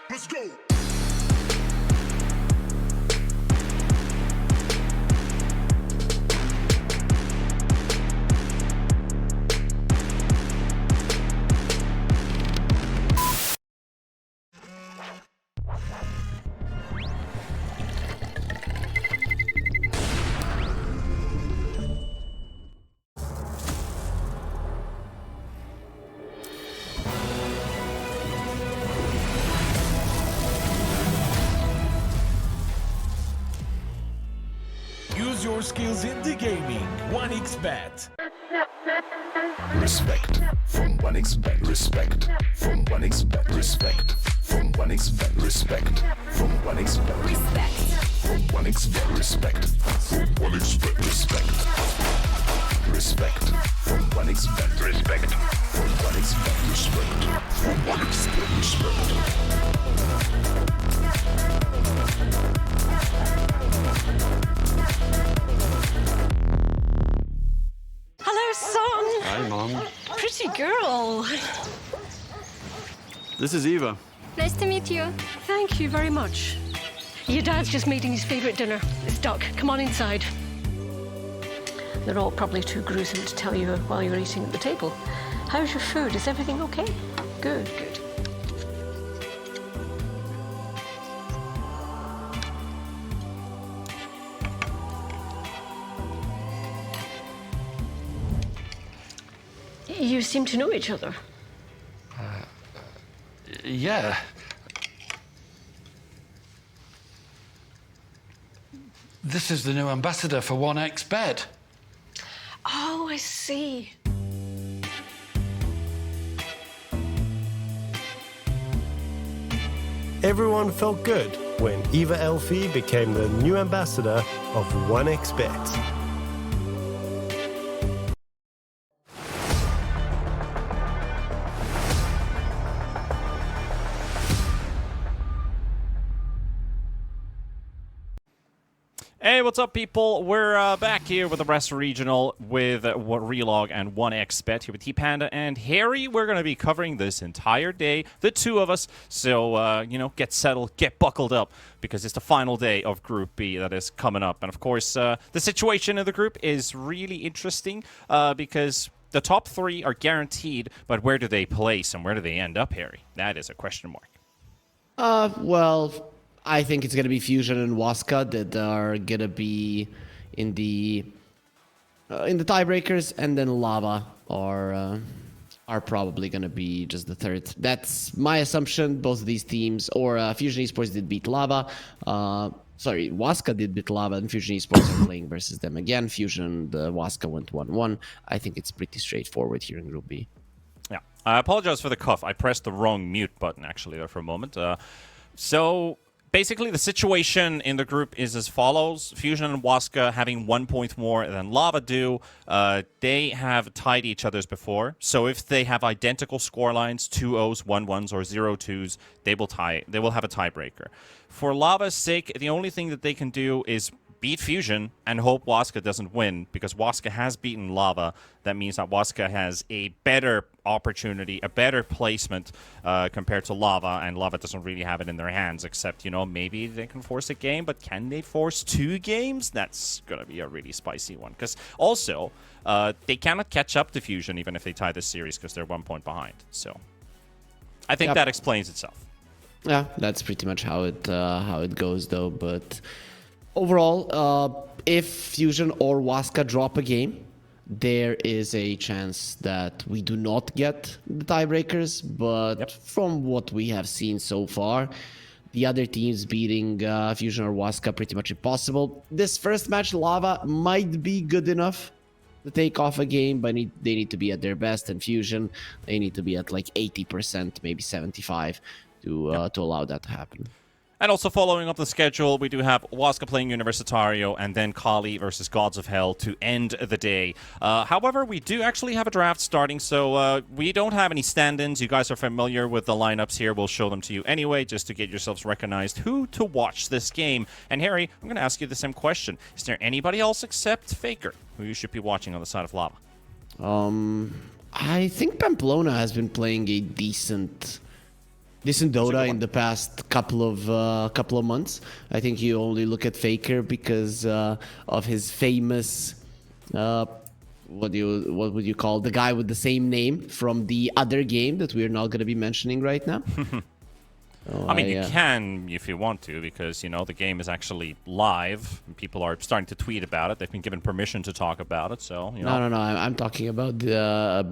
Let's go. Use your skills in the gaming. 1xBet. Respect from 1xBet. Respect from 1xBet. Respect from 1xBet. Respect from 1xBet. Respect. From 1xBet. Respect from 1xBet. Respect. Respect from 1xBet. Respect from 1xBet. Respect from 1xBet. Respect. Hello, son. Hi, Mom. Pretty girl. This is Eva. Nice to meet you. Thank you very much. Your dad's just making his favourite dinner. It's duck. Come on inside. They're all probably too gruesome to tell you while you're eating at the table. How's your food? Is everything okay? Good, good. You seem to know each other. Yeah. This is the new ambassador for 1xBet. Oh, I see. Everyone felt good when Eva Elfie became the new ambassador of 1xBet. Hey, what's up, people? We're back here with the Rest Regional with Relog and 1xBet here with T-Panda and Harry. We're going to be covering this entire day, the two of us. So, you know, get settled, get buckled up, because it's the final day of Group B that is coming up. And, of course, the situation in the group is really interesting because the top three are guaranteed, but where do they place and where do they end up, Harry? That is a question mark. Well, I think it's going to be Fusion and Waska that are going to be in the tiebreakers, and then Lava are probably going to be just the third. That's my assumption. Both of these teams, or Fusion Esports did beat Lava. Sorry, Waska did beat Lava, and Fusion Esports are playing versus them again. Fusion, the Waska went 1-1. I think it's pretty straightforward here in Group B. Yeah, I apologize for the cough. I pressed the wrong mute button, actually, there for a moment. So basically, the situation in the group is as follows. Fusion and Waska having 1 point more than Lava do. They have tied each other's before. So if they have identical scorelines, 2-0s, 1-1s, or 0-2s, they will tie. They will have a tiebreaker. For Lava's sake, the only thing that they can do is beat Fusion and hope Waska doesn't win, because Waska has beaten Lava. That means that Waska has a better opportunity, a better placement compared to Lava, and Lava doesn't really have it in their hands, except, you know, maybe they can force a game, but can they force 2 games? That's going to be a really spicy one, because also, they cannot catch up to Fusion even if they tie this series, because they're 1 point behind. So, I think that explains itself. Yeah, that's pretty much how it goes, though, but... Overall, if Fusion or Waska drop a game, there is a chance that we do not get the tiebreakers. But from what we have seen so far, the other teams beating Fusion or Waska pretty much impossible. This first match, Lava might be good enough to take off a game, but they need to be at their best. And Fusion, they need to be at like 80%, maybe 75% to allow that to happen. And also following up the schedule, we do have Waska playing Universitario and then Kali versus Gods of Hell to end the day. However, we do actually have a draft starting, so we don't have any stand-ins. You guys are familiar with the lineups here. We'll show them to you anyway, just to get yourselves recognized who to watch this game. And Harry, I'm going to ask you the same question. Is there anybody else except Faker who you should be watching on the side of Lava? I think Pamplona has been playing a decent Dota in the past couple of months. I think you only look at Faker because of his famous what would you call the guy with the same name from the other game that we're not going to be mentioning right now. I mean, you can if you want to, because, you know, the game is actually live. People are starting to tweet about it. They've been given permission to talk about it, so, you know. No. I'm talking about the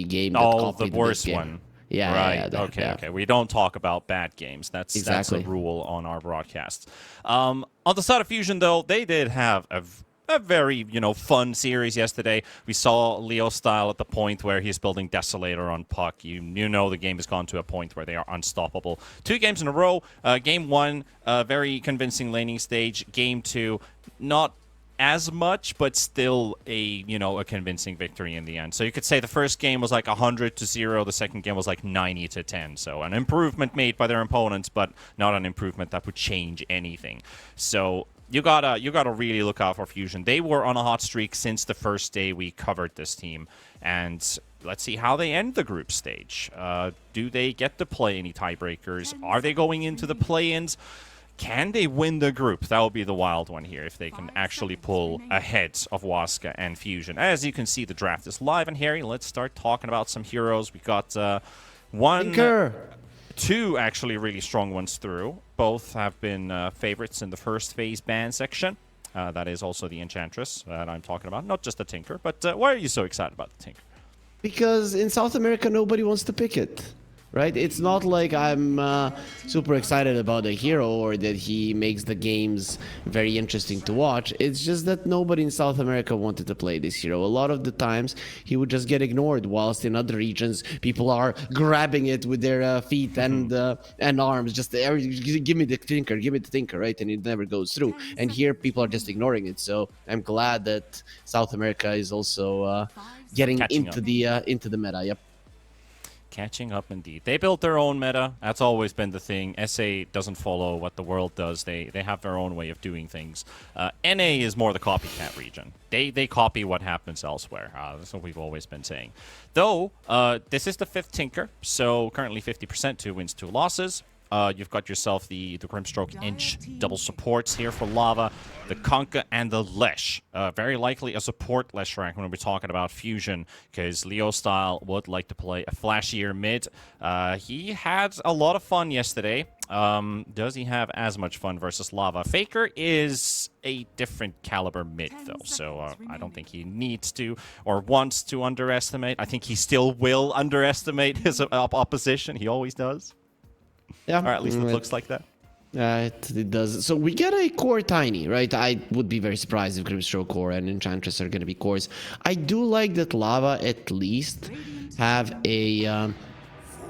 game that copied the worst game. one. Yeah, right. Yeah, Okay. We don't talk about bad games. That's a rule on our broadcast. On the side of Fusion, though, they did have a very, you know, fun series yesterday. We saw Leo Style at the point where he's building Desolator on Puck. You know the game has gone to a point where they are unstoppable. 2 games in a row. Game 1, very convincing laning stage. Game 2, not as much, but still a convincing victory in the end. So you could say the first game was like 100-0, the second game was like 90-10. So an improvement made by their opponents, but not an improvement that would change anything. So you gotta really look out for Fusion. They were on a hot streak since the first day we covered this team, and let's see how they end the group stage. Do they get to play any tiebreakers? Are they going into the play-ins? Can they win the group? That will be the wild one here, if they can actually pull ahead of Waska and Fusion. As you can see, the draft is live. And Harry, let's start talking about some heroes. We got two actually really strong ones through. Both have been favorites in the first phase ban section. That is also the Enchantress that I'm talking about. Not just the Tinker, but why are you so excited about the Tinker? Because in South America, nobody wants to pick it. Right? It's not like I'm super excited about a hero or that he makes the games very interesting to watch. It's just that nobody in South America wanted to play this hero. A lot of the times, he would just get ignored, whilst in other regions, people are grabbing it with their feet and arms. Just give me the Tinker, right? And it never goes through. And here, people are just ignoring it. So I'm glad that South America is also getting into the meta. Yep. Catching up, indeed. They built their own meta. That's always been the thing. SA doesn't follow what the world does. They have their own way of doing things. NA is more the copycat region. They copy what happens elsewhere. That's what we've always been saying. Though, this is the 5th Tinker, so currently 50%, 2 wins, 2 losses. You've got yourself the Grimstroke Inch double supports here for Lava, the Conka, and the Lesh. Very likely a support Lesh rank when we're talking about Fusion, because Leo Style would like to play a flashier mid. He had a lot of fun yesterday. Does he have as much fun versus Lava? Faker is a different caliber mid, though, so I don't think he needs to or wants to underestimate. I think he still will underestimate his opposition. He always does. Yeah, or at least it looks like that. It does. So we get a core tiny, right? I would be very surprised if Grimstroke core and Enchantress are going to be cores. I do like that Lava at least have a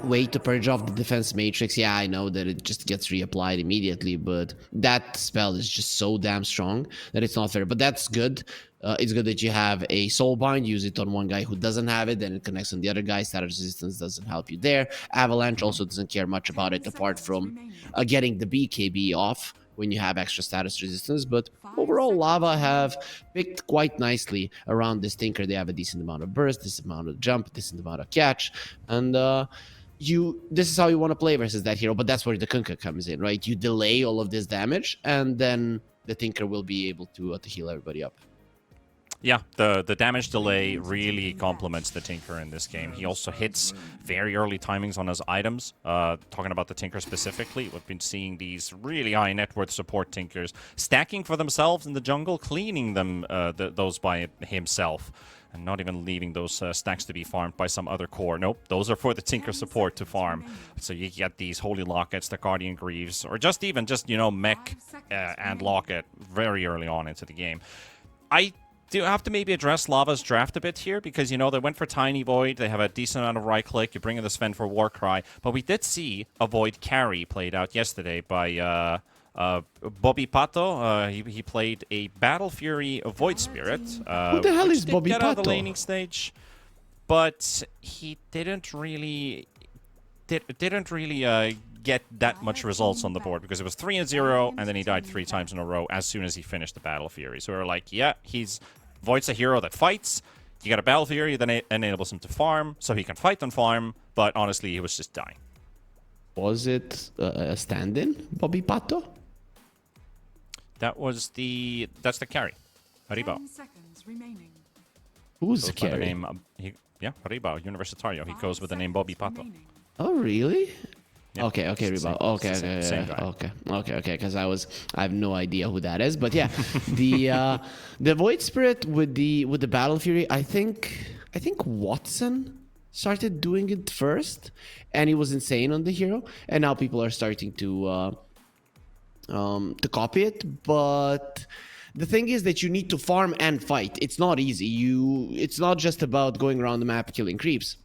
way to purge off the defense matrix. Yeah, I know that it just gets reapplied immediately, but that spell is just so damn strong that it's not fair. But that's good. It's good that you have a soulbind. Use it on one guy who doesn't have it, then it connects on the other guy. Status resistance doesn't help you there. Avalanche also doesn't care much about it apart from getting the BKB off when you have extra status resistance. But overall, Lava have picked quite nicely around this Tinker. They have a decent amount of burst, decent amount of jump, decent amount of catch, and this is how you want to play versus that hero. But that's where the Kunkka comes in, right? You delay all of this damage, and then the Tinker will be able to heal everybody up. Yeah, the damage delay really complements the Tinker in this game. He also hits very early timings on his items. Talking about the Tinker specifically, we've been seeing these really high net worth support Tinkers stacking for themselves in the jungle, cleaning them those by himself, and not even leaving those stacks to be farmed by some other core. Nope, those are for the Tinker support to farm. So you get these Holy Lockets, the Guardian Greaves, or just Mech and Locket very early on into the game. I do have to maybe address Lava's draft a bit here because, they went for Tiny Void. They have a decent amount of right click. You bring in the Sven for Warcry. But we did see a Void carry played out yesterday by Bobby Pato. He played a Battle Fury Void Spirit. Who the hell is Bobby Pato? Out of the Pato? laning stage. But he didn't really get that much results on the board because it was 3-0 and then he died 3 times in a row as soon as he finished the Battle Fury. So we were like, yeah, Void's a hero that fights. You got a Battle Fury that enables him to farm, so he can fight and farm, but honestly, he was just dying. Was it a stand-in, Bobby Pato? That's the carry. Haribo. Who's the carry? Haribo, Universitario. He goes with the name Bobby Pato. Oh, really? Yeah, Okay, Reba. same guy. Okay. Because I have no idea who that is, but yeah, the Void Spirit with the Battle Fury. I think Watson started doing it first, and he was insane on the hero, and now people are starting to copy it. But the thing is that you need to farm and fight. It's not easy. It's not just about going around the map killing creeps.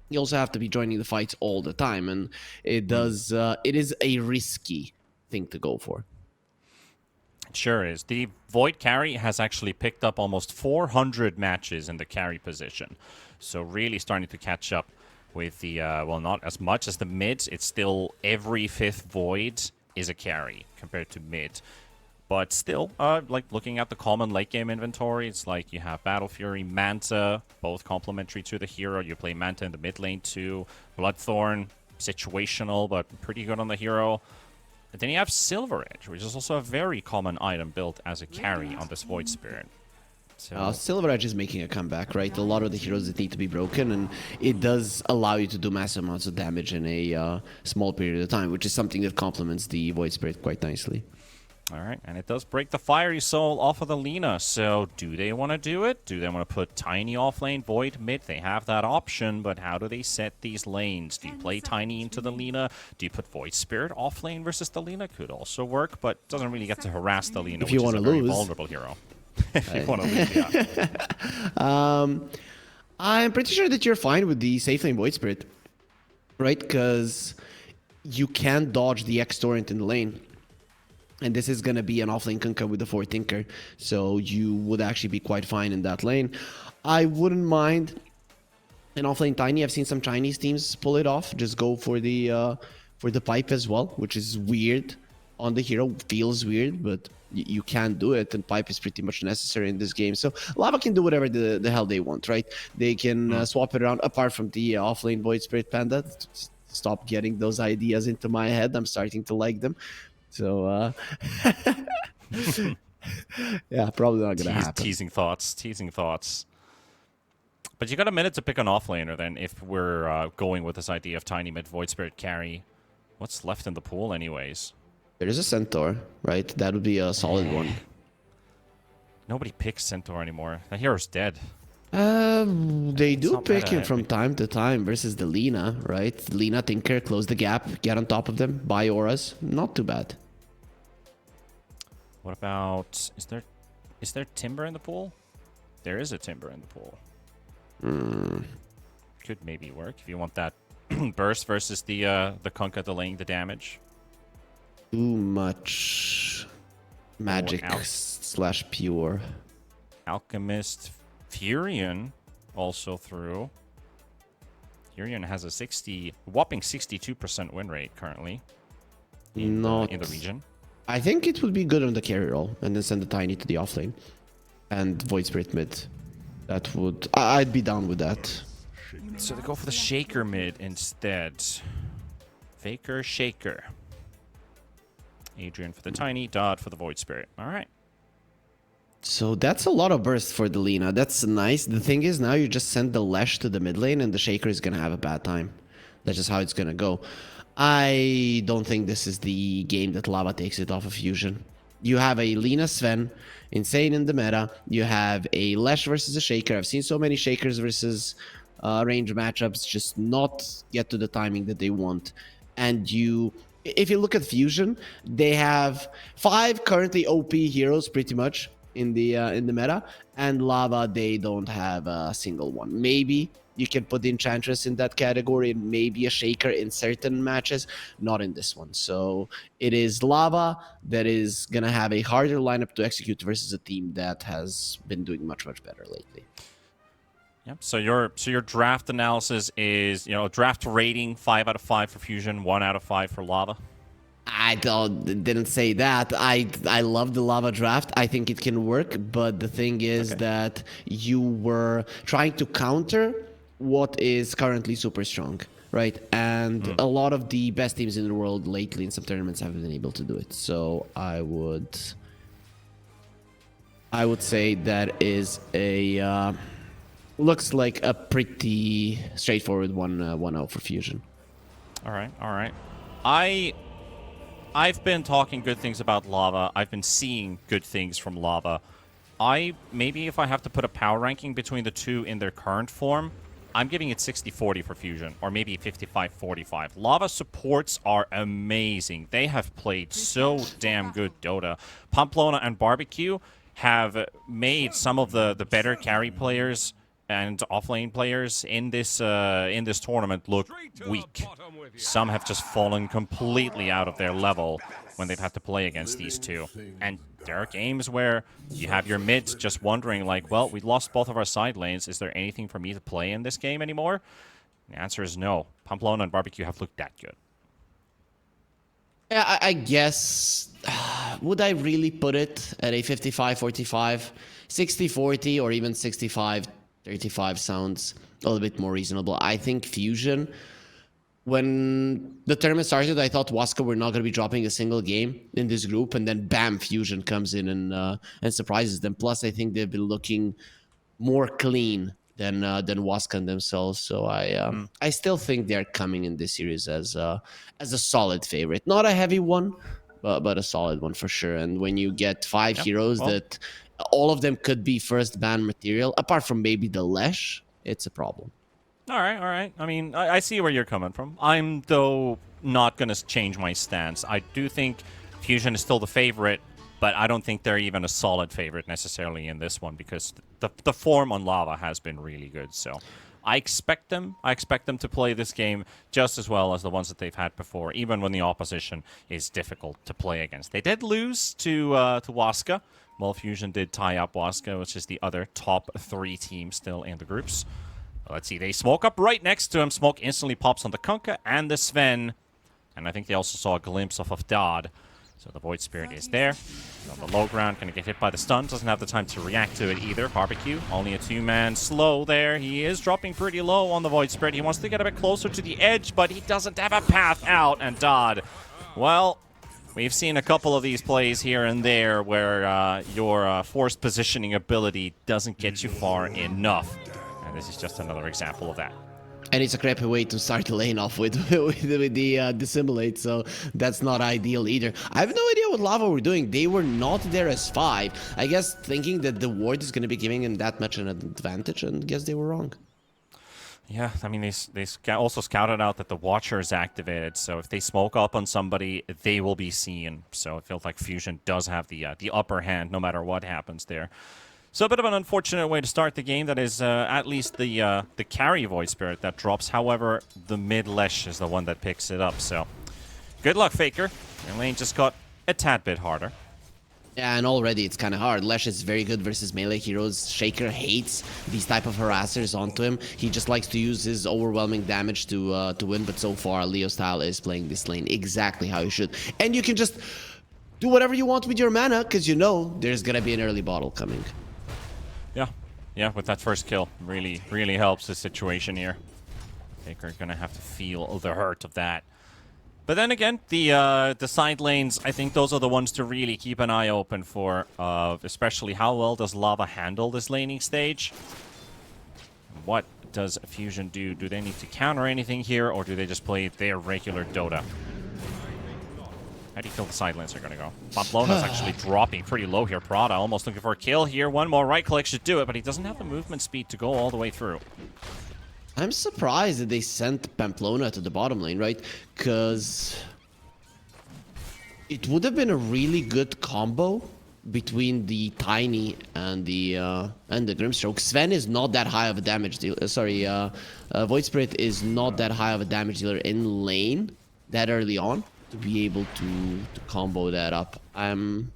You also have to be joining the fights all the time, and it is a risky thing to go for. It sure is. The Void carry has actually picked up almost 400 matches in the carry position. So really starting to catch up with the, not as much as the mids. It's still every 5th Void is a carry compared to mid. But still, looking at the common late game inventory, it's like you have Battle Fury, Manta, both complementary to the hero. You play Manta in the mid lane too. Bloodthorn, situational, but pretty good on the hero. And then you have Silver Edge, which is also a very common item built as a carry on this Void Spirit. So Silver Edge is making a comeback, right? A lot of the heroes that need to be broken, and it does allow you to do massive amounts of damage in a small period of time, which is something that complements the Void Spirit quite nicely. all right, and it does break the Fiery Soul off of the Lina. So do they want to do it? Do they want to put Tiny off lane, Void mid? They have that option, but how do they set these lanes? Do you play Tiny into the Lina? Do you put Void Spirit off lane versus the Lina? Could also work, but doesn't really get to harass the Lina, If you which is a wanna very lose. vulnerable hero. If you want to lose, yeah. I'm pretty sure that you're fine with the safe lane Void Spirit, right? Because you can dodge the X torrent in the lane. And this is going to be an offlane Kunkka with the 4 Tinker. So you would actually be quite fine in that lane. I wouldn't mind an offlane Tiny. I've seen some Chinese teams pull it off. Just go for the pipe as well, which is weird on the hero. Feels weird, but you can do it. And pipe is pretty much necessary in this game. So Lava can do whatever the hell they want, right? They can swap it around, apart from the offlane Void Spirit Panda. Stop getting those ideas into my head. I'm starting to like them. So, yeah, probably not going to happen. Teasing thoughts. But you got a minute to pick an offlaner then if we're going with this idea of Tiny mid Void Spirit carry. What's left in the pool anyways? There is a Centaur, right? That would be a solid one. Nobody picks Centaur anymore. That hero's dead. They do not pick meta him from time to time versus the Lina, right? Lina, Tinker, close the gap, get on top of them, buy auras. Not too bad. What about... Is there Timber in the pool? There is a Timber in the pool. Could maybe work if you want that burst versus the Kunkka delaying the damage. Too much magic slash pure. Alchemist Furion also through. Furion has a whopping 62% win rate currently in the region. I think it would be good on the carry roll and then send the Tiny to the offlane and Void Spirit mid. That would... I'd be down with that. So they go for the Shaker mid instead. Faker, Shaker. Adrian for the Tiny, Dodd for the Void Spirit. All right. So that's a lot of burst for the Lina. That's nice. The thing is, now you just send the Lesh to the mid lane and the Shaker is going to have a bad time. That's just how it's going to go. I don't think this is the game that Lava takes it off of Fusion. You have a Lina Sven, insane in the meta. You have a Lesh versus a Shaker. I've seen so many Shakers versus range matchups just not get to the timing that they want. And if you look at Fusion, they have 5 currently OP heroes pretty much in the meta, and Lava, they don't have a single one. Maybe you can put the Enchantress in that category, and maybe a Shaker in certain matches, not in this one. So it is Lava that is gonna have a harder lineup to execute versus a team that has been doing much better lately. Yep. So your draft analysis is, draft rating 5 out of 5 for Fusion, 1 out of 5 for Lava. I didn't say that. I love the Lava draft. I think it can work, but the thing is that you were trying to counter what is currently super strong, right? And a lot of the best teams in the world lately in some tournaments haven't been able to do it. So I would say that is a looks like a pretty straightforward 1-0 for Fusion. All right. I've been talking good things about Lava. I've been seeing good things from Lava. Maybe if I have to put a power ranking between the two in their current form, I'm giving it 60-40 for Fusion, or maybe 55-45. Lava supports are amazing. They have played so damn good Dota. Pamplona and Barbecue have made some of the better carry players and offlane players in this tournament look weak. Some have just fallen completely out of their level when they've had to play against these two. And there are games where you have your mids just wondering, like, well, we lost both of our side lanes. Is there anything for me to play in this game anymore? The answer is no. Pamplona and Barbecue have looked that good. Yeah, I guess... would I really put it at a 55-45? 60-40 or even 65-35 sounds a little bit more reasonable. I think Fusion... When the tournament started, I thought Waska were not going to be dropping a single game in this group, and then bam, Fusion comes in and surprises them. Plus, I think they've been looking more clean than Waska themselves. So I still think they're coming in this series as a solid favorite, not a heavy one, but a solid one for sure. And when you get 5 heroes that all of them could be first ban material, apart from maybe the Lesh, it's a problem. All right. I mean, I see where you're coming from. I'm, though, not going to change my stance. I do think Fusion is still the favorite, but I don't think they're even a solid favorite necessarily in this one because the form on Lava has been really good. So I expect them to play this game just as well as the ones that they've had before, even when the opposition is difficult to play against. They did lose to Waska. Well, Fusion did tie up Waska, which is the other top 3 team still in the groups. Let's see, they smoke up right next to him. Smoke instantly pops on the Kunkka and the Sven. And I think they also saw a glimpse of Dodd. So the Void Spirit is there. On the low ground, going to get hit by the stun. Doesn't have the time to react to it either. Barbecue, only a 2-man slow there. He is dropping pretty low on the Void Spirit. He wants to get a bit closer to the edge, but he doesn't have a path out. And Dodd, well, we've seen a couple of these plays here and there where your forced positioning ability doesn't get you far enough. This is just another example of that. And it's a crappy way to start the lane off with the dissimulate, so that's not ideal either. I have no idea what Lava were doing. They were not there as 5. I guess thinking that the ward is going to be giving them that much an advantage, and I guess they were wrong. Yeah, I mean, they also scouted out that the Watcher is activated, so if they smoke up on somebody, they will be seen. So it feels like Fusion does have the upper hand no matter what happens there. So a bit of an unfortunate way to start the game. That is at least the carry Void Spirit that drops. However, the mid Lesh is the one that picks it up. So good luck, Faker. Your lane just got a tad bit harder. Yeah, and already it's kind of hard. Lesh is very good versus melee heroes. Shaker hates these type of harassers onto him. He just likes to use his overwhelming damage to win. But so far, Leo Style is playing this lane exactly how you should. And you can just do whatever you want with your mana, because you know there's going to be an early bottle coming. Yeah, with that first kill, really helps the situation here. Faker gonna have to feel the hurt of that. But then again, the side lanes, I think those are the ones to really keep an eye open for, especially how well does Lava handle this laning stage? What does Fusion do? Do they need to counter anything here, or do they just play their regular Dota? How do you feel the side lanes are going to go? Pamplona's actually dropping pretty low here. Prada almost looking for a kill here. One more right click should do it, but he doesn't have the movement speed to go all the way through. I'm surprised that they sent Pamplona to the bottom lane, right? Because it would have been a really good combo between the Tiny and the Grimstroke. Sven is not that high of a damage dealer. Void Spirit is not that high of a damage dealer in lane that early on to be able to combo that up. I'm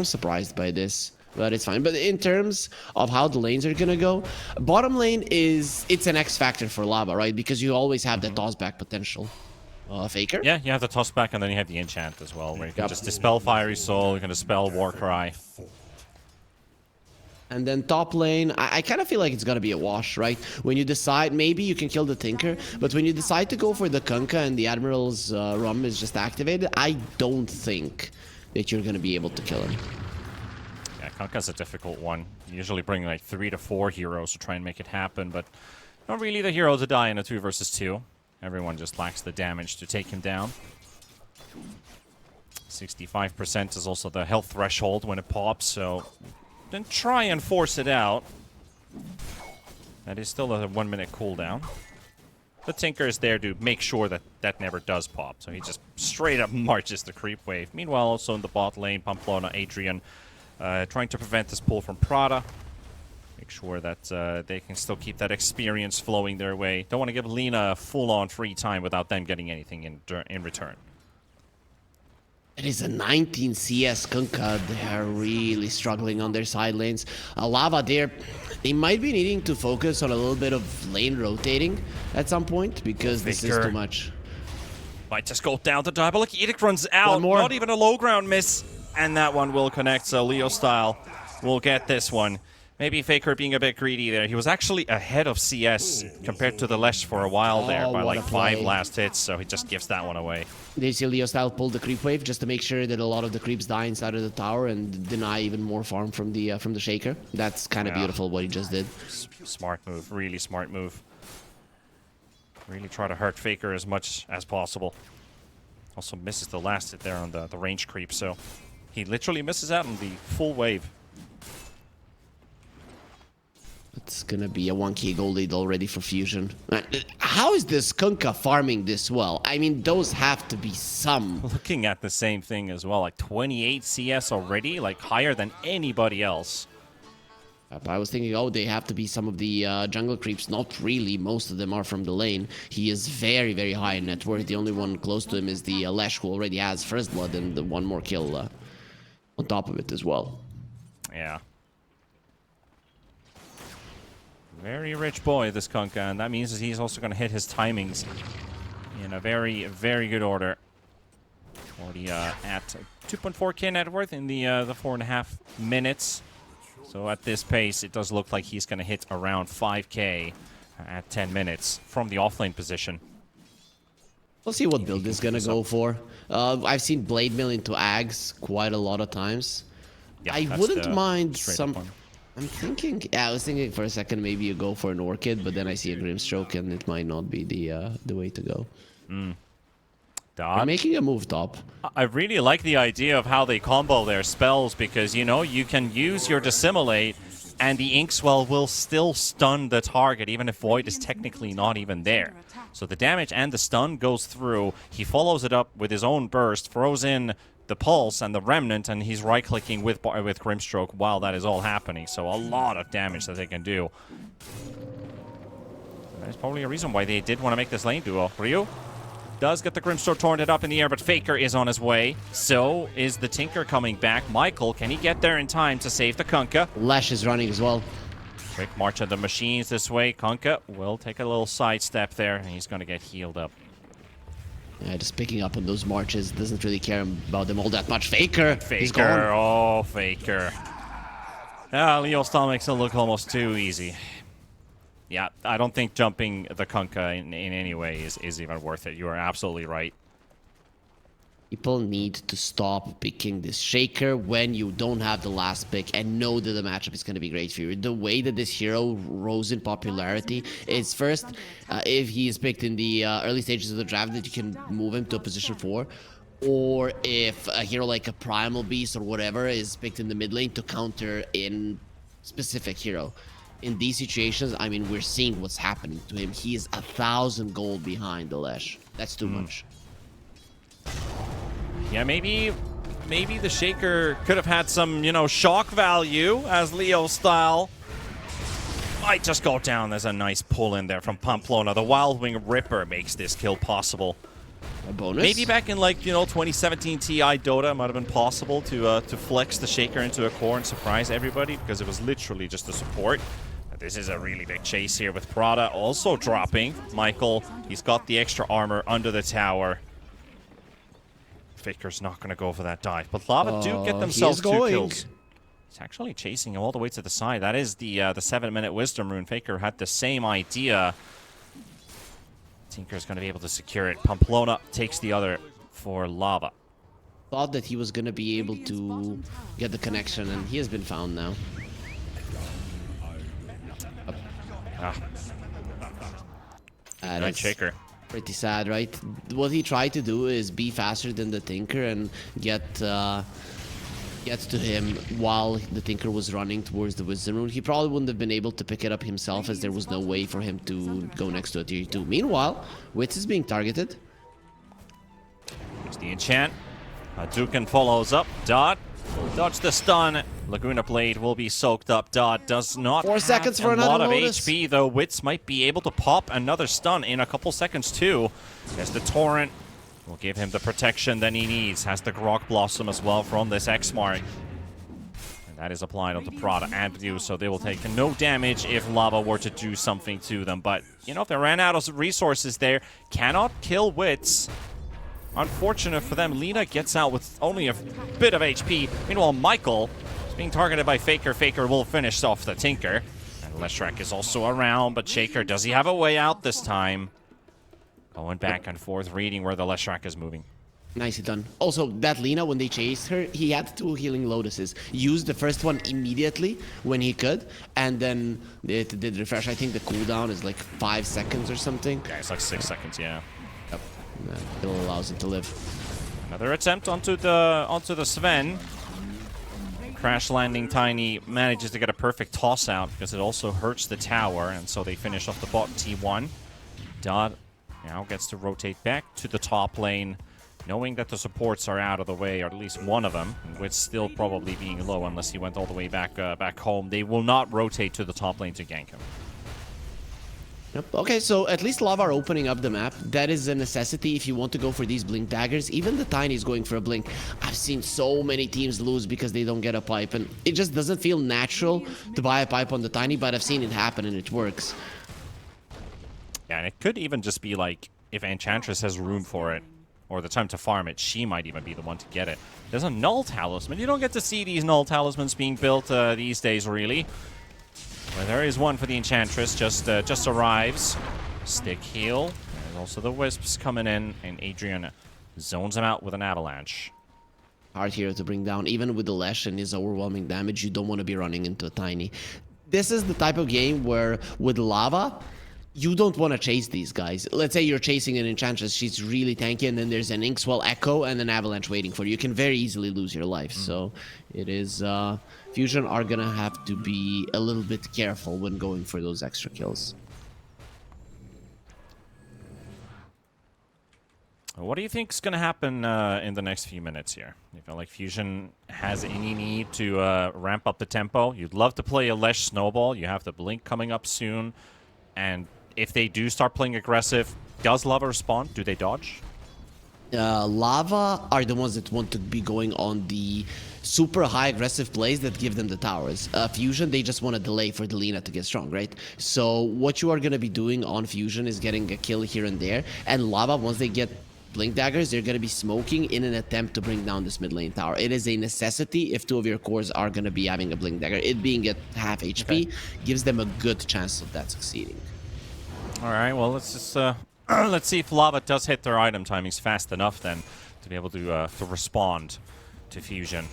surprised by this, but it's fine. But in terms of how the lanes are gonna go, bottom lane it's an X factor for Lava, right? Because you always have that toss back potential. Faker? Yeah, you have the toss back, and then you have the enchant as well, where you can just dispel Fiery Soul, you can dispel Warcry. And then top lane, I kind of feel like it's gonna be a wash, right? When you decide, maybe you can kill the Tinker, but when you decide to go for the Kunkka and the Admiral's Rum is just activated, I don't think that you're gonna be able to kill him. Yeah, Kunkka's a difficult one. You usually bring like 3 to 4 heroes to try and make it happen, but not really the hero to die in a 2 versus 2. Everyone just lacks the damage to take him down. 65% is also the health threshold when it pops, so then try and force it out. That is still a 1 minute cooldown. The Tinker is there to make sure that that never does pop, so he just straight up marches the creep wave. Meanwhile, also in the bot lane, Pamplona, Adrian, trying to prevent this pull from Prada. Make sure that they can still keep that experience flowing their way. Don't want to give Lina full-on free time without them getting anything in return. It is a 19 CS Kunkka. They are really struggling on their side lanes. Lava, they might be needing to focus on a little bit of lane rotating at some point, because this is too much. Might just go down to Diabolic Edict, runs out. One more. Not even a low ground miss. And that one will connect, so Leo Style will get this one. Maybe Faker being a bit greedy there. He was actually ahead of CS compared to the Lesh for a while there by like 5 last hits, so he just gives that one away. They see Leo Style pull the creep wave just to make sure that a lot of the creeps die inside of the tower and deny even more farm from the Shaker. That's kind of beautiful what he just did. Smart move, really smart move. Really try to hurt Faker as much as possible. Also misses the last hit there on the range creep, so he literally misses out on the full wave. It's gonna be a 1k gold lead already for Fusion. How is this Kunkka farming this well? I mean, those have to be some. Looking at the same thing as well, like 28 CS already, like higher than anybody else. I was thinking, oh, they have to be some of the jungle creeps. Not really. Most of them are from the lane. He is very, very high in net worth. The only one close to him is the Lesh, who already has first blood and the 1 more kill on top of it as well. Yeah. Very rich boy, this Kunkka, and that means that he's also going to hit his timings in a very, very good order. Already at 2.4k net worth in the 4.5 minutes. So at this pace, it does look like he's going to hit around 5k at 10 minutes from the offlane position. We'll see what build is going to go for. I've seen Blade Mill into Ags quite a lot of times. Yeah, I wouldn't mind some... One. I'm thinking, I was thinking for a second maybe you go for an Orchid, but then I see a Grimstroke and it might not be the way to go. I'm making a move top. I really like the idea of how they combo their spells, because, you know, you can use your Dissimulate and the Inkswell will still stun the target, even if Void is technically not even there. So the damage and the stun goes through. He follows it up with his own burst, throws in the Pulse and the Remnant, and he's right-clicking with Grimstroke while that is all happening. So a lot of damage that they can do. There's probably a reason why they did want to make this lane duo. Ryu does get the Grimstroke torrented up in the air, but Faker is on his way. So is the Tinker coming back. Michael, can he get there in time to save the Kunkka? Lash is running as well. Quick march of the machines this way. Kunkka will take a little sidestep there, and he's going to get healed up. Yeah, just picking up on those marches. Doesn't really care about them all that much. Faker! He's Faker, gone. oh, Faker. Leo style makes it look almost too easy. Yeah, I don't think jumping the Kunkka in any way is even worth it. You are absolutely right. People need to stop picking this Shaker when you don't have the last pick and know that the matchup is going to be great for you. The way that this hero rose in popularity is first, if he is picked in the early stages of the draft, that you can move him to a position 4. Or if a hero like a Primal Beast or whatever is picked in the mid lane to counter in specific hero. In these situations, I mean, we're seeing what's happening to him. He is 1,000 gold behind the Lash. That's too much. Yeah, maybe the Shaker could have had some, you know, shock value as Leo style. Might just go down. There's a nice pull in there from Pamplona. The Wild Wing Ripper makes this kill possible. A bonus? Maybe back in, like, you know, 2017 TI Dota, it might have been possible to flex the Shaker into a core and surprise everybody, because it was literally just a support. But this is a really big chase here with Prada also dropping. Michael, he's got the extra armor under the tower. Faker's not going to go for that dive, but Lava do get themselves 2 kills. He's actually chasing him all the way to the side. That is the 7-minute Wisdom Rune. Faker had the same idea. Tinker's going to be able to secure it. Pamplona takes the other for Lava. Thought that he was going to be able to get the connection, and he has been found now. Nice Shaker. Pretty sad, right? What he tried to do is be faster than the Tinker and get to him while the Tinker was running towards the Wisdom Rune. He probably wouldn't have been able to pick it up himself, as there was no way for him to go next to a tier 2. Meanwhile, Wits is being targeted. Here's the enchant. Hadouken follows up. Dot. Dodge the stun. Laguna Blade will be soaked up. Dot does not 4 seconds have for a another lot of Lotus. HP, though. Wits might be able to pop another stun in a couple seconds, too. There's the Torrent. Will give him the protection that he needs. Has the Grok Blossom as well from this X-Mark. And that is applied onto Prada and View, so they will take no damage if Lava were to do something to them. But, you know, if they ran out of resources there, cannot kill Wits. Unfortunate for them, Lina gets out with only a bit of HP. Meanwhile, Michael is being targeted by Faker. Faker will finish off the Tinker. And Leshrac is also around, but Shaker, does he have a way out this time? Going back and forth, reading where the Leshrac is moving. Nicely done. Also, that Lina, when they chased her, he had 2 healing Lotuses. Used the first one immediately when he could, and then it did refresh. I think the cooldown is like 5 seconds or something. Yeah, it's like 6 seconds, yeah. Yep. That still allows him to live. Another attempt onto the Sven. Crash landing Tiny manages to get a perfect toss out because it also hurts the tower, and so they finish off the bot T1. Dot now gets to rotate back to the top lane, knowing that the supports are out of the way, or at least one of them, with still probably being low unless he went all the way back home. They will not rotate to the top lane to gank him. Yep. Okay, so at least Lava are opening up the map. That is a necessity if you want to go for these Blink Daggers. Even the Tiny is going for a Blink. I've seen so many teams lose because they don't get a pipe, and it just doesn't feel natural to buy a pipe on the Tiny, but I've seen it happen and it works. Yeah, and it could even just be like, if Enchantress has room for it, or the time to farm it, she might even be the one to get it. There's a Null Talisman. You don't get to see these Null Talismans being built these days, really. Well, there is one for the Enchantress, just arrives. Stick heal. There's also the Wisps coming in, and Adrian zones him out with an Avalanche. Hard hero to bring down. Even with the Lash and his overwhelming damage, you don't want to be running into a Tiny. This is the type of game where, with Lava, you don't want to chase these guys. Let's say you're chasing an Enchantress, she's really tanky, and then there's an Inkswell Echo and an Avalanche waiting for you. You can very easily lose your life. So it is... Fusion are gonna have to be a little bit careful when going for those extra kills. What do you think is going to happen in the next few minutes here? You feel like Fusion has any need to ramp up the tempo? You'd love to play a Lesh Snowball. You have the Blink coming up soon. And if they do start playing aggressive, does Lava respond? Do they dodge? Lava are the ones that want to be going on the super high aggressive plays that give them the towers. Fusion, they just want to delay for the Lina to get strong, right? So what you are going to be doing on Fusion is getting a kill here and there. And Lava, once they get Blink Daggers, they're going to be smoking in an attempt to bring down this mid lane tower. It is a necessity if two of your cores are going to be having a Blink Dagger. It being at half HP gives them a good chance of that succeeding. All right, well, let's just let's see if Lava does hit their item timings fast enough then to be able to respond to Fusion.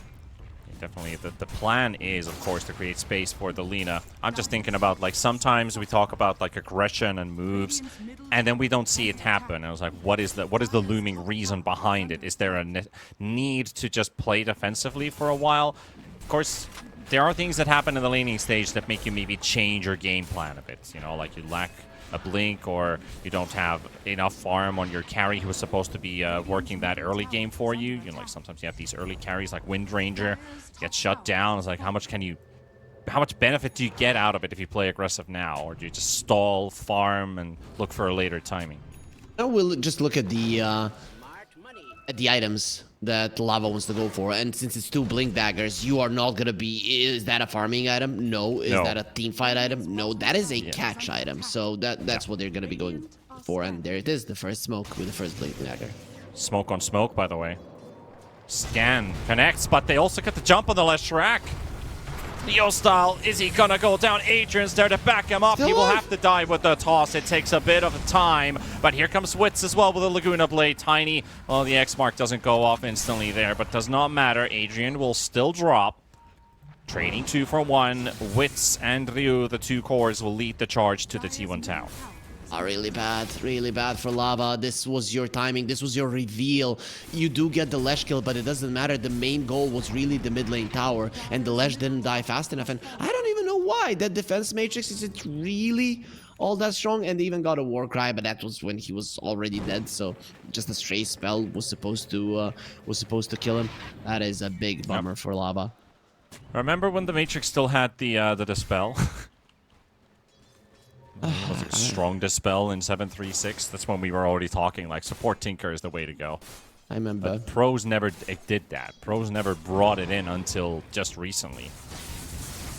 Definitely, the plan is, of course, to create space for the Lina. I'm just thinking about, like, sometimes we talk about, like, aggression and moves, and then we don't see it happen. And I was like, what is the looming reason behind it? Is there a need to just play defensively for a while? Of course, there are things that happen in the laning stage that make you maybe change your game plan a bit. You know, like you lack a blink, or you don't have enough farm on your carry who was supposed to be working that early game for you. You know, like sometimes you have these early carries like Wind Ranger get shut down. It's like, how much benefit do you get out of it if you play aggressive now, or do you just stall, farm, and look for a later timing? Now we'll just look at the items that Lava wants to go for, and since it's two Blink Daggers, you are not gonna be. Is that a farming item? No. Is that a team fight item? No. That is a catch item. So that's what they're gonna be going for, and there it is, the first smoke with the first Blink Dagger. Smoke on smoke, by the way. Scan connects, but they also get the jump on the left track. Neo style, is he gonna go down? Adrian's there to back him up. He will have to die with the toss. It takes a bit of time, but here comes Wits as well with a Laguna Blade. Tiny, well, the X mark doesn't go off instantly there, but does not matter. Adrian will still drop. Trading 2 for 1. Wits and Ryu, the two cores, will lead the charge to the T1 tower. Really bad for Lava. This was your timing. This was your reveal. You do get the Lesh kill, but it doesn't matter. The main goal was really the mid lane tower, and the Lesh didn't die fast enough. And I don't even know why. That defense matrix, is it really all that strong? And they even got a war cry, but that was when he was already dead. So just a stray spell was supposed to kill him. That is a big bummer for Lava. Remember when the matrix still had the dispel? Was it strong dispel in 7.3.6? That's when we were already talking like support Tinker is the way to go. I remember. But pros never did that. Pros never brought it in until just recently.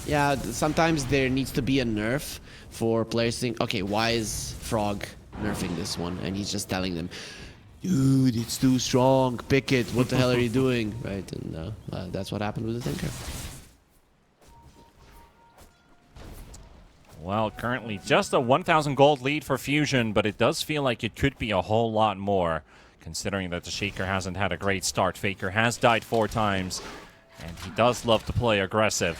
Yeah, sometimes there needs to be a nerf for players think, okay, why is Frog nerfing this one? And he's just telling them, dude, it's too strong, pick it, what the hell are you doing? Right, and that's what happened with the Tinker. Well, currently just a 1,000 gold lead for Fusion, but it does feel like it could be a whole lot more, considering that the Shaker hasn't had a great start. Faker has died 4 times, and he does love to play aggressive,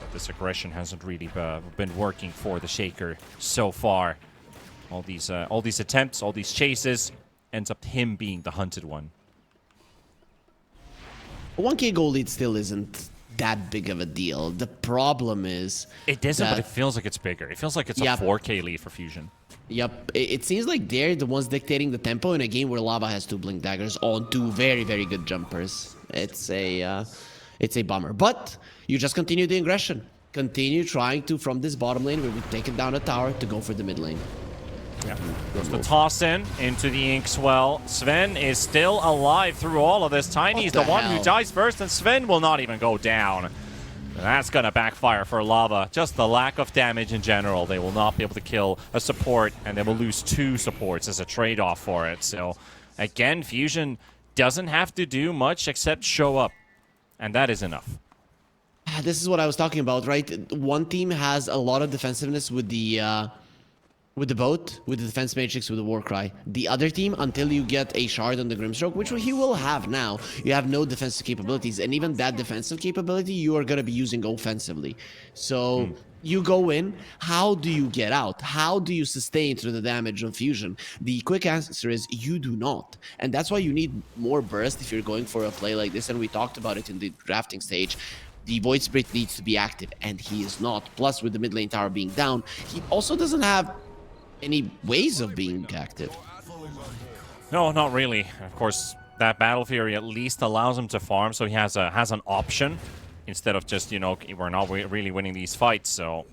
but this aggression hasn't really been working for the Shaker so far. All these attempts, all these chases, ends up him being the hunted one. A 1k gold lead still isn't that big of a deal. The problem is it isn't, but it feels like it's bigger. It feels like it's a 4k lead for Fusion. Yep, it seems like they're the ones dictating the tempo in a game where Lava has 2 Blink Daggers on 2 very, very good jumpers. It's a bummer, but you just continue the aggression. Continue trying to, from this bottom lane where we've taken down a tower, to go for the mid lane. Yeah. Goes the toss into the Inkswell. Sven is still alive through all of this. Tiny's the one who dies first, and Sven will not even go down. That's gonna backfire for Lava. Just the lack of damage in general. They will not be able to kill a support, and they will lose 2 supports as a trade-off for it. So, again, Fusion doesn't have to do much except show up, and that is enough. This is what I was talking about, right? One team has a lot of defensiveness with the boat, with the defense matrix, with the Warcry. The other team, until you get a shard on the Grimstroke, which he will have now, you have no defensive capabilities. And even that defensive capability, you are going to be using offensively. So you go in, how do you get out? How do you sustain through the damage on Fusion? The quick answer is you do not. And that's why you need more burst if you're going for a play like this. And we talked about it in the drafting stage. The Void Spirit needs to be active, and he is not. Plus, with the mid lane tower being down, he also doesn't have any ways of being active. No, not really. Of course, that Battle Fury at least allows him to farm, so he has an option instead of just, you know, we're not really winning these fights, so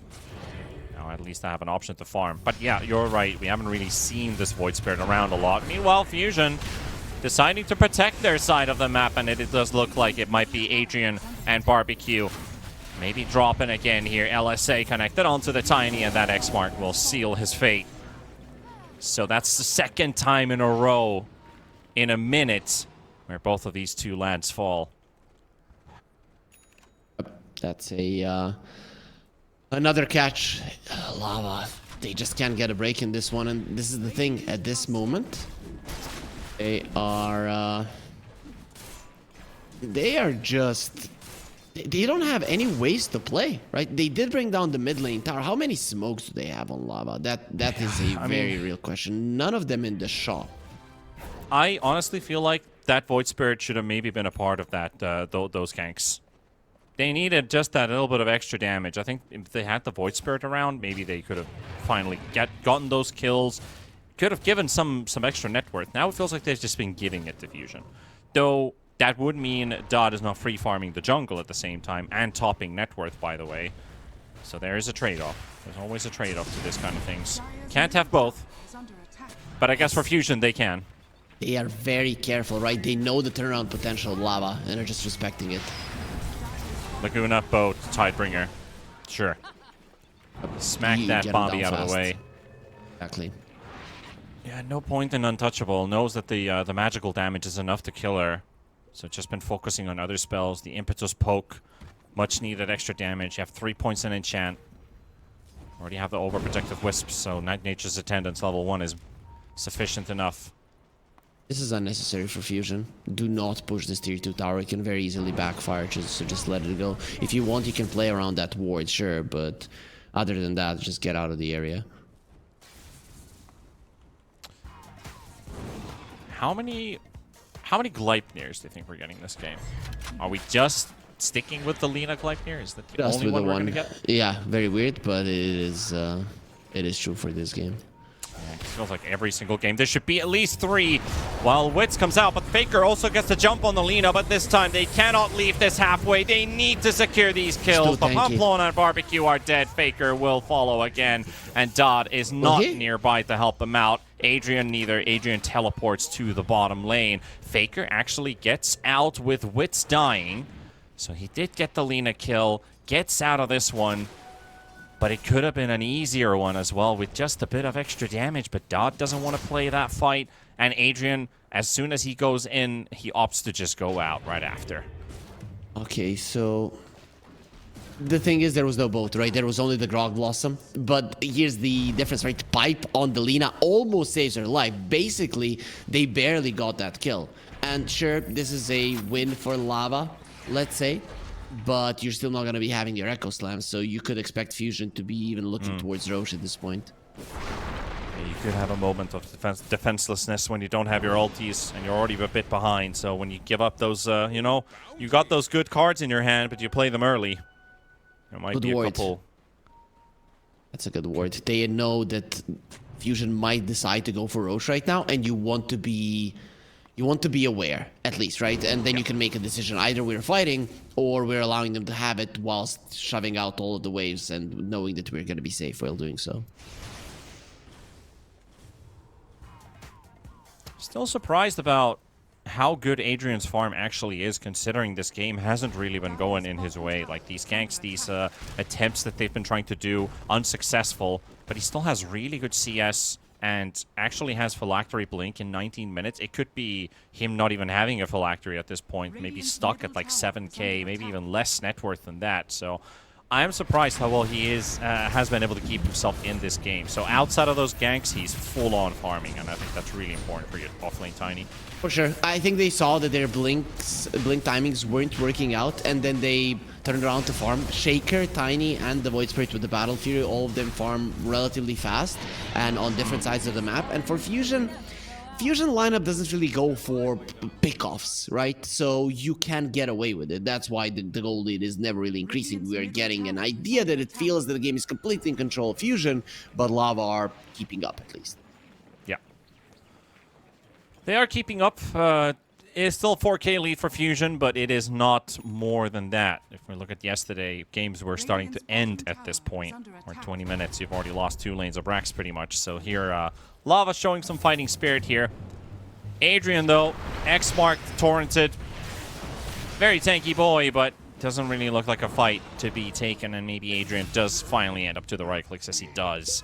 at least I have an option to farm. But yeah, you're right. We haven't really seen this Void Spirit around a lot. Meanwhile, Fusion deciding to protect their side of the map, and it does look like it might be Adrian and Barbecue. Maybe dropping again here. LSA connected onto the Tiny, and that X mark will seal his fate. So that's the second time in a row in a minute where both of these two lads fall. That's a another catch. Lava. They just can't get a break in this one, and this is the thing. At this moment, they are just. They don't have any ways to play, right? They did bring down the mid lane tower. How many smokes do they have on Lava? That is a very real question. None of them in the shop. I honestly feel like that Void Spirit should have maybe been a part of that those ganks. They needed just that little bit of extra damage. I think if they had the Void Spirit around, maybe they could have finally gotten those kills. Could have given some extra net worth. Now it feels like they've just been giving it to Fusion. Though that would mean Dot is not free farming the jungle at the same time and topping net worth, by the way. So there is a trade-off. There's always a trade-off to this kind of things. Can't have both. But I guess for Fusion, they can. They are very careful, right? They know the turnaround potential of Lava, and they're just respecting it. Laguna, boat, Tidebringer. Sure. Smack that Bombi out of the way. Exactly. Yeah, no point in Untouchable. Knows that the magical damage is enough to kill her. So just been focusing on other spells. The Impetus Poke. Much needed extra damage. You have 3 points in enchant. Already have the Overprotective Wisps, so Night Nature's Attendance level 1 is sufficient enough. This is unnecessary for Fusion. Do not push this tier 2 tower. It can very easily backfire, so just let it go. If you want, you can play around that ward, sure, but other than that, just get out of the area. How many Gleipnirs do you think we're getting this game? Are we just sticking with the Lina Gleipnir? Is that the Just only with one the we're one. gonna get? Yeah, very weird, but it is true for this game. Yeah, it feels like every single game there should be at least 3 while Wits comes out, but Faker also gets to jump on the Lina, but this time they cannot leave this halfway. They need to secure these kills, but Pamplona and Barbecue are dead. Faker will follow again, and Dodd is not nearby to help him out. Adrian neither. Adrian teleports to the bottom lane. Faker actually gets out with Wits dying, so he did get the Lina kill, gets out of this one. But it could have been an easier one as well with just a bit of extra damage. But Dodd doesn't want to play that fight. And Adrian, as soon as he goes in, he opts to just go out right after. Okay, so the thing is, there was no boat, right? There was only the Grog Blossom. But here's the difference, right? Pipe on the Lina almost saves her life. Basically, they barely got that kill. And sure, this is a win for Lava, let's say. But you're still not going to be having your Echo Slam, so you could expect Fusion to be even looking towards Roche at this point. Yeah, you could have a moment of defenselessness when you don't have your ultis and you're already a bit behind. So when you give up those, you know, you got those good cards in your hand, but you play them early. There might be a couple. That's a good word. They know that Fusion might decide to go for Roche right now, and you want to be aware, at least, right? And then you can make a decision. Either we're fighting, or we're allowing them to have it whilst shoving out all of the waves and knowing that we're going to be safe while doing so. Still surprised about how good Adrian's farm actually is, considering this game hasn't really been going in his way. Like, these ganks, these attempts that they've been trying to do, unsuccessful, but he still has really good CS and actually has Phylactery Blink in 19 minutes. It could be him not even having a Phylactery at this point, maybe stuck at like 7k, maybe even less net worth than that. So I am surprised how well he has been able to keep himself in this game. So outside of those ganks, he's full-on farming, and I think that's really important for your offlane Tiny. For sure. I think they saw that their blink timings weren't working out, and then they turned around to farm. Shaker, Tiny, and the Void Spirit with the Battle Fury, all of them farm relatively fast and on different sides of the map. And for Fusion lineup doesn't really go for pickoffs, right? So you can get away with it. That's why the gold lead is never really increasing. We are getting an idea that it feels that the game is completely in control of Fusion, but Lava are keeping up at least. Yeah. They are keeping up. It's still 4K lead for Fusion, but it is not more than that. If we look at yesterday, games were starting to end at this point. Or 20 minutes, you've already lost 2 lanes of Rax pretty much. So here, Lava showing some fighting spirit here. Adrian, though, X-marked, torrented. Very tanky boy, but doesn't really look like a fight to be taken. And maybe Adrian does finally end up to the right clicks as he does.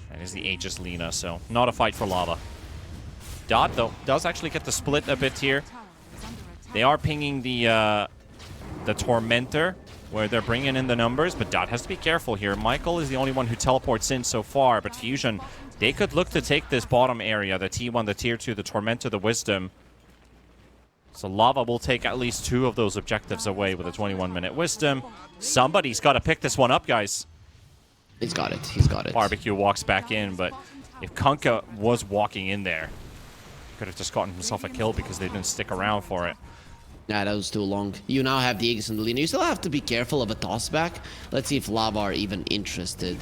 That is the Aegis Lina, so not a fight for Lava. Dot, though, does actually get the split a bit here. They are pinging the Tormentor, where they're bringing in the numbers, but Dot has to be careful here. Michael is the only one who teleports in so far, but Fusion, they could look to take this bottom area, the T1, the Tier 2, the Tormentor, the Wisdom. So Lava will take at least 2 of those objectives away with a 21-minute Wisdom. Somebody's got to pick this one up, guys. He's got it. He's got it. Barbecue walks back in, but if Kunkka was walking in there, could have just gotten himself a kill because they didn't stick around for it. Yeah, that was too long. You now have the Aegis and the Lina. You still have to be careful of a tossback. Let's see if Lava are even interested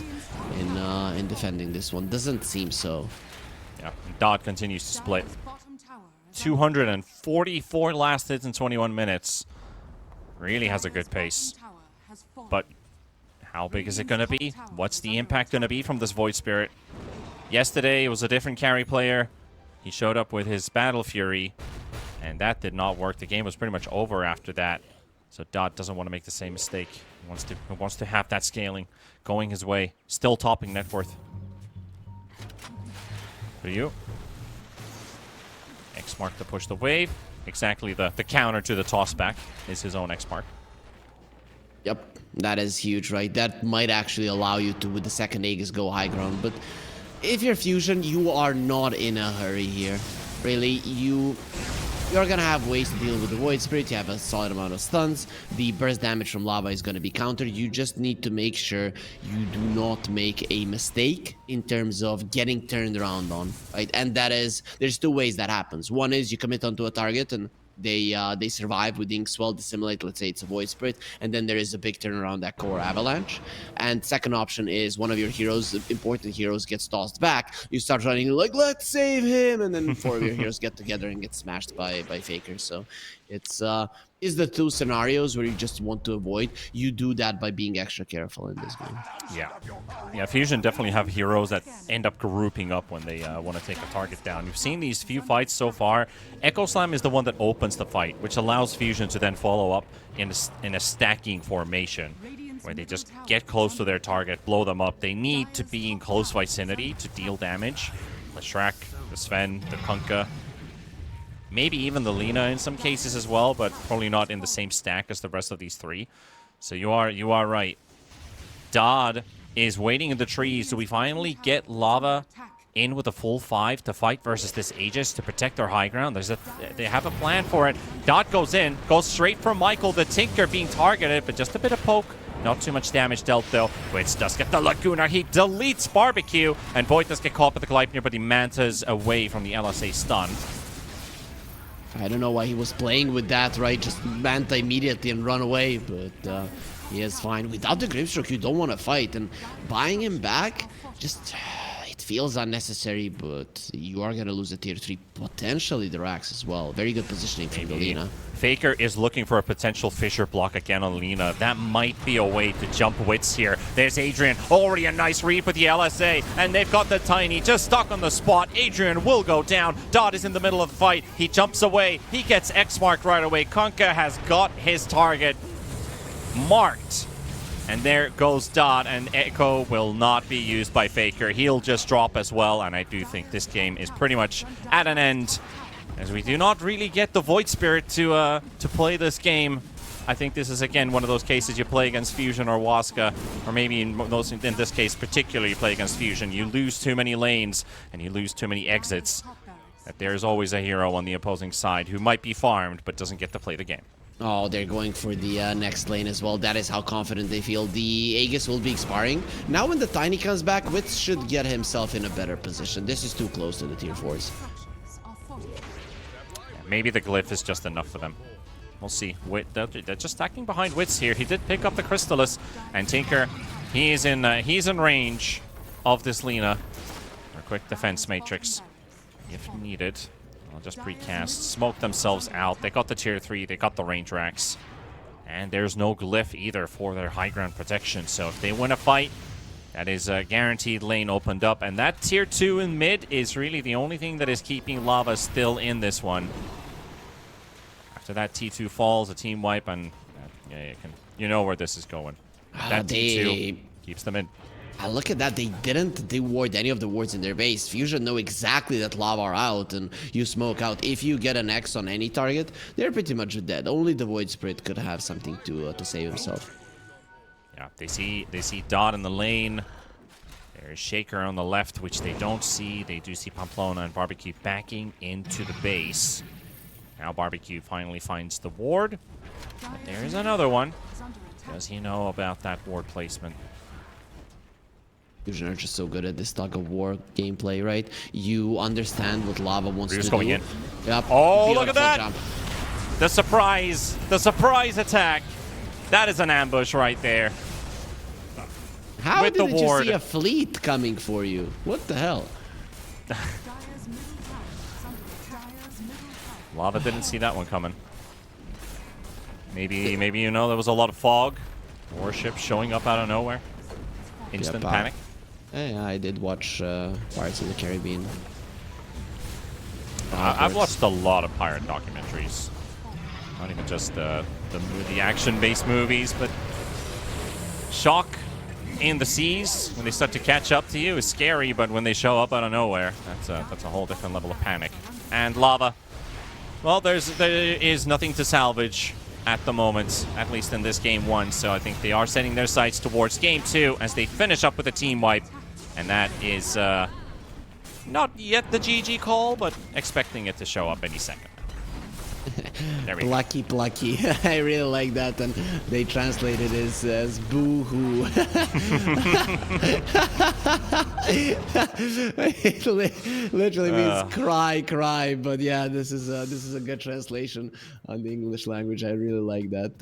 in defending this one. Doesn't seem so. Yeah, Dot continues to split. 244 last hits in 21 minutes. Really has a good pace. But how big is it going to be? What's the impact going to be from this Void Spirit? Yesterday, it was a different carry player. He showed up with his Battle Fury, and that did not work. The game was pretty much over after that. So Dot doesn't want to make the same mistake. He wants to have that scaling going his way. Still topping net worth. Ryu. X-Mark to push the wave. Exactly the counter to the tossback is his own X-Mark. Yep, that is huge, right? That might actually allow you to, with the second Aegis, go high ground. But if you're Fusion, you are not in a hurry here. Really, you're gonna have ways to deal with the Void Spirit. You have a solid amount of stuns. The burst damage from Lava is gonna be countered. You just need to make sure you do not make a mistake in terms of getting turned around on, right? And that is, there's 2 ways that happens. One is you commit onto a target and they survive with Inkswell, dissimulate, let's say it's a Void Spirit, and then there is a big turnaround at Core Avalanche. And second option is one of your heroes, important heroes, gets tossed back. You start running like, let's save him, and then 4 of your heroes get together and get smashed by Faker. So it's is the 2 scenarios where you just want to avoid. You do that by being extra careful in this game. Yeah, Fusion definitely have heroes that end up grouping up when they want to take a target down. You've seen these few fights so far. Echo Slam is the one that opens the fight, which allows Fusion to then follow up in a stacking formation, where they just get close to their target, blow them up. They need to be in close vicinity to deal damage. The Shrek, the Sven, the Kunkka, maybe even the Lina in some cases as well, but probably not in the same stack as the rest of these 3. So you are right. Dodd is waiting in the trees. Do we finally get Lava in with a full 5 to fight versus this Aegis to protect their high ground? They have a plan for it. Dot goes in, goes straight for Michael, the Tinker being targeted, but just a bit of poke. Not too much damage dealt, though. Witz does get the Laguna. He deletes Barbecue, and Void does get caught with the Gleipnir, but he mantas away from the LSA stun. I don't know why he was playing with that, right? Just Manta immediately and run away, but he is fine. Without the Grimstroke, you don't want to fight, and buying him back, just it feels unnecessary, but you are going to lose a tier 3, potentially the Rax as well. Very good positioning from the Lina. Faker is looking for a potential Fissure block again on Lina. That might be a way to jump Witz here. There's Adrian, already a nice read with the LSA, and they've got the Tiny just stuck on the spot. Adrian will go down. Dot is in the middle of the fight. He jumps away. He gets X-marked right away. Kunkka has got his target marked. And there goes Dot, and Echo will not be used by Faker. He'll just drop as well, and I do think this game is pretty much at an end, as we do not really get the Void Spirit to play this game. I think this is, again, one of those cases you play against Fusion or Waska, or maybe in this case particularly you play against Fusion. You lose too many lanes, and you lose too many exits, that there's always a hero on the opposing side who might be farmed, but doesn't get to play the game. Oh, they're going for the next lane as well. That is how confident they feel. The Aegis will be expiring. Now when the Tiny comes back, Witz should get himself in a better position. This is too close to the tier 4s. Maybe the Glyph is just enough for them. We'll see. They're just stacking behind Witz here. He did pick up the Crystallis, and Tinker, he's in range of this Lina. A quick defense matrix if needed. I'll just precast, smoke themselves out. They got the tier 3, they got the range racks. And there's no glyph either for their high ground protection. So if they win a fight, that is a guaranteed lane opened up. And that tier 2 in mid is really the only thing that is keeping Lava still in this one. After that T2 falls, a team wipe, and yeah, you know where this is going. That T2 keeps them in. Look at that, they didn't ward any of the wards in their base. Fusion know exactly that Lava are out, and you smoke out. If you get an X on any target, they're pretty much dead. Only the Void Spirit could have something to save himself. Yeah, they see Dot in the lane. There's Shaker on the left, which they don't see. They do see Pamplona and Barbecue backing into the base. Now Barbecue finally finds the ward. But there's another one. Does he know about that ward placement? Fusion are just so good at this tug of war gameplay, right? You understand what Lava wants to do. Going in. Yep. Oh, look at that! Jump. The surprise attack. That is an ambush right there. How With the didn't you ward. see a fleet coming for you? What the hell? Lava didn't see that one coming. Maybe you know there was a lot of fog. Warships showing up out of nowhere. Instant panic. Yeah, I did watch Pirates of the Caribbean. I've watched a lot of pirate documentaries. Not even just the action-based movies, but shock in the seas when they start to catch up to you is scary. But when they show up out of nowhere, that's a whole different level of panic. And Lava, well, there is nothing to salvage at the moment, at least in this game 1. So I think they are setting their sights towards game 2 as they finish up with a team wipe, and that is not yet the GG call, but expecting it to show up any second. There we go. Plucky. I really like that, and they translated it as boo-hoo. It literally means cry, but yeah, this is a good translation on the English language. I really like that.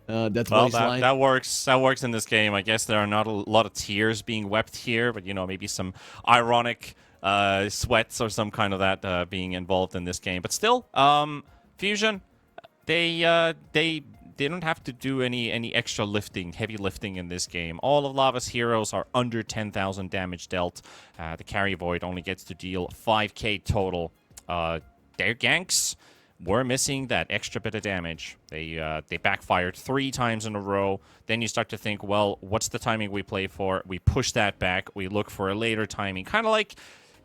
That voice line. That works. That works in this game. I guess there are not a lot of tears being wept here, but you know, maybe some ironic sweats or some kind of that being involved in this game. But still, Fusion, they don't have to do any extra lifting, heavy lifting in this game. All of Lava's heroes are under 10,000 damage dealt. The carry void only gets to deal 5k total. Their ganks were missing that extra bit of damage. They backfired 3 times in a row. Then you start to think, well, what's the timing we play for? We push that back. We look for a later timing. Kind of like,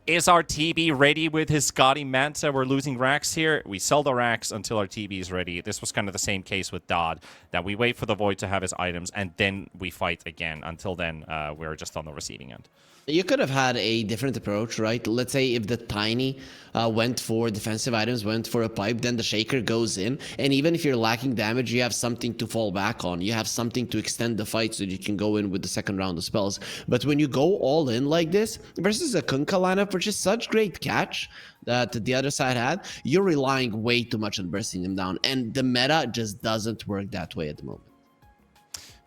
is our TB ready with his Scotty Manta? We're losing racks here. We sell the racks until our TB is ready. This was kind of the same case with Dodd, that we wait for the Void to have his items, and then we fight again. Until then, we're just on the receiving end. You could have had a different approach, right? Let's say if the Tiny went for defensive items, went for a pipe, then the Shaker goes in. And even if you're lacking damage, you have something to fall back on. You have something to extend the fight so that you can go in with the second round of spells. But when you go all in like this, versus a Kunkka lineup, which is such great catch that the other side had, you're relying way too much on bursting them down. And the meta just doesn't work that way at the moment.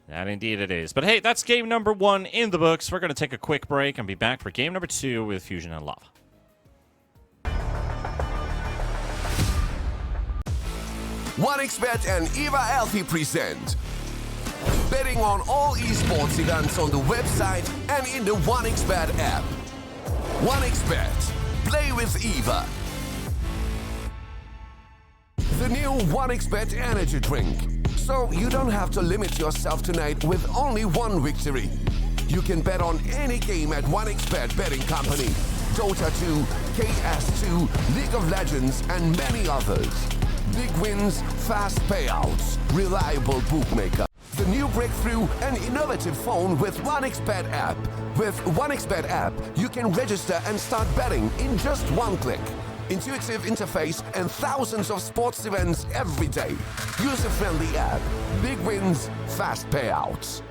That indeed it is. But hey, that's game number 1 in the books. We're going to take a quick break and be back for game number 2 with Fusion and Lava. OneXBet and Eva Alfie present betting on all esports events on the website and in the OneXBet app. OneXBet. Play with Eva. The new OneXBet energy drink. So you don't have to limit yourself tonight with only one victory. You can bet on any game at OneXBet Betting Company, Dota 2, KS2, League of Legends, and many others. Big wins, fast payouts, reliable bookmaker. The new breakthrough and innovative phone with OneXBet app. With OneXBet app, you can register and start betting in just one click. Intuitive interface and thousands of sports events every day. User-friendly app. Big wins, fast payouts.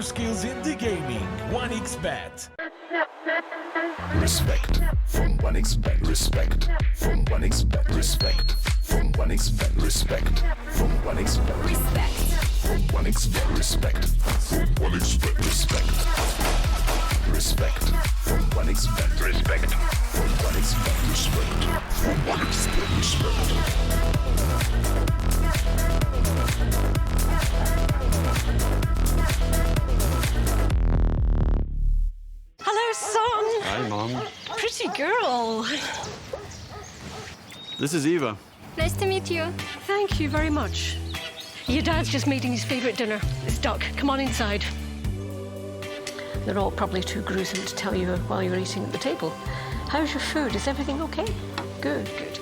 skills in the gaming. 1xBet. Respect from 1xBet. Respect from 1xBet. Respect from 1xBet. Respect from 1xBet. Respect. From 1xBet. Respect from 1xBet. Respect. Respect from 1xBet. Respect from 1xBet. Respect from 1xBet. Respect. Hello, son. Hi, Mom. Pretty girl. This is Eva. Nice to meet you. Thank you very much. Your dad's just making his favourite dinner. It's duck. Come on inside. They're all probably too gruesome to tell you while you're eating at the table. How's your food? Is everything okay? Good, good.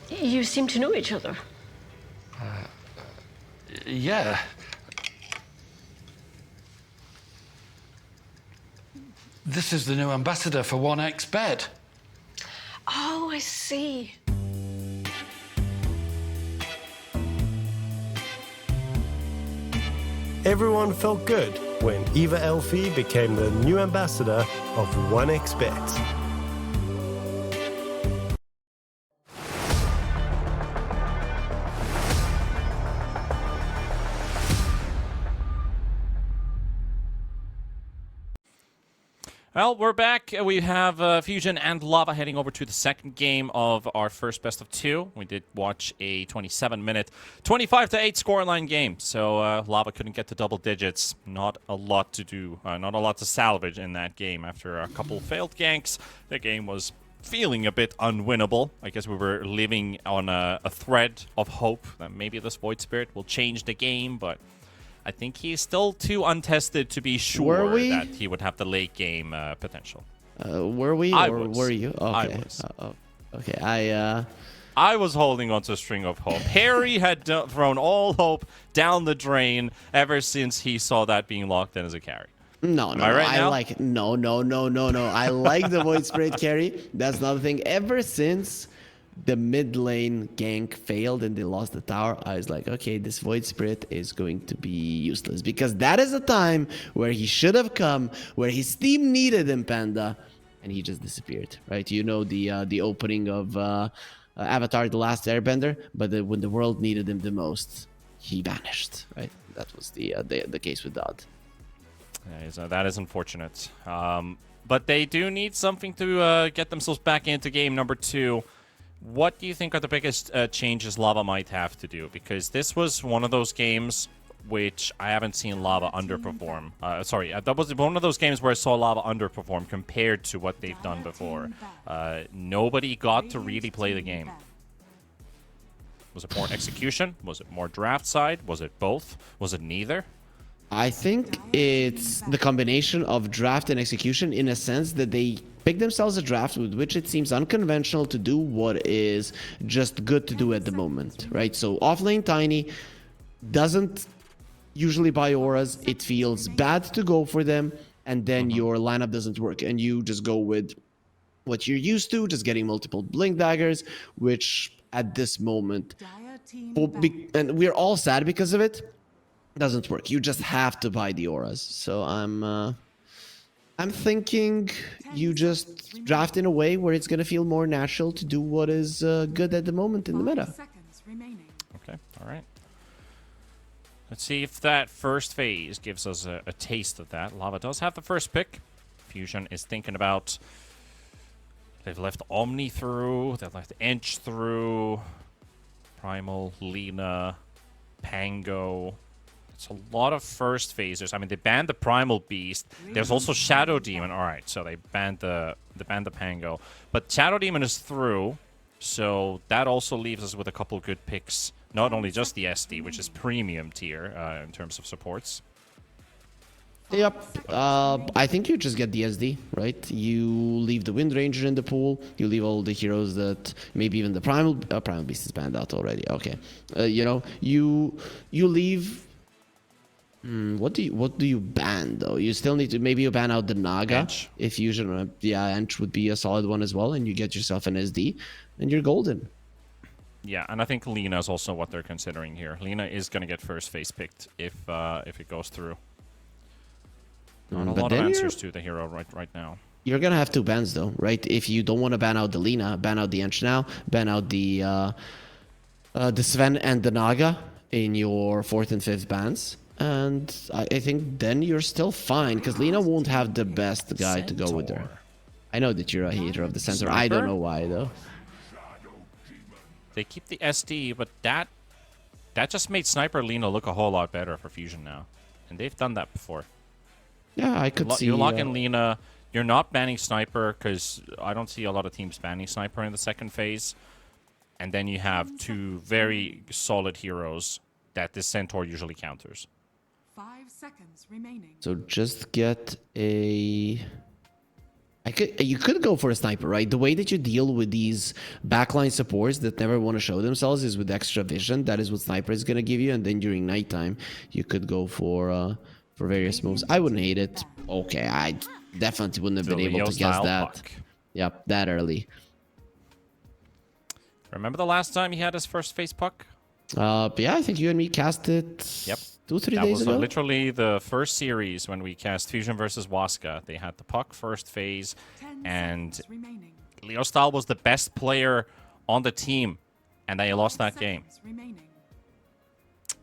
You seem to know each other. Yeah. This is the new ambassador for 1xBet. Oh, I see. Everyone felt good when Eva Elfie became the new ambassador of 1xBet. Well, we're back. We have Fusion and Lava heading over to the second game of our first best of two. We did watch a 27-minute, 25-8 scoreline game. So Lava couldn't get to double digits. Not a lot to do, not a lot to salvage in that game. After a couple failed ganks, the game was feeling a bit unwinnable. I guess we were living on a thread of hope that maybe this Void Spirit will change the game, but I think he's still too untested to be sure that he would have the late game potential. Were we? I or was. were you? Okay. I was. Okay. I was holding on to a string of hope. Harry had thrown all hope down the drain ever since he saw that being locked in as a carry. No. I right now? like no. I like the Void Spirit carry. That's another thing. Ever since the mid lane gank failed and they lost the tower, I was like, okay, this Void Spirit is going to be useless, because that is a time where he should have come, where his team needed him, Panda, and he just disappeared, right? You know the opening of Avatar: The Last Airbender, but when the world needed him the most, he vanished, right? That was the case with Dodd. Yeah, so that is unfortunate. But they do need something to get themselves back into game number 2. What do you think are the biggest changes Lava might have to do? Because this was one of those games which I haven't seen Lava underperform. That was one of those games where I saw Lava underperform compared to what they've done before. Nobody got to really play the game. Was it more execution? Was it more draft side? Was it both? Was it neither? I think it's the combination of draft and execution, in a sense that they pick themselves a draft with which it seems unconventional to do what is just good to do at the moment, right? So offlane Tiny doesn't usually buy auras. It feels bad to go for them, and then your lineup doesn't work, and you just go with what you're used to, just getting multiple blink daggers, which at this moment, and we're all sad because of it, doesn't work. You just have to buy the auras. So I'm thinking you just draft in a way where it's gonna feel more natural to do what is good at the moment in the meta. Okay, all right. Let's see if that first phase gives us a taste of that. Lava does have the first pick. Fusion is thinking about... They've left Omni through. They've left Ench through. Primal, Lina, Pango. It's a lot of first phasers. I mean, they banned the Primal Beast. There's also Shadow Demon. All right, so they banned the Pango. But Shadow Demon is through, so that also leaves us with a couple good picks. Not only just the SD, which is premium tier in terms of supports. Yep. I think you just get the SD, right? You leave the Wind Ranger in the pool. You leave all the heroes that maybe even the Primal Beast is banned out already. Okay. You know, you leave What do you ban though? You still need to maybe you ban out the Naga. Ench. If Fusion, yeah, Ench would be a solid one as well, and you get yourself an SD, and you're golden. Yeah, and I think Lina is also what they're considering here. Lina is going to get first phase picked if it goes through. Not a But lot of then answers to the hero right now. You're gonna have two bans though, right? If you don't want to ban out the Lina, ban out the Ench now, ban out the Sven and the Naga in your 4th and 5th bans. And I think then you're still fine, because Lina won't have the best guy to go with her. I know that you're a hater of the center. I don't Sniper? know why though. They keep the SD, but that just made Sniper Lina look a whole lot better for Fusion now. And they've done that before. Yeah, I could see. You lock in Lina. You're not banning Sniper, because I don't see a lot of teams banning Sniper in the 2nd phase. And then you have 2 very solid heroes that this Centaur usually counters. 5 seconds remaining. So just get a... You could go for a sniper, right? The way that you deal with these backline supports that never want to show themselves is with extra vision. That is what sniper is going to give you. And then during nighttime, you could go for various moves. I wouldn't hate it. Okay, I definitely wouldn't have been able to guess that. Puck. Yep, that early. Remember the last time he had his first phase puck? Yeah, I think you and me cast it. Yep. 2-3 That days was ago. literally the first series when we cast Fusion versus Waska. They had the puck first phase, 10 and seconds remaining. Leo Stahl was the best player on the team, and they lost that game. Seconds remaining.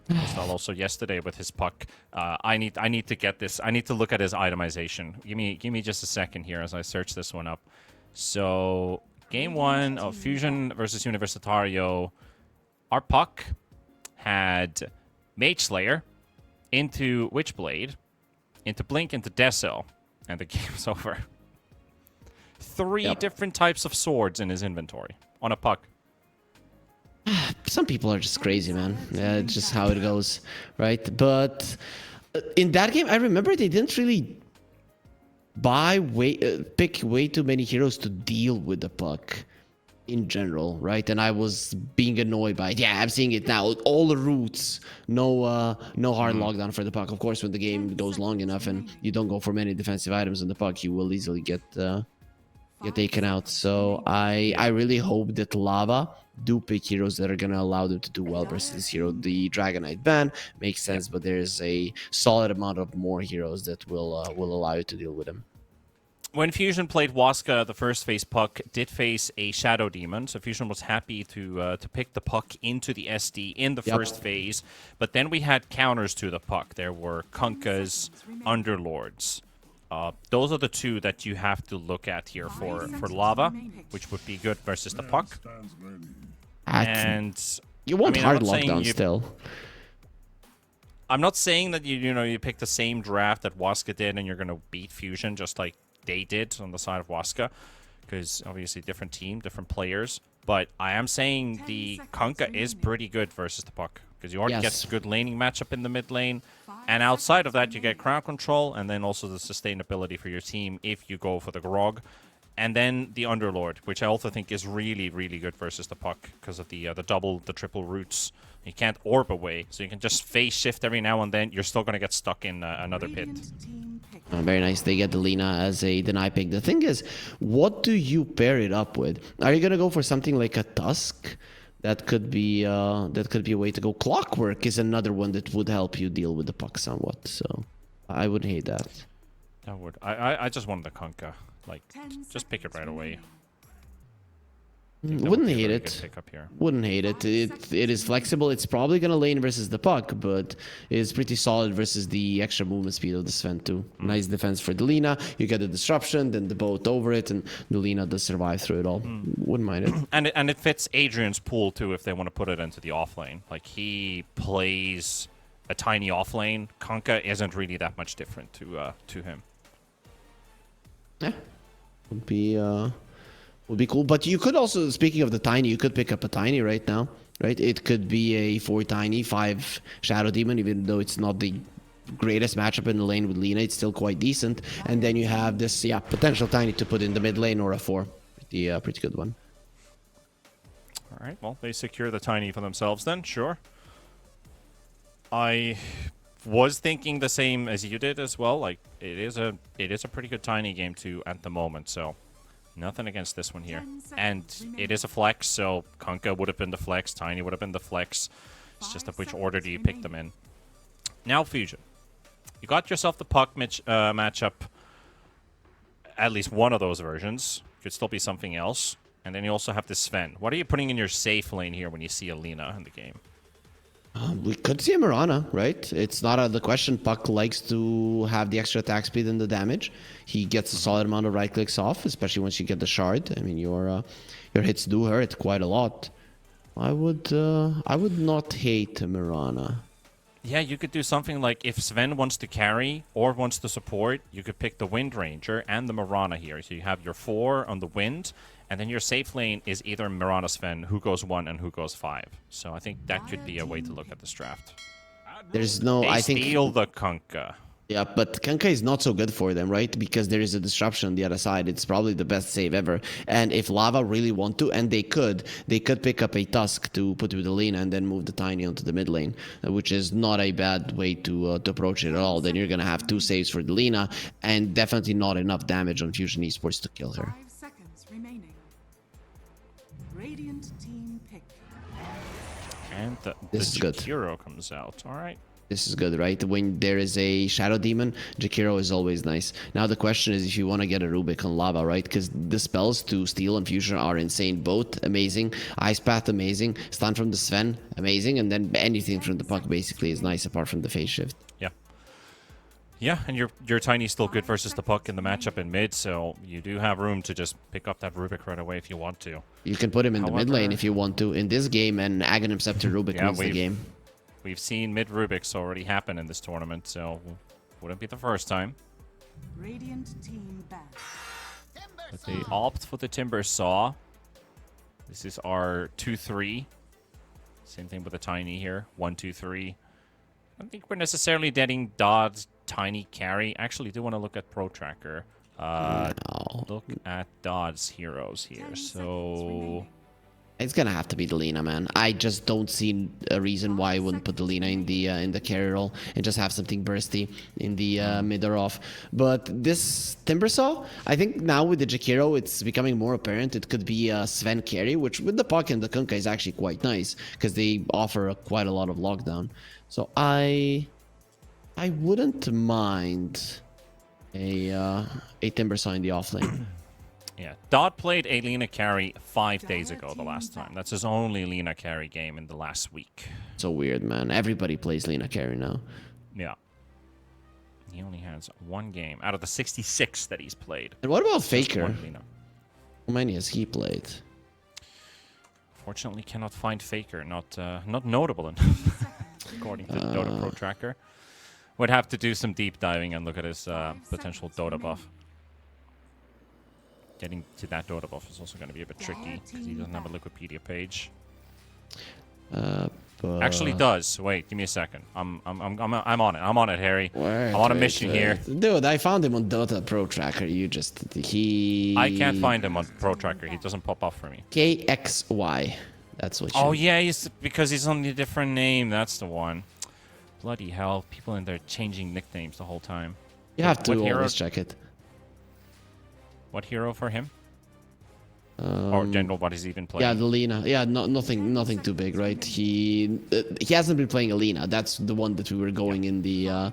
Leo Stahl also yesterday with his puck. I need to get this. I need to look at his itemization. Give me just a second here as I search this one up. So game 1 of Fusion versus Universitario, our puck had Mage Slayer into Witchblade, into Blink, into Deso, and the game's over. 3 different types of swords in his inventory on a puck. Some people are just crazy, man. Yeah, it's just how it goes, right? But in that game, I remember they didn't really pick way too many heroes to deal with the puck in general, right? And I was being annoyed by it. Yeah, I'm seeing it now. All the routes, no hard lockdown for the puck. Of course, when the game goes long enough and you don't go for many defensive items in the puck, you will easily get taken out. So I really hope that Lava do pick heroes that are gonna allow them to do well versus this hero. The Dragonite ban makes sense, but there's a solid amount of more heroes that will allow you to deal with them. When Fusion played Waska, the first phase puck did face a Shadow Demon, so Fusion was happy to pick the puck into the SD in the first phase. But then we had counters to the puck. There were Kunkas, Underlords. Those are the 2 that you have to look at here for Lava, which would be good versus the puck. And you want I'm hard not saying lockdown still. I'm not saying that you pick the same draft that Waska did and you're going to beat Fusion just like they did on the side of Waska, because obviously different team, different players. But I am saying the Kunka is pretty good versus the puck, because you already get a good laning matchup in the mid lane, and outside of that you get crowd control and then also the sustainability for your team if you go for the Grog. And then the Underlord, which I also think is really, really good versus the puck because of the triple roots. You can't orb away, so you can just phase shift every now and then. You're still going to get stuck in another pit. Very nice. They get the Lina as a deny pick. The thing is, what do you pair it up with? Are you going to go for something like a Tusk? That could be a way to go. Clockwork is another one that would help you deal with the puck somewhat. So I would hate that. That would. I just wanted the Kunka. Like, just pick it right away. Wouldn't hate it. Wouldn't hate it. It is flexible. It's probably gonna lane versus the puck, but it's pretty solid versus the extra movement speed of the Sven too. Nice defense for the Lina. You get the disruption, then the boat over it, and the Lina does survive through it all. Wouldn't mind it. And it fits Adrian's pool too if they want to put it into the offlane. Like, he plays a tiny offlane. Kanka isn't really that much different to him. Yeah, would be cool. But you could also, speaking of the tiny, you could pick up a tiny right now, right? It could be a 4 tiny, 5 Shadow Demon, even though it's not the greatest matchup in the lane with Lina. It's still quite decent. And then you have this, potential tiny to put in the mid lane or a 4. Pretty good one. All right, well, they secure the tiny for themselves then, sure. I was thinking the same as you did as well. Like it is a pretty good Tiny game too at the moment. So nothing against this one here. And it is a flex, so Kunkka would have been the flex, Tiny would have been the flex. It's just of which order do you pick them in. Now Fusion, you got yourself the puck matchup. At least one of those versions. Could still be something else. And then you also have the Sven. What are you putting in your safe lane here when you see Alina in the game? We could see a Mirana, right? It's not out of the question. Puck likes to have the extra attack speed and the damage. He gets a solid amount of right clicks off, especially once you get the shard. I mean, your hits do hurt quite a lot. I would not hate Mirana. Yeah, you could do something like if Sven wants to carry or wants to support, you could pick the Wind Ranger and the Mirana here. So you have your 4 on the Wind, and then your safe lane is either Mirana Sven, who goes 1 and who goes 5. So I think that could be a way to look at this draft. There's no, They I think. steal the Kunkka. Yeah, but Kunkka is not so good for them, right? Because there is a disruption on the other side. It's probably the best save ever. And if Lava really want to, and they could pick up a Tusk to put with Alina and then move the Tiny onto the mid lane, which is not a bad way to approach it at all. Then you're going to have 2 saves for the Lina and definitely not enough damage on Fusion Esports to kill her. 5 seconds remaining. Radiant team pick. And the This is good. Jakiro comes out. All right. This is good, right? When there is a Shadow Demon, Jakiro is always nice. Now the question is if you want to get a Rubik on Lava, right? Because the spells to Steal and Fusion are insane. Both amazing. Ice Path amazing. Stun from the Sven amazing. And then anything from the Puck basically is nice apart from the phase shift. Yeah. Yeah, and your Tiny's still good versus the Puck in the matchup in mid, so you do have room to just pick up that Rubik right away if you want to. You can put him in the mid lane if you want to. In this game, and Aghanim Scepter Rubik wins the game. We've seen mid Rubiks already happen in this tournament, so wouldn't be the first time. Radiant team back. But they opt for the Timber Saw. This is our 2-3. Same thing with the Tiny here. 1-2-3. I don't think we're necessarily getting Dodd's Tiny carry. Actually, do want to look at Pro Tracker. Look at Dodd's heroes here. So it's gonna have to be the Lina, man. I just don't see a reason why I wouldn't put the Lina in the carry role and just have something bursty in the mid or off. But this Timbersaw, I think now with the Jakiro, it's becoming more apparent. It could be a Sven carry, which with the Puck and the Kunkka is actually quite nice because they offer quite a lot of lockdown. So I wouldn't mind a Timbersaw in the offlane. yeah, Dodd played a Lina carry 5 days ago the last time. That's his only Lina carry game in the last week. So weird, man. Everybody plays Lina carry now. Yeah. He only has 1 game out of the 66 that he's played. And what about Just Faker? one Lina. How many has he played? Fortunately, cannot find Faker. Not notable enough, according to Dota Pro Tracker. Would have to do some deep diving and look at his potential Dota buff. Getting to that Dota buff is also going to be a bit tricky because he doesn't have a Wikipedia page. Actually does. Wait, give me a second. I'm on it. I'm on it, Harry. I'm on a mission here. Dude, I found him on Dota Pro Tracker. I can't find him on Pro Tracker. He doesn't pop up for me. KXY. That's what. Oh yeah, because he's on a different name. That's the one. Bloody hell! People in there changing nicknames the whole time. You have to hero? always check it. What hero for him? Or general, what has he been playing? Yeah, the Lina. Yeah, nothing too big, right? He hasn't been playing Alina. That's the one that we were going in the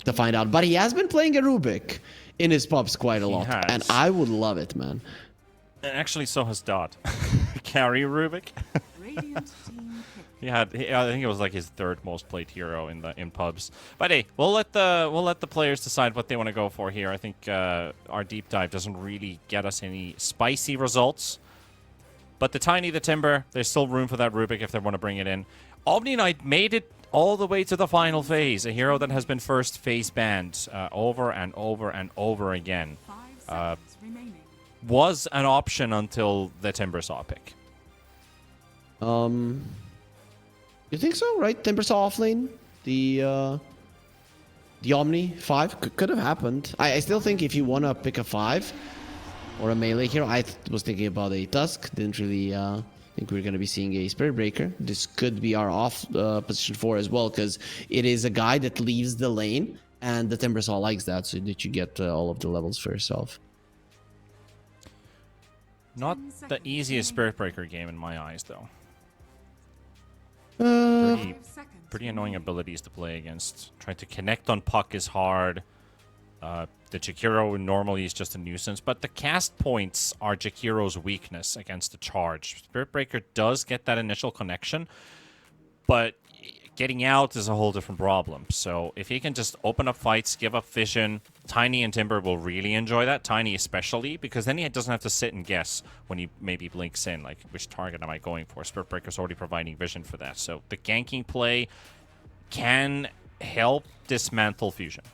to find out. But he has been playing a Rubik in his pubs quite a lot, and I would love it, man. And actually, so has Dodd. Carry Rubik. Radiant team pick. I think it was like his 3rd most played hero in pubs. But hey, we'll let the players decide what they want to go for here. I think our deep dive doesn't really get us any spicy results. But the Tiny, the Timber, there's still room for that Rubik if they want to bring it in. Omni Knight made it all the way to the final phase, a hero that has been first phase banned over and over and over again. 5 seconds remaining. Was an option until the Timbersaw pick. You think so, right? Timbersaw offlane, the Omni 5 could have happened. I still think if you want to pick a 5 or a melee hero, I was thinking about a Tusk. Didn't really think we're going to be seeing a Spirit Breaker. This could be our off position 4 as well, because it is a guy that leaves the lane, and the Timbersaw likes that, so that you get all of the levels for yourself. Not the easiest Spirit Breaker game in my eyes, though. Pretty annoying abilities to play against. Trying to connect on puck is hard. The Jakiro normally is just a nuisance, but the cast points are Jakiro's weakness against the charge. Spirit Breaker does get that initial connection, but getting out is a whole different problem. So if he can just open up fights, give up vision, Tiny and Timber will really enjoy that. Tiny especially, because then he doesn't have to sit and guess when he maybe blinks in, like, which target am I going for? Spirit Breaker's already providing vision for that. So the ganking play can help dismantle Fusion.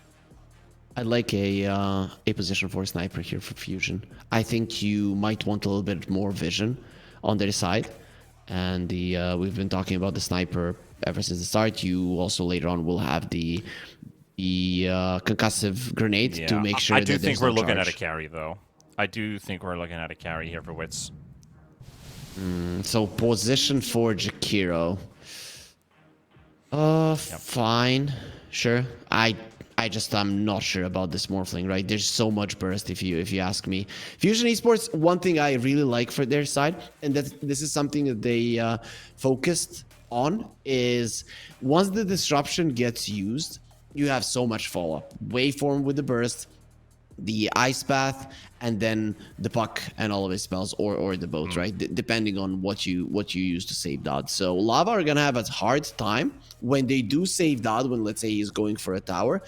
I'd like a position 4 sniper here for Fusion. I think you might want a little bit more vision on their side. And we've been talking about the sniper ever since the start. You also later on will have the concussive grenade to make sure I that do think we're looking at a charge. carry, though. I do think we're looking at a carry here for Wits. So position for Jakiro. Fine. Sure. I'm not sure about this Morphling, right? There's so much burst if you ask me. Fusion Esports, one thing I really like for their side, and this is something that they focused on, is once the disruption gets used, you have so much follow-up. Waveform with the burst, the ice path, and then the puck and all of his spells, or the boat, right? Depending on what you use to save Dodd. So Lava are gonna have a hard time when they do save Dodd, when let's say he's going for a tower,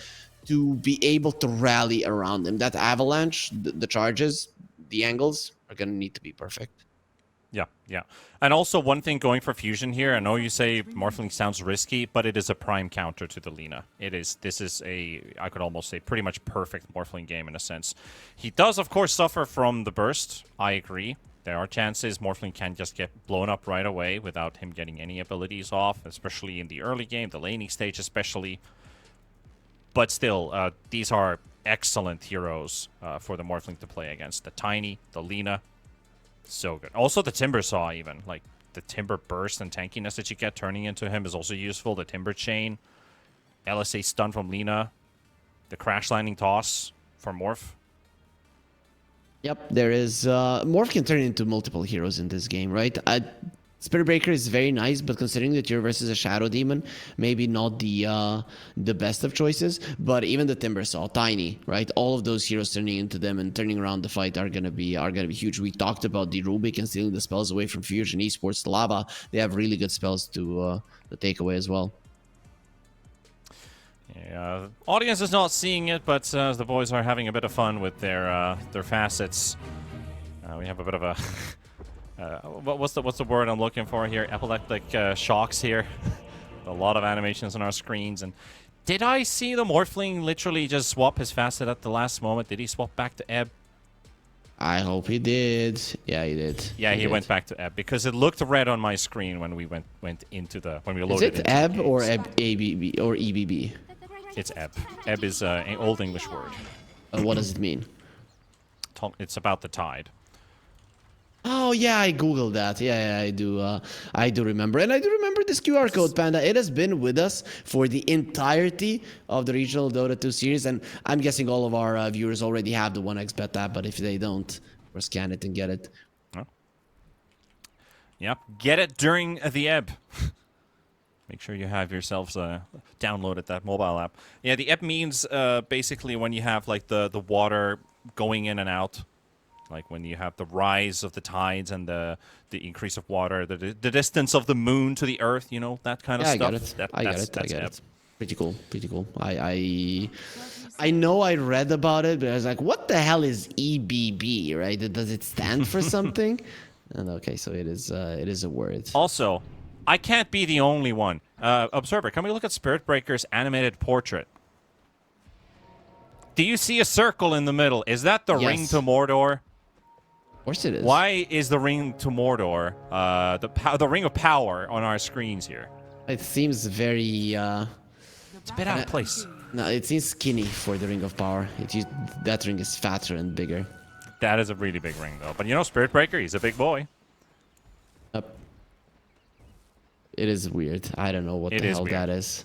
to be able to rally around him. That avalanche, the charges, the angles are gonna need to be perfect. Yeah. And also one thing going for Fusion here, I know you say Morphling sounds risky, but it is a prime counter to the Lina. This is a, I could almost say, pretty much perfect Morphling game in a sense. He does, of course, suffer from the burst. I agree. There are chances Morphling can just get blown up right away without him getting any abilities off, especially in the early game, the laning stage especially. But still, these are excellent heroes for the Morphling to play against. The Tiny, the Lina. So good. Also the Timbersaw, even. Like, the Timber burst and tankiness that you get turning into him is also useful. The Timber Chain. LSA stun from Lina. The Crash Landing Toss for Morph. Yep, there is... Morph can turn into multiple heroes in this game, right? Spirit Breaker is very nice, but considering that you're versus a Shadow Demon, maybe not the best of choices. But even the Timbersaw, Tiny, right? All of those heroes turning into them and turning around the fight are gonna be huge. We talked about the Rubik and stealing the spells away from Fusion Esports. Lava, they have really good spells to take away as well. Yeah, audience is not seeing it, but the boys are having a bit of fun with their facets. We have a bit of a what's the word I'm looking for here? Epileptic shocks here. A lot of animations on our screens. And did I see the Morphling literally just swap his facet at the last moment? Did he swap back to Ebb? I hope he did. Yeah, he did. Yeah, he went back to Ebb because it looked red on my screen when we went into the when we loaded. Is it Ebb or Ebb ABB or EBB? It's Ebb. Ebb is an old English word. What does it mean? It's about the tide. Oh yeah, I googled that. Yeah, I do remember, and I do remember this QR code, Panda. It has been with us for the entirety of the regional Dota 2 series, and I'm guessing all of our viewers already have the 1xBet app. But if they don't, or scan it and get it. Oh. Yep, get it during the ebb. Make sure you have yourselves downloaded that mobile app. Yeah, the ebb means basically when you have like the water going in and out. Like when you have the rise of the tides and the increase of water, the distance of the moon to the earth, you know, that kind of stuff. I get it. Pretty cool. I know I read about it, but I was like, what the hell is EBB, right? Does it stand for something? And okay, so it is a word. Also, I can't be the only one. Observer, can we look at Spirit Breaker's animated portrait? Do you see a circle in the middle? Is that the ring to Mordor? Of course it is. Why is the ring to Mordor, the ring of power on our screens here? It seems very... it's a bit out of place. No, it seems skinny for the ring of power. That ring is fatter and bigger. That is a really big ring, though. But you know, Spirit Breaker, he's a big boy. Yep. It is weird. I don't know what the hell that is.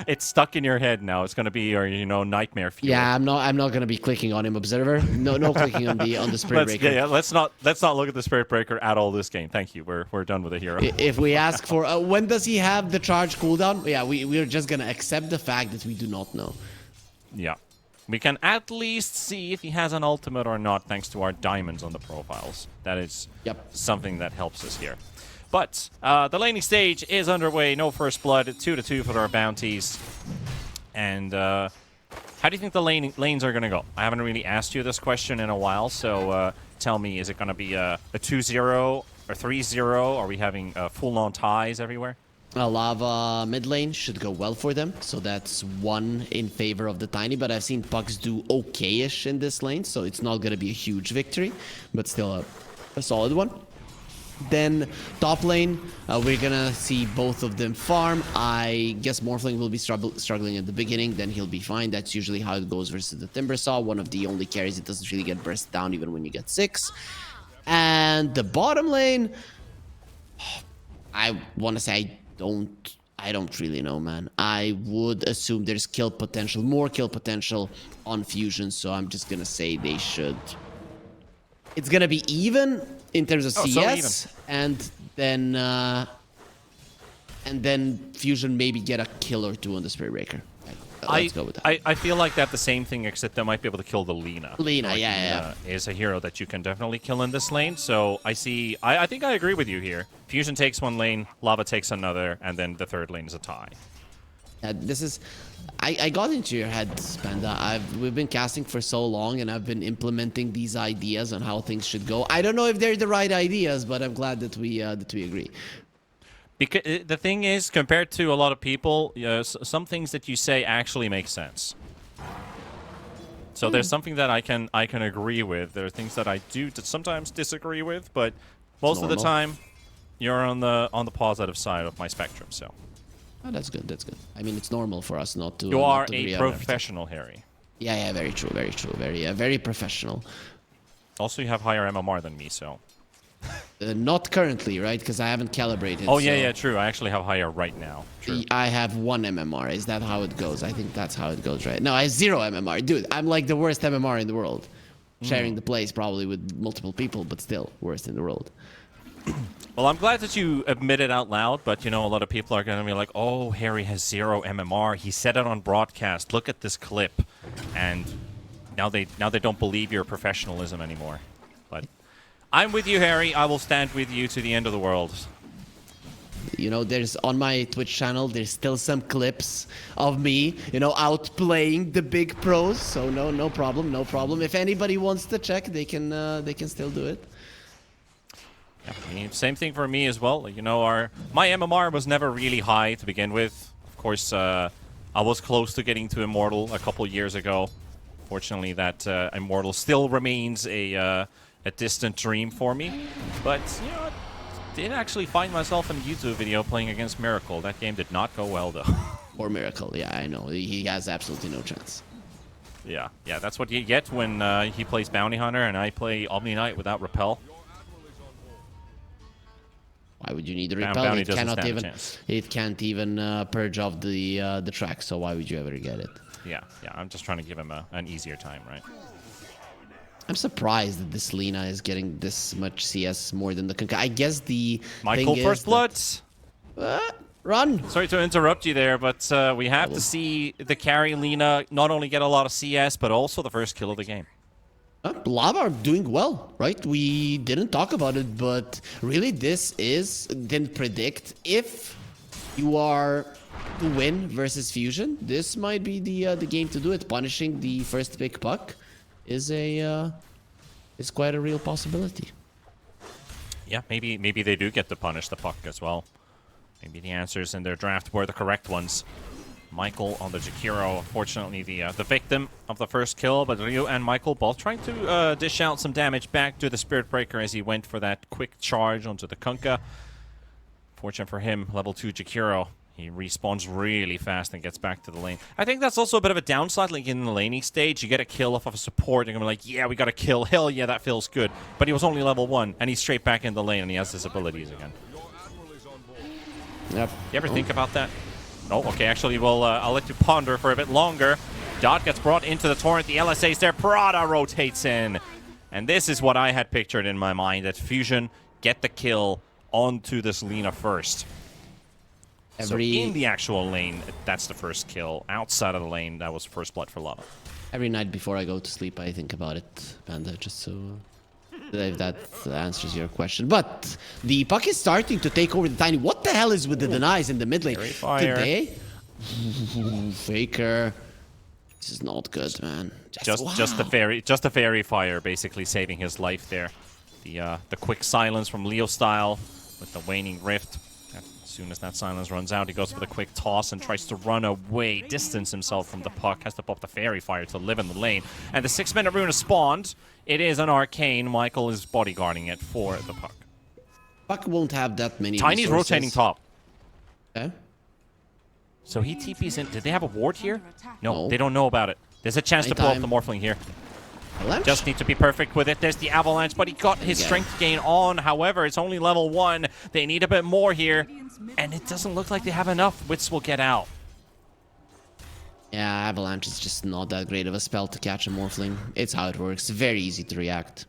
It's stuck in your head now. It's going to be your, nightmare fuel. Yeah, I'm not gonna be clicking on him, observer. No clicking on the Spirit Breaker. Yeah, let's not look at the Spirit Breaker at all this game. Thank you. We're done with the hero. If we ask for when does he have the charge cooldown? Yeah, we're just gonna accept the fact that we do not know. Yeah. We can at least see if he has an ultimate or not, thanks to our diamonds on the profiles. That is something that helps us here. But the laning stage is underway. No first blood. 2-2 for our bounties. And how do you think the lanes are going to go? I haven't really asked you this question in a while, so tell me, is it going to be a 2-0 or 3-0? Are we having full-on ties everywhere? Lava mid lane should go well for them, so that's 1 in favor of the Tiny, but I've seen Pucks do okay-ish in this lane, so it's not going to be a huge victory, but still a solid one. Then top lane, we're gonna see both of them farm. I guess Morphling will be struggling at the beginning, then he'll be fine. That's usually how it goes versus the Timbersaw, one of the only carries that doesn't really get burst down even when you get 6. And the bottom lane, I want to say I don't really know, man. I would assume there's more kill potential on Fusion, so I'm just gonna say they should. It's gonna be even in terms of CS, and then Fusion maybe get a kill or 2 on the Spirit Breaker. Let's go with that. I feel like that's the same thing, except they might be able to kill the Lina. Lina, yeah. Is a hero that you can definitely kill in this lane. So I see. I think I agree with you here. Fusion takes one lane, Lava takes another, and then the third lane is a tie. This is. I got into your head, Panda. We've been casting for so long, and I've been implementing these ideas on how things should go. I don't know if they're the right ideas, but I'm glad that we agree. Because the thing is, compared to a lot of people, some things that you say actually make sense. So there's something that I can agree with. There are things that I do sometimes disagree with, but most of the time, you're on the positive side of my spectrum. So. Oh, that's good. That's good. I mean, it's normal for us not to. You are a professional, Harry. Yeah. Very true. Very professional. Also, you have higher MMR than me, so. Not currently, right? Because I haven't calibrated. Oh, yeah, true. I actually have higher right now. True. I have 1 MMR. Is that how it goes? I think that's how it goes, right? No, I have 0 MMR. Dude, I'm like the worst MMR in the world. Sharing the place probably with multiple people, but still worst in the world. Well, I'm glad that you admit it out loud, but, a lot of people are going to be like, oh, Harry has 0 MMR. He said it on broadcast. Look at this clip. And now they don't believe your professionalism anymore. But I'm with you, Harry. I will stand with you to the end of the world. There's on my Twitch channel, there's still some clips of me, outplaying the big pros. So no problem. If anybody wants to check, they can still do it. Yeah, I mean, same thing for me as well. My MMR was never really high to begin with. Of course, I was close to getting to Immortal a couple years ago. Fortunately, that Immortal still remains a distant dream for me. But, I did actually find myself in a YouTube video playing against Miracle. That game did not go well, though. Or Miracle, yeah, I know. He has absolutely no chance. Yeah, that's what you get when he plays Bounty Hunter and I play Omni Knight without Repel. Why would you need a Repel? It can't even purge off the track, so why would you ever get it? Yeah, I'm just trying to give him an easier time, right? I'm surprised that this Lina is getting this much CS more than the Kunkka. I guess the Michael First Blood. Run! Sorry to interrupt you there, but we have to see the carry Lina not only get a lot of CS, but also the first kill of the game. Lava are doing well, right? We didn't talk about it, but really didn't predict. If you are to win versus Fusion, this might be the game to do it. Punishing the first pick puck is quite a real possibility. Yeah, maybe they do get to punish the puck as well. Maybe the answers in their draft were the correct ones. Michael on the Jakiro, unfortunately the victim of the first kill, but Ryu and Michael both trying to dish out some damage back to the Spirit Breaker as he went for that quick charge onto the Kunkka. Fortunate for him, level 2 Jakiro. He respawns really fast and gets back to the lane. I think that's also a bit of a downside, like in the laning stage, you get a kill off of a support, and you're like, yeah, we got a kill, hell yeah, that feels good. But he was only level 1, and he's straight back in the lane, and he has his abilities again. Yep. You ever think about that? No? Okay, actually, well, I'll let you ponder for a bit longer. Dot gets brought into the torrent. The LSA's there. Prada rotates in. And this is what I had pictured in my mind, that Fusion get the kill onto this Lina first. So in the actual lane, that's the first kill. Outside of the lane, that was first blood for Lava. Every night before I go to sleep, I think about it, Panda, just so if that answers your question. But the puck is starting to take over the Tiny. What the hell is with the denies in the mid lane today? Faker. This is not good, man. Just the fairy fire basically saving his life there. The quick silence from Leo style with the waning rift. As soon as that silence runs out, he goes for the quick toss and tries to run away, distance himself from the puck, has to pop the fairy fire to live in the lane. And the 6-minute rune is spawned. It is an arcane. Michael is bodyguarding it for the puck. Puck won't have that many Tiny's resources. rotating top. Okay. So he TP's in. Did they have a ward here? No, No. they don't know about it. There's a chance to pull off the Morphling here. Avalanche? Just need to be perfect with it. There's the Avalanche, but he got his strength gain on. However, it's only level 1. They need a bit more here. And it doesn't look like they have enough. Wits will get out. Yeah, Avalanche is just not that great of a spell to catch a Morphling. It's how it works. Very easy to react.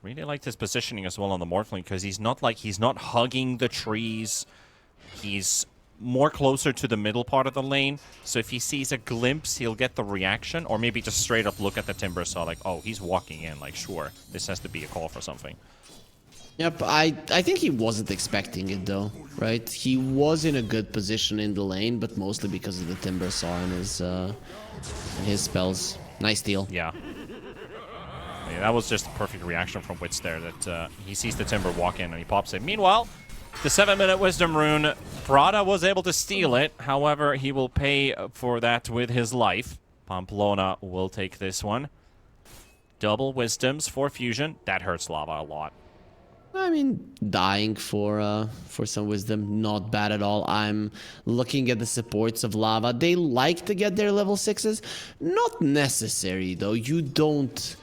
Really liked his positioning as well on the Morphling, because he's not hugging the trees. He's more closer to the middle part of the lane. So if he sees a glimpse, he'll get the reaction, or maybe just straight up look at the Timber Saw like, oh, he's walking in, like, sure, this has to be a call for something. Yep, I think he wasn't expecting it though, right? He was in a good position in the lane, but mostly because of the Timber Saw and his spells. Nice deal. Yeah. Yeah, that was just a perfect reaction from Wits there, that he sees the Timber walk in and he pops it. Meanwhile, the 7-minute Wisdom Rune, Prada was able to steal it. However, he will pay for that with his life. Pamplona will take this one. Double Wisdoms for Fusion. That hurts Lava a lot. I mean, dying for some wisdom, not bad at all. I'm looking at the supports of Lava. They like to get their level 6s. Not necessary, though. You don't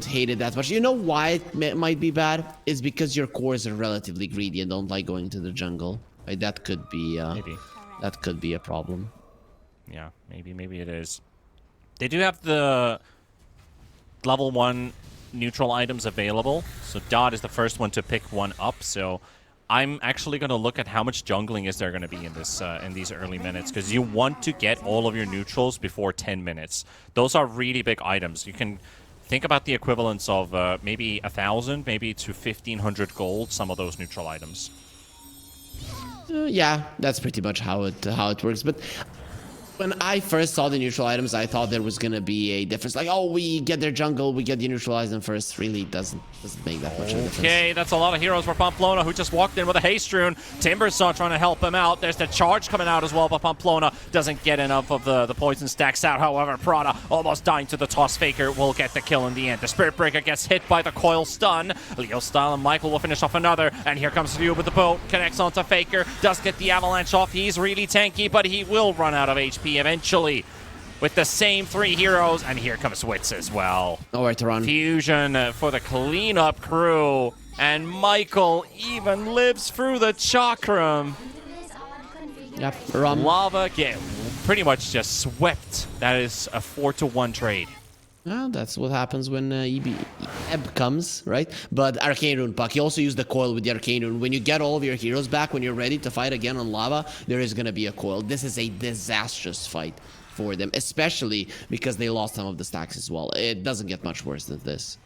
hate it that much. You know why it might be bad? It's because your cores are relatively greedy and don't like going to the jungle. Right? That could be maybe. That could be a problem. Yeah, maybe it is. They do have the level 1 neutral items available, so Dot is the first one to pick one up. So I'm actually going to look at how much jungling is there going to be in this in these early minutes, because you want to get all of your neutrals before 10 minutes. Those are really big items. You can think about the equivalence of maybe 1,000, maybe to 1,500 gold, some of those neutral items. Yeah, that's pretty much how it works. But when I first saw the neutral items, I thought there was gonna be a difference. Like, oh, we get their jungle, we get the neutralize them first. Really doesn't make that much of a difference. Okay, that's a lot of heroes for Pamplona, who just walked in with a haste rune. Timbersaw trying to help him out. There's the charge coming out as well, but Pamplona doesn't get enough of the poison stacks out. However, Prada almost dying to the toss. Faker will get the kill in the end. The Spirit Breaker gets hit by the coil stun. Leo Style and Michael will finish off another, and here comes Leo with the boat. Connects onto Faker, does get the avalanche off. He's really tanky, but he will run out of HP eventually with the same 3 heroes, and here comes Wits as well. Nowhere to run. Fusion for the cleanup crew, and Michael even lives through the chakram. Yep, run. Lava get pretty much just swept. That is a 4-to-1 trade. Well, that's what happens when Ebb comes, right? But Arcane Rune Puck, you also use the coil with the Arcane Rune. When you get all of your heroes back, when you're ready to fight again on Lava, there is going to be a coil. This is a disastrous fight for them, especially because they lost some of the stacks as well. It doesn't get much worse than this.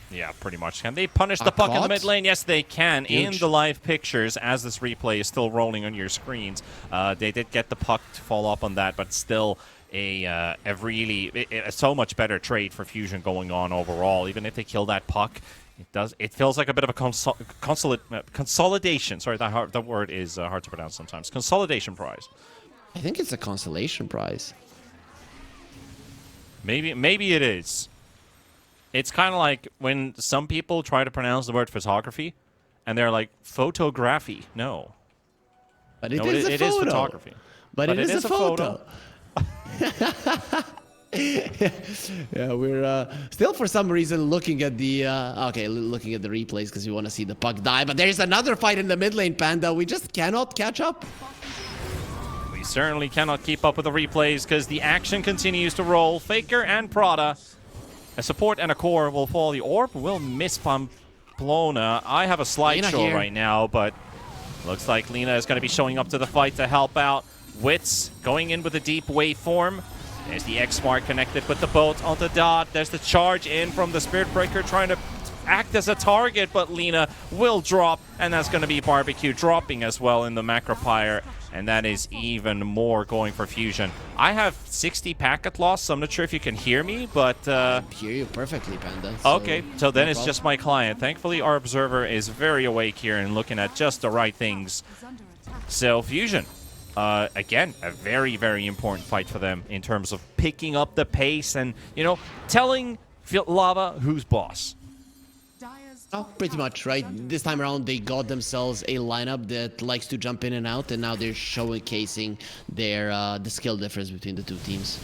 Yeah, pretty much. Can they punish the puck in the mid lane? Yes, they can. Huge. In the live pictures, as this replay is still rolling on your screens, they did get the puck to fall up on that, but still a so much better trade for Fusion going on overall. Even if they kill that puck, it feels like a bit of a consolidation. Sorry, that word is hard to pronounce sometimes. Consolidation prize. I think it's a consolation prize. Maybe it is. It's kind of like when some people try to pronounce the word photography, and they're like, photography. No. But it is a photo. Photography. But it is a photo. Yeah, we're still for some reason looking at the looking at the replays because we want to see the puck die. But there's another fight in the mid lane, Panda. We just cannot catch up. We certainly cannot keep up with the replays because the action continues to roll. Faker and Prada, a support and a core will fall. The orb will miss Pamplona. I have a slideshow right now, but looks like Lina is going to be showing up to the fight to help out. Wits going in with a deep waveform. There's the X-Mark connected with the boat onto Dot. There's the charge in from the Spirit Breaker trying to act as a target, but Lina will drop, and that's going to be Barbecue dropping as well in the Macropyre, and that is even more going for Fusion. I have 60 packet loss, so I'm not sure if you can hear me, but... I hear you perfectly, Panda. Okay, so then it's just my client. Thankfully, our observer is very awake here and looking at just the right things. So, Fusion. Again, a very, very important fight for them in terms of picking up the pace and, you know, telling Lava who's boss. Oh, pretty much, right? This time around, they got themselves a lineup that likes to jump in and out, and now they're showcasing their the skill difference between the two teams.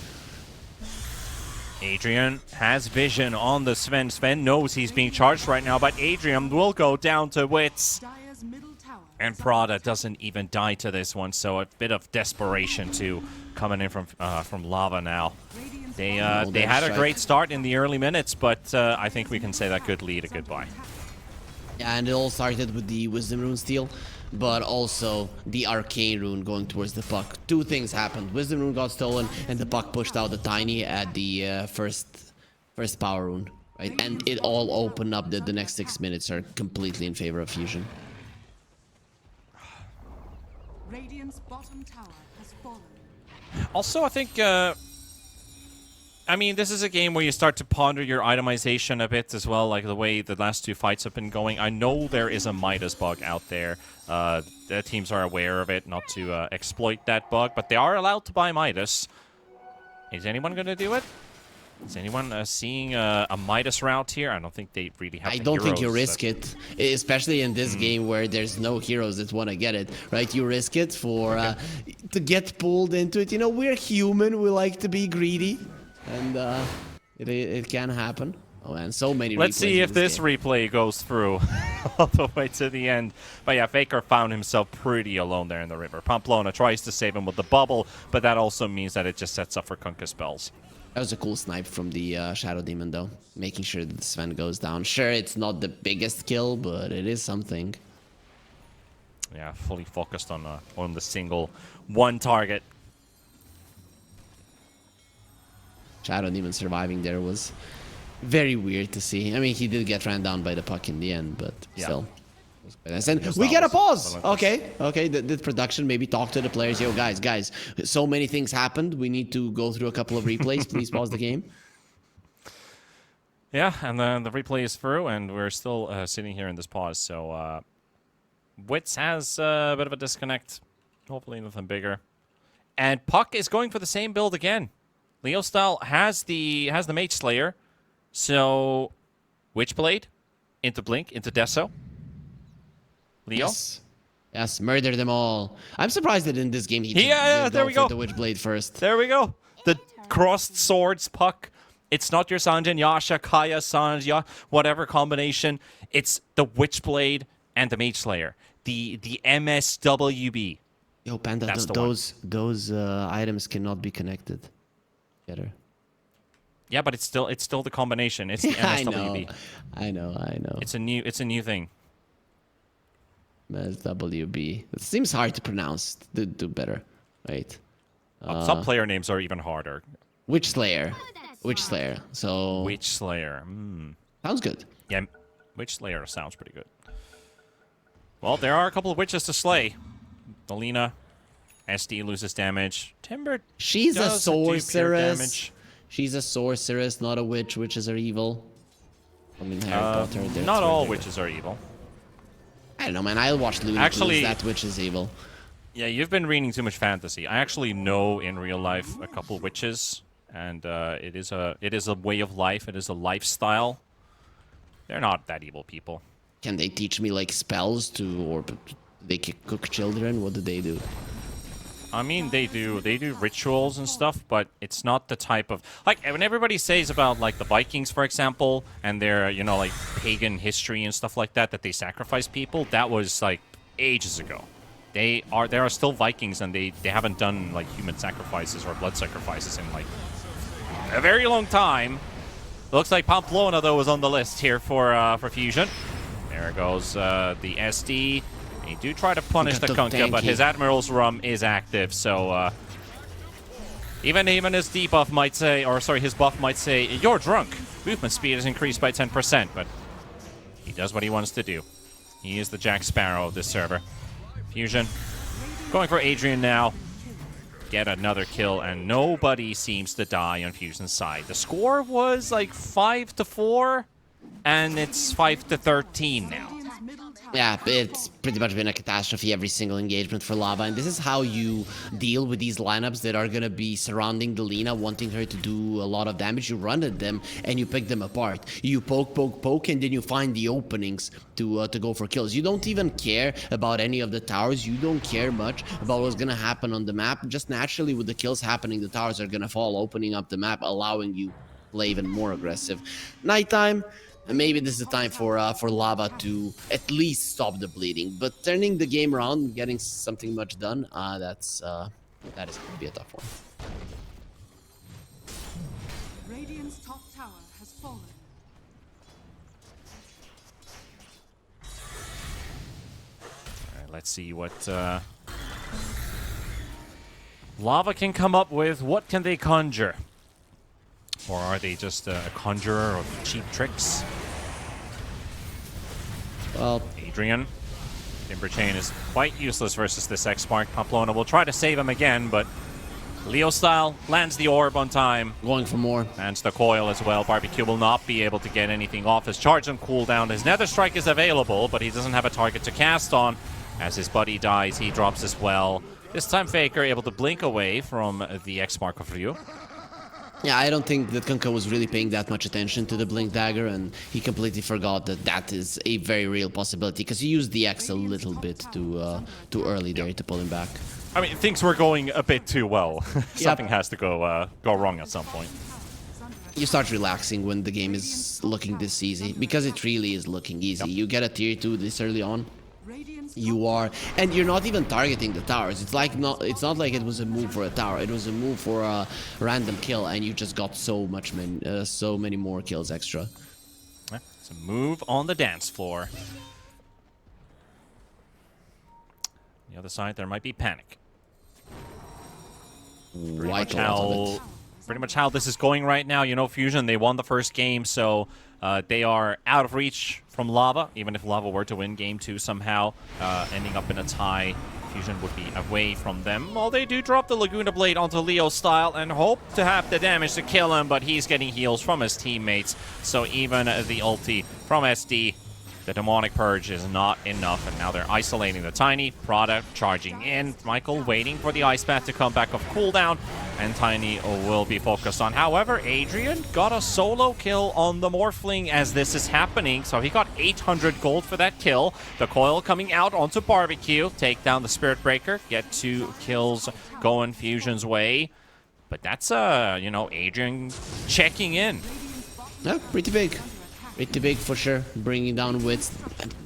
Adrian has vision on the Sven. Sven knows he's being charged right now, but Adrian will go down to Wits. And Prada doesn't even die to this one, so a bit of desperation too coming in from Lava now. They had a great start in the early minutes, but I think we can say that could lead a goodbye. Yeah, and it all started with the Wisdom Rune steal, but also the Arcane Rune going towards the puck. Two things happened. Wisdom Rune got stolen, and the puck pushed out the Tiny at the first Power Rune. Right? And it all opened up that the next 6 minutes are completely in favor of Fusion. Radiant's bottom tower has fallen. Also, I think, I mean, this is a game where you start to ponder your itemization a bit as well, like the way the last two fights have been going. I know there is a Midas bug out there. The teams are aware of it, not to exploit that bug, but they are allowed to buy Midas. Is anyone going to do it? Is anyone seeing a Midas route here? I don't think they really have. I don't think you risk it, especially in this game where there's no heroes that want to get it, right? You risk it for to get pulled into it. You know, we're human. We like to be greedy, and it can happen. Oh, and so many. Let's see if this replay goes through all the way to the end. But yeah, Faker found himself pretty alone there in the river. Pamplona tries to save him with the bubble, but that also means that it just sets up for Kunkka spells. That was a cool snipe from the Shadow Demon, though. Making sure that Sven goes down. Sure, it's not the biggest kill, but it is something. Yeah, fully focused on the single one target. Shadow Demon surviving there was very weird to see. I mean, he did get ran down by the puck in the end, but still. And we get a pause. Okay. Did production maybe talk to the players? Yo, guys, so many things happened. We need to go through a couple of replays. Please pause the game. Yeah, and then the replay is through, and we're still sitting here in this pause. So Wits has a bit of a disconnect. Hopefully nothing bigger. And Puck is going for the same build again. Leo Style has the Mage Slayer. So Witchblade into Blink into Deso. Leo? Yes, murder them all. I'm surprised that in this game he didn't there we go. for the Witchblade first. There we go. The crossed swords Puck. It's not your Sanjin, Yasha, Kaya, Sanj, whatever combination. It's the Witchblade and the Mage Slayer. The MSWB. Yo, Panda, those items cannot be connected together. Yeah, but it's still the combination. It's the MSWB. I know. It's a new thing. MSWB. It seems hard to pronounce. Do better. Right. Some player names are even harder. Witch Slayer. So. Witch Slayer. Sounds good. Yeah, Witch Slayer sounds pretty good. Well, there are a couple of witches to slay. Alina, SD loses damage. Timber. She's a sorceress. She's a sorceress, not a witch. Witches are evil. I mean, Harry Potter. Not all witches are evil. I don't know, man. I'll watch Looney Tunes. That witch is evil. Yeah, you've been reading too much fantasy. I actually know in real life a couple witches, and it is a way of life. It is a lifestyle. They're not that evil people. Can they teach me like spells or they cook children? What do they do? I mean, they do rituals and stuff, but it's not the type of like when everybody says about like the Vikings, for example, and their like pagan history and stuff like that they sacrifice people. That was like ages ago. There are still Vikings, and they haven't done like human sacrifices or blood sacrifices in like a very long time. Looks like Pamplona though was on the list here for Fusion. There goes the SD. They do try to punish the Kunkka, but his Admiral's Rum is active, so even his debuff might say, or sorry, his buff might say, you're drunk. Movement speed is increased by 10%, but he does what he wants to do. He is the Jack Sparrow of this server. Fusion going for Adrian now. Get another kill, and nobody seems to die on Fusion's side. The score was like 5-4, and it's 5-13 now. Yeah, it's pretty much been a catastrophe every single engagement for Lava, and this is how you deal with these lineups that are gonna be surrounding the Lina, wanting her to do a lot of damage. You run at them and you pick them apart. You poke, and then you find the openings to go for kills. You don't even care about any of the towers. You don't care much about what's gonna happen on the map. Just naturally, with the kills happening, the towers are gonna fall, opening up the map, allowing you to play even more aggressive. Nighttime. And maybe this is the time for Lava to at least stop the bleeding. But turning the game around, getting something much done, that is going to be a tough one. Radiant's top tower has fallen. All right, let's see what Lava can come up with. What can they conjure? Or are they just a conjurer of cheap tricks? Well, Adrian. Timber Chain is quite useless versus this X-Spark. Pamplona will try to save him again, but Leo style lands the orb on time. Going for more. Lands the coil as well. Barbecue will not be able to get anything off. His charge on cooldown. His Nether Strike is available, but he doesn't have a target to cast on. As his buddy dies, he drops as well. This time Faker able to blink away from the X-Spark of Ryu. Yeah, I don't think that Kunkka was really paying that much attention to the Blink Dagger, and he completely forgot that that is a very real possibility, because he used the X a little bit too early there to pull him back. I mean, things were going a bit too well. Something has to go wrong at some point. You start relaxing when the game is looking this easy, because it really is looking easy. You get a tier 2 this early on. And you're not even targeting the towers. It's not like it was a move for a tower. It was a move for a random kill, and you just got so many more kills extra. Yeah, it's a move on the dance floor. On the other side, there might be panic. Pretty much how this is going right now. You know, Fusion, they won the first game, so they are out of reach from Lava. Even if Lava were to win game 2 somehow, ending up in a tie, Fusion would be away from them. Well, they do drop the Laguna Blade onto Leo style and hope to have the damage to kill him, but he's getting heals from his teammates. So even the ulti from SD, the Demonic Purge, is not enough, and now they're isolating the Tiny. Prada charging in. Michael waiting for the Ice Path to come back off cooldown, and Tiny will be focused on. However, Adrian got a solo kill on the Morphling as this is happening, so he got 800 gold for that kill. The coil coming out onto Barbecue. Take down the Spirit Breaker. Get 2 kills going Fusion's way. But that's, Adrian checking in. Yeah, pretty big. Pretty big for sure, bringing down wits.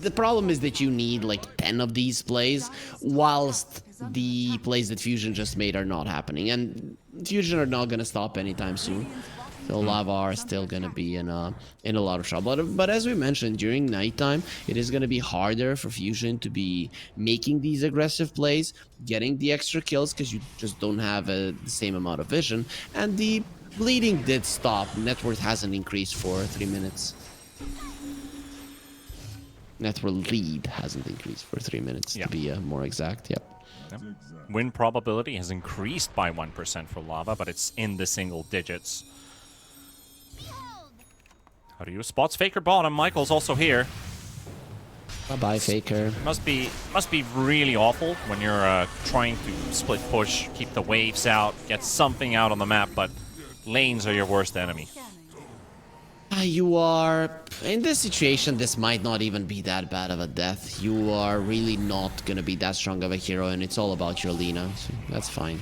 The problem is that you need like 10 of these plays, whilst the plays that Fusion just made are not happening. And Fusion are not going to stop anytime soon. So Lava are still going to be in a lot of trouble. But as we mentioned, during nighttime, it is going to be harder for Fusion to be making these aggressive plays, getting the extra kills, because you just don't have the same amount of vision. And the bleeding did stop. Net worth hasn't increased for 3 minutes. Net worth lead hasn't increased for 3 minutes, to be more exact. Yep. Win probability has increased by 1% for Lava, but it's in the single digits. How do you spots Faker bottom? Michael's also here. Bye-bye, Faker. Must be really awful when you're trying to split push, keep the waves out, get something out on the map, but lanes are your worst enemy. You are in this situation. This might not even be that bad of a death. You are really not gonna be that strong of a hero, and it's all about your Lina. So that's fine.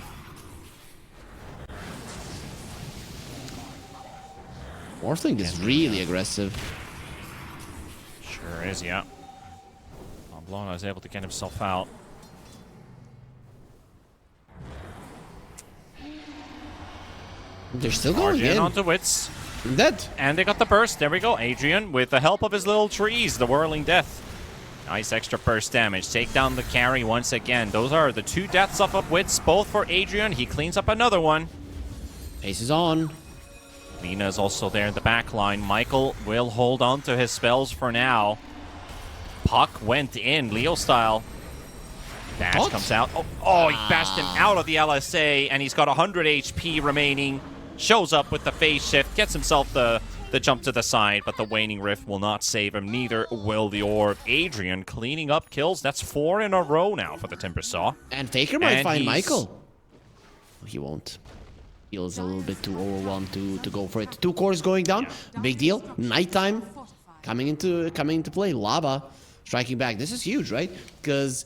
Morphling is really aggressive. Sure is, yeah. Pamplona is able to get himself out. They're still going Adrian in. onto Wits. Dead. And they got the burst. There we go. Adrian with the help of his little trees. The whirling death. Nice extra burst damage. Take down the carry once again. Those are the 2 deaths off of Wits, both for Adrian. He cleans up another one. Ace is on. Lina is also there in the back line. Michael will hold on to his spells for now. Puck went in, Leo style. Dash What? comes out. Oh, he bashed him out of the LSA, and he's got 100 HP remaining. Shows up with the phase shift, gets himself the jump to the side, but the Waning Rift will not save him. Neither will the Orb. Adrian cleaning up kills. That's 4 in a row now for the Timbersaw. And Faker might And find he's- Michael. He won't. Feels a little bit too overwhelmed to go for it. 2 cores going down. Big deal. Nighttime coming into play. Lava striking back. This is huge, right? Because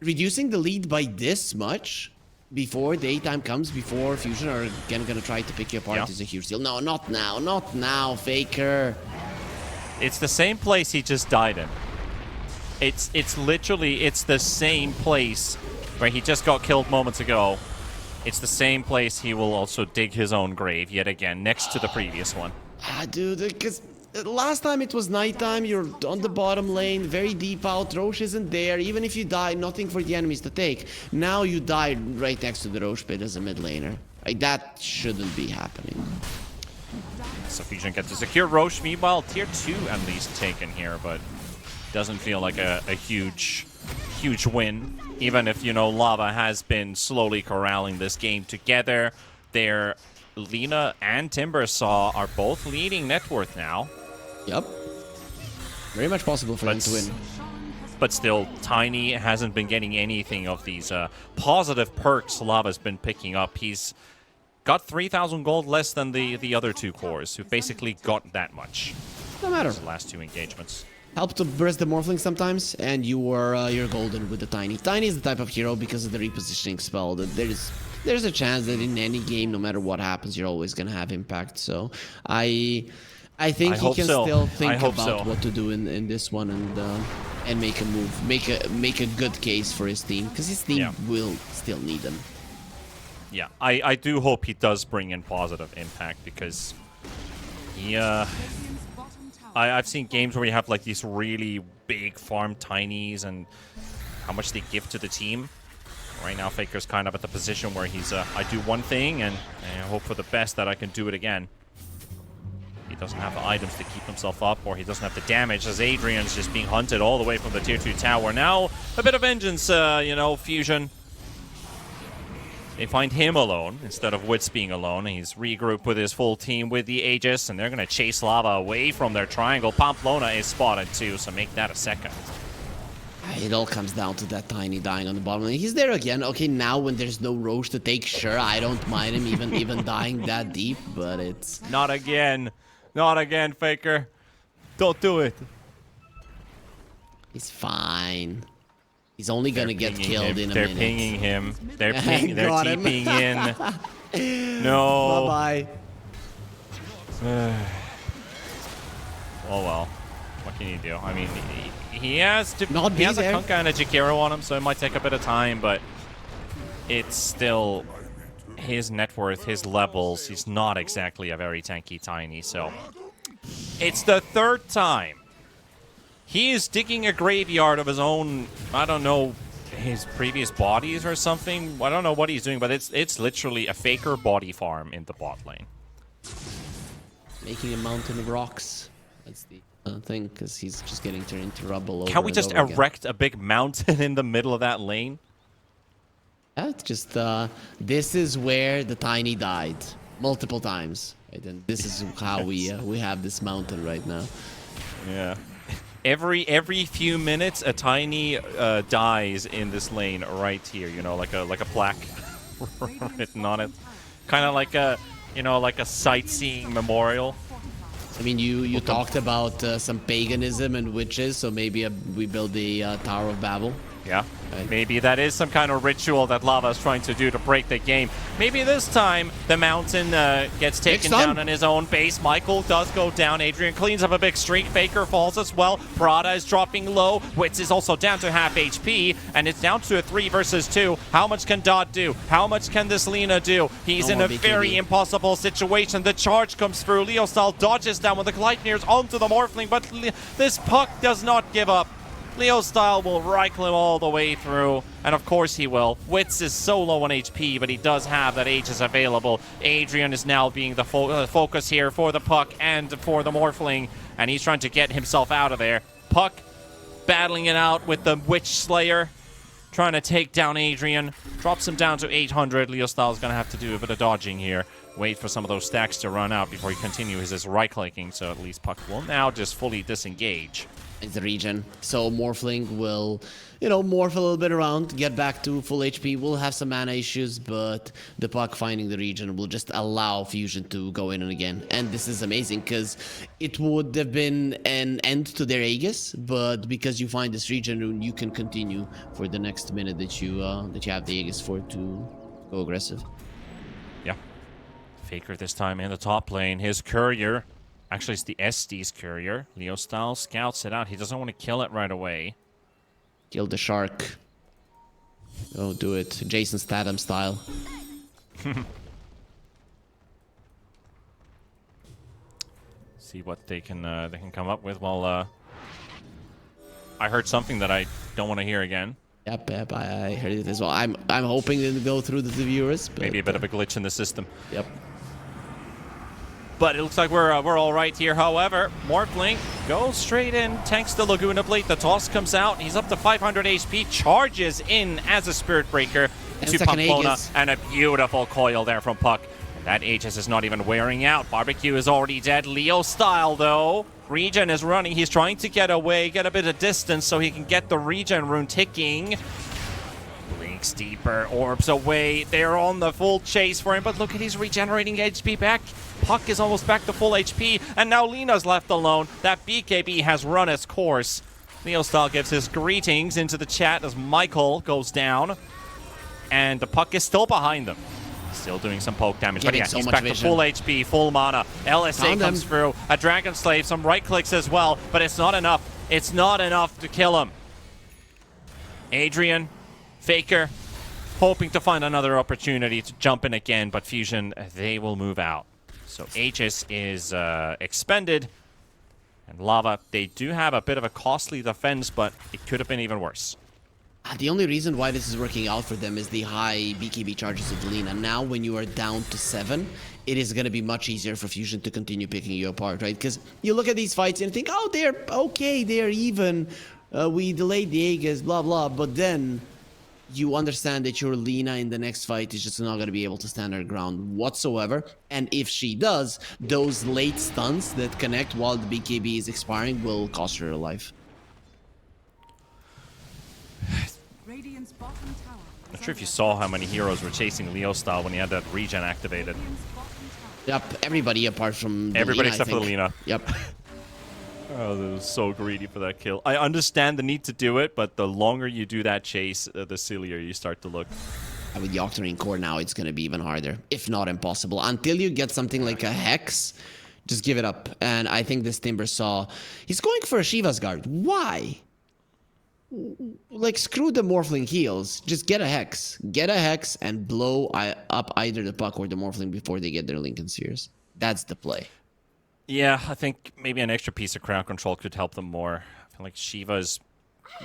reducing the lead by this much before daytime comes, before Fusion are again gonna try to pick you apart, is a huge deal. No, not now. Not now, Faker. It's the same place he just died in. It's literally, it's the same place where he just got killed moments ago. It's the same place he will also dig his own grave yet again, next to the previous one. Dude, because last time it was nighttime, you're on the bottom lane, very deep out, Roche isn't there. Even if you die, nothing for the enemies to take. Now you die right next to the Roche pit as a mid laner. Like, that shouldn't be happening. So Fusion gets to secure Roche. Meanwhile, tier 2 at least taken here, but doesn't feel like a huge win. Even if, you know, Lava has been slowly corralling this game together. Their Lina and Timbersaw are both leading net worth now. Yep. Very much possible for them to win. But still, Tiny hasn't been getting anything of these positive perks Lava's been picking up. He's got 3,000 gold less than the other 2 cores, who basically got that much. No matter. The last 2 engagements. Help to burst the Morphling sometimes, and you're golden with the Tiny. Tiny is the type of hero because of the repositioning spell that there's a chance that in any game, no matter what happens, you're always gonna have impact. So I think he can still think about what to do in this one and make a move, make a good case for his team, because his team will still need him. Yeah, I do hope he does bring in positive impact, because he I've seen games where you have like these really big farm Tinies and how much they give to the team. Right now, Faker's kind of at the position where he's, I do one thing and I hope for the best that I can do it again. He doesn't have the items to keep himself up, or he doesn't have the damage, as Adrian's just being hunted all the way from the tier 2 tower. Now, a bit of vengeance, you know, Fusion. They find him alone instead of Wits being alone. He's regrouped with his full team with the Aegis, and they're going to chase Lava away from their triangle. Pamplona is spotted too, so make that a second. It all comes down to that Tiny dying on the bottom lane. He's there again. Okay, now when there's no Roche to take, sure, I don't mind him even dying that deep, but it's... Not again. Not again, Faker. Don't do it. He's fine. He's only gonna get killed in a minute. They're pinging him. They're TPing in. No. Bye-bye. Oh well. What can you do? I mean, he has a Kunkka and a Jakiro on him, so it might take a bit of time, but it's still his net worth, his levels. He's not exactly a very tanky Tiny, so it's the 3rd time. He is digging a graveyard of his own, I don't know, his previous bodies or something. I don't know what he's doing, but it's literally a Faker body farm in the bot lane. Making a mountain of rocks. That's the thing, because he's just getting turned into rubble over Can we just erect again. a big mountain in the middle of that lane? Yeah, it's just, this is where the Tiny died. Multiple times. Right? And this is how we have this mountain right now. Yeah. Every few minutes, a Tiny dies in this lane right here. You know, like a plaque written on it, kind of like a, you know, like a sightseeing memorial. I mean, you talked about some paganism and witches, so maybe we build the Tower of Babel. Yeah, maybe that is some kind of ritual that Lava is trying to do to break the game. Maybe this time the Mountain gets taken down on his own base. Michael does go down. Adrian cleans up a big streak. Faker falls as well. Prada is dropping low. Witz is also down to half HP, and it's down to a 3 versus 2. How much can Dot do? How much can this Lina do? He's in a very impossible situation. The charge comes through. Leo Style dodges down with the Gleipnirs onto the Morphling, but this puck does not give up. Leo Style will rifle him all the way through, and of course he will. Witz is so low on HP, but he does have that Aegis available. Adrian is now being the focus here for the puck and for the Morphling, and he's trying to get himself out of there. Puck battling it out with the Witch Slayer, trying to take down Adrian. Drops him down to 800. Leo Style is going to have to do a bit of dodging here. Wait for some of those stacks to run out before he continues his right-clicking, so at least Puck will now just fully disengage. It's the region, so Morphling will, morph a little bit around, get back to full HP. We'll have some mana issues, but the Puck finding the region will just allow Fusion to go in and again. And this is amazing, because it would have been an end to their Aegis, but because you find this region, you can continue for the next minute that you have the Aegis for to go aggressive. Yeah. Faker this time in the top lane. His courier. Actually, it's the SD's courier. Leo Style scouts it out. He doesn't want to kill it right away. Kill the shark. Oh, do it. Jason Statham style. See what they can come up with. Well, I heard something that I don't want to hear again. Yep, I heard it as well. I'm hoping it'll go through the viewers. But, maybe a bit of a glitch in the system. Yep. But it looks like we're all right here. However, Morphling goes straight in, tanks the Laguna Blade. The toss comes out. He's up to 500 HP, charges in as a Spirit Breaker to Pamplona, and a beautiful coil there from Puck. That Aegis is not even wearing out. Barbecue is already dead. Leo Style, though. Regen is running. He's trying to get away, get a bit of distance so he can get the Regen rune ticking. Blinks deeper, orbs away. They're on the full chase for him, but look at he's regenerating HP back. Puck is almost back to full HP, and now Lina's left alone. That BKB has run its course. Leo Style gives his greetings into the chat as Michael goes down, and the Puck is still behind them. Still doing some poke damage, but yeah, he's back to full HP, full mana. LSA comes through, a Dragon Slave, some right clicks as well, but it's not enough. It's not enough to kill him. Adrian, Faker, hoping to find another opportunity to jump in again, but Fusion, they will move out. So Aegis is expended, and Lava, they do have a bit of a costly defense, but it could have been even worse. The only reason why this is working out for them is the high BKB charges of Lina. Now, when you are down to 7, it is going to be much easier for Fusion to continue picking you apart, right? Because you look at these fights and think, oh, they're okay, they're even. We delayed the Aegis, blah, blah. But then you understand that your Lina in the next fight is just not going to be able to stand her ground whatsoever. And if she does, those late stuns that connect while the BKB is expiring will cost her her life. Radiant's bottom tower. Not sure if you saw how many heroes were chasing Leo Style when he had that regen activated. Yep, everybody apart from everybody Lina, except for Lina. Yep. Oh, they were so greedy for that kill. I understand the need to do it, but the longer you do that chase, the sillier you start to look. With the Octarine Core now, it's going to be even harder, if not impossible. Until you get something like a Hex, just give it up. And I think this Timber saw... He's going for a Shiva's Guard. Why? Like, screw the Morphling heals. Just get a Hex. Get a Hex and blow up either the Puck or the Morphling before they get their Lincoln Sears. That's the play. Yeah, I think maybe an extra piece of crowd control could help them more. I feel like Shiva's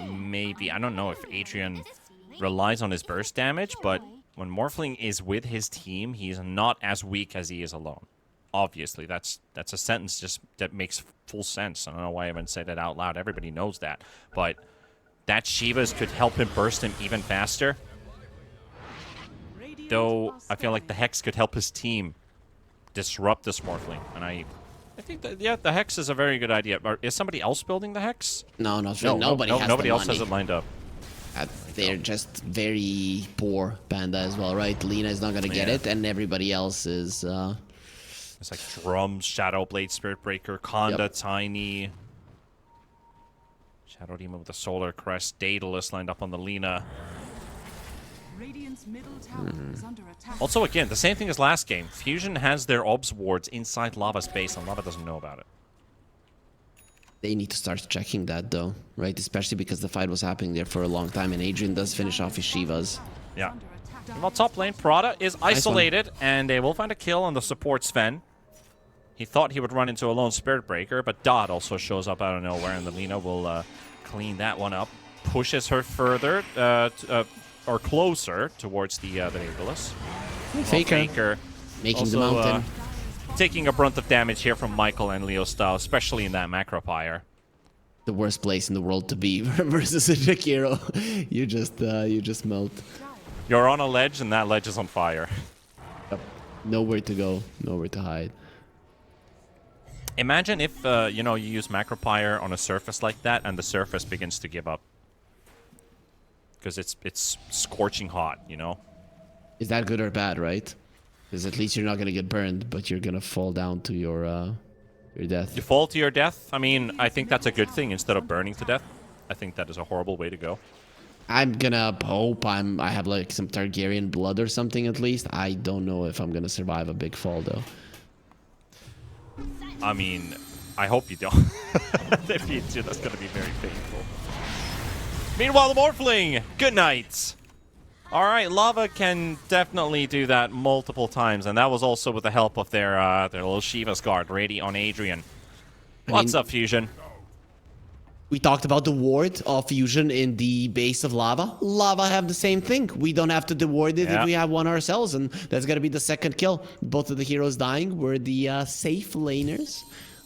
maybe... I don't know if Adrian relies on his burst damage, but when Morphling is with his team, he's not as weak as he is alone. Obviously, that's a sentence just that makes full sense. I don't know why I haven't said it out loud. Everybody knows that. But that Shiva's could help him burst him even faster. Though, I feel like the Hex could help his team disrupt this Morphling. And I think that, yeah, the Hex is a very good idea. Is somebody else building the Hex? No, not really. Nobody else has it lined up. They're just very poor Panda as well, right? Lina is not going to get it, and everybody else is It's like Drums, Shadow Blade, Spirit Breaker, Conda, Tiny. Shadow Demon with the Solar Crest, Daedalus lined up on the Lina. Radiant's middle tower is under attack. Also, again, the same thing as last game. Fusion has their obs wards inside Lava space, and Lava doesn't know about it. They need to start checking that, though, right? Especially because the fight was happening there for a long time, and Adrian does finish off his Shivas. Yeah. Well, top lane, Prada is isolated, and they will find a kill on the support Sven. He thought he would run into a lone Spirit Breaker, but Dot also shows up out of nowhere, and the Lina will clean that one up. Pushes her further, or closer, towards the Daedalus. Faker. Making the also, mountain. Taking a brunt of damage here from Michael and Leo style, especially in that macro pyre. The worst place in the world to be versus a Jakiro. You just melt. You're on a ledge, and that ledge is on fire. Yep. Nowhere to go, nowhere to hide. Imagine if, you know, you use macro pyre on a surface like that, and the surface begins to give up. Because it's scorching hot, you know? Is that good or bad, right? Because at least you're not going to get burned, but you're going to fall down to your death. You fall to your death? I mean, I think that's a good thing instead of burning to death. I think that is a horrible way to go. I'm gonna hope I have like some Targaryen blood or something at least. I don't know if I'm gonna survive a big fall though. I mean, I hope you don't. If you do, that's gonna be very painful. Meanwhile, the Morphling, good night. All right, Lava can definitely do that multiple times, and that was also with the help of their little Shiva's guard ready on Adrian. What's up, Fusion? We talked about the ward of Fusion in the base of Lava. Lava have the same thing. We don't have to deward it if we have one ourselves, and that's gonna be the second kill. Both of the heroes dying were the safe laners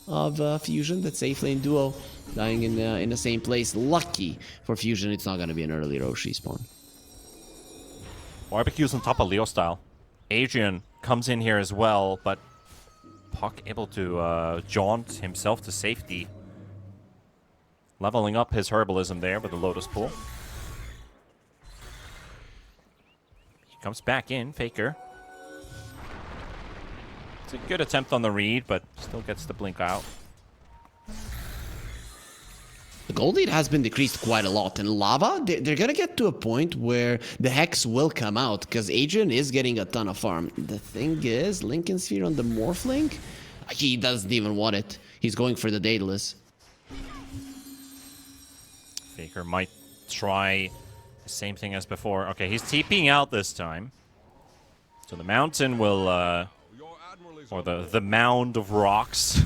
of Fusion, that safe lane duo, dying in the same place. Lucky for Fusion, it's not gonna be an early Roshi spawn. Barbecue's on top of Leo style. Adrian comes in here as well, but Puck able to jaunt himself to safety. Leveling up his herbalism there with the Lotus Pool. He comes back in, Faker. It's a good attempt on the read, but still gets the blink out. The gold lead has been decreased quite a lot, and Lava, they're gonna get to a point where the Hex will come out, because Adrian is getting a ton of farm. The thing is, Lincoln Sphere on the Morphling, he doesn't even want it. He's going for the Daedalus. Faker might try the same thing as before. Okay, he's TPing out this time. So the mountain will, or the mound of rocks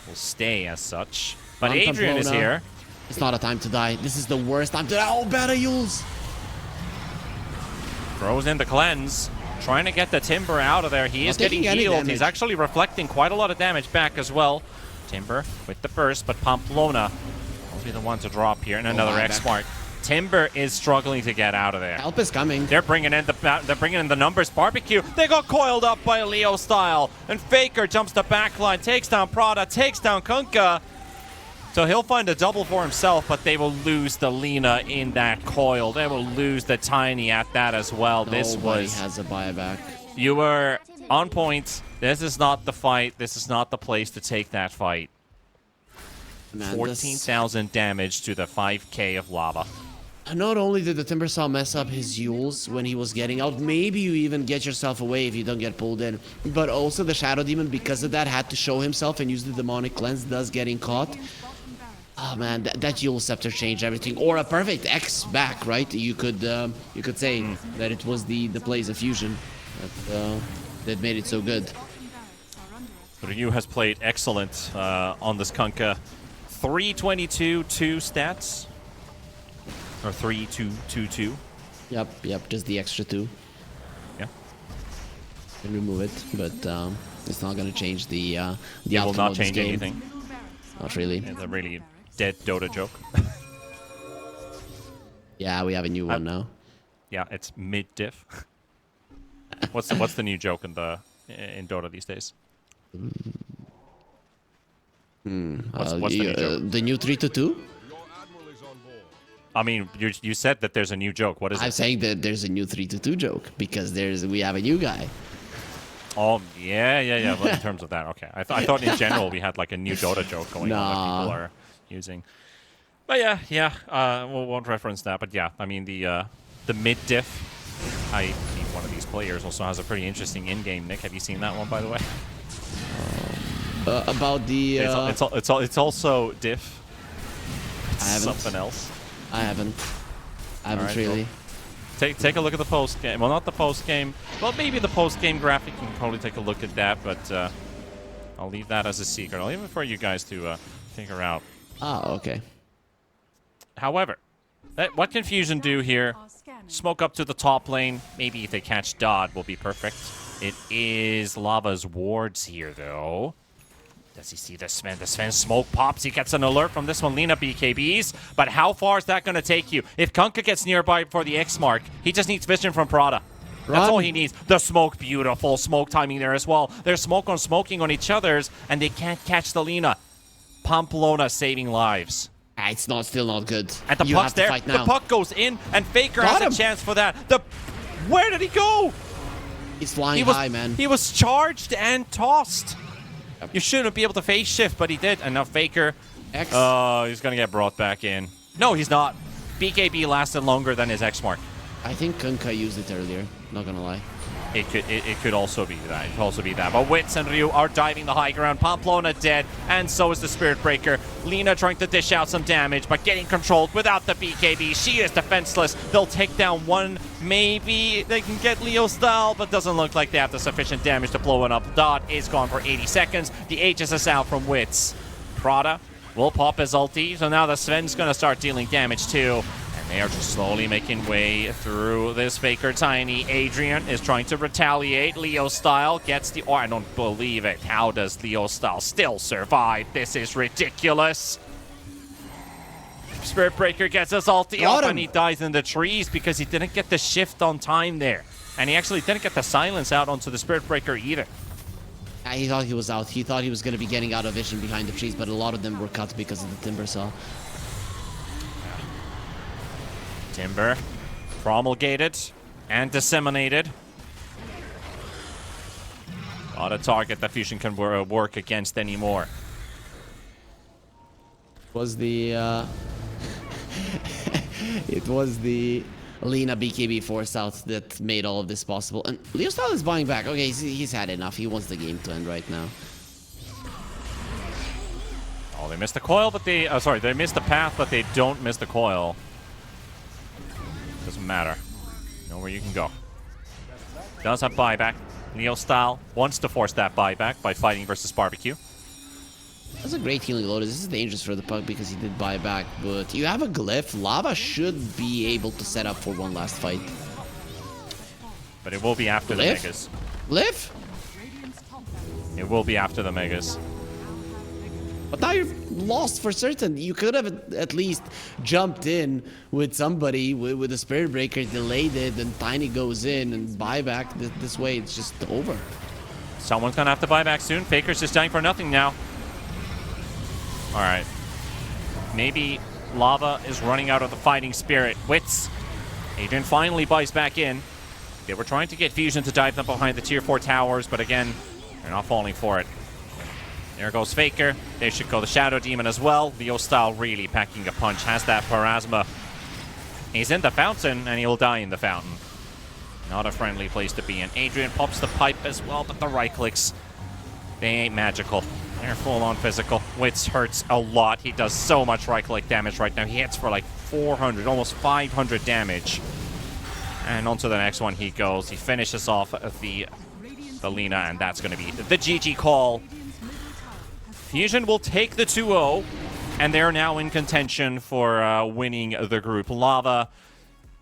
will stay as such. But Adrian is here. It's not a time to die. This is the worst time to die. Oh, Beta Yules! Throws in the cleanse. Trying to get the Timber out of there. He is getting healed. He's actually reflecting quite a lot of damage back as well. Timber with the burst, but Pamplona will be the one to drop here. And another X-Mark. Timber is struggling to get out of there. Help is coming. They're bringing in the numbers. Barbecue. They got coiled up by Leo style. And Faker jumps the backline, takes down Prada, takes down Kunkka. So he'll find a double for himself, but they will lose the Lina in that coil. They will lose the Tiny at that as well. Nobody has a buyback. You were on point. This is not the fight. This is not the place to take that fight. 14,000 damage to the 5k of Lava. Not only did the Timbersaw mess up his Yules when he was getting out, maybe you even get yourself away if you don't get pulled in, but also the Shadow Demon, because of that, had to show himself and use the Demonic Cleanse, thus getting caught. Oh man, that Yule Scepter changed everything. Or a perfect X back, right? You could say that it was the plays of Fusion that made it so good. Ryu has played excellent on this Kunkka. 322 2 stats. Or 3-2-2-2. Yep, just the extra 2. Yeah. Can remove it, but it's not gonna change the it will not change anything. Not really. It's a really dead Dota joke. Yeah, we have a new one now. Yeah, it's mid-diff. What's the new joke in Dota these days? What's the new joke? The new 3-2-2? I mean, you said that there's a new joke. What is it? I'm saying that there's a new 3-2-2 joke because we have a new guy. Oh, yeah. Well, in terms of that, okay. I thought in general we had like a new Dota joke going on that people are using. But yeah. We won't reference that. But yeah, I mean the mid diff. I think one of these players also has a pretty interesting in-game nick. Have you seen that one, by the way? About the... It's also diff. It's I haven't. something else. I haven't Alright, really. Well, take a look at the post game. Well, not the post game. Well, maybe the post game graphic. You can probably take a look at that, but I'll leave that as a secret. I'll leave it for you guys to figure out. Ah, okay. However, what can Fusion do here? Smoke up to the top lane. Maybe if they catch Dodd, will be perfect. It is Lava's wards here, though. Does he see the Sven? The Sven smoke pops. He gets an alert from this one. Lina BKBs. But how far is that going to take you? If Kunkka gets nearby for the X mark, he just needs vision from Prada. That's all he needs. The smoke, beautiful smoke timing there as well. There's smoke on smoking on each other's, and they can't catch the Lina. Pamplona saving lives. It's still not good. And the puck's there. The puck goes in, and Faker has a chance for that. Where did he go? He's flying high, man. He was charged and tossed. You shouldn't be able to phase shift, but he did. And now Faker. Oh, he's going to get brought back in. No, he's not. BKB lasted longer than his X mark. I think Kunkka used it earlier. Not going to lie. It could also be that. It could also be that. But Wits and Ryu are diving the high ground. Pamplona dead, and so is the Spirit Breaker. Lina trying to dish out some damage, but getting controlled without the BKB. She is defenseless. They'll take down one. Maybe they can get Leo style, but doesn't look like they have the sufficient damage to blow one up. Dot is gone for 80 seconds. The HSS out from Wits. Prada will pop his ulti, so now the Sven's going to start dealing damage too. They are just slowly making way through this Faker Tiny. Adrian is trying to retaliate. Leo Style gets the... Oh, I don't believe it. How does Leo Style still survive? This is ridiculous. Spirit Breaker gets his ulti up and he dies in the trees because he didn't get the shift on time there. And he actually didn't get the silence out onto the Spirit Breaker either. He thought he was out. He thought he was going to be getting out of vision behind the trees, but a lot of them were cut because of the Timber Saw. Timber promulgated and disseminated. Not a target that Fusion can work against anymore. Was the it was the Lina BKB force out that made all of this possible. And Leo Style is buying back. Okay, he's had enough. He wants the game to end right now. Oh, they missed the coil, but they they missed the path, but they don't miss the coil. Doesn't matter. You know where you can go. Does have buyback. Leo Style wants to force that buyback by fighting versus Barbecue. That's a great healing load. This is dangerous for the puck because he did buy back, but you have a glyph. Lava should be able to set up for one last fight. But it will be after the Megas. Glyph? It will be after the Megas. But now you're lost for certain. You could have at least jumped in with somebody with a Spirit Breaker, delayed it, and Tiny goes in and buyback. This way, it's just over. Someone's going to have to buy back soon. Faker's just dying for nothing now. All right. Maybe Lava is running out of the fighting spirit. Wits. Adrian finally buys back in. They were trying to get Fusion to dive them behind the tier 4 towers, but again, they're not falling for it. There goes Faker. They should go the Shadow Demon as well. Leo Style really packing a punch. Has that Parasma. He's in the fountain, and he'll die in the fountain. Not a friendly place to be in. Adrian pops the pipe as well, but the right clicks, they ain't magical. They're full-on physical. Wits hurts a lot. He does so much right-click damage right now. He hits for like 400, almost 500 damage. And on to the next one he goes. He finishes off the Lina, and that's going to be the GG call. Fusion will take the 2-0, and they're now in contention for winning the group. Lava,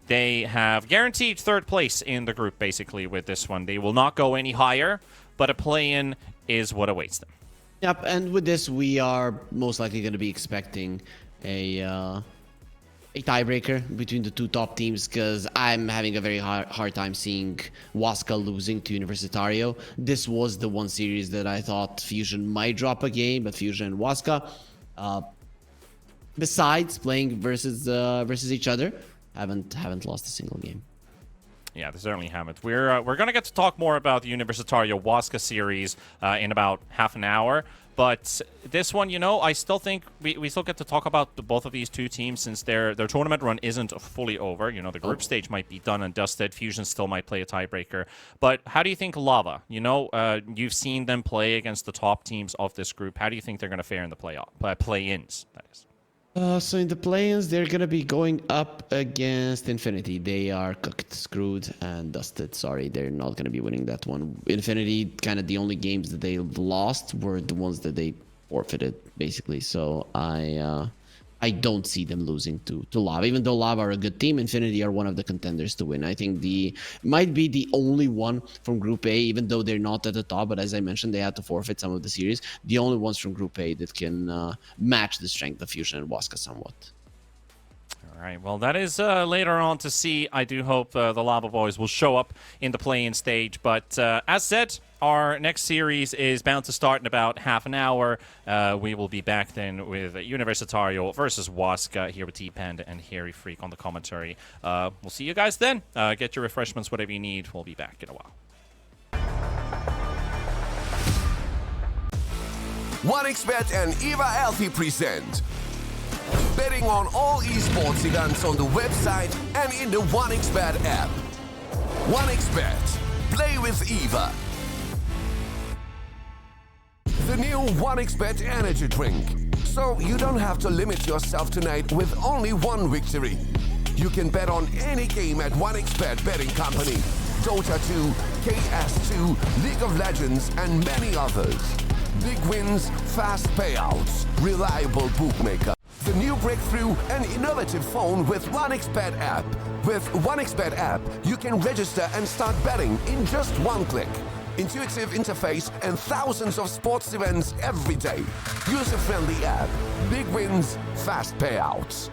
they have guaranteed third place in the group, basically, with this one. They will not go any higher, but a play-in is what awaits them. Yep, and with this, we are most likely going to be expecting a tiebreaker between the two top teams, because I'm having a very hard time seeing Waska losing to Universitario. This was the one series that I thought Fusion might drop a game, but Fusion and Waska, besides playing versus each other, haven't lost a single game. Yeah, they certainly haven't. We're going to get to talk more about the Universitario Waska series in about half an hour. But this one, you know, I still think we still get to talk about both of these two teams since their tournament run isn't fully over. You know, the group stage might be done and dusted. Fusion still might play a tiebreaker. But how do you think Lava, you know, you've seen them play against the top teams of this group. How do you think they're going to fare in the play-ins, that is? So in the play-ins, they're gonna be going up against Infinity. They are cooked, screwed, and dusted. Sorry, they're not gonna be winning that one. Infinity, kind of the only games that they lost were the ones that they forfeited, basically. So I don't see them losing to Lava. Even though Lava are a good team, Infinity are one of the contenders to win. I think might be the only one from Group A, even though they're not at the top. But as I mentioned, they had to forfeit some of the series. The only ones from Group A that can match the strength of Fusion and Waska somewhat. All right, well, that is later on to see. I do hope the Lava Boys will show up in the play-in stage. But as said, our next series is bound to start in about half an hour. We will be back then with Universitario versus Waska here with T-Panda and Harry Freak on the commentary. We'll see you guys then. Get your refreshments, whatever you need. We'll be back in a while. 1xBet and Eva Alfie present betting on all esports events on the website and in the 1xBet app. 1xBet. Play with Eva. The new 1xBet energy drink. So you don't have to limit yourself tonight with only one victory. You can bet on any game at 1xBet betting company. Dota 2, KS2, League of Legends, and many others. Big wins, fast payouts, reliable bookmaker. The new breakthrough and innovative phone with 1xBet app. With 1xBet app, you can register and start betting in just one click. Intuitive interface and thousands of sports events every day. User-friendly app. Big wins, fast payouts.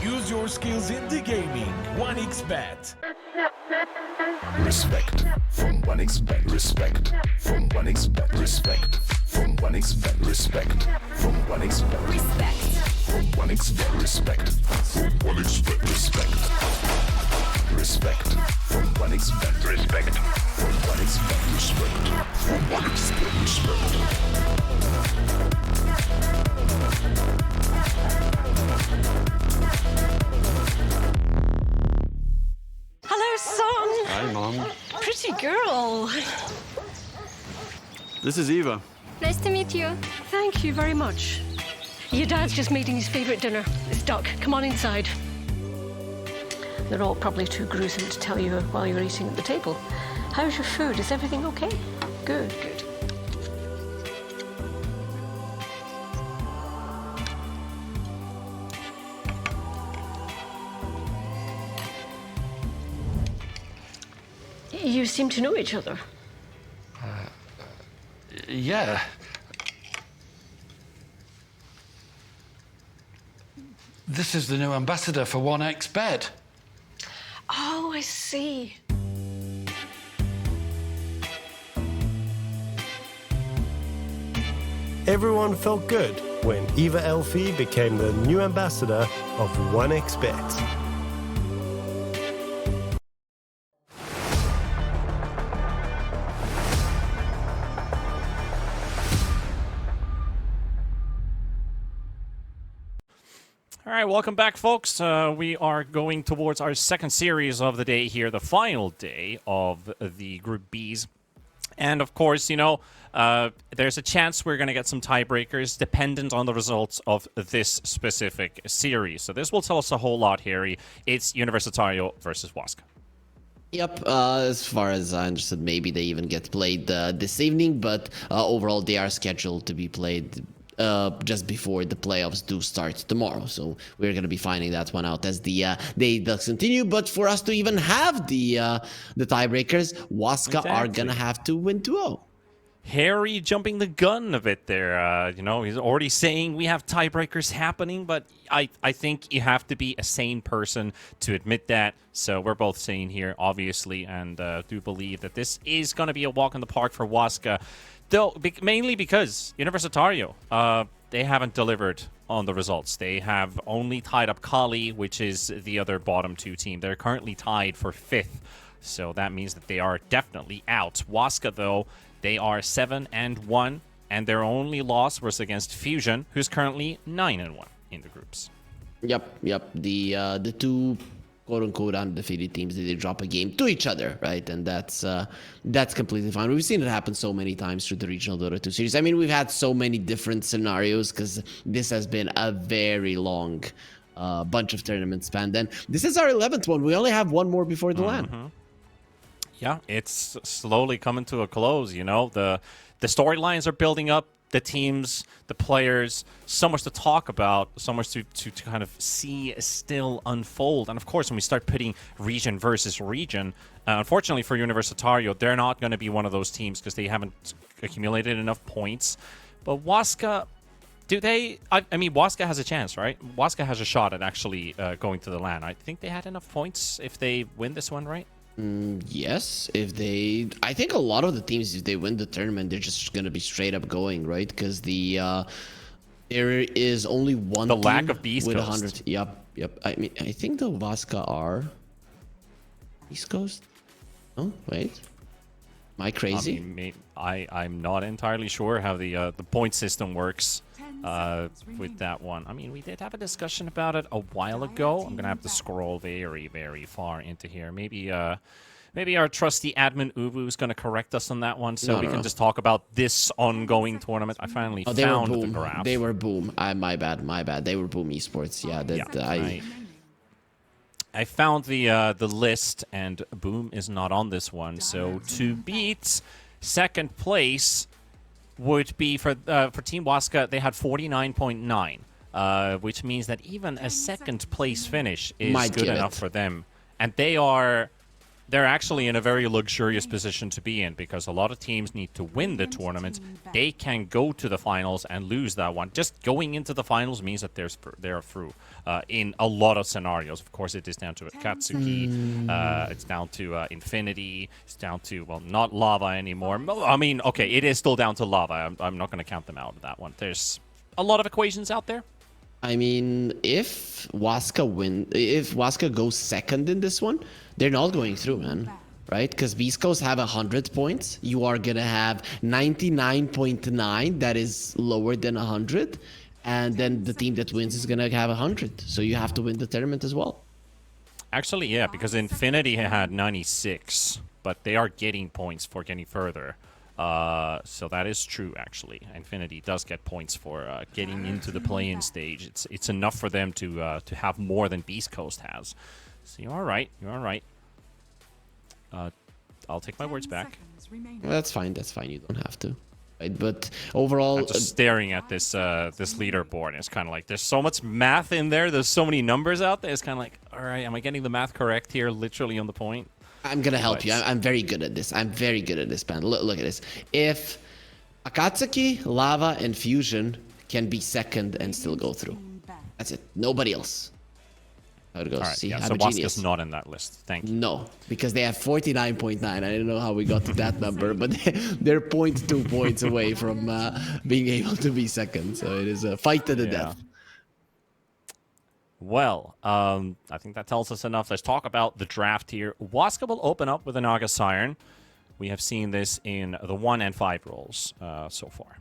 Use your skills in the gaming. 1xBet. Respect from 1xBet. Respect from 1xBet. Respect from 1xBet. Respect from 1xBet. Respect from 1xBet. Respect from 1xBet. Respect. Respect from 1xBet. Respect from 1xBet. Respect from 1xBet. Respect. Hello, son. Hi, Mom. Pretty girl. This is Eva. Nice to meet you. Thank you very much. Your dad's just making his favourite dinner. It's duck. Come on inside. They're all probably too gruesome to tell you while you're eating at the table. How's your food? Is everything okay? Good, good. You seem to know each other. Yeah. This is the new ambassador for 1xBet. Oh, I see. Everyone felt good when Eva Elfie became the new ambassador of 1xBet. All right, welcome back, folks. We are going towards our second series of the day here, the final day of the Group Bs. And of course, you know, there's a chance we're going to get some tiebreakers dependent on the results of this specific series. So this will tell us a whole lot, Harry. It's Universitario versus Waska. Yep, as far as I understood, maybe they even get played this evening, but overall they are scheduled to be played just before the playoffs do start tomorrow. So we're going to be finding that one out as the day does continue. But for us to even have the tiebreakers, Waska are going to have to win 2-0. Harry jumping the gun a bit there. You know, he's already saying we have tiebreakers happening, but I think you have to be a sane person to admit that. So we're both sane here, obviously, and do believe that this is going to be a walk in the park for Waska. Though, mainly because Universitario, they haven't delivered on the results. They have only tied up Kali, which is the other bottom two team. They're currently tied for 5th, so that means that they are definitely out. Waska, though, they are 7-1, and their only loss was against Fusion, who's currently 9-1 in the groups. Yep. The two quote-unquote undefeated teams, they drop a game to each other, right? And that's completely fine. We've seen it happen so many times through the regional Dota 2 series. I mean, we've had so many different scenarios because this has been a very long bunch of tournaments spanned. And this is our 11th one. We only have one more before the LAN. Yeah, it's slowly coming to a close, you know. The storylines are building up. The teams, the players, so much to talk about, so much to kind of see still unfold. And of course, when we start pitting region versus region, unfortunately for Universitario, they're not going to be one of those teams because they haven't accumulated enough points. But Waska, do they? I mean, Waska has a chance, right? Waska has a shot at actually going to the LAN. I think they had enough points if they win this one, right? Yes, I think a lot of the teams, if they win the tournament, they're just gonna be straight up going, right? Because there is only one. The team lack of East with Coast. 100. Yep. I mean, I think the Waska are East Coast. Oh wait, am I crazy? I mean, I'm not entirely sure how the point system works with that one. I mean, we did have a discussion about it a while ago. I'm gonna have to scroll very, very far into here. Maybe our trusty admin Uvu is gonna correct us on that one, so we can just talk about this ongoing tournament. I finally found the graph. They were Boom. My bad. They were Boom Esports. Yeah, I found the list, and Boom is not on this one. So to beat second place would be for Team Waska. They had 49.9, which means that even a second place finish is good enough for them. And they're actually in a very luxurious position to be in because a lot of teams need to win the tournament. They can go to the finals and lose that one. Just going into the finals means that they're through in a lot of scenarios. Of course, it is down to Akatsuki. It's down to Infinity. It's down to, well, not Lava anymore. I mean, okay, it is still down to Lava. I'm not going to count them out of that one. There's a lot of equations out there. I mean, if Waska goes second in this one, they're not going through, man. Right? Because Beast Coast have 100 points. You are going to have 99.9. That is lower than 100. And then the team that wins is going to have 100. So you have to win the tournament as well. Actually, yeah, because Infinity had 96. But they are getting points for getting further. So that is true, actually. Infinity does get points for getting into the play-in stage. It's enough for them to have more than Beast Coast has. So you're all right. You're all right. I'll take my words back. Well, that's fine. That's fine. You don't have to. Right? But overall, I'm just staring at this this leaderboard. It's kind of like there's so much math in there. There's so many numbers out there. It's kind of like, all right, am I getting the math correct here? Literally on the point. I'm gonna help you. I'm very good at this. I'm very good at this, man. Look at this. If Akatsuki, Lava, and Fusion can be second and still go through, That's it. Nobody else. How it goes. All right, See, yeah, I'm so a Waska's genius. not in that list. Thank you. No, because they have 49.9. I don't know how we got to that number, but they're 0.2 points away from being able to be second. So it is a fight to the Yeah. death. Well, I think that tells us enough. Let's talk about the draft here. Waska will open up with a Naga Siren. We have seen this in the 1 and 5 roles so far.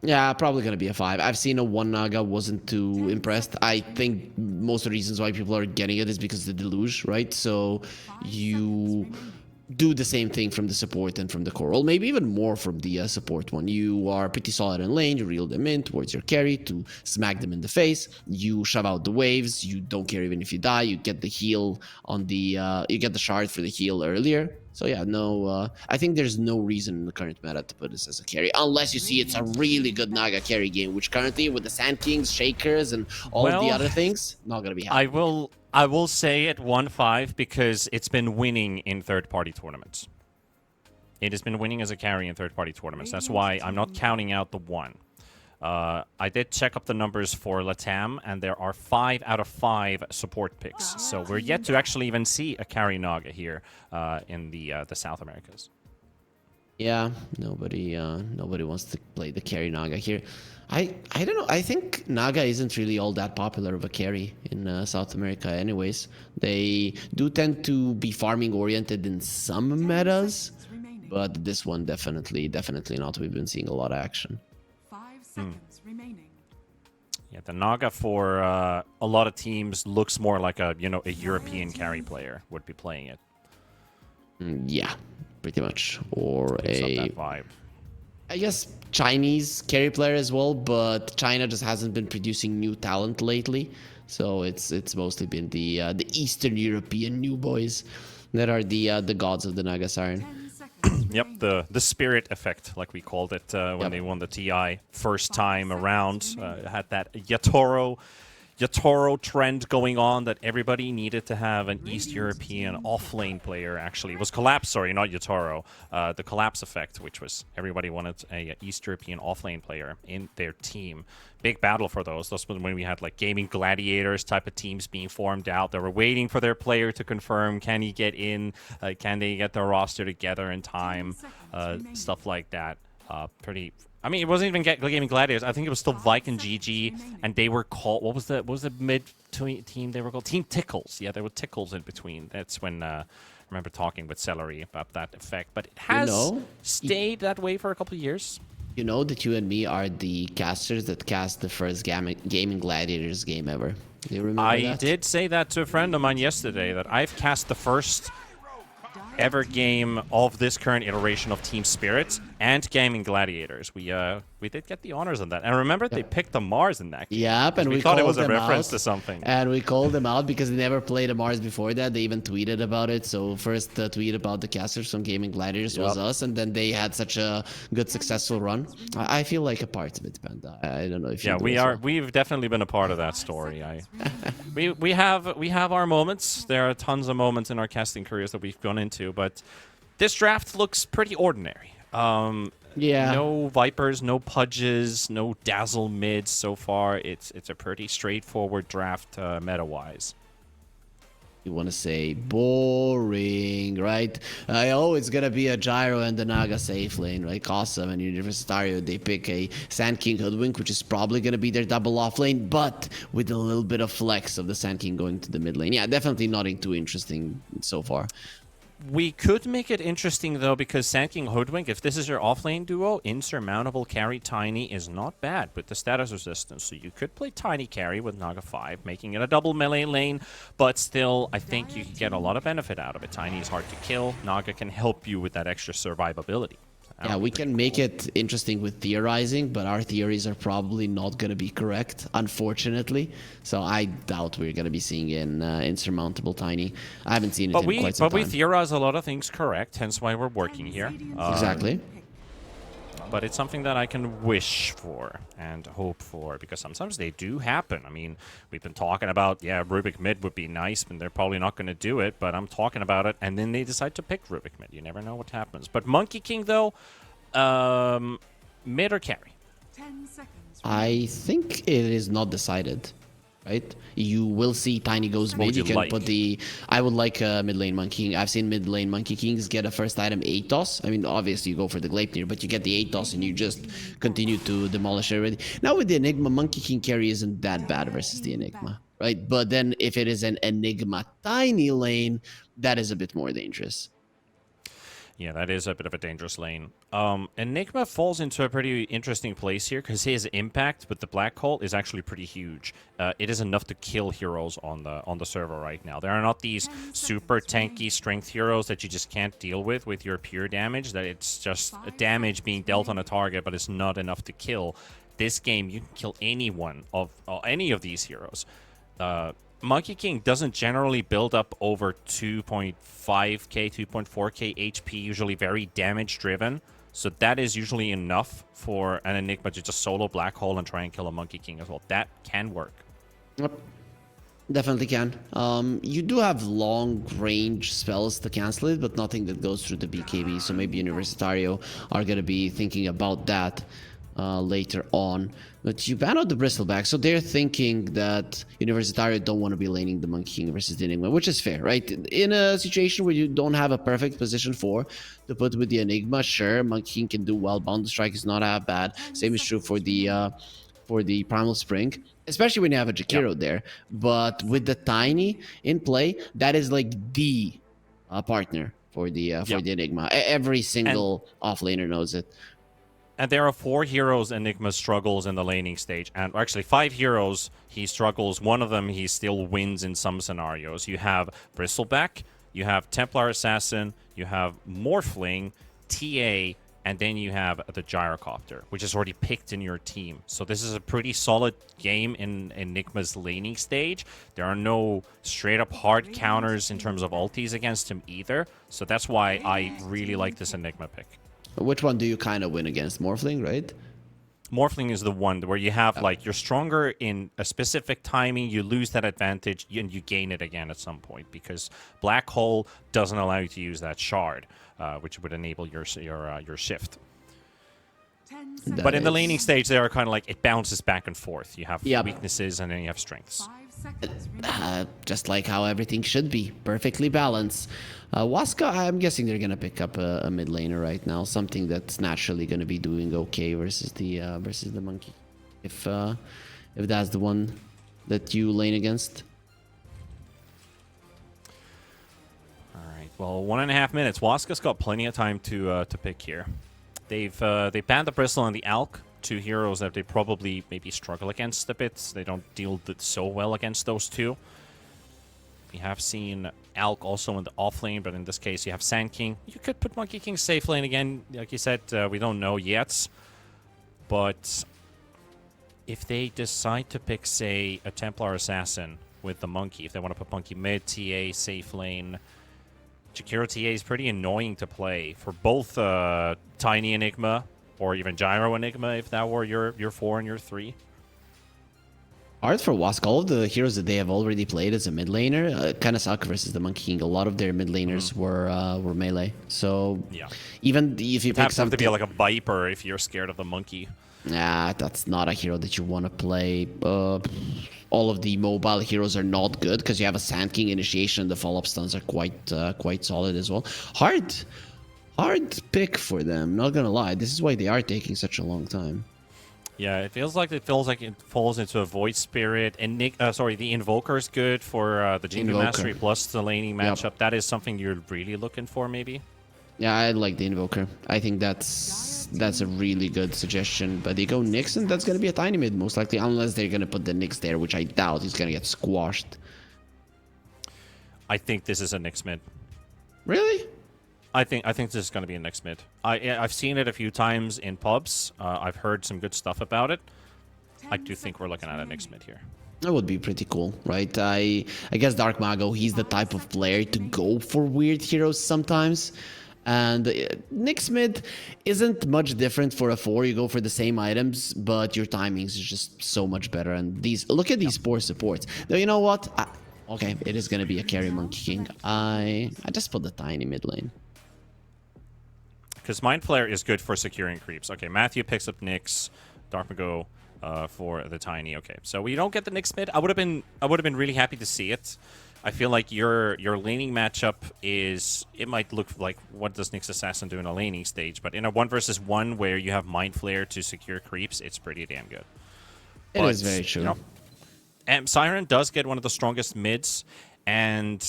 Yeah, probably going to be a 5. I've seen a 1 Naga, wasn't too impressed. I think most of the reasons why people are getting it is because of the deluge, right? So you do the same thing from the support and from the core role, maybe even more from the support one. You are pretty solid in lane, you reel them in towards your carry to smack them in the face, you shove out the waves, you don't care even if you die, you get the heal on the, you get the shard for the heal earlier. So yeah, no, I think there's no reason in the current meta to put this as a carry, unless you see it's a really good Naga carry game, which currently with the Sand Kings, Shakers, and all of the other things, not gonna be happening. I will say it 1-5 because it's been winning in third-party tournaments. It has been winning as a carry in third-party tournaments. That's why I'm not counting out the 1. I did check up the numbers for LATAM, and there are 5 out of 5 support picks. So we're yet to actually even see a carry Naga here in the South Americas. Yeah, nobody wants to play the carry Naga here. I don't know. I think Naga isn't really all that popular of a carry in South America anyways. They do tend to be farming oriented in some metas, but this one definitely not. We've been seeing a lot of action. 5 seconds remaining. Yeah, the Naga for a lot of teams looks more like a European carry player would be playing it. Yeah, pretty much. Or Picks up a, that vibe. I guess, Chinese carry player as well, but China just hasn't been producing new talent lately. So it's mostly been the Eastern European new boys that are the gods of the Naga Siren. 10 seconds Yep, remaining. the spirit effect, like we called it when they won the TI first time around. Had that Yatoro trend going on that everybody needed to have an East European off-lane player, actually. It was Collapse, sorry, not Yatoro. The Collapse effect, which was everybody wanted a East European off-lane player in their team. Big battle for those. That's when we had like gaming gladiators type of teams being formed out. They were waiting for their player to confirm, can he get in? Can they get their roster together in time? Stuff like that. I mean, it wasn't even Gaming Gladiators. I think it was still Viking GG, and they were called. What was the mid team they were called? Team Tickles. Yeah, there were Tickles in between. That's when I remember talking with Celery about that effect. But it has stayed that way for a couple of years. You know that you and me are the casters that cast the first Gaming Gladiators game ever. Do you remember that? I did say that to a friend of mine yesterday, that I've cast the first ever game of this current iteration of Team Spirit and Gaming Gladiators. We did get the honors on that. And remember, they picked the Mars in that game. Yep, and we thought it was a reference to something. And we called them out because they never played a Mars before that. They even tweeted about it. So first tweet about the casters from Gaming Gladiators was us, and then they had such a good successful run. I feel like a part of it, Panda. I don't know if you do as well. We've definitely been a part of that story. We have our moments. There are tons of moments in our casting careers that we've gone into, but this draft looks pretty ordinary. Yeah. No Vipers, no Pudges, no Dazzle mids so far. It's a pretty straightforward draft meta-wise. You want to say boring, right? It's gonna be a Gyro and the Naga safe lane, right? Awesome. And Universitario, they pick a Sand King Hoodwink, which is probably gonna be their double off lane, but with a little bit of flex of the Sand King going to the mid lane. Yeah, definitely nothing too interesting so far. We could make it interesting, though, because Sand King Hoodwink, if this is your offlane duo, Insurmountable Carry Tiny is not bad with the status resistance. So you could play Tiny Carry with Naga 5, making it a double melee lane, but still, I think you could get a lot of benefit out of it. Tiny is hard to kill. Naga can help you with that extra survivability. Yeah, we can make it interesting with theorizing, but our theories are probably not going to be correct, unfortunately. So I doubt we're going to be seeing an Insurmountable Tiny. I haven't seen it in quite some time. But we theorize a lot of things correct, hence why we're working here. Exactly. But it's something that I can wish for and hope for, because sometimes they do happen. I mean, we've been talking about, Rubik mid would be nice, and they're probably not going to do it, but I'm talking about it, and then they decide to pick Rubik mid. You never know what happens. But Monkey King, though, mid or carry? 10 seconds. I think it is not decided. right? You will see Tiny goes What mid. would You you can like? put the. I would like mid lane Monkey King. I've seen mid lane Monkey Kings get a first item 8 toss. I mean, obviously you go for the Gleipnir, but you get the 8 toss and you just continue to demolish everything. Now with the Enigma, Monkey King carry isn't that bad versus the Enigma, right? But then if it is an Enigma Tiny lane, that is a bit more dangerous. Yeah, that is a bit of a dangerous lane. Enigma falls into a pretty interesting place here because his impact with the Black Hole is actually pretty huge. It is enough to kill heroes on the server right now. There are not these super tanky strength heroes that you just can't deal with your pure damage. That it's just a damage being dealt on a target, but it's not enough to kill. This game, you can kill anyone of any of these heroes. Monkey King doesn't generally build up over 2.5k, 2.4k HP, usually very damage driven. So that is usually enough for an Enigma to just solo Black Hole and try and kill a Monkey King as well. That can work. Yep. Definitely can. You do have long range spells to cancel it, but nothing that goes through the BKB. So maybe Universitario are going to be thinking about that later on. But you ban out the Bristleback, so they're thinking that Universitario don't want to be laning the Monkey King versus the Enigma, which is fair, right? In a situation where you don't have a perfect position to put with the Enigma, sure, Monkey King can do well. Bound Strike is not that bad. Same is true for the Primal Spring, especially when you have a Jakiro there. But with the Tiny in play, that is like the partner for the Enigma. Every single offlaner knows it. And there are 4 heroes Enigma struggles in the laning stage. And actually 5 heroes he struggles. One of them he still wins in some scenarios. You have Bristleback, you have Templar Assassin, you have Morphling, TA, and then you have the Gyrocopter, which is already picked in your team. So this is a pretty solid game in Enigma's laning stage. There are no straight-up hard counters in terms of ultis against him either. So that's why I really like this Enigma pick. Which one do you kind of win against? Morphling, right? Morphling is the one where you have, like, you're stronger in a specific timing, you lose that advantage, and you gain it again at some point, because Black Hole doesn't allow you to use that shard, which would enable your shift. But in the laning stage, they are kind of like, it bounces back and forth. You have weaknesses, and then you have strengths. Just like how everything should be, perfectly balanced. Waska, I'm guessing they're gonna pick up a mid laner right now, something that's naturally gonna be doing okay versus the Monkey, if that's the one that you lane against. All right. Well, 1.5 minutes. Waska's got plenty of time to pick here. They banned the Bristle and the Alk, 2 heroes that they probably maybe struggle against a bit. They don't deal so well against those 2. We have seen Alk also in the off lane, but in this case you have Sand King. You could put Monkey King safe lane again. Like you said, we don't know yet. But if they decide to pick, say, a Templar Assassin with the Monkey, if they want to put Monkey mid, TA, safe lane, Jakiro TA is pretty annoying to play for both Tiny Enigma or even Gyro Enigma if that were your 4 and your 3. Hard for Wask. All of the heroes that they have already played as a mid laner kind of suck versus the Monkey King. A lot of their mid laners were melee. So even if you pick something to be like a Viper if you're scared of the Monkey. Nah, that's not a hero that you want to play. All of the mobile heroes are not good because you have a Sand King initiation. The follow-up stuns are quite solid as well. Hard pick for them. Not gonna lie, this is why they are taking such a long time. Yeah, it feels like it falls into a Void Spirit. And the Invoker is good for the Jingu Mastery plus the laning matchup. Yep. That is something you're really looking for, maybe. Yeah, I like the Invoker. I think that's a really good suggestion. But they go Nyx, and that's gonna be a tiny mid most likely, unless they're gonna put the Nyx there, which I doubt. He's gonna get squashed. I think this is a Nyx mid. Really? I think this is going to be a Nyx mid. I've seen it a few times in pubs. I've heard some good stuff about it. I do think we're looking at a Nyx mid here. That would be pretty cool, right? I guess Dark Mago, he's the type of player to go for weird heroes sometimes. And Nyx mid isn't much different for a 4. You go for the same items, but your timings is just so much better. And look at these 4 supports. Now, you know what? Okay, it is going to be a carry Monkey King. I just put the tiny mid lane. Because Mind Flare is good for securing creeps. Okay, Matthew picks up Nyx. Dark Mago for the Tiny. Okay, so we don't get the Nyx mid. I would have been really happy to see it. I feel like your laning matchup is, it might look like what does Nyx Assassin do in a laning stage, but in a 1 versus 1 where you have Mind Flare to secure creeps, it's pretty damn good. It is very true. You know, and Siren does get one of the strongest mids, and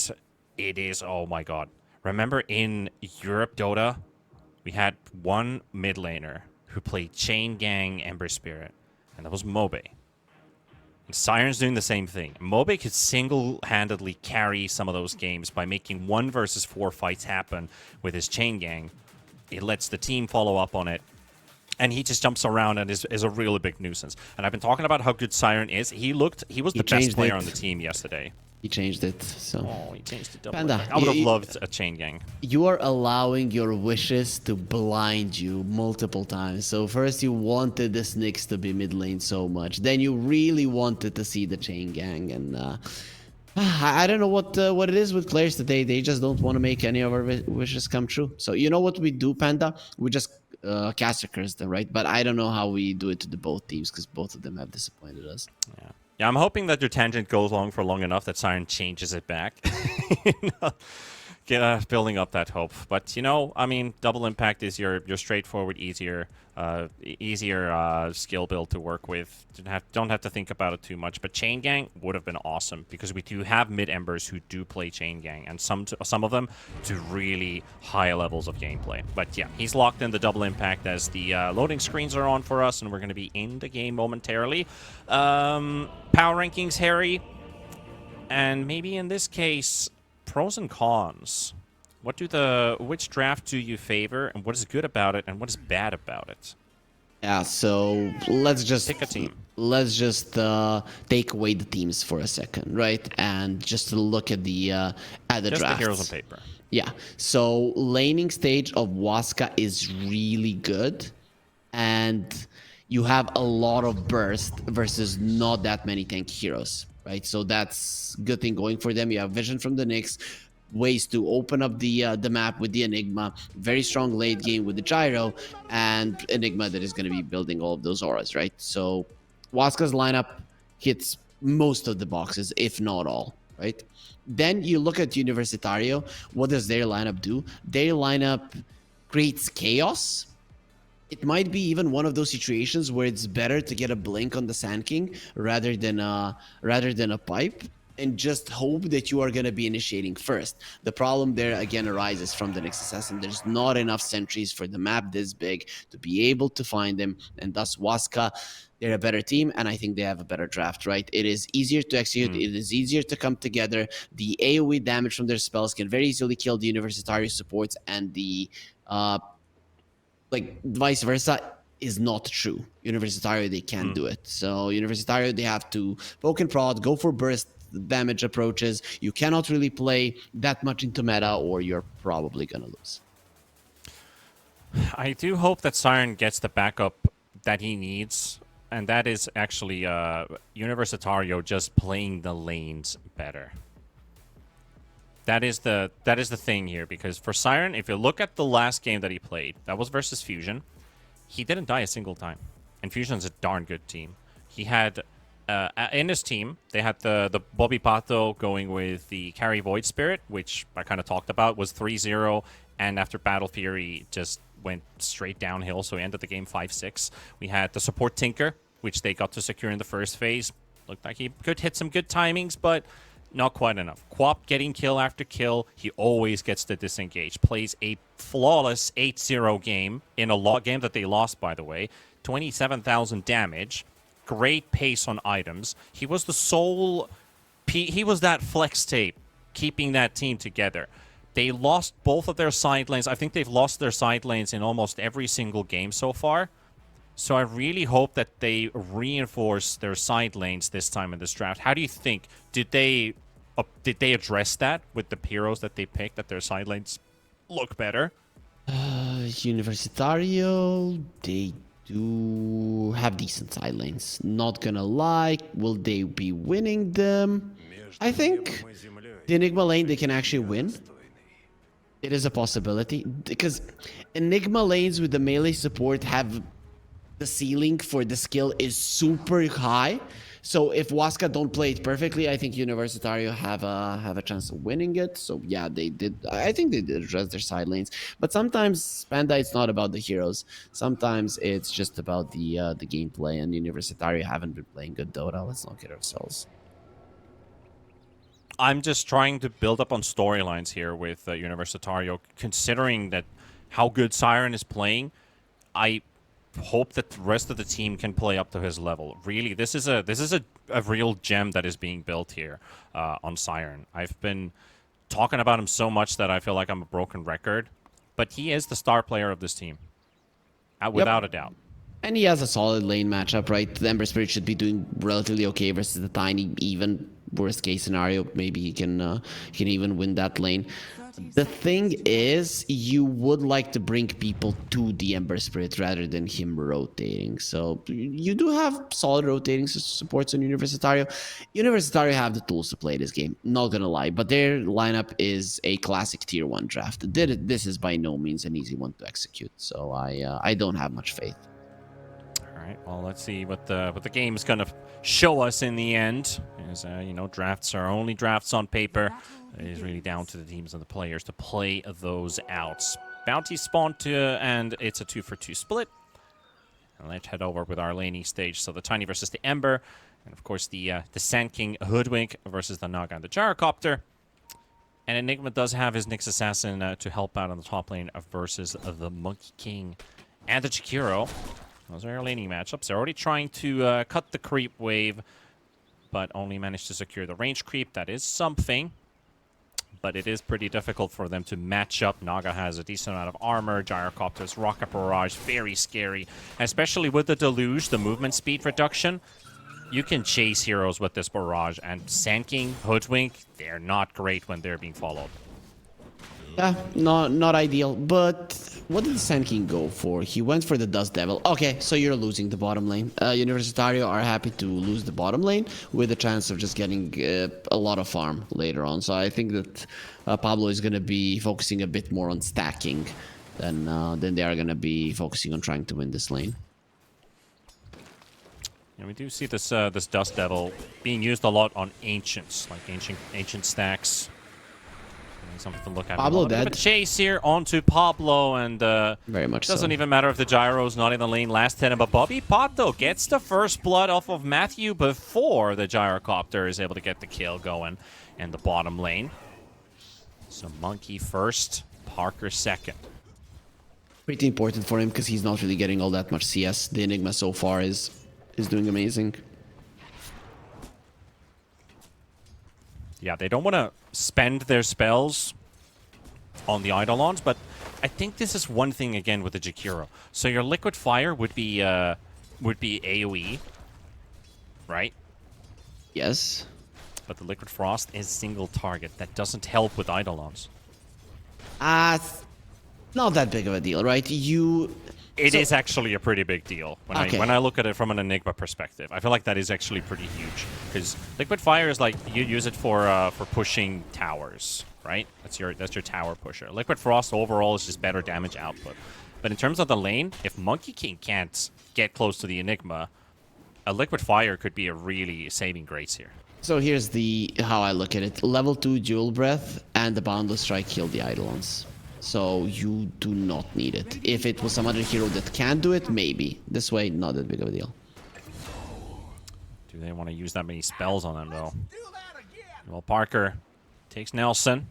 it is, oh my god. Remember in Europe Dota, we had one mid laner who played Chain Gang Ember Spirit, and that was Mobe. Siren's doing the same thing. Mobe could single-handedly carry some of those games by making 1 versus 4 fights happen with his Chain Gang. It lets the team follow up on it. And he just jumps around and is a really big nuisance. And I've been talking about how good Siren is. He was the best player on the team yesterday. He changed it, so... Oh, he changed it. Panda, I would have loved a Chain Gang. You are allowing your wishes to blind you multiple times. So first you wanted the Nyx to be mid lane so much. Then you really wanted to see the Chain Gang. And I don't know what it is with players today. They just don't want to make any of our wishes come true. So you know what we do, Panda? We just caster curse them, right? But I don't know how we do it to the both teams because both of them have disappointed us. Yeah. Yeah, I'm hoping that your tangent goes on for long enough that Siren changes it back. Building up that hope. But, you know, I mean, double impact is your straightforward, easier skill build to work with. Don't have to think about it too much. But Chain Gang would have been awesome because we do have mid-embers who do play Chain Gang, and some of them to really high levels of gameplay. But yeah, he's locked in the double impact as the loading screens are on for us, and we're going to be in the game momentarily. Power rankings, Harry, and maybe in this case, pros and cons. Which draft do you favor, and what is good about it, and what is bad about it? Yeah, so let's just pick a team. Let's just take away the teams for a second, right? And just look at the drafts. Just the heroes on paper. Yeah. So laning stage of Waska is really good, and you have a lot of burst versus not that many tank heroes, right? So that's good thing going for them. You have vision from the Nyx, ways to open up the map with the Enigma, very strong late game with the Gyro, and Enigma that is going to be building all of those auras, right? So Waska's lineup hits most of the boxes, if not all, right? Then you look at Universitario. What does their lineup do? Their lineup creates chaos. It might be even one of those situations where it's better to get a blink on the Sand King rather than a pipe, and just hope that you are going to be initiating first. The problem there again arises from the Nyx Assassin. There's not enough sentries for the map this big to be able to find them, and thus Waska, they're a better team, and I think they have a better draft, right? It is easier to execute. It is easier to come together. The AoE damage from their spells can very easily kill the Universitario supports, and the vice versa is not true. Universitario, they can't do it. So Universitario, they have to poke and prod, go for burst damage approaches. You cannot really play that much into meta, or you're probably gonna lose. I do hope that Siren gets the backup that he needs, and that is actually Universitario just playing the lanes better. That is the thing here, because for Siren, if you look at the last game that he played, that was versus Fusion. He didn't die a single time, and Fusion's a darn good team. He had in his team, they had the Bobby Pato going with the carry Void Spirit, which I kind of talked about, was 3-0, and after Battle Fury just went straight downhill, so he ended the game 5-6. We had the support Tinker, which they got to secure in the first phase. Looked like he could hit some good timings, but not quite enough. Quap getting kill after kill. He always gets to disengage. Plays a flawless 8-0 game in a game that they lost, by the way. 27,000 damage. Great pace on items. He was the sole... He was that flex tape keeping that team together. They lost both of their side lanes. I think they've lost their side lanes in almost every single game so far. So I really hope that they reinforce their side lanes this time in this draft. How do you think? Did they address that with the heroes that they picked, that their side lanes look better? Universitario, they do have decent side lanes. Not gonna lie. Will they be winning them? I think the Enigma lane they can actually win. It is a possibility, because Enigma lanes with the melee support have the ceiling for the skill is super high. So if Waska don't play it perfectly, I think Universitario have a chance of winning it. So yeah, they did. I think they did address their side lanes. But sometimes Panda, it's not about the heroes. Sometimes it's just about the gameplay. And Universitario haven't been playing good Dota. Let's not kid ourselves. I'm just trying to build up on storylines here with Universitario, considering that how good Siren is playing. I hope that the rest of the team can play up to his level. Really, this is a real gem that is being built here on Siren. I've been talking about him so much that I feel like I'm a broken record, but he is the star player of this team, without a doubt. And he has a solid lane matchup, right? The Ember Spirit should be doing relatively okay versus the Tiny. Even worst case scenario, maybe he can even win that lane. The thing is, you would like to bring people to the Ember Spirit rather than him rotating. So you do have solid rotating supports on Universitario. Universitario have the tools to play this game, not gonna lie. But their lineup is a classic tier 1 draft. This is by no means an easy one to execute. So I don't have much faith. All right, well, let's see what the game's gonna show us in the end. As you know, drafts are only drafts on paper. It is really down to the teams and the players to play those out. Bounty spawned and it's a 2-for-2 split. And let's head over with our laning stage. So the Tiny versus the Ember, and of course the Sand King Hoodwink versus the Naga and the Gyrocopter. And Enigma does have his Nyx Assassin to help out on the top lane versus the Monkey King and the Chikiro. Those are our laning matchups. They're already trying to cut the creep wave, but only managed to secure the range creep. That is something, but it is pretty difficult for them to match up. Naga has a decent amount of armor. Gyrocopter's Rocket Barrage, very scary, especially with the Deluge, the movement speed reduction. You can chase heroes with this barrage, and Sand King, Hoodwink, they're not great when they're being followed. Yeah, not ideal. But what did the Sand King go for? He went for the Dust Devil. Okay, so you're losing the bottom lane. Universitario are happy to lose the bottom lane with a chance of just getting a lot of farm later on. So I think that Pablo is going to be focusing a bit more on stacking than they are going to be focusing on trying to win this lane. Yeah, we do see this this Dust Devil being used a lot on Ancients, like ancient stacks. Something to look at. Pablo dead. A chase here onto Pablo, and very much doesn't even matter if the Gyro's not in the lane last hit him. But Bobby Pato gets the first blood off of Matthew before the Gyrocopter is able to get the kill going in the bottom lane. So Monkey first, Parker second. Pretty important for him because he's not really getting all that much CS. The Enigma so far is doing amazing. Yeah, they don't want to spend their spells on the Eidolons, but I think this is one thing again with the Jakiro. So your Liquid Fire would be AoE, right? Yes. But the Liquid Frost is single target. That doesn't help with Eidolons. Not that big of a deal, right? It is actually a pretty big deal when I look at it from an Enigma perspective. I feel like that is actually pretty huge because Liquid Fire is like you use it for pushing towers, right? That's your tower pusher. Liquid Frost overall is just better damage output. But in terms of the lane, if Monkey King can't get close to the Enigma, a Liquid Fire could be a really saving grace here. So here's how I look at it: level 2 Dual Breath and the Boundless Strike kill the Eidolons. So you do not need it. If it was some other hero that can do it, maybe. This way, not that big of a deal. Do they want to use that many spells on them, though? Well, Parker takes Nelson.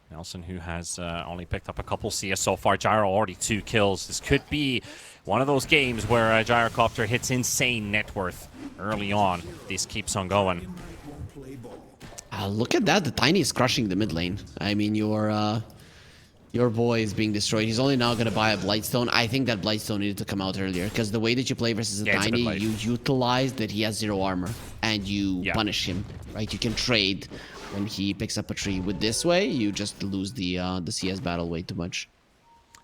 Nelson, who has only picked up a couple CS so far. Gyro already 2 kills. This could be one of those games where Gyrocopter hits insane net worth early on. This keeps on going. Look at that. The Tiny is crushing the mid lane. I mean, your boy is being destroyed. He's only now going to buy a Blightstone. I think that Blightstone needed to come out earlier because the way that you play versus a Tiny, you utilize that he has 0 armor and you punish him, right? You can trade when he picks up a tree. With this way, you just lose the CS battle way too much.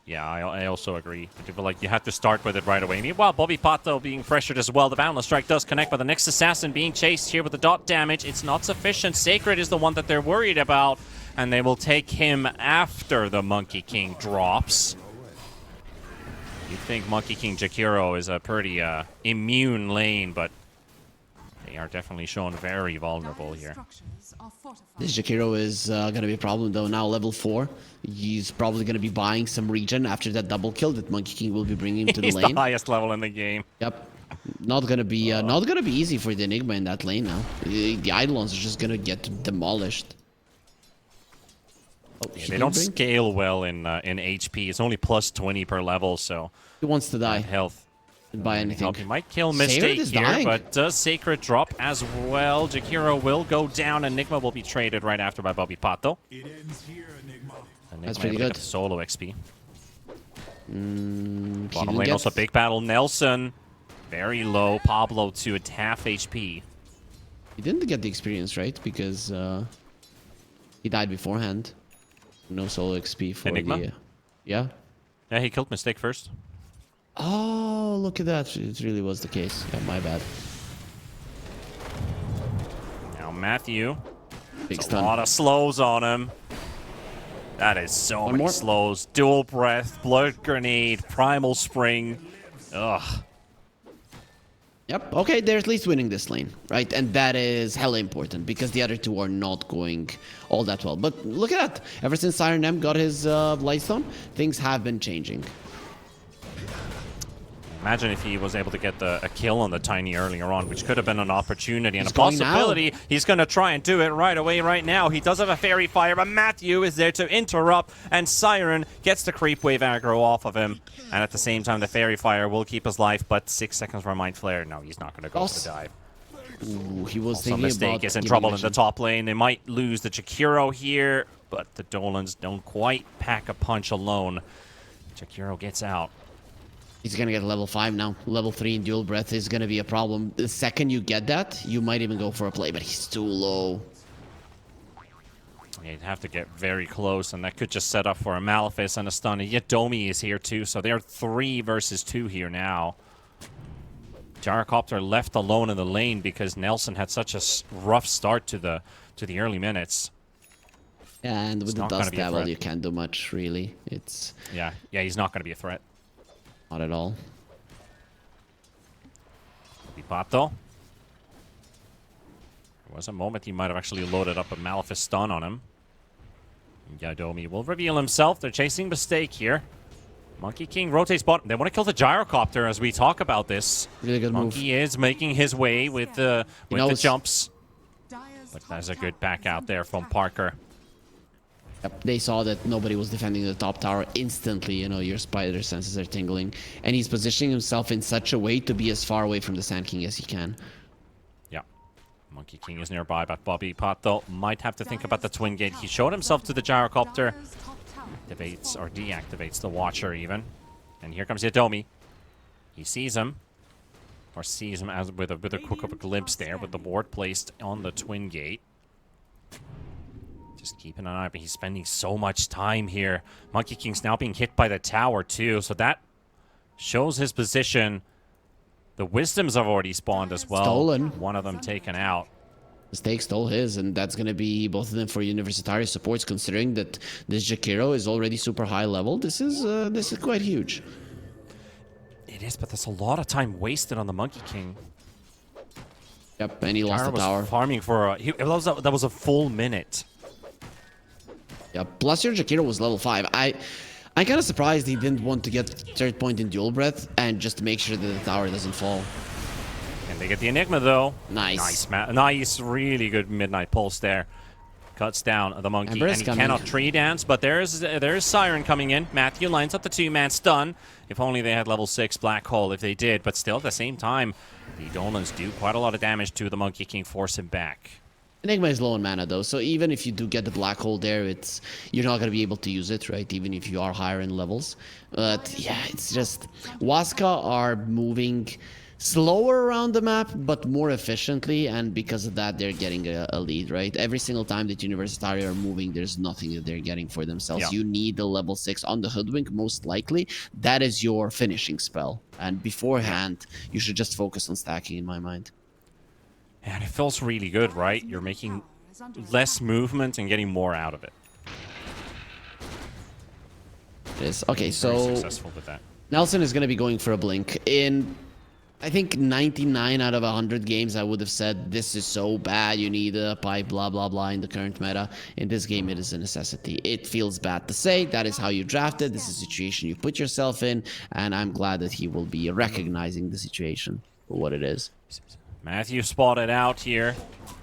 Yeah, I also agree. I feel like you have to start with it right away. Meanwhile, Bobby Pato being pressured as well. The Boundless Strike does connect, but the Nyx Assassin being chased here with the dot damage. It's not sufficient. Sacred is the one that they're worried about, and they will take him after the Monkey King drops. You think Monkey King Jakiro is a pretty immune lane, but they are definitely shown very vulnerable here. This Jakiro is going to be a problem, though. Now level 4. He's probably going to be buying some regen after that double kill that Monkey King will be bringing him to the He's lane. the highest level in the game. Yep. Not gonna be easy for the Enigma in that lane now. The Eidolons are just gonna get demolished. Oh, Yeah, they don't scale well in HP. It's only plus 20 per level, so he wants to die. Health. Didn't buy anything. He might kill Mistake is here, dying. but does Sacred drop as well? Jakiro will go down. Enigma will be traded right after by Bobby Pato. It ends here, Enigma. That's pretty able to good. get the solo XP. He Bottom didn't lane get- also big battle. Nelson very low. Pablo to at half HP. He didn't get the experience, right? Because he died beforehand. No solo XP for Enigma? the... yeah? Yeah, he killed Mistake first. Oh, look at that. It really was the case. Yeah, my bad. Now Matthew. Big A stun. lot of slows on him. That is so One many more. slows. Dual breath, blood grenade, primal spring. Ugh. Yep. Okay, they're at least winning this lane, right? And that is hella important because the other two are not going all that well. But look at that. Ever since Siren M got his Lightstone, things have been changing. Imagine if he was able to get a kill on the Tiny earlier on, which could have been an opportunity and He's a going now. possibility. He's going to try and do it right away, right now. He does have a Fairy Fire, but Matthew is there to interrupt, and Siren gets the creep wave aggro off of him. And at the same time, the Fairy Fire will keep his life, but 6 seconds for a Mind Flare. No, he's not going to go for the dive. Ooh, he was Also, thinking Mistake about is in giving trouble in vision. the top lane. They might lose the Jakiro here, but the Dolans don't quite pack a punch alone. Jakiro gets out. He's gonna get level 5 now. Level 3 in dual breath is gonna be a problem. The second you get that, you might even go for a play, but he's too low. Yeah, you'd have to get very close, and that could just set up for a Malefice and a stun. And yet Domi is here too, so they're 3 versus 2 here now. Gyrocopter left alone in the lane because Nelson had such a rough start to the early minutes. And with the not gonna dust be a devil, threat. you can't do much, really. It's Yeah, he's not going to be a threat. not at all. Pato. There was a moment he might have actually loaded up a Malefice stun on him. Yadomi will reveal himself. They're chasing Mistake here. Monkey King rotates bottom. They want to kill the Gyrocopter as we talk about this. Really good move. Monkey is making his way with the knows. jumps. But there's a good back out there from Parker. Yep, they saw that nobody was defending the top tower instantly. You know, your spider senses are tingling. And he's positioning himself in such a way to be as far away from the Sand King as he can. Yeah. Monkey King is nearby, but Bobby Pato might have to think about the Twin Gate. He showed himself to the Gyrocopter. Activates or deactivates the Watcher even. And here comes Yadomi. He sees him. Or sees him as with a quick of a glimpse there with the ward placed on the Twin Gate. Just keeping an eye, but he's spending so much time here. Monkey King's now being hit by the tower too, so that shows his position. The Wisdoms have already spawned as well. Stolen. One of them taken out. Mistake stole his, and that's going to be both of them for Universitario supports, considering that this Jakiro is already super high level. This is quite huge. It is, but there's a lot of time wasted on the Monkey King. Yep, and he lost Gara the tower. was farming for that was a full minute. Yeah, plus your Jakiro was level 5. I'm kind of surprised he didn't want to get third point in dual breath and just to make sure that the tower doesn't fall. And they get the Enigma though. Nice. Nice, really good Midnight Pulse there. Cuts down the Monkey, Ember is and he coming. cannot tree dance, but there's Siren coming in. Matthew lines up the 2-man stun. If only they had level 6 Black Hole, if they did, but still at the same time, the Dolans do quite a lot of damage to the Monkey King, force him back. Enigma is low on mana though, so even if you do get the black hole there, you're not gonna be able to use it, right? Even if you are higher in levels. But yeah, it's just Waska are moving slower around the map, but more efficiently, and because of that, they're getting a lead, right? Every single time that Universitario are moving, there's nothing that they're getting for themselves. Yeah. You need the level 6 on the Hoodwink, most likely. That is your finishing spell, and beforehand, you should just focus on stacking, in my mind. And it feels really good, right? You're making less movement and getting more out of it. It is. Okay, Very so successful with that. Nelson is going to be going for a blink. In, I think, 99 out of 100 games, I would have said, this is so bad, you need a pipe, blah, blah, blah, in the current meta. In this game, it is a necessity. It feels bad to say. That is how you drafted. This is a situation you put yourself in, and I'm glad that he will be recognizing the situation for what it is. Matthew spotted out here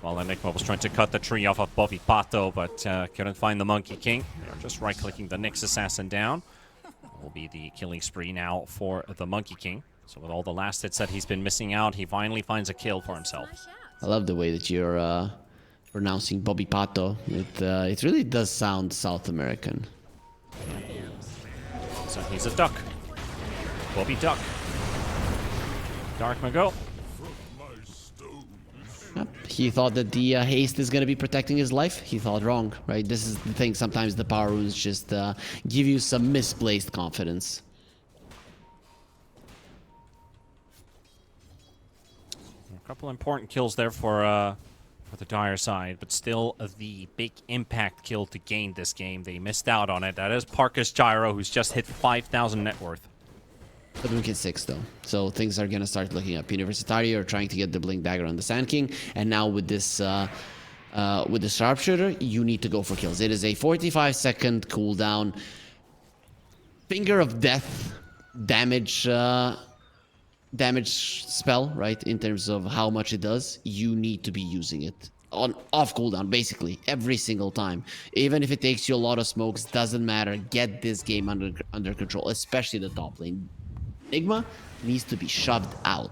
while Enigma was trying to cut the tree off of Bobby Pato, but couldn't find the Monkey King. They're just right-clicking the Nyx Assassin down. Will be the killing spree now for the Monkey King. So with all the last hits that he's been missing out, he finally finds a kill for himself. I love the way that you're pronouncing Bobby Pato. It really does sound South American. So he's a duck. Bobby Duck. Dark Mago. Yep. He thought that the haste is going to be protecting his life. He thought wrong, right? This is the thing. Sometimes the power runes just give you some misplaced confidence. A couple important kills there for the Dire side, but still the big impact kill to gain this game. They missed out on it. That is Parkus Gyro, who's just hit 5,000 net worth. But we get 6 though, so things are gonna start looking up. Universitario are trying to get the Blink Dagger on the Sand King, and now with this with the Sharpshooter, you need to go for kills. It is a 45-second cooldown. Finger of Death damage spell, right? In terms of how much it does, you need to be using it on off cooldown basically every single time. Even if it takes you a lot of smokes, doesn't matter. Get this game under control, especially the top lane. Enigma needs to be shoved out.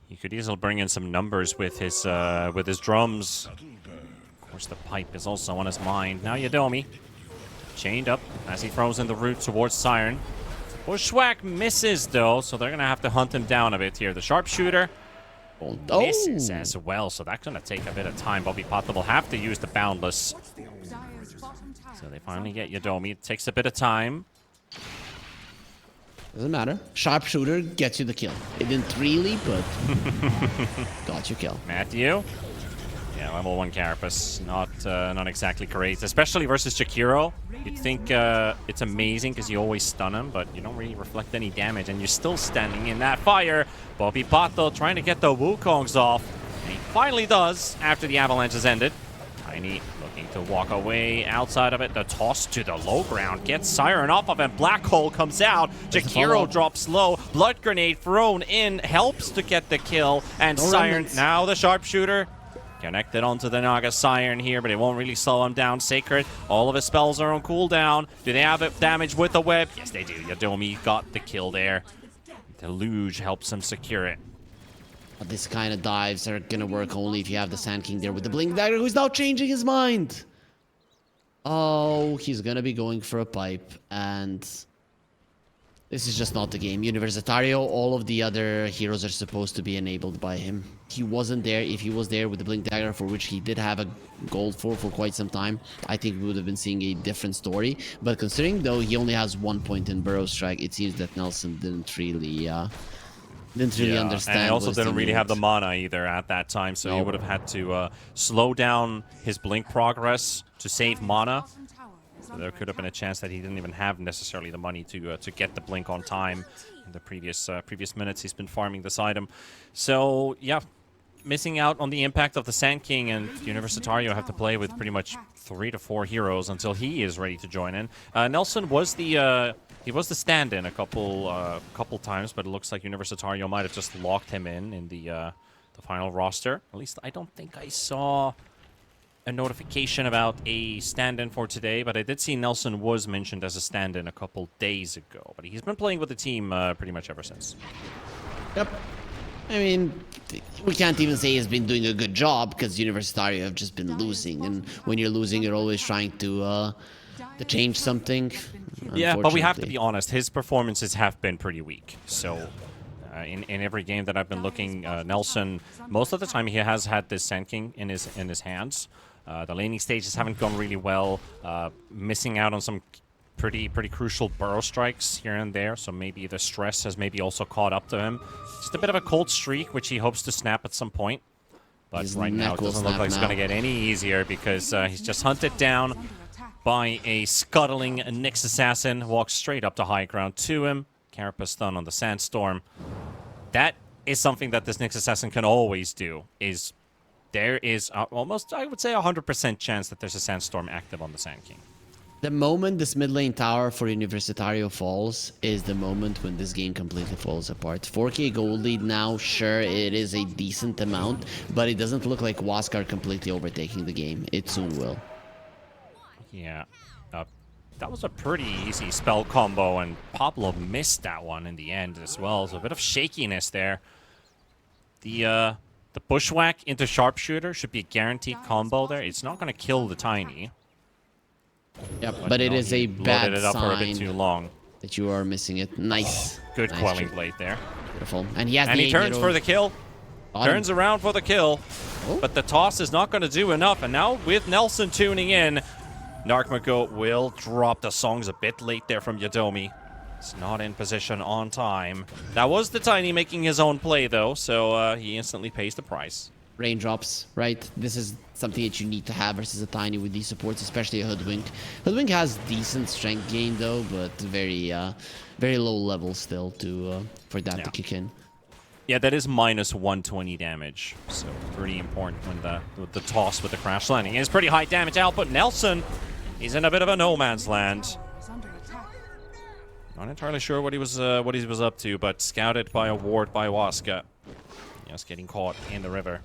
He could easily bring in some numbers with his drums. Of course, the pipe is also on his mind. Now Yadomi, chained up as he throws in the root towards Siren. Bushwhack misses though, so they're gonna have to hunt him down a bit here. The sharpshooter misses as well, so that's gonna take a bit of time. Bobby Pato will have to use the Boundless. So they finally get Yadomi. It takes a bit of time. Doesn't matter. Sharpshooter gets you the kill. It didn't really, but got you kill. Matthew. Yeah, level 1 Carapace. Not exactly great, especially versus Jakiro. You'd think it's amazing because you always stun him, but you don't really reflect any damage, and you're still standing in that fire. Bobby Pato trying to get the Wukongs off. And he finally does after the avalanche has ended. Tiny looking to walk away outside of it. The toss to the low ground gets Siren off of him. Black Hole comes out. Jakiro drops low. Blood Grenade thrown in helps to get the kill. And Siren, now the sharpshooter. Connected onto the Naga Siren here, but it won't really slow him down. Sacred, all of his spells are on cooldown. Do they have it damage with the web? Yes, they do. Yadomi got the kill there. Deluge helps him secure it. This kind of dives are gonna work only if you have the Sand King there with the Blink Dagger, who's now changing his mind. Oh, he's gonna be going for a pipe, and this is just not the game. Universitario, all of the other heroes are supposed to be enabled by him. He wasn't there. If he was there with the Blink Dagger, for which he did have a gold for quite some time, I think we would have been seeing a different story. But considering, though, he only has 1 point in Burrow Strike, it seems that Nelson didn't really understand. And he also didn't really have the mana either at that time, so he would have had to slow down his Blink progress to save mana. So there could have been a chance that he didn't even have necessarily the money to get the Blink on time in the previous minutes he's been farming this item. So yeah, missing out on the impact of the Sand King, and Universitario have to play with pretty much 3 to 4 heroes until he is ready to join in. Nelson was the stand-in a couple times, but it looks like Universitario might have just locked him in the final roster. At least I don't think I saw a notification about a stand-in for today, but I did see Nelson was mentioned as a stand-in a couple days ago. But he's been playing with the team pretty much ever since. Yep. I mean, we can't even say he's been doing a good job because Universitario have just been losing, and when you're losing, you're always trying to change something. Yeah, but we have to be honest. His performances have been pretty weak. So in every game that I've been looking, Nelson, most of the time he has had this Sand King in his hands. The laning stages haven't gone really well. Missing out on some pretty crucial burrow strikes here and there. So maybe the stress has maybe also caught up to him. Just a bit of a cold streak, which he hopes to snap at some point. But right now it doesn't look like it's going to get any easier because he's just hunted down. by a scuttling Nyx Assassin. Walks straight up to high ground to him. Carapace stun on the Sandstorm. That is something that this Nyx Assassin can always do. There is almost, I would say, 100% chance that there's a Sandstorm active on the Sand King. The moment this mid lane tower for Universitario falls is the moment when this game completely falls apart. 4k gold lead now, sure, it is a decent amount, but it doesn't look like Waska are completely overtaking the game. It soon will. Yeah. That was a pretty easy spell combo, and Pablo missed that one in the end as well. So a bit of shakiness there. The Bushwhack into Sharpshooter should be a guaranteed combo there. It's not going to kill the Tiny. Yep, but it is a bad Loaded it up for a bit sign too long. that you are missing it. Nice. Good Nice Quelling trick. Blade there. Beautiful. And he has And the he turns for the kill. Turns around for the kill. Oh. But the toss is not going to do enough. And now with Nelson tuning in, Narkmako will drop the songs a bit late there from Yadomi. It's not in position on time. That was the Tiny making his own play, though, so he instantly pays the price. Raindrops, right? This is something that you need to have versus a Tiny with these supports, especially a Hoodwink. Hoodwink has decent strength gain, though, but very low level still for that to kick in. Yeah, that is minus 120 damage, so pretty important when the toss with the crash landing. It's pretty high damage output. Nelson, he's in a bit of a no man's land. Not entirely sure what he was up to, but scouted by a ward by Waska. Just getting caught in the river.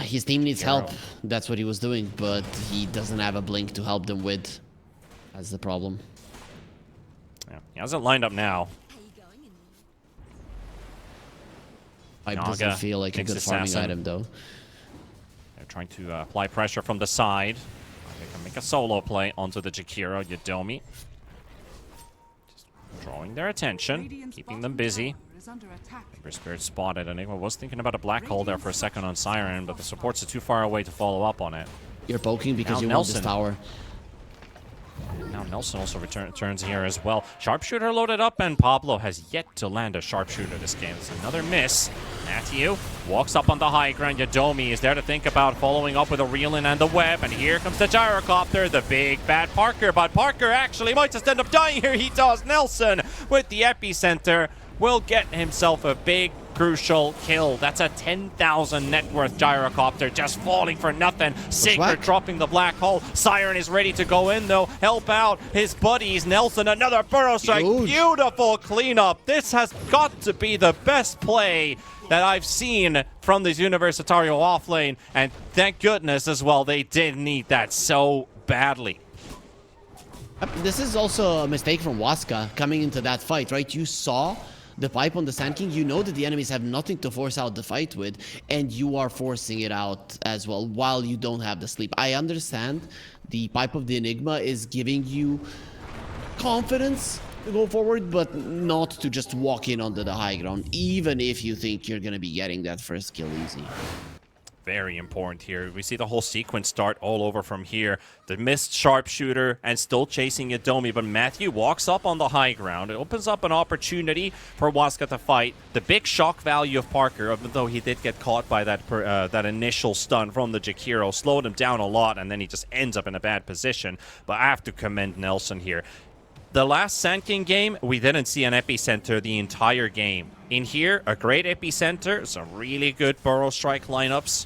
His team needs help. That's what he was doing, but he doesn't have a blink to help them with. That's the problem. Yeah, he hasn't lined up now. Pipe Naga doesn't feel like a takes good farming Assassin. item, though. They're trying to apply pressure from the side. They can make a solo play onto the Jakiro Yadomi. Just drawing their attention, keeping them busy. Ember Spirit spotted. Enigma was thinking about a black hole there for a second on Siren, but the supports are too far away to follow up on it. You're poking because Now you want this Nelson. tower. Now Nelson also returns here as well. Sharpshooter loaded up, and Pablo has yet to land a sharpshooter this game. It's another miss. Matthew walks up on the high ground. Yadomi is there to think about following up with a Reelin and the web. And here comes the gyrocopter, the big bad Parker. But Parker actually might just end up dying here. He does. Nelson with the epicenter will get himself a big crucial kill. That's a 10,000 net worth gyrocopter just falling for nothing. Sigurd dropping the black hole. Siren is ready to go in though. Help out his buddies. Nelson, another burrow strike. Huge. Beautiful cleanup. This has got to be the best play that I've seen from this Universitario offlane. And thank goodness as well, they did need that so badly. This is also a mistake from Waska coming into that fight, right? You saw the pipe on the Sand King. You know that the enemies have nothing to force out the fight with, and you are forcing it out as well while you don't have the sleep. I understand the pipe of the Enigma is giving you confidence to go forward, but not to just walk in onto the high ground, even if you think you're going to be getting that first kill easy. Very important here. We see the whole sequence start all over from here. The missed sharpshooter and still chasing Yadomi, but Matthew walks up on the high ground. It opens up an opportunity for Waska to fight. The big shock value of Parker, even though he did get caught by that initial stun from the Jakiro, slowed him down a lot, and then he just ends up in a bad position. But I have to commend Nelson here. The last Sand King game, we didn't see an epicenter the entire game. In here, a great epicenter, some really good burrow strike lineups,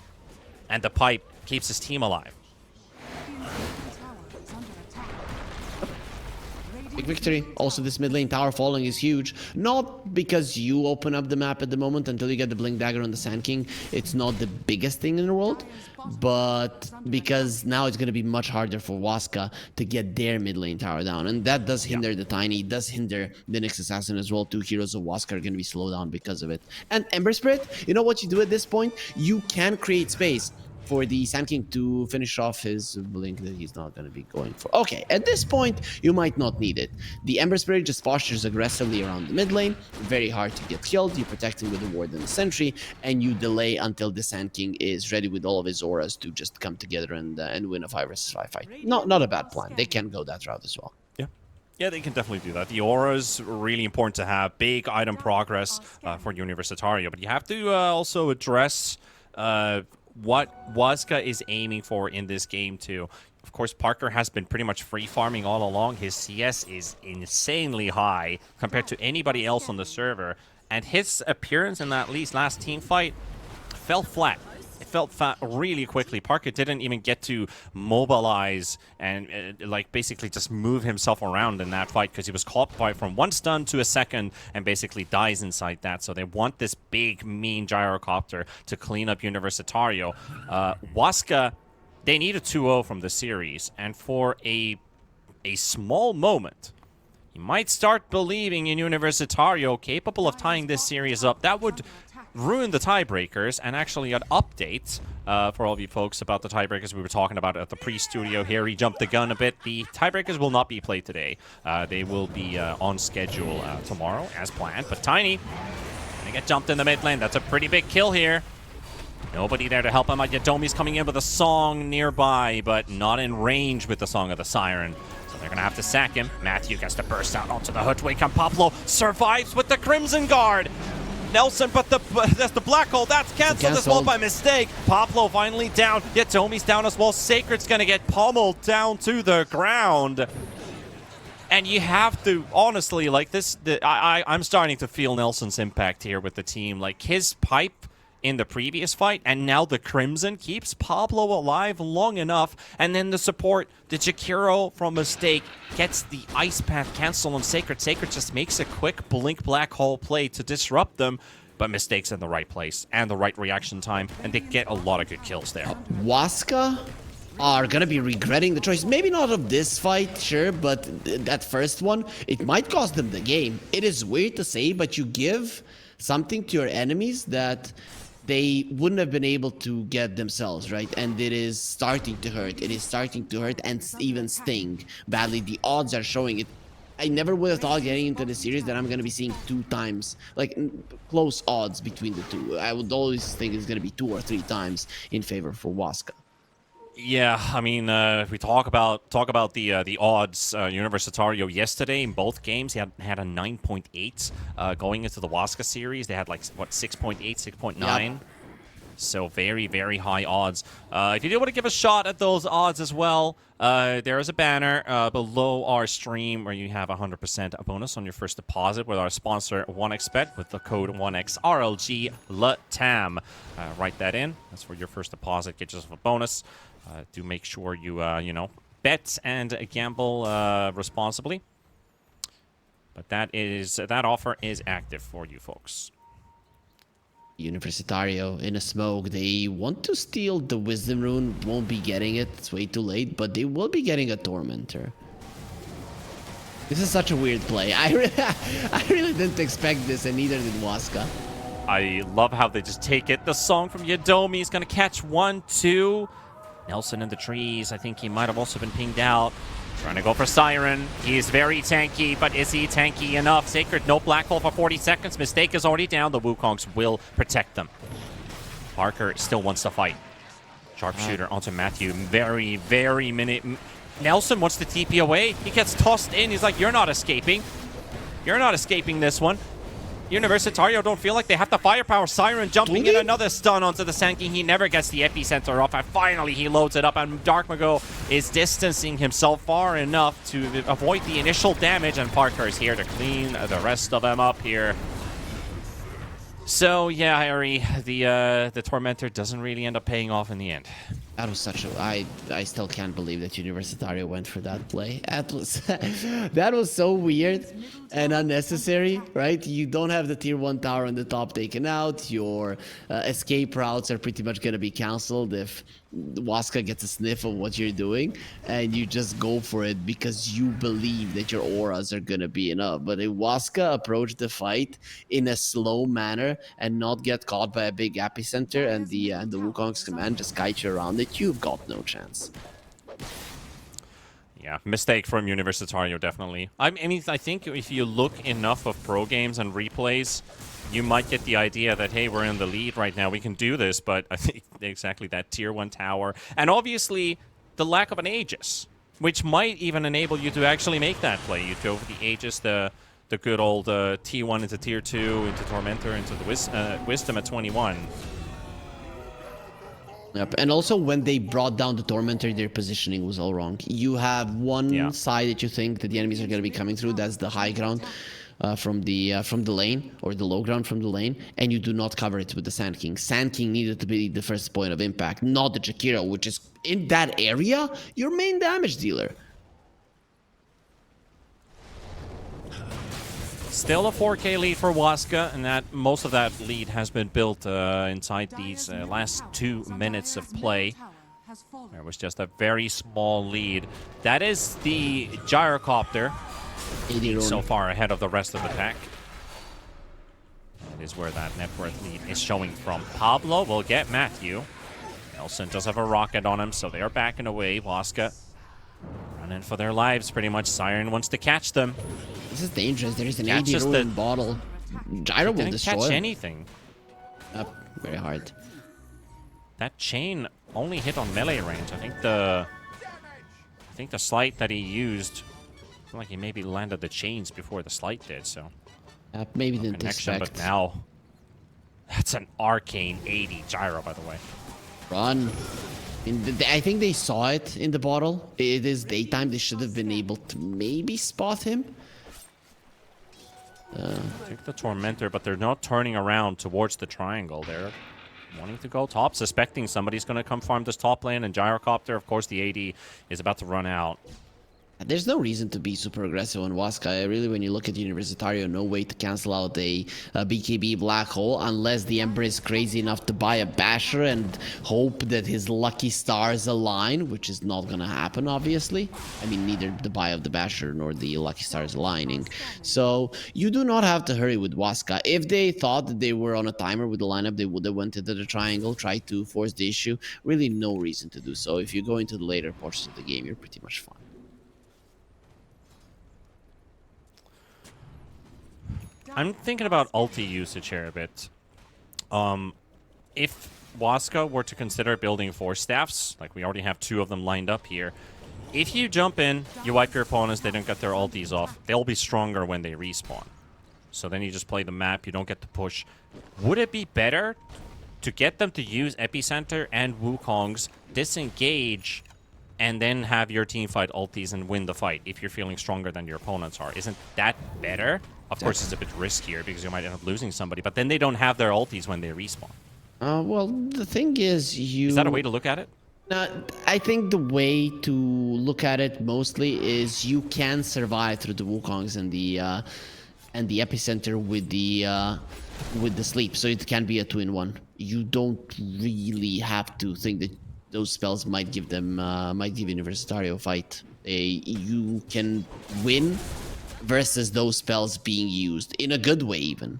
and the pipe keeps his team alive. Big victory. Also, this mid lane tower falling is huge. Not because you open up the map at the moment until you get the Blink Dagger on the Sand King. It's not the biggest thing in the world, but because now it's going to be much harder for Waska to get their mid lane tower down. And that does hinder the Tiny, does hinder the Nyx Assassin as well. Two heroes of Waska are going to be slowed down because of it. And Ember Spirit, you know what you do at this point? You can create space for the Sand King to finish off his blink that he's not going to be going for. Okay, at this point, you might not need it. The Ember Spirit just postures aggressively around the mid lane. Very hard to get killed. You protect him with the Ward and the Sentry, and you delay until the Sand King is ready with all of his auras to just come together and win a 5 versus 5 fight. Not a bad plan. They can go that route as well. Yeah, they can definitely do that. The aura's really important to have. Big item progress for Universitario, but you have to also address what Waska is aiming for in this game too. Of course, Parker has been pretty much free farming all along. His CS is insanely high compared to anybody else on the server. And his appearance in that last team fight fell flat. It fell flat really quickly. Parker didn't even get to mobilize and like basically just move himself around in that fight because he was caught from one stun to a second and basically dies inside that. So they want this big, mean gyrocopter to clean up Universitario. Waska, they need a 2-0 from the series, and for a small moment, you might start believing in Universitario capable of tying this series up. That would ruin the tiebreakers, and actually an update for all of you folks about the tiebreakers we were talking about at the pre-studio here. He jumped the gun a bit. The tiebreakers will not be played today. They will be on schedule tomorrow as planned, but Tiny gonna get jumped in the mid lane. That's a pretty big kill here. Nobody there to help him out. Yadomi's coming in with a song nearby, but not in range with the Song of the Siren. So they're going to have to sack him. Matthew gets to burst out onto the hood. Wake up, Pablo survives with the Crimson Guard. Nelson, but that's the black hole. That's canceled as well by mistake. Pablo finally down. Yadomi's down as well. Sacred's going to get pummeled down to the ground. And you have to, honestly, like this, I'm starting to feel Nelson's impact here with the team. Like his pipe in the previous fight, and now the Crimson keeps Pablo alive long enough, and then the support, the Jakiro from mistake, gets the Ice Path cancel on Sacred. Sacred just makes a quick blink black hole play to disrupt them, but mistakes in the right place and the right reaction time, and they get a lot of good kills there. Waska are gonna be regretting the choice. Maybe not of this fight, sure, but that first one, it might cost them the game. It is weird to say, but you give something to your enemies that they wouldn't have been able to get themselves, right? And it is starting to hurt. It is starting to hurt and even sting badly. The odds are showing it. I never would have thought getting into the series that I'm going to be seeing 2 times, like close odds between the two. I would always think it's going to be 2 or 3 times in favor for Waska. Yeah, I mean, if we talk about the odds, Universitario yesterday in both games, he had a 9.8 going into the Waska series. They had like what 6.8, 6.9. Yep. So very, very high odds. If you do want to give a shot at those odds as well, there is a banner below our stream where you have 100% bonus on your first deposit with our sponsor 1xBet with the code 1XRLG LATAM. Write that in. That's for your first deposit. Get yourself a bonus. Do make sure you bet and gamble responsibly. But that offer is active for you folks. Universitario in a smoke. They want to steal the Wisdom Rune. Won't be getting it. It's way too late. But they will be getting a Tormentor. This is such a weird play. I really didn't expect this, and neither did Waska. I love how they just take it. The song from Yadomi is going to catch 1, 2. Nelson in the trees. I think he might have also been pinged out. Trying to go for Siren. He's very tanky, but is he tanky enough? Sacred, no black hole for 40 seconds. Mistake is already down. The Wukongs will protect them. Parker still wants to fight. Sharpshooter onto Matthew. Very, very minute. Nelson wants to TP away. He gets tossed in. He's like, you're not escaping. You're not escaping this one. Universitario don't feel like they have the firepower. Siren jumping in another stun onto the Sankey. He never gets the epicenter off, and finally he loads it up, and Darkmago is distancing himself far enough to avoid the initial damage, and Parker is here to clean the rest of them up here. So yeah, Harry, the Tormentor doesn't really end up paying off in the end. That was such a... I still can't believe that Universitario went for that play. That was so weird and unnecessary, right? You don't have the tier 1 tower on the top taken out. Your escape routes are pretty much going to be cancelled if Waska gets a sniff of what you're doing, and you just go for it because you believe that your auras are going to be enough. But if Waska approach the fight in a slow manner and not get caught by a big epicenter and the Wukong's command just kite you around it, you've got no chance. Yeah, mistake from Universitario, definitely. I mean, I think if you look enough of pro games and replays, you might get the idea that, hey, we're in the lead right now, we can do this, but I think exactly that tier 1 tower. And obviously, the lack of an Aegis, which might even enable you to actually make that play. You drove the Aegis, the good old T1 into tier 2, into Tormentor, into the Wisdom at 21. Yep. And also when they brought down the Tormentor, their positioning was all wrong. You have one side that you think that the enemies are going to be coming through. That's the high ground from the lane, or the low ground from the lane, and you do not cover it with the Sand King. Sand King needed to be the first point of impact, not the Jakiro, which is in that area your main damage dealer. Still a 4K lead for Waska, and that most of that lead has been built inside these last 2 minutes of play. There was just a very small lead. That is the Gyrocopter so far ahead of the rest of the pack. That is where that net worth lead is showing from. Pablo will get Matthew. Nelson does have a rocket on him, so they are backing away. Waska running for their lives, pretty much. Siren wants to catch them. This is dangerous. There is an 80 ruin bottle. Gyro will destroy. Didn't catch anything. Very hard. That chain only hit on melee range. I think the slight that he used, I feel like he maybe landed the chains before the slight did. So maybe didn't expect. But now that's an arcane 80 gyro, by the way. Run. I think they saw it in the bottle. It is daytime. They should have been able to maybe spot him. Take the Tormentor, but they're not turning around towards the triangle. They're wanting to go top, suspecting somebody's going to come farm this top lane, and Gyrocopter, of course, the AD is about to run out. There's no reason to be super aggressive on Waska. Really, when you look at Universitario, no way to cancel out a BKB Black Hole unless the Ember is crazy enough to buy a Basher and hope that his lucky stars align, which is not going to happen, obviously. I mean, neither the buy of the Basher nor the lucky stars aligning. So you do not have to hurry with Waska. If they thought that they were on a timer with the lineup, they would have went into the triangle, tried to force the issue. Really, no reason to do so. If you go into the later portions of the game, you're pretty much fine. I'm thinking about ulti usage here a bit. If Waska were to consider building 4 staffs, like we already have 2 of them lined up here, if you jump in, you wipe your opponents, they don't get their ultis off, they'll be stronger when they respawn. So then you just play the map, you don't get to push. Would it be better to get them to use Epicenter and Wukong's, disengage, and then have your team fight ultis and win the fight if you're feeling stronger than your opponents are? Isn't that better? Of course, it's a bit riskier because you might end up losing somebody, but then they don't have their ultis when they respawn. Well, the thing is, Is that a way to look at it? I think the way to look at it mostly is you can survive through the Wukongs and the Epicenter with the sleep, so it can be a 2-in-1. You don't really have to think that those spells might give Universitario a fight. You can win versus those spells being used in a good way, even.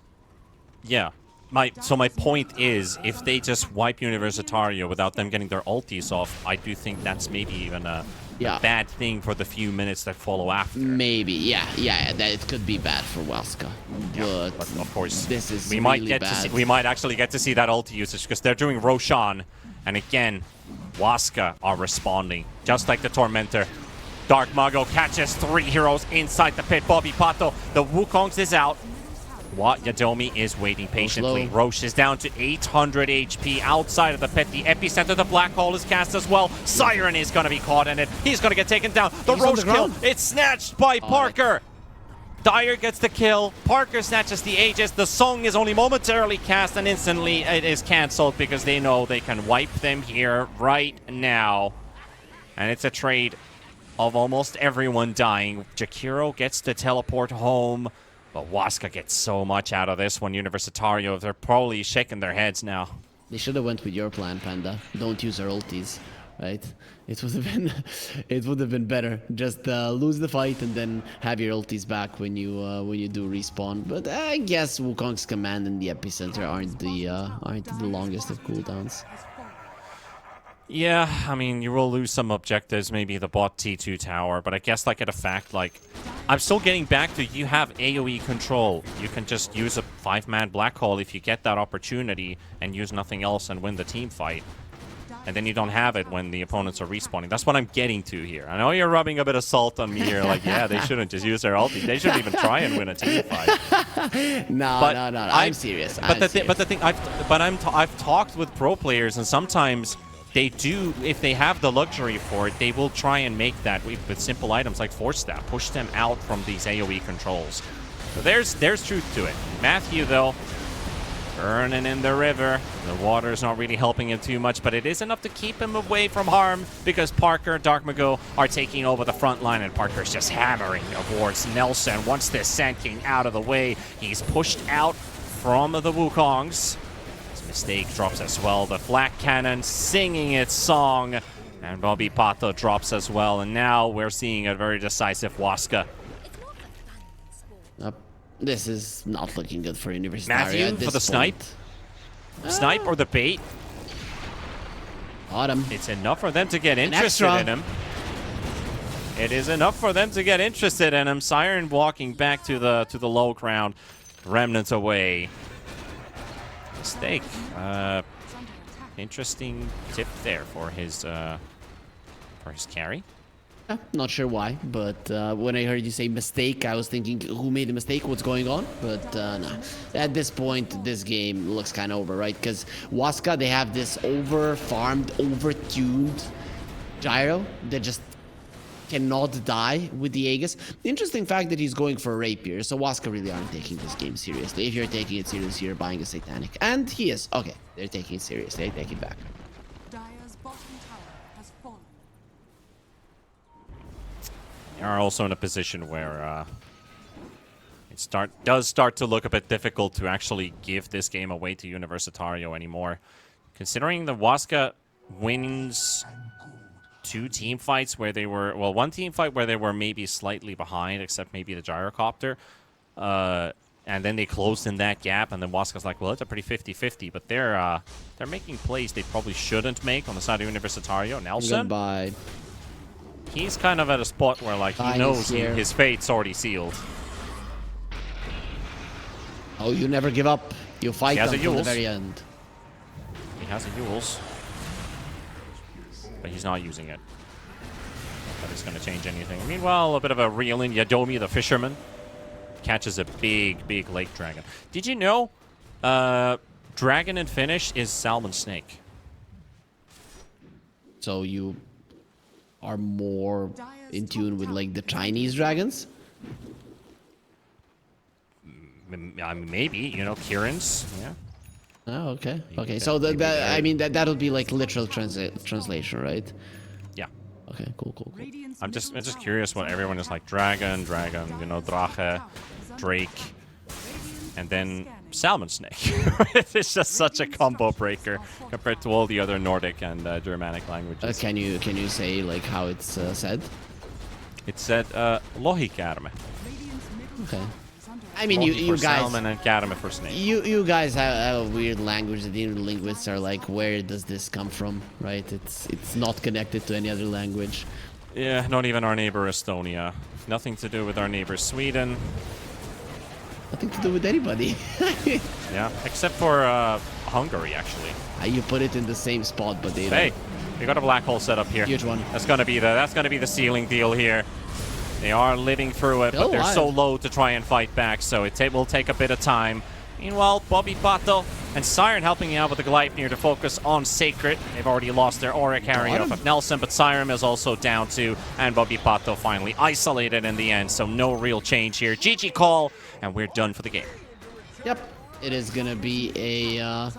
Yeah. My point is, if they just wipe Universitario without them getting their ultis off, I do think that's maybe even a bad thing for the few minutes that follow after. Maybe, yeah, that it could be bad for Waska. Yeah, but of course, this is we might actually get to see that ulti usage because they're doing Roshan, and again, Waska are responding just like the Tormentor. Dark Mago catches 3 heroes inside the pit. Bobby Pato, the Wukongs is out. Yadomi is waiting patiently. Roche is down to 800 HP outside of the pit. The Epicenter, the Black Hole is cast as well. Siren is going to be caught in it. He's going to get taken down. The Roche kill, it's snatched by Parker. Dyer gets the kill. Parker snatches the Aegis. The song is only momentarily cast and instantly it is cancelled because they know they can wipe them here right now. And it's a trade of almost everyone dying. Jakiro gets to teleport home, but Waska gets so much out of this one. Universitario, they're probably shaking their heads now. They should have went with your plan, Panda. Don't use our ultis, right? It would have been better. Just lose the fight and then have your ultis back when you do respawn. But I guess Wukong's command and the Epicenter aren't the longest of cooldowns. Yeah, I mean, you will lose some objectives, maybe the bot T2 tower, but I guess like at a fact, like, I'm still getting back to you have AoE control. You can just use a 5-man black hole if you get that opportunity and use nothing else and win the team fight. And then you don't have it when the opponents are respawning. That's what I'm getting to here. I know you're rubbing a bit of salt on me here, like, yeah, they shouldn't just use their ulti. They shouldn't even try and win a team fight. No, I'm serious. But the thing, I've talked with pro players, and sometimes they do, if they have the luxury for it, they will try and make that with simple items like Force Stab, push them out from these AoE controls. So there's truth to it. Matthew, though, burning in the river. The water's not really helping him too much, but it is enough to keep him away from harm because Parker, Dark Mago are taking over the front line, and Parker's just hammering towards Nelson. Once this Sand King out of the way, he's pushed out from the Wukongs. His mistake drops as well. The Flak Cannon singing its song, and Bobby Pato drops as well. And now we're seeing a very decisive Waska. This is not looking good for Universitario Matthew at this for the point. snipe. Snipe or the bait. Autumn. It's enough for them to get interested in him. It is enough for them to get interested in him. Siren walking back to the low ground. Remnants away. Mistake. Interesting tip there for his carry. Not sure why, but when I heard you say mistake, I was thinking, who made the mistake? What's going on? But no. At this point, this game looks kind of over, right? Because Waska, they have this over-farmed, over-tuned gyro that just cannot die with the Aegis. The interesting fact that he's going for a Rapier, so Waska really aren't taking this game seriously. If you're taking it seriously, you're buying a Satanic. And he is. Okay, they're taking it seriously. They take it back. Dire's bottom tower has fallen. They are also in a position where it does start to look a bit difficult to actually give this game away to Universitario anymore. Considering the Waska wins two team fights where they were, well, one team fight where they were maybe slightly behind, except maybe the Gyrocopter. And then they closed in that gap, and then Waska's like, well, it's a pretty 50-50, but they're making plays they probably shouldn't make on the side of Universitario. Nelson, Goodbye. he's kind of at a spot where, like, he knows his fate's already sealed. Oh, you never give up. You fight until the very end. He has a Yules, but he's not using it. That is going to change anything. Meanwhile, a bit of a reel in. Yadomi, the fisherman, catches a big lake dragon. Did you know dragon in Finnish is salmon snake? So you are more in tune with like the Chinese dragons? Maybe, you know, Kirin's. Yeah. Oh, okay. Maybe Okay, that- so maybe I mean that'll be like literal translation, right? Yeah. Okay, cool. Radiant's I'm just middle tower curious what everyone is like. Dragon, you know, Drache, Drake, and then salmon snake. It's just such a combo breaker compared to all the other Nordic and Germanic languages. Can you say like how it's said? It said lohikäärme. Okay. I mean, you for guys, salmon and käärme for snake. you guys have a weird language that even linguists are like, where does this come from, right? It's not connected to any other language. Yeah, not even our neighbor Estonia. Nothing to do with our neighbor Sweden. Nothing to do with anybody. Yeah, except for Hungary, actually. You put it in the same spot, but they Hey, we got a black hole set up here. Huge one. That's gonna be the ceiling deal here. They are living through it, but they're so low to try and fight back, so it will take a bit of time. Meanwhile, Bobby Pato and Siren helping out with the Gleipnir to focus on Sacred. They've already lost their aura carrying off of Nelson, but Siren is also down too, and Bobby Pato finally isolated in the end, so no real change here. GG call, and we're done for the game. Yep, it is gonna be a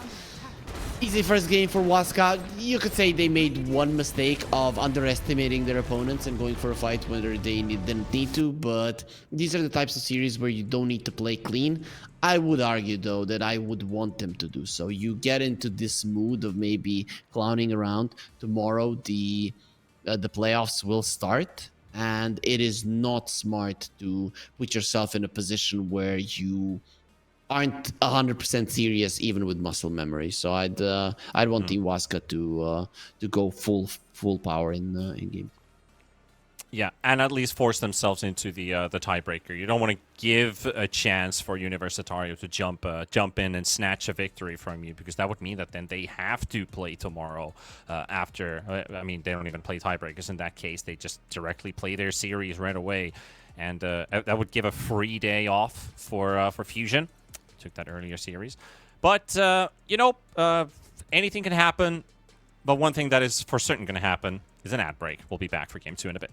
easy first game for Waska. You could say they made one mistake of underestimating their opponents and going for a fight whether they didn't need to, but these are the types of series where you don't need to play clean. I would argue, though, that I would want them to do so. You get into this mood of maybe clowning around. Tomorrow, the playoffs will start, and it is not smart to put yourself in a position where you aren't 100% serious even with muscle memory. So I'd want Team Waska to go full power in game. Yeah, and at least force themselves into the tiebreaker. You don't want to give a chance for Universitario to jump in and snatch a victory from you, because that would mean that then they have to play tomorrow after. I mean, they don't even play tiebreakers in that case. They just directly play their series right away, and that would give a free day off for Fusion. Took that earlier series, but you know, anything can happen. But one thing that is for certain going to happen is an ad break. We'll be back for Game 2 in a bit.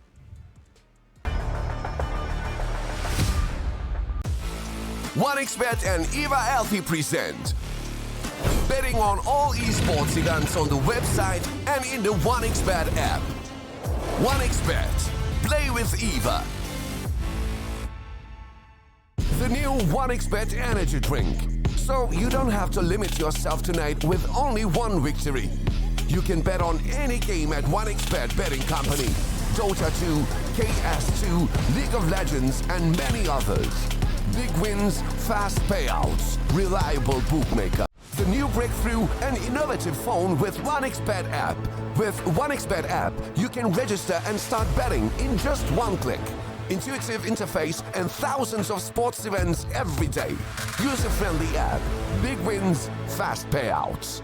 OneXBet and Eva Alfie present betting on all esports events on the website and in the OneXBet app. OneXBet. Play with Eva. The new OneXBet energy drink. So you don't have to limit yourself tonight with only one victory. You can bet on any game at OneXBet betting company. Dota 2, KS2, League of Legends, and many others. Big wins, fast payouts, reliable bookmaker. The new breakthrough and innovative phone with OneXBet app. With OneXBet app, you can register and start betting in just one click. Intuitive interface and thousands of sports events every day. User-friendly app. Big wins, fast payouts.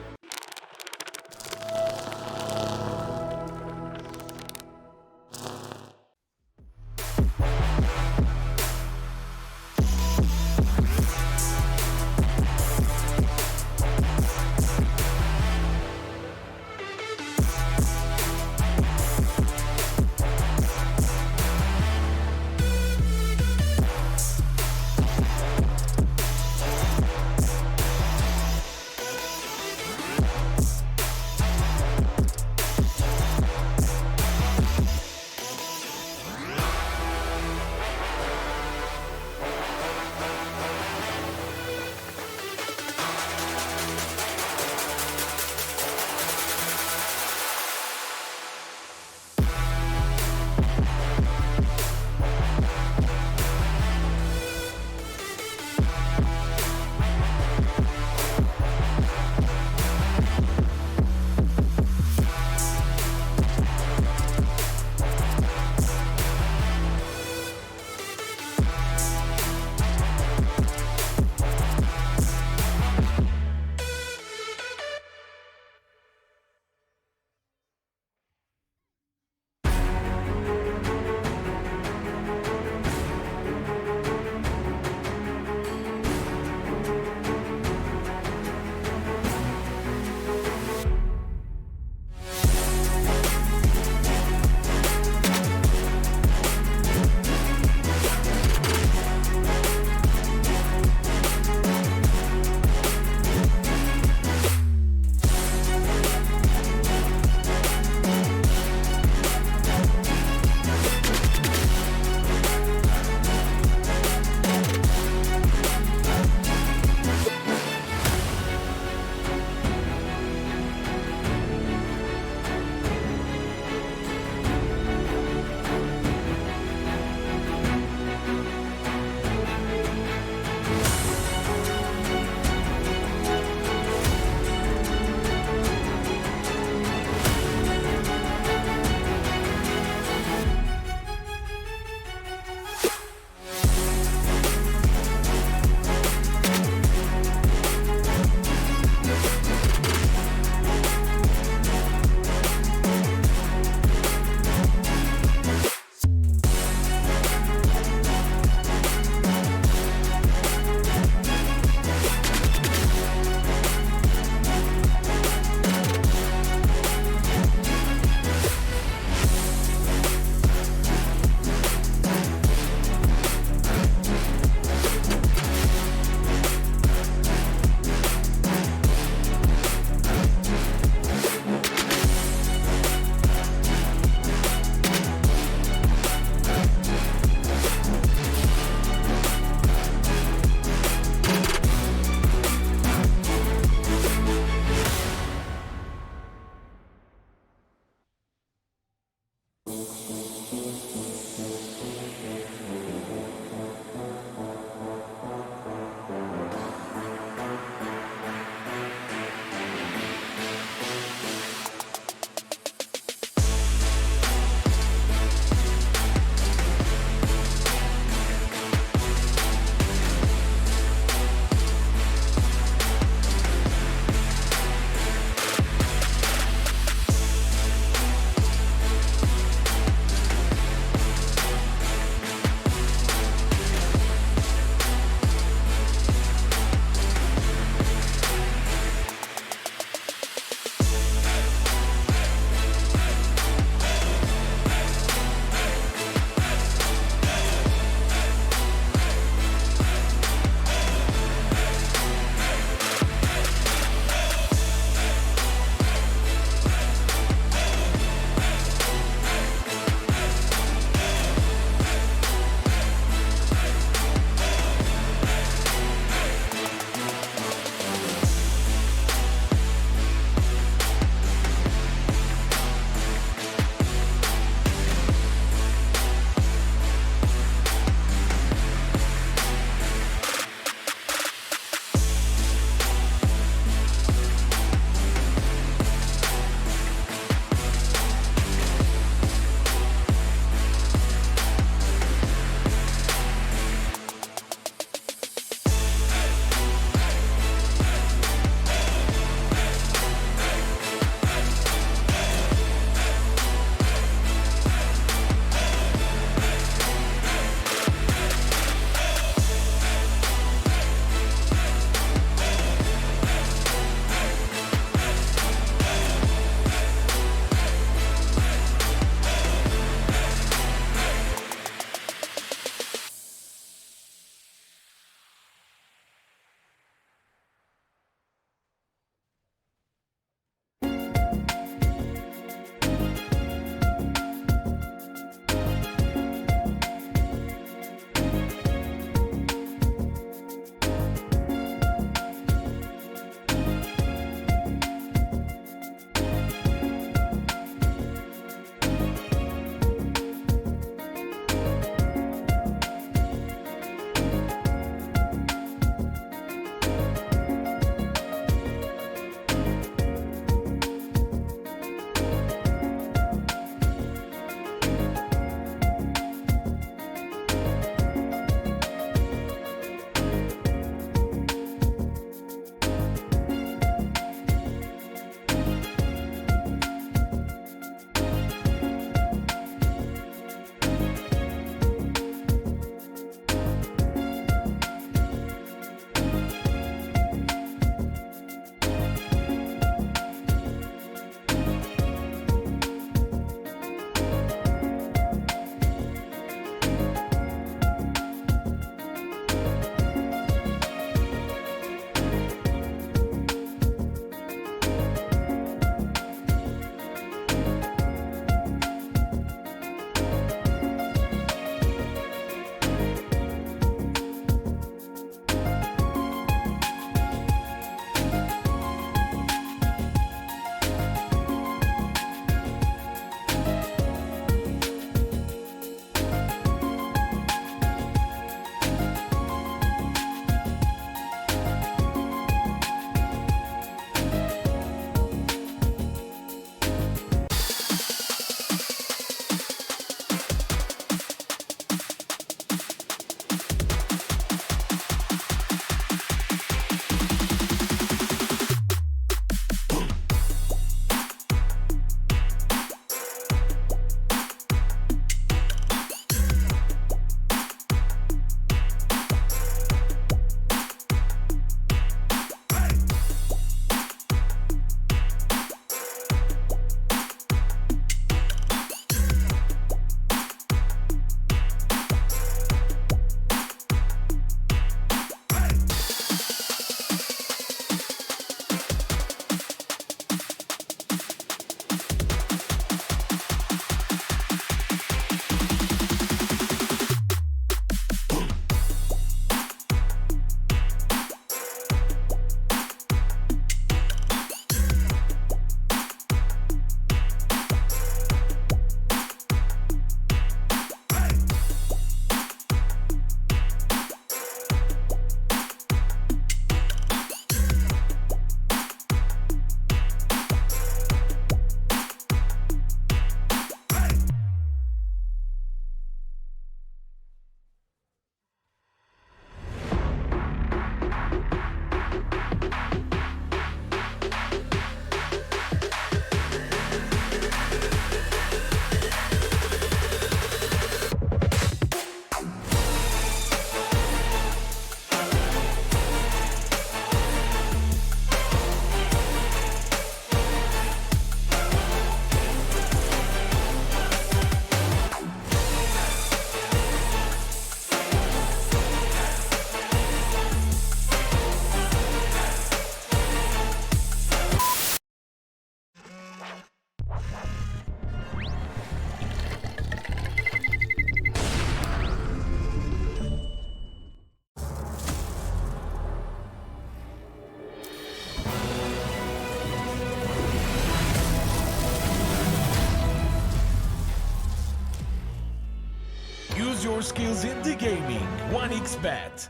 your skills in the gaming. 1xBet.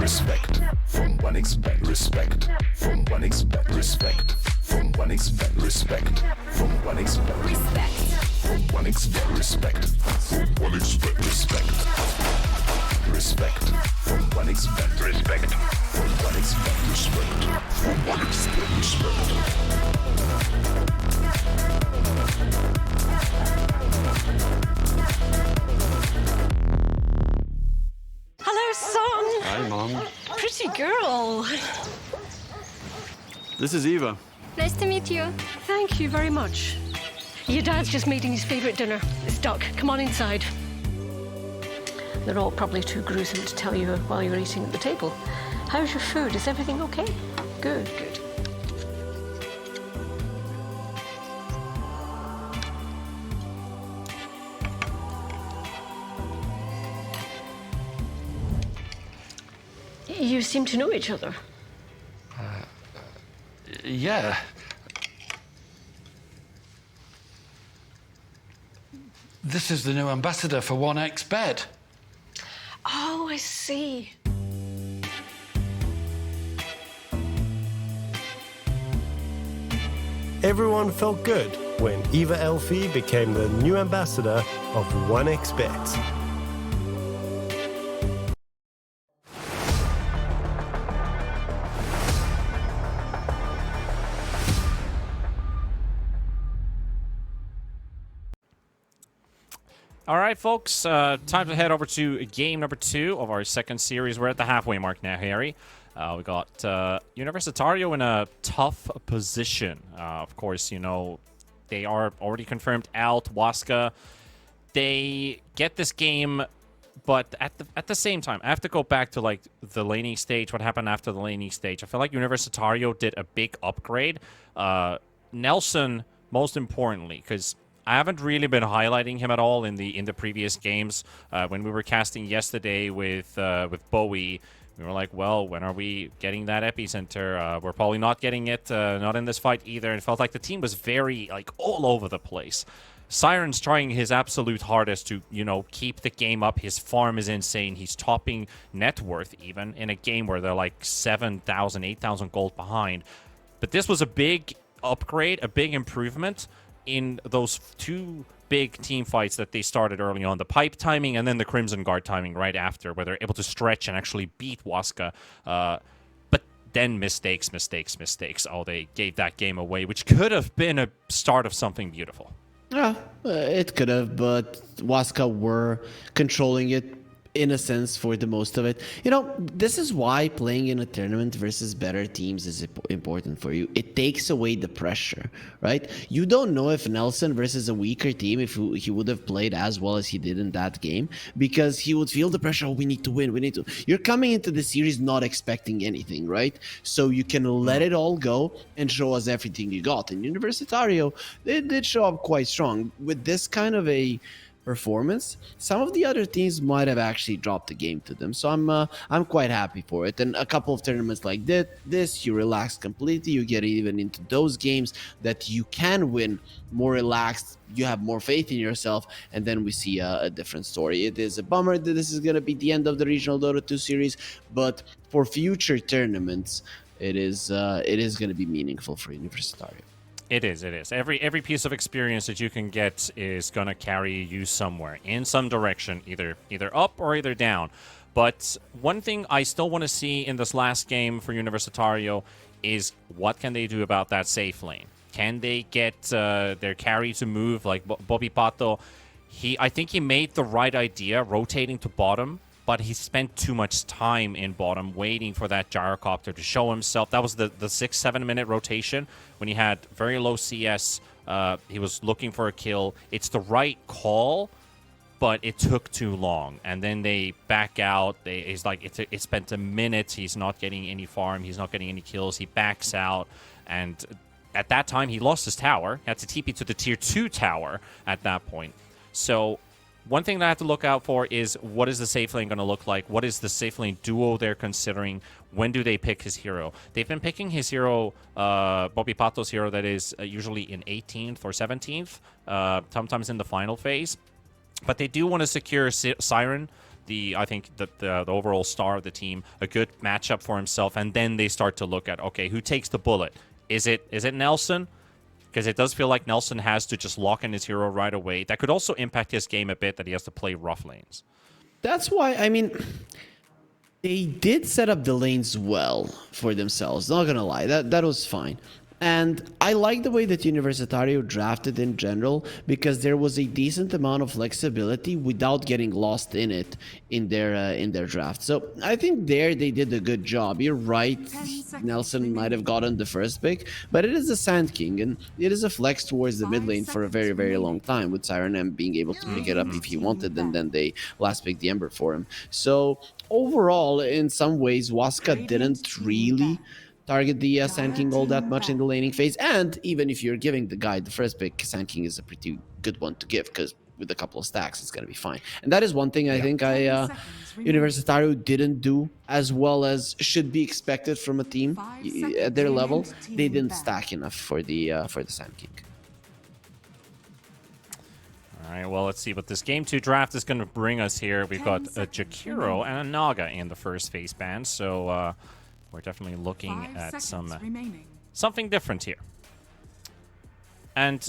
Respect from 1xBet. Respect from 1xBet. Respect from 1xBet. Respect from 1xBet. Respect from 1xBet. Respect from 1xBet. Respect. Respect from 1xBet. Respect from 1xBet. Respect from 1xBet. Respect. Hello, son. Hi, Mom. Pretty girl. This is Eva. Nice to meet you. Thank you very much. Your dad's just making his favorite dinner. It's duck. Come on inside. They're all probably too gruesome to tell you while you're eating at the table. How's your food? Is everything okay? Good, good. You seem to know each other. Yeah. This is the new ambassador for 1xBet. Oh, I see. Everyone felt good when Eva Elfie became the new ambassador of 1xBet. All right, folks, time to head over to game number 2 of our second series. We're at the halfway mark now, Harry. We got Universitario in a tough position. Of course, you know, they are already confirmed out. Waska, they get this game, but at the same time, I have to go back to, like, the laning stage, what happened after the laning stage. I feel like Universitario did a big upgrade. Nelson, most importantly, because I haven't really been highlighting him at all in the previous games. When we were casting yesterday with Bowie, we were like, well, when are we getting that epicenter? We're probably not getting it, not in this fight either. And it felt like the team was very, like, all over the place. Siren's trying his absolute hardest to, you know, keep the game up. His farm is insane. He's topping net worth even in a game where they're like 7,000, 8,000 gold behind. But this was a big upgrade, a big improvement in those two big team fights that they started early on. The pipe timing and then the Crimson Guard timing right after, where they're able to stretch and actually beat Waska. But then mistakes. Oh, they gave that game away, which could have been a start of something beautiful. Yeah, it could have, but Waska were controlling it in a sense for the most of it. You know, this is why playing in a tournament versus better teams is important for you. It takes away the pressure, right? You don't know if Nelson versus a weaker team, if he would have played as well as he did in that game, because he would feel the pressure. Oh, we need to win. We need to. You're coming into the series not expecting anything, right? So you can let it all go and show us everything you got. And Universitario, they did show up quite strong with this kind of a performance. Some of the other teams might have actually dropped the game to them, so I'm quite happy for it. And a couple of tournaments like this, you relax completely. You get even into those games that you can win more relaxed. You have more faith in yourself, and then we see a different story. It is a bummer that this is going to be the end of the regional Dota 2 series, but for future tournaments, it is going to be meaningful for Universitario. It is. Every piece of experience that you can get is going to carry you somewhere, in some direction, either up or either down. But one thing I still want to see in this last game for Universitario is what can they do about that safe lane? Can they get their carry to move like Bobby Pato? I think he made the right idea, rotating to bottom, but he spent too much time in bottom waiting for that gyrocopter to show himself. That was the 6-7 minute rotation when he had very low CS. He was looking for a kill. It's the right call, but it took too long. And then they back out. It's like it spent a minute. He's not getting any farm. He's not getting any kills. He backs out. And at that time, he lost his tower. He had to TP to the tier 2 tower at that point. So one thing that I have to look out for is what is the safe lane going to look like? What is the safe lane duo they're considering? When do they pick his hero? They've been picking his hero, Bobby Pato's hero, that is usually in 18th or 17th, sometimes in the final phase. But they do want to secure Siren, I think the overall star of the team, a good matchup for himself, and then they start to look at, okay, who takes the bullet? Is it Nelson? Because it does feel like Nelson has to just lock in his hero right away. That could also impact his game a bit, that he has to play rough lanes. That's why, I mean, they did set up the lanes well for themselves. Not gonna lie, that was fine. And I like the way that Universitario drafted in general, because there was a decent amount of flexibility without getting lost in it in their draft. So I think there they did a good job. You're right, Nelson might have gotten the first pick, but it is a Sand King, and it is a flex towards the mid lane for a very, very long time, with Siren M being able to pick it up if he wanted, and then they last picked the Ember for him. So overall, in some ways, Waska didn't really target the Sand King all that much in the laning phase. And even if you're giving the guy the first pick, Sand King is a pretty good one to give, because with a couple of stacks, it's going to be fine. And that is one thing I think Universitario didn't do as well as should be expected from a team at their level. They didn't stack enough for the Sand King. All right, well, let's see what this Game 2 draft is going to bring us here. We've got a Jakiro and a Naga in the first phase ban, so we're definitely looking at something different here. And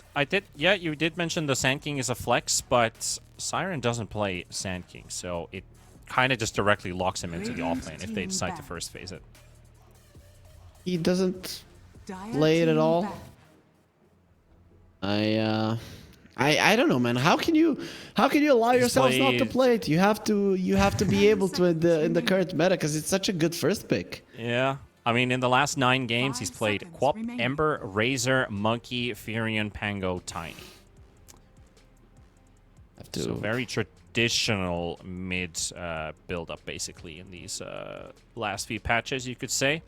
you did mention the Sand King is a flex, but Siren doesn't play Sand King, so it kind of just directly locks him into the offlane if they decide to first phase it. He doesn't play it at all. I don't know, man. How can you allow yourselves not to play it? You have to be able to in the current meta, because it's such a good first pick. Yeah. I mean, in the last 9 games, he's played Quap, Ember, Razor, Monkey, Furion, Pango, Tiny. So very traditional mid build-up, basically, in these last few patches, you could say.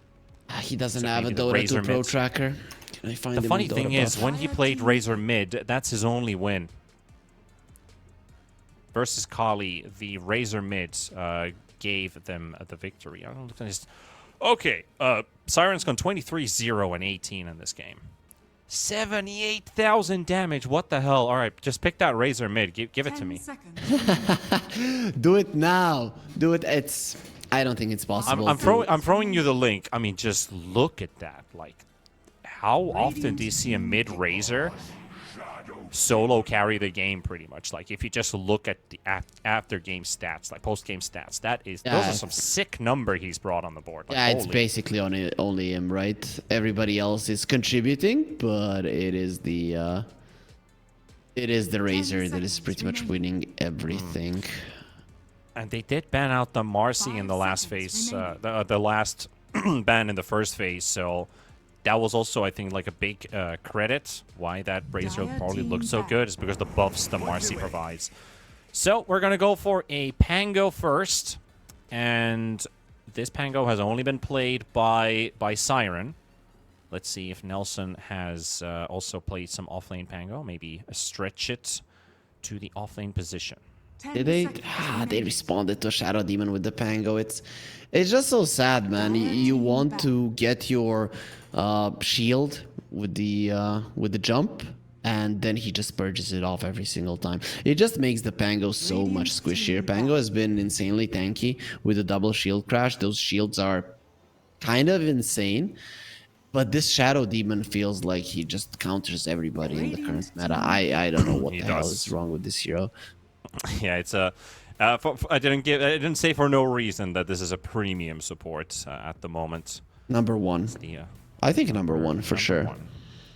He doesn't have a Dota 2 Pro tracker. Can I find the funny thing is, when he played Razor mid, that's his only win. Versus Kali, the Razor mid gave them the victory. I don't know. Okay, Siren's gone 23-0 and 18 in this game. 78,000 damage. What the hell? All right, just pick that Razor mid. Give it to me. Do it now. Do it. I don't think it's possible. I'm throwing you the link. I mean, just look at that. Like, how often do you see a mid Razor solo carry the game? Pretty much. Like, if you just look at the after game stats, like post game stats, those are some sick number he's brought on the board. Like, yeah, it's basically only him, right? Everybody else is contributing, but it is the Razor that is pretty much winning everything. And they did ban out the Marcy in the last phase, the last ban in the first phase, so that was also, I think, like a big credit why that Razor probably looked so good, is because the buffs the Marcy provides. So we're going to go for a Pango first, and this Pango has only been played by Siren. Let's see if Nelson has also played some offlane Pango, maybe stretch it to the offlane position. Did they? They responded to Shadow Demon with the Pango. It's just so sad, man. You want to get your shield with the jump, and then he just purges it off every single time. It just makes the Pango so much squishier. Pango has been insanely tanky with a double shield crash. Those shields are kind of insane. But this Shadow Demon feels like he just counters everybody in the current meta. I don't know what the hell is wrong with this hero. Yeah, it's a. I didn't say for no reason that this is a premium support at the moment. Number one. I think number one for sure.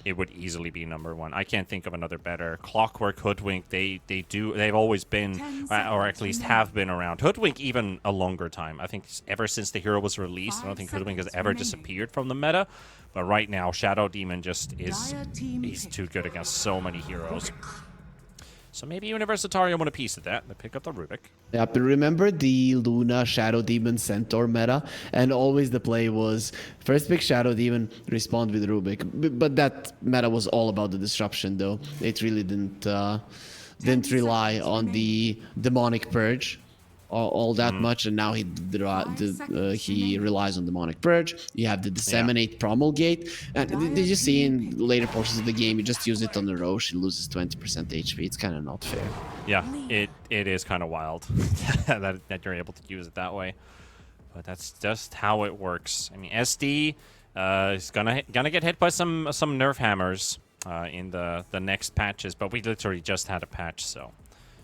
It would easily be number one. I can't think of another better. Clockwork, Hoodwink, they've always been, or at least have been around. Hoodwink even a longer time. I think ever since the hero was released, I don't think Hoodwink has ever disappeared from the meta. But right now, Shadow Demon he's too good against so many heroes. So maybe Universitario want a piece of that. They pick up the Rubik. Yeah, but remember the Luna Shadow Demon Centaur meta? And always the play was first pick Shadow Demon, respond with Rubik. But that meta was all about the disruption, though. It really didn't rely on the demonic purge. all that much, and now he relies on Demonic Purge. You have the Disseminate, Promulgate, and did you see in later portions of the game, you just use it on the Roche, she loses 20% HP. It's kind of not fair. Yeah, it is kind of wild that you're able to use it that way. But that's just how it works. I mean, SD is gonna get hit by some nerf hammers in the next patches, but we literally just had a patch, so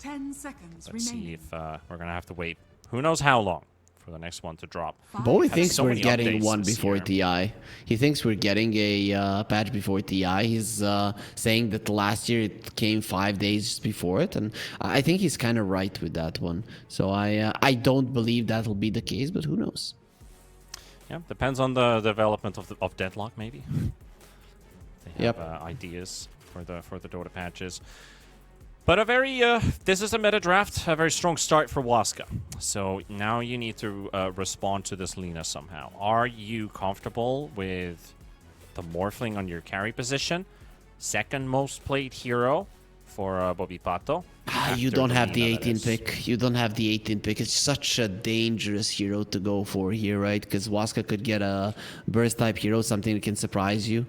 10 seconds let's see remaining. if we're gonna have to wait who knows how long for the next one to drop. Bowie Had thinks so we're many getting updates one this before year. TI. He thinks we're getting a patch before TI. He's saying that last year it came 5 days before it, and I think he's kind of right with that one. So I don't believe that'll be the case, but who knows? Yeah, depends on the development of Deadlock, maybe. They have Yep. ideas for the Dota patches. But a very this is a meta draft, a very strong start for Waska. So now you need to respond to this Lina somehow. Are you comfortable with the Morphling on your carry position? Second most played hero for Bobby Pato. You After don't have Lina, the that 18 is. pick. You don't have the 18 pick. It's such a dangerous hero to go for here, right? Because Waska could get a burst type hero, something that can surprise you.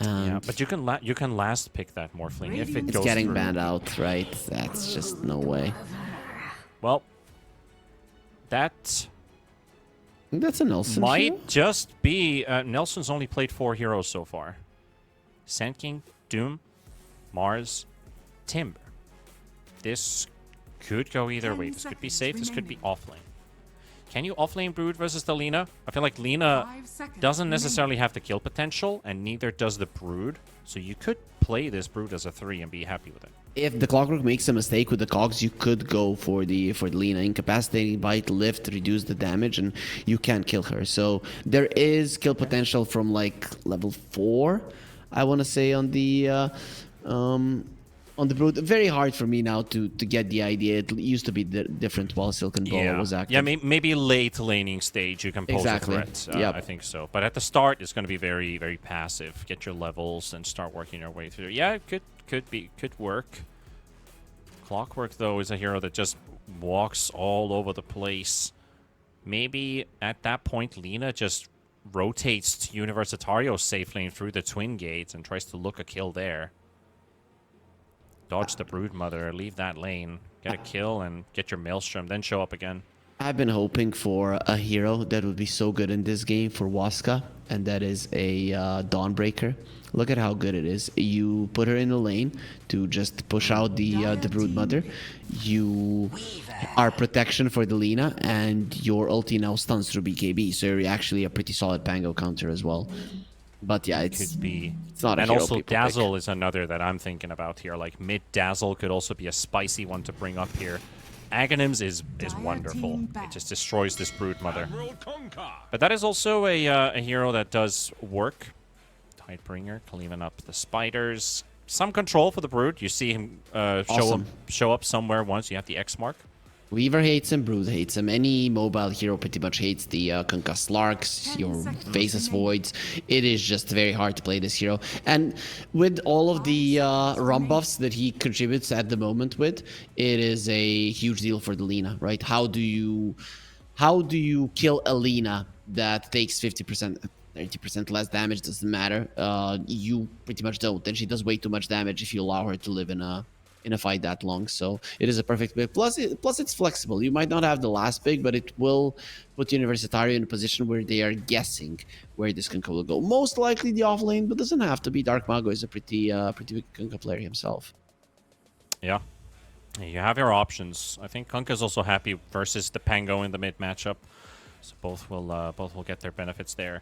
Yeah, but you can last pick that Morphling if it It's goes getting through. banned out, right? That's just no way. Well, that That's a Nelson might hero? just be Nelson's only played 4 heroes so far. Sand King, Doom, Mars, Timber. This could go either 10 way. This could be seconds safe, this could be remaining. offlane. Can you offlane Brood versus the Lina? I feel like Lina 5 seconds doesn't remaining. necessarily have the kill potential, and neither does the Brood. So you could play this Brood as a 3 and be happy with it. If the Clockwork makes a mistake with the cogs, you could go for the Lina. Incapacitating Bite, Lift, reduce the damage, and you can kill her. So there is kill potential from like level 4, I want to say, on the Brood. Very hard for me now to get the idea. It used to be different while Silken Ball was active. Yeah, maybe late laning stage you can pose Exactly. a threat. Yep. I think so. But at the start, it's going to be very, very passive. Get your levels and start working your way through. Yeah, it could work. Clockwork, though, is a hero that just walks all over the place. Maybe at that point, Lina just rotates to Universitario's safe lane through the Twin Gates and tries to look a kill there. Dodge the Broodmother, leave that lane, get a kill, and get your Maelstrom, then show up again. I've been hoping for a hero that would be so good in this game for Waska, and that is a Dawnbreaker. Look at how good it is. You put her in the lane to just push out the Broodmother. You are protection for the Lina, and your ulti now stuns through BKB, so you're actually a pretty solid Pango counter as well. But yeah, it's Could be. not a And hero also people Dazzle pick. is another that I'm thinking about here. Like mid Dazzle could also be a spicy one to bring up here. Aghanim's is wonderful. team It back. just destroys this Broodmother. Admiral Conquer. But that is also a hero that does work. Tidebringer, cleaning up the spiders. Some control for the Brood. You see him Awesome. show up somewhere once. You have the X mark. Weaver hates him, Brood hates him. Any mobile hero pretty much hates the Concussed Larks, 10 your seconds Faceless remaining. Voids. It is just very hard to play this hero. And with all of the ROM buffs that he contributes at the moment with, it is a huge deal for the Lina, right? How do you kill a Lina that takes 50%, 30% less damage? Doesn't matter. You pretty much don't. And she does way too much damage if you allow her to live in a fight that long. So it is a perfect pick. Plus it's flexible. You might not have the last pick, but it will put Universitario in a position where they are guessing where this Kunkka will go. Most likely the off lane, but doesn't have to be. Dark Mago is a pretty big Kunkka player himself. Yeah. You have your options. I think Kunkka's also happy versus the Pango in the mid matchup. So both will get their benefits there.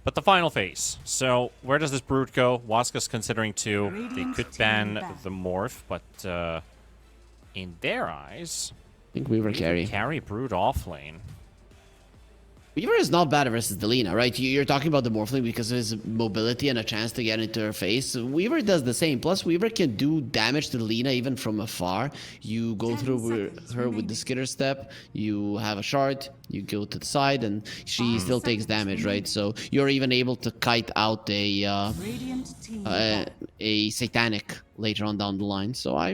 But the final phase. So where does this Brood go? Waska's considering 2. They could ban the Morph, but in their eyes, I think Weaver carry. carry Brood off lane. Weaver is not bad versus Delina, right? You're talking about the Morphling because of his mobility and a chance to get into her face. Weaver does the same. Plus, Weaver can do damage to Delina even from afar. You go 10 through seconds her with remaining. the skitter step. You have a shard. You go to the side, and she still takes seconds damage, remaining. right? So you're even able to kite out Radiant team back. a satanic later on down the line. So I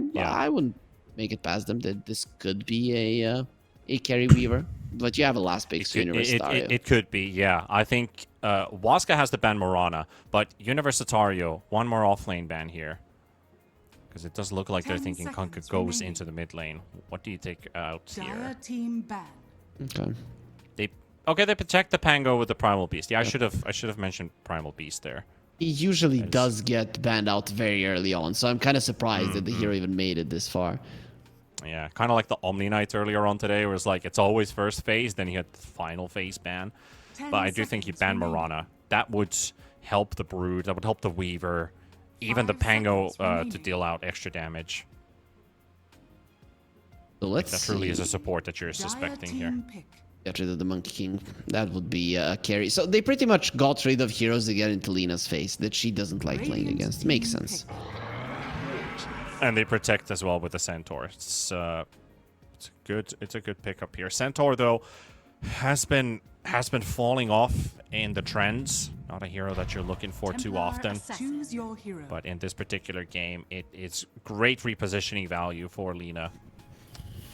wouldn't make it past them. That this could be a a carry Weaver, but you have a last pick, so Universitario. It could be, yeah. I think Waska has to ban Morana, but Universitario, one more offlane ban here. Because it does look like they're 10 thinking Kunkka seconds goes remaining. into the mid lane. What do you take out Dire here? team ban. Okay. They protect the Pango with the Primal Beast. Yeah, I should have mentioned Primal Beast there. He usually does get banned out very early on, so I'm kind of surprised that the hero even made it this far. Yeah, kind of like the Omni Knight earlier on today, where it's like it's always first phase, then you had the final phase ban. 10 But I do think you ban seconds Morana. That would help the Brood. That would help the Weaver, even the 5 Pango seconds to remaining. deal out extra damage. So let's That truly is a see. support that you're Dire suspecting here. team pick. Get rid of the Monkey King. That would be a carry. So they pretty much got rid of heroes to get into Lina's face that she doesn't like playing Radiant against. team Makes sense. pick. And they protect as well with the Centaur. It's a good pickup here. Centaur though has been falling off in the trends. Not a hero that you're looking for too Templar often. assassin. Choose your hero. But in this particular game, it's great repositioning value for Lina.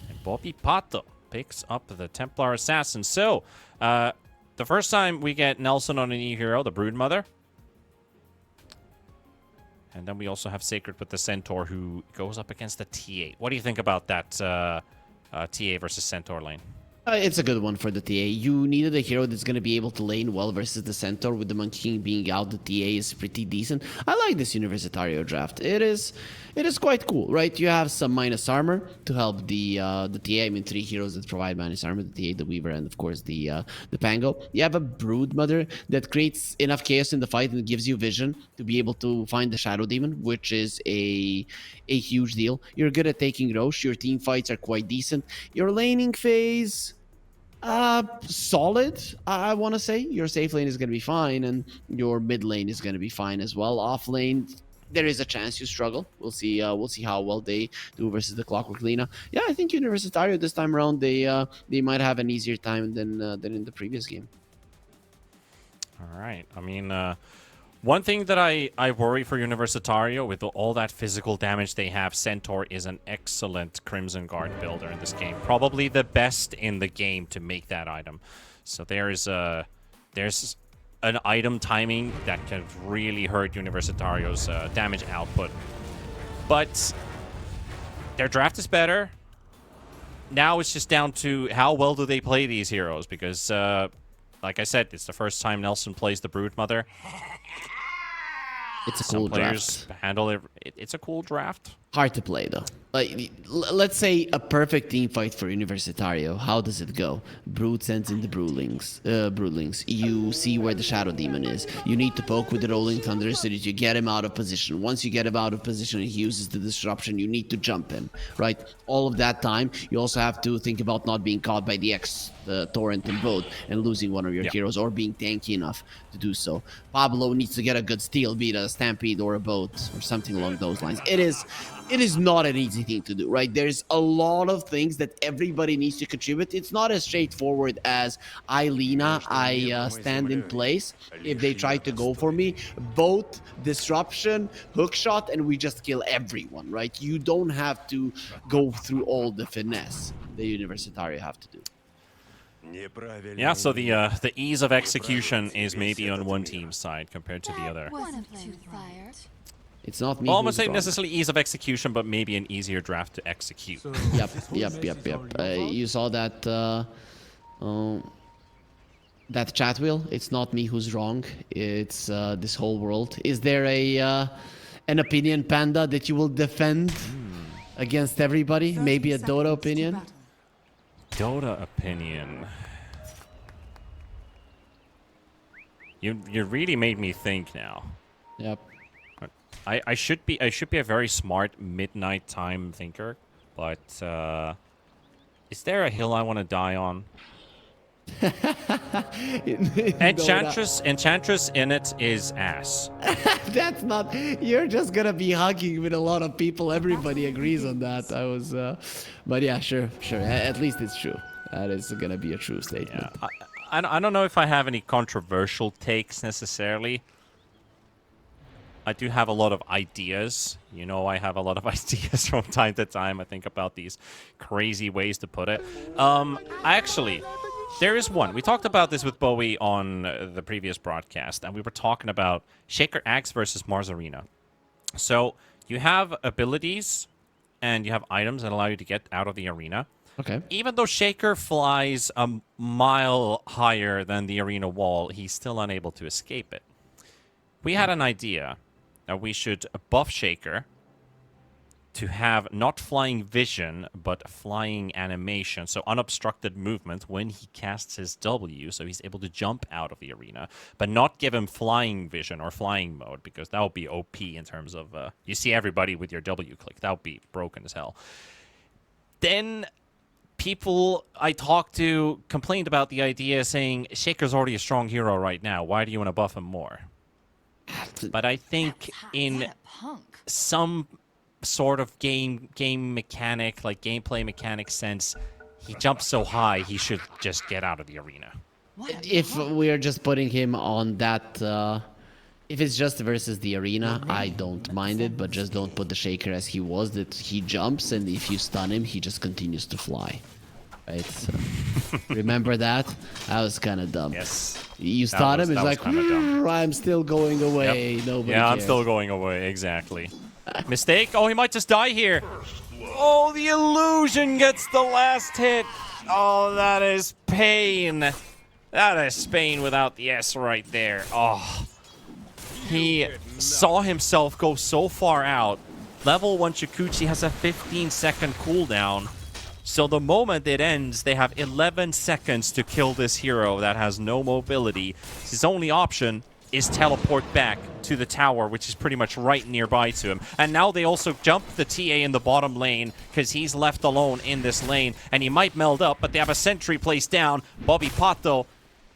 And Bobby Pato picks up the Templar Assassin. So, the first time we get Nelson on a new hero, the Broodmother. And then we also have Sacred with the Centaur, who goes up against the T8. What do you think about that TA versus Centaur lane? It's a good one for the TA. You needed a hero that's going to be able to lane well versus the Centaur. With the Monkey King being out, the TA is pretty decent. I like this Universitario draft. It is quite cool, right? You have some minus armor to help the TA. I mean, 3 heroes that provide minus armor: the TA, the Weaver, and of course the Pango. You have a Broodmother that creates enough chaos in the fight and gives you vision to be able to find the Shadow Demon, which is a huge deal. You're good at taking Roche. Your team fights are quite decent. Your laning phase, solid. I want to say your safe lane is going to be fine, and your mid lane is going to be fine as well. Off lane, there is a chance you struggle. We'll see. We'll see how well they do versus the Clockwork Lina. Yeah, I think Universitario this time around they might have an easier time than in the previous game. All right. I mean, one thing that I worry for Universitario, with all that physical damage they have, Centaur is an excellent Crimson Guard builder in this game. Probably the best in the game to make that item. So there's an item timing that can really hurt Universitario's damage output. But their draft is better. Now it's just down to how well do they play these heroes, because like I said, it's the first time Nelson plays the Broodmother. It's a Some cool players draft. handle it. It's a cool draft. Hard to play though. Like, let's say a perfect team fight for Universitario. How does it go? Brood sends in the broodlings. You see where the Shadow Demon is. You need to poke with the Rolling Thunder so that you get him out of position. Once you get him out of position and he uses the disruption, you need to jump him, right? All of that time, you also have to think about not being caught by the Torrent and boat and losing one of your heroes, or being tanky enough to do so. Pablo needs to get a good steal, be it a Stampede or a boat or something along those lines. It is not an easy thing to do, right? There's a lot of things that everybody needs to contribute. It's not as straightforward as Lina, I stand in place. If they try to go for me, both disruption, hookshot, and we just kill everyone, right? You don't have to go through all the finesse the Universitario have to do. Yeah, so the ease of execution is maybe on one team's side compared to the other. It's not me. Well, I'm not who's saying wrong. necessarily ease of execution, but maybe an easier draft to execute. Yep. You saw that that chat wheel. It's not me who's wrong. It's this whole world. Is there an opinion, Panda, that you will defend against everybody? 30 Maybe a seconds Dota to opinion? battle. Dota opinion. You really made me think now. Yep. I should be a very smart midnight time thinker, but is there a hill I want to die on? Enchantress in it is ass. That's not. You're just gonna be hugging with a lot of people. Everybody agrees on that. But yeah, sure. At least it's true. That is gonna be a true statement. Yeah, I don't know if I have any controversial takes necessarily. I do have a lot of ideas. You know, I have a lot of ideas from time to time. I think about these crazy ways to put it. Actually, there is one. We talked about this with Bowie on the previous broadcast, and we were talking about Shaker Axe versus Mars Arena. So you have abilities and you have items that allow you to get out of the arena. Okay. Even though Shaker flies a mile higher than the arena wall, he's still unable to escape it. We had an idea that we should buff Shaker to have not flying vision, but flying animation, so unobstructed movement when he casts his W, so he's able to jump out of the arena, but not give him flying vision or flying mode, because that would be OP in terms of, you see everybody with your W click. That would be broken as hell. Then people I talked to complained about the idea, saying, Shaker's already a strong hero right now. Why do you want to buff him more? But I think in some sort of game mechanic, like gameplay mechanic sense, he jumps so high, he should just get out of the arena. If we are just putting him on that, if it's just versus the arena, I don't mind it, but just don't put the Shaker as he was, that he jumps, and if you stun him, he just continues to fly. Right? So, remember that? That was kind of dumb. Yes. You stun him, it's like, I'm still going away. Yep. Nobody Yeah, cares. I'm still going away, exactly. Mistake? Oh, he might just die here. Oh, the illusion gets the last hit. Oh, that is pain. That is pain without the S right there. Oh. He saw himself go so far out. Level 1 Shukuchi has a 15-second cooldown. So the moment it ends, they have 11 seconds to kill this hero that has no mobility. His only option is teleport back to the tower, which is pretty much right nearby to him. And now they also jump the TA in the bottom lane because he's left alone in this lane. And he might meld up, but they have a sentry placed down. Bobby Pato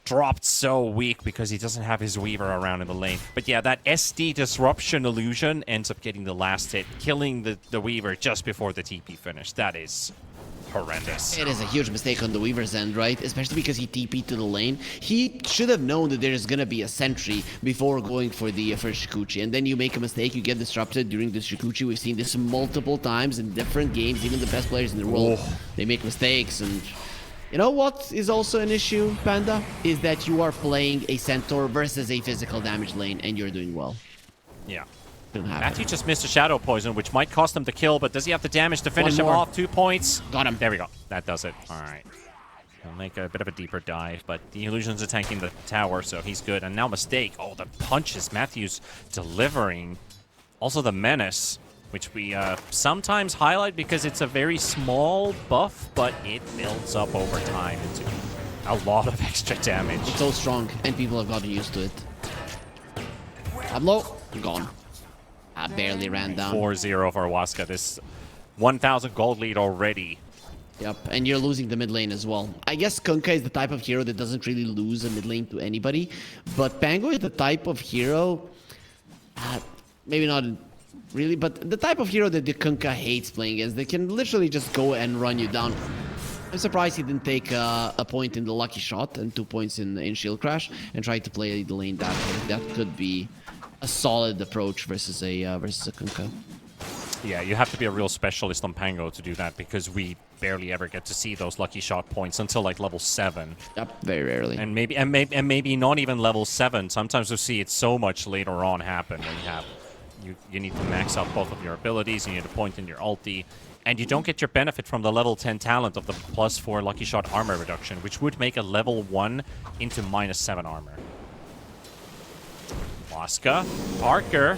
dropped so weak because he doesn't have his Weaver around in the lane. But yeah, that SD disruption illusion ends up getting the last hit, killing the Weaver just before the TP finished. That is horrendous. It is a huge mistake on the Weaver's end, right? Especially because he TP'd to the lane. He should have known that there's gonna be a sentry before going for the first Shukuchi. And then you make a mistake, you get disrupted during the Shukuchi. We've seen this multiple times in different games. Even the best players in the world, they make mistakes. And you know what is also an issue, Panda? Is that you are playing a Centaur versus a physical damage lane, and you're doing well. Yeah. Happen. Matthew just missed a Shadow Poison, which might cost him the kill, but does he have the damage to finish him off? 2 points. Got him. There we go. That does it. All right. He'll make a bit of a deeper dive, but the Illusion's attacking the tower, so he's good. And now Mistake. Oh, the punches Matthew's delivering. Also the Menace, which we sometimes highlight because it's a very small buff, but it builds up over time into a lot of extra damage. It's so strong, and people have gotten used to it. I'm low. Gone. I barely ran down. 4-0 for Waska. This 1,000 gold lead already. Yep, and you're losing the mid lane as well. I guess Kunkka is the type of hero that doesn't really lose a mid lane to anybody, but Pango is the type of hero, maybe not really, but the type of hero that the Kunkka hates playing against. They can literally just go and run you down. I'm surprised he didn't take a point in the lucky shot and 2 points in shield crash and try to play the lane that way. That could be a solid approach versus a Kunkka. Yeah, you have to be a real specialist on Pango to do that because we barely ever get to see those lucky shot points until like level 7. Yep, very rarely. And maybe not even level 7. Sometimes we see it so much later on happen when you have you need to max out both of your abilities, you need a point in your ulti, and you don't get your benefit from the level 10 talent of the +4 lucky shot armor reduction, which would make a level 1 into -7 armor. Waska, Parker,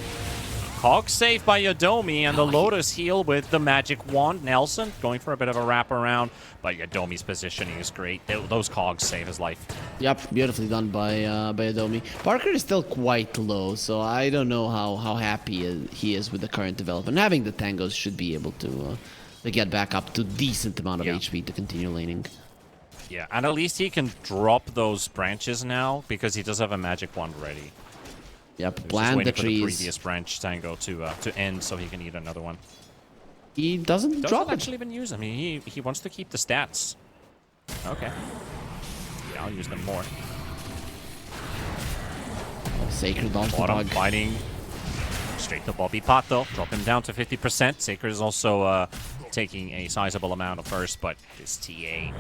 Hog saved by Yodomi, and the Lotus heal with the magic wand. Nelson going for a bit of a wraparound, but Yodomi's positioning is great. Those cogs save his life. Yep, beautifully done by Yodomi. Parker is still quite low, so I don't know how happy he is with the current development. Having the tangos should be able to get back up to decent amount of HP to continue laning. Yeah, and at least he can drop those branches now because he does have a magic wand ready. Yep, plant the trees. For the previous branch tango to end so he can eat another one. He doesn't drop actually even use them. He wants to keep the stats. Okay. Yeah, I'll use them more. Sacred dodge the Bottom bug. fighting. Straight to Bobby Pato, drop him down to 50%. Sacred is also taking a sizable amount of first, but this TA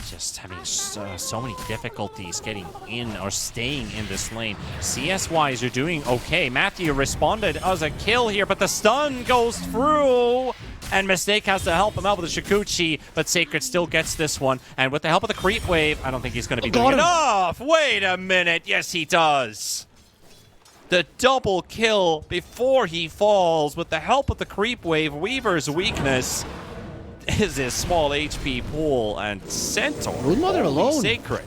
just having so many difficulties getting in or staying in this lane. CS-wise, you're doing okay. Matthew responded as a kill here, but the stun goes through, and Mistake has to help him out with the Shikuchi, but Sacred still gets this one. And with the help of the creep wave, I don't think he's going to be doing enough. Wait a minute. Yes, he does. The double kill before he falls with the help of the creep wave. Weaver's weakness is his small HP pool, and Centaur Broodmother alone. Sacred.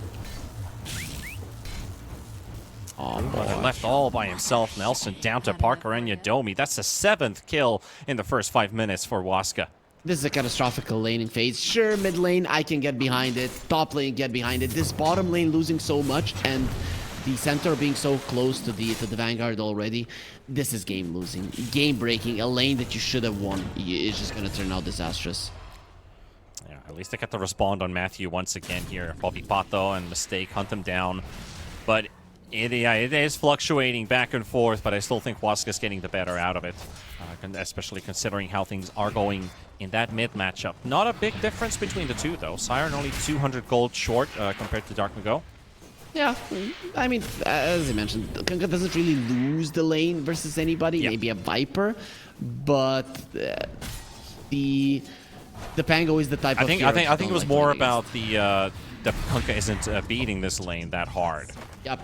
Oh, Broodmother left all by himself. Nelson down to Parker and Yadomi. That's the 7th kill in the first 5 minutes for Waska. this is a catastrophic laning phase. Sure, mid lane, I can get behind it. Top lane, get behind it. This bottom lane losing so much, and the center being so close to the Vanguard already, this is game losing, game breaking. A lane that you should have won is just gonna turn out disastrous. Yeah, at least they get to respond on Matthew once again here. Bobby Pato and Mistake hunt him down, but it is fluctuating back and forth. But I still think Waska's getting the better out of it, especially considering how things are going in that mid matchup. Not a big difference between the two though. Siren only 200 gold short compared to Dark Mago. Yeah, I mean, as I mentioned, Kunkka doesn't really lose the lane versus anybody. Yep. Maybe a Viper, but the Pango is the type of hero I think that it was don't more like about the Kunkka isn't beating this lane that hard. Yep.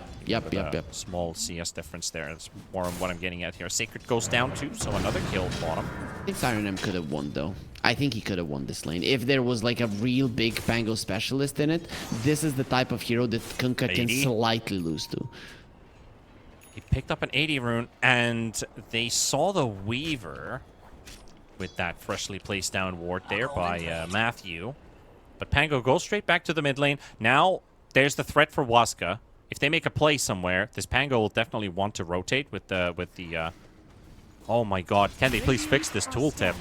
Small CS difference there. That's more of what I'm getting at here. Sacred goes down too, so another kill bottom. I think Siren M could have won though. I think he could have won this lane. If there was like a real big Pango specialist in it, this is the type of hero that Kunkka can 80? slightly lose to. He picked up an 80 rune, and they saw the Weaver with that freshly placed down ward there by Matthew. But Pango goes straight back to the mid lane. Now there's the threat for Waska. If they make a play somewhere, this Pango will definitely want to rotate with the. Oh my God! Can they please fix this tooltip?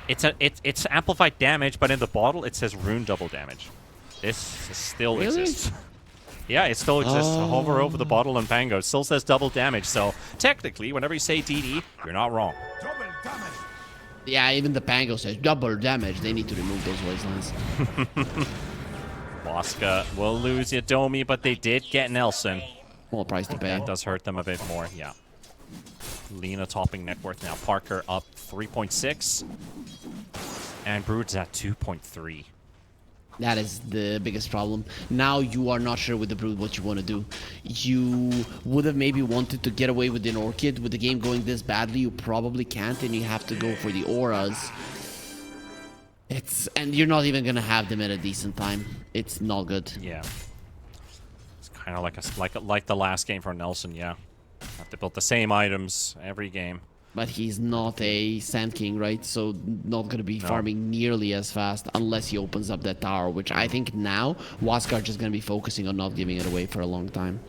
It's amplified damage, but in the bottle it says rune double damage. This still Really? exists. Yeah, it still exists. Hover over the bottle and Pango. It still says double damage. So technically, whenever you say DD, you're not wrong. Yeah, even the Pango says double damage. They need to remove those wastelands. Waska will lose Yadomi, but they did get Nelson. Small price to pay. That does hurt them a bit more, yeah. Lena topping net worth now. Parker up 3.6. And Brood's at 2.3. That is the biggest problem. Now you are not sure with the Brood what you want to do. You would have maybe wanted to get away with an Orchid. With the game going this badly, you probably can't, and you have to go for the auras. And you're not even gonna have them at a decent time. It's not good. Yeah. It's kind of like the last game for Nelson, yeah. Have to build the same items every game. But he's not a Sand King, right? So not gonna be farming nearly as fast unless he opens up that tower, which I think now Waska are just gonna be focusing on not giving it away for a long time.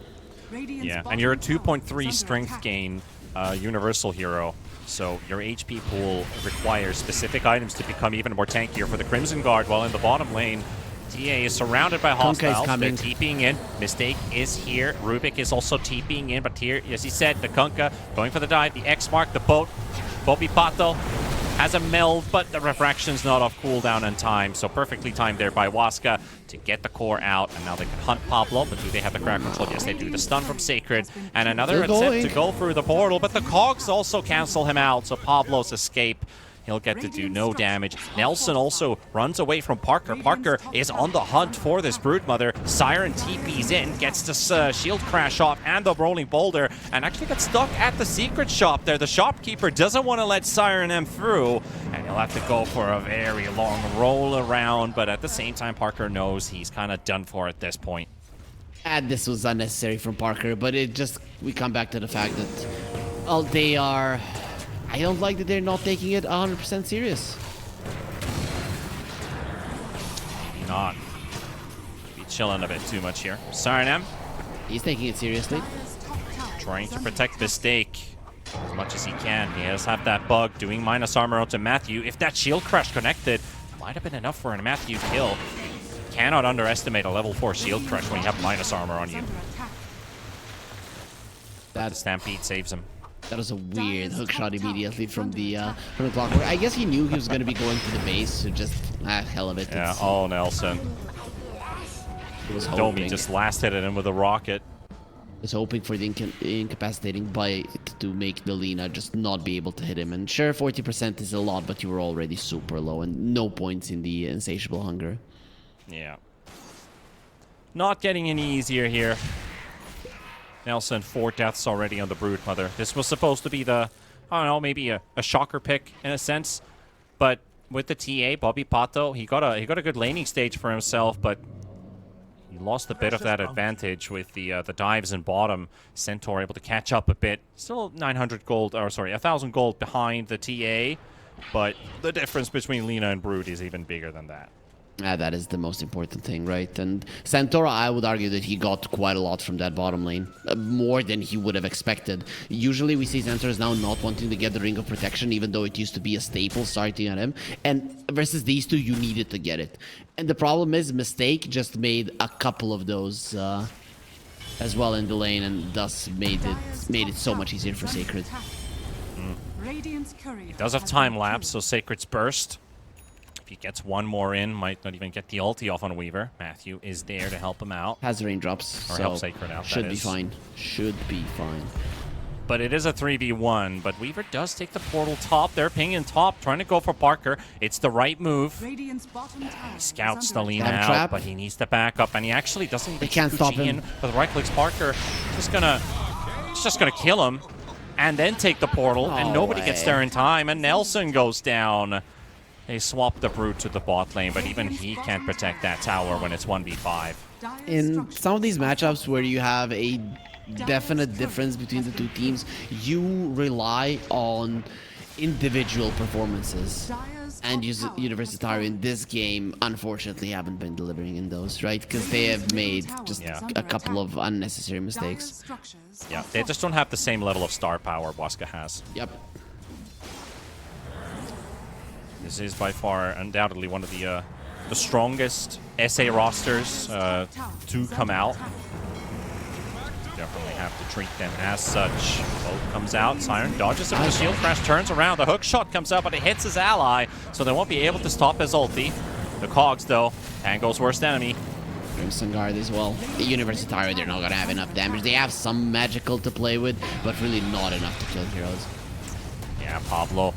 Yeah, and you're a 2.3 strength gain universal hero. So your HP pool requires specific items to become even more tankier for the Crimson Guard, while in the bottom lane, TA is surrounded by hostiles. They're TPing in. Mistake is here. Rubik is also TPing in, but here, as he said, the Kunkka going for the dive, the X mark, the boat. Bobby Pato has a meld, but the refraction's not off cooldown in time, so perfectly timed there by Waska to get the core out, and now they can hunt Pablo, but do they have the crowd control? Yes, they do. The stun from Sacred, and another attempt to go through the portal, but the cogs also cancel him out, so Pablo's escape. He'll get to do no damage. Nelson also runs away from Parker. Parker is on the hunt for this Broodmother. Siren TP's in, gets the shield crash off and the rolling boulder, and actually gets stuck at the secret shop there. The shopkeeper doesn't want to let Siren M through, and he'll have to go for a very long roll around, but at the same time, Parker knows he's kind of done for at this point. And this was unnecessary from Parker, but we come back to the fact that they are... I don't like that they're not taking it 100% serious. Maybe not. Be chilling a bit too much here. Siren M. He's taking it seriously. Trying to protect Mistake as much as he can. He does have that bug doing minus armor onto Matthew. If that shield crash connected, might have been enough for a Matthew kill. Cannot underestimate a level 4 shield crash when you have minus armor on you. That Stampede saves him. That was a weird hook shot immediately from the clockwork. I guess he knew he was going to be going to the base, so just hell of it. Yeah, oh, Nelson. He was Domi just last hit him with a rocket. Was hoping for the incapacitating bite to make the Lina just not be able to hit him. And sure, 40% is a lot, but you were already super low and no points in the insatiable hunger. Yeah. Not getting any easier here. Nelson, 4 deaths already on the Broodmother. This was supposed to be the, I don't know, maybe a shocker pick in a sense. But with the TA, Bobby Pato, he got a good laning stage for himself, but he lost a bit of that advantage with the dives in bottom. Centaur able to catch up a bit. Still 900 gold, or sorry, 1,000 gold behind the TA, but the difference between Lina and Brood is even bigger than that. That is the most important thing, right? And Centaur, I would argue that he got quite a lot from that bottom lane. More than he would have expected. Usually we see Centaurs now not wanting to get the Ring of Protection, even though it used to be a staple starting at him. And versus these two, you needed to get it. And the problem is, Mistake just made a couple of those as well in the lane, and thus made it so much easier for Sacred. He does have time lapse, so Sacred's burst. If he gets one more in, might not even get the ulti off on Weaver. Matthew is there to help him out. Has raindrops, or so help Sacred out, should be fine. Should be fine. But it is a 3v1, but Weaver does take the portal top. They're pinging top, trying to go for Parker. It's the right move. He scouts the Lina out, but he needs to back up, and he actually doesn't even can't stop him. With right clicks Parker. It's just gonna kill him, and then take the portal, and nobody gets there in time, and Nelson goes down. They swap the Brood to the bot lane, but even he can't protect that tower when it's 1v5. In some of these matchups where you have a definite difference between the two teams, you rely on individual performances. And Universitario in this game, unfortunately, haven't been delivering in those, right? Because they have made just a couple of unnecessary mistakes. Yeah, they just don't have the same level of star power Waska has. Yep. This is by far, undoubtedly, one of the strongest SA rosters to come out. Definitely have to treat them as such. Boat comes out, Siren dodges him, the shield crash turns around, the hook shot comes out, but it hits his ally, so they won't be able to stop his ulti. The Cogs, though, Tango's worst enemy. Crimson Guard as well. The Universitario, they're not gonna have enough damage. They have some magical to play with, but really not enough to kill heroes. Yeah, Pablo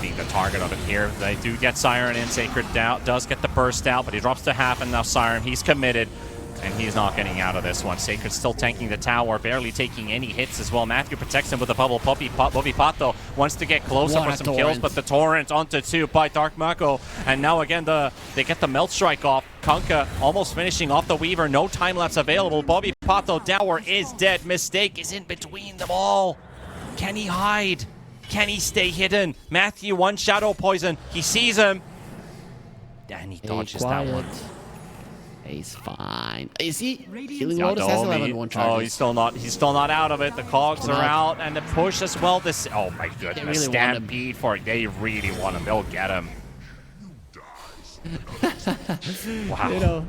being the target of it here. They do get Siren in. Sacred does get the burst out, but he drops to half, and now Siren, he's committed, and he's not getting out of this one. Sacred still tanking the tower, barely taking any hits as well. Matthew protects him with a bubble. Bobby Pato wants to get closer for some kills, but the torrent onto 2 by Dark Mako, and now again they get the melt strike off. Kunkka almost finishing off the Weaver. No time lapse available. Bobby Pato tower is dead. Mistake is in between them all. Can he hide? Can he stay hidden? Matthew, one shadow poison. He sees him. And he dodges that one. He's fine. Is he? Healing Lotus has 11-1 charges. Oh, he's still not out of it. The Cogs are out, and the push as well. This. Oh my goodness! Really Stampede for it. They really want him. They'll get him. Wow. You know,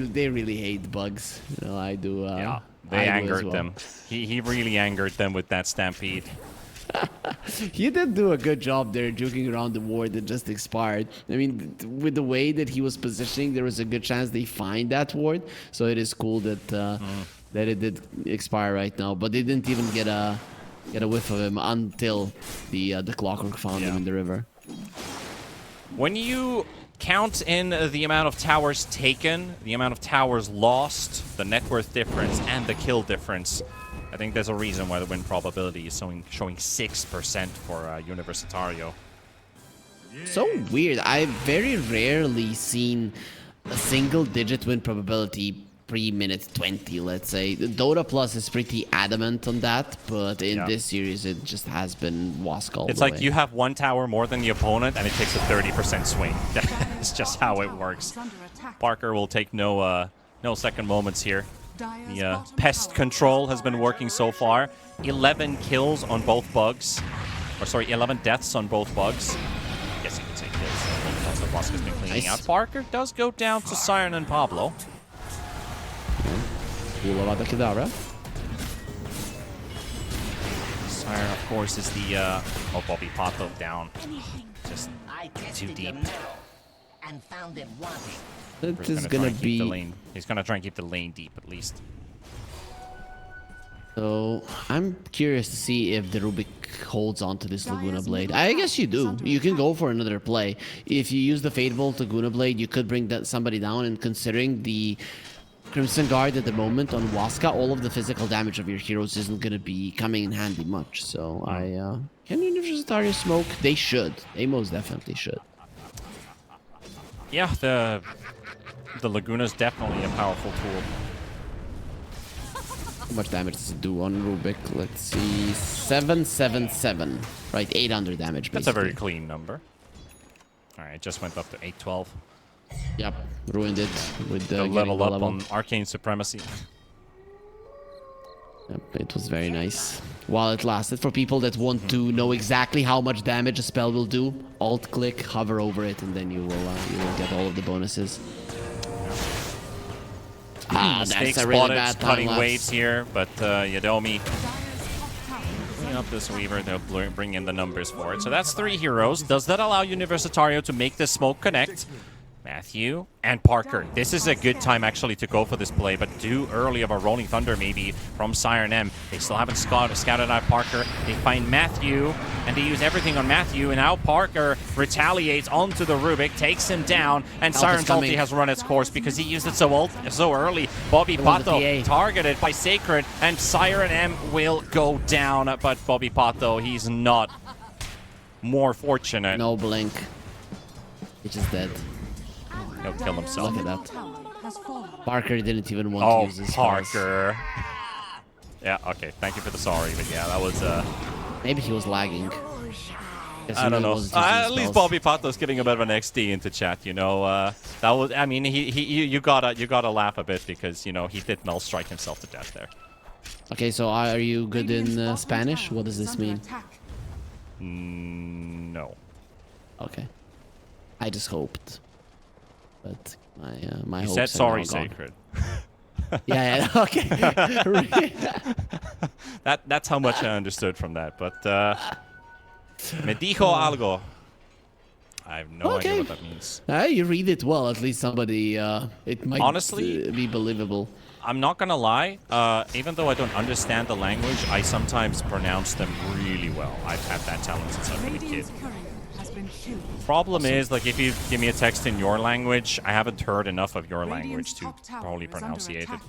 they really hate bugs. You know, I do. Yeah. They angered them. He really angered them with that Stampede. He did do a good job there, juking around the ward that just expired. I mean, with the way that he was positioning, there was a good chance they find that ward. So it is cool that that it did expire right now. But they didn't even get a whiff of him until the Clockwork found him in the river. When you count in the amount of towers taken, the amount of towers lost, the net worth difference, and the kill difference, I think there's a reason why the win probability is showing 6% for Universitario. So weird. I've very rarely seen a single-digit win probability pre-minute 20, let's say. The Dota Plus is pretty adamant on that, but in this series, it just has been Wask all the way. It's like you have one tower more than the opponent, and it takes a 30% swing. That's just how it works. Parker will take no second moments here. The pest control has been working so far. 11 kills on both bugs. Or sorry, 11 deaths on both bugs. I guess you could say kills. Also, Wask has been cleaning out. Parker does go down to Siren and Pablo. Cool about the Kadabra. Siren, of course, is the... oh, Bobby Pato down. Just too deep. And found them wanting. That is gonna be... He's gonna try and keep the lane deep, at least. So, I'm curious to see if the Rubik holds on to this Laguna Blade. I guess you do. You can go for another play. If you use the Fate Bolt Laguna Blade, you could bring that somebody down, and considering the Crimson Guard at the moment on Waska, all of the physical damage of your heroes isn't going to be coming in handy much. So, can Universitario smoke? They should. They most definitely should. Yeah, the Laguna's definitely a powerful tool. How much damage does it do on Rubik? Let's see. 777. Right, 800 damage, basically. That's a very clean number. Alright, just went up to 812. Yep, ruined it with the level up on Arcane Supremacy. Yep, it was very nice. While it lasted, for people that want to know exactly how much damage a spell will do, alt-click, hover over it, and then you will get all of the bonuses. Mistake that's a really spotted, bad cutting time waves lapse. here, but Yadomi bring up this Weaver. They'll bring in the numbers for it. So that's 3 heroes. Does that allow Universitario to make the smoke connect? Matthew and Parker. This is a good time actually to go for this play, but too early of a Rolling Thunder maybe from Siren M. They still haven't scouted out Parker. They find Matthew, and they use everything on Matthew, and now Parker retaliates onto the Rubik, takes him down, and Siren's ulti has run its course because he used it so early. Bobby Pato targeted by Sacred, and Siren M will go down, but Bobby Pato, he's not more fortunate. No blink. He's just dead. He'll kill himself. Look at that. Parker didn't even want to use his Parker. Yeah, okay. Thank you for the sorry, but yeah, that was... Maybe he was lagging. I don't know. At least Bobby Pato's getting a bit of an XD into chat, you know. That was... I mean, you gotta laugh a bit because, you know, he did null strike himself to death there. Okay, so are you good in Spanish? What does this mean? No. Okay. I just hoped. But my you hopes said sorry, are now gone. Sacred. yeah, okay. That's how much I understood from that. But me dijo algo. I have no idea what that means. You read it well. At least somebody. It might honestly be believable. I'm not gonna lie. Even though I don't understand the language, I sometimes pronounce them really well. I've had that talent since I was a kid. Problem is, like, if you give me a text in your language, I haven't heard enough of your language to probably pronunciate it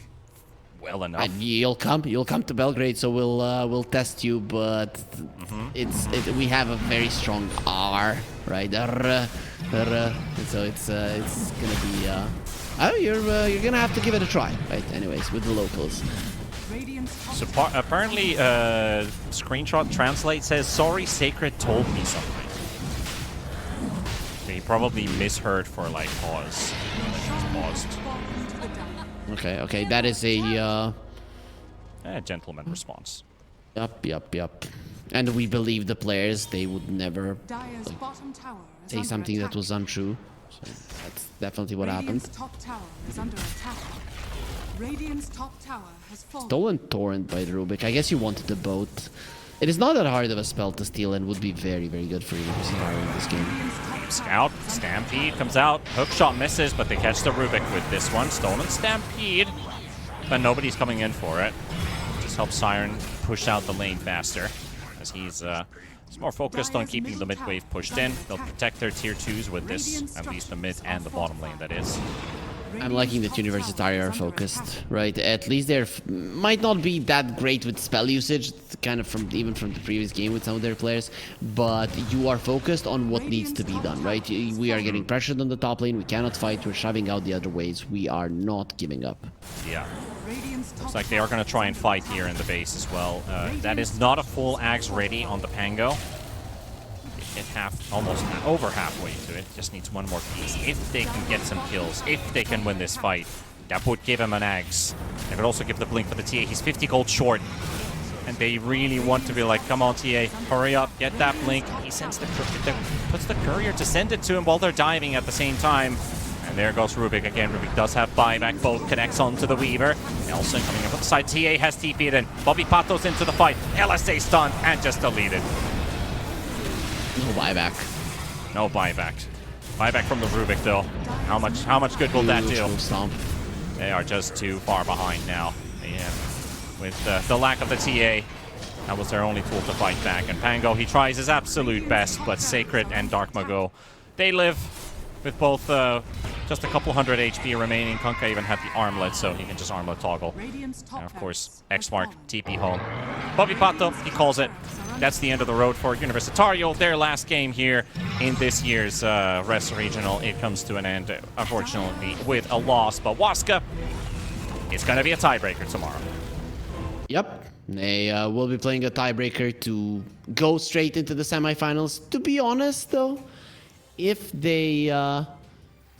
well enough. And you'll come to Belgrade, so we'll test you. But we have a very strong R, right? So it's gonna be. You're gonna have to give it a try, right? Anyways, with the locals. So apparently, screenshot translate says, "Sorry, Sacred told me something." He probably misheard for like pause. Paused. Okay, that is a gentleman response. Yup. And we believe the players, they would never say something that was untrue. So that's definitely what happened. Top tower is under attack. Radiant's top tower has fallen. Stolen Torrent by the Rubik. I guess you wanted the boat. It is not that hard of a spell to steal and would be very, very good for you in this game. Scout, Stampede comes out. Hookshot misses, but they catch the Rubik with this one. Stolen Stampede. But nobody's coming in for it. Just helps Siren push out the lane faster. As he's more focused on keeping the mid wave pushed in. They'll protect their tier 2s with this. At least the mid and the bottom lane, that is. I'm liking that Universitario are focused, right? At least they might not be that great with spell usage, kind of even from the previous game with some of their players, but you are focused on what needs to be done, right? We are getting pressured on the top lane, we cannot fight, we're shoving out the other ways, we are not giving up. Yeah. Looks like they are going to try and fight here in the base as well. That is not a full axe ready on the Pango. Almost over halfway to it. Just needs one more piece. If they can get some kills, if they can win this fight, that would give him an axe. They would also give the blink for the TA. He's 50 gold short. And they really want to be like, come on, TA, hurry up, get that blink. He sends puts the courier to send it to him while they're diving at the same time. And And there goes Rubik again. Rubik does have buyback. Both connects onto the Weaver. Nelson coming up on the side. TA has TP'd in. Bobby Patos into the fight. LSA stunned and just deleted. No buyback. No buyback. Buyback from the Rubik though. How much good will that do? Stomp. They are just too far behind now. Yeah. With the lack of the TA, that was their only tool to fight back. And Pango, he tries his absolute best, but Sacred and Dark Mago, they live with both just a couple hundred HP remaining. Kunkka even had the armlet, so he can just armlet toggle. And of course, X-Mark, TP home. Bobby Pato, he calls it. That's the end of the road for Universitario. Their last game here in this year's Rest Regional. It comes to an end, unfortunately, with a loss. But Waska, it's going to be a tiebreaker tomorrow. Yep. They will be playing a tiebreaker to go straight into the semifinals. To be honest, though, if they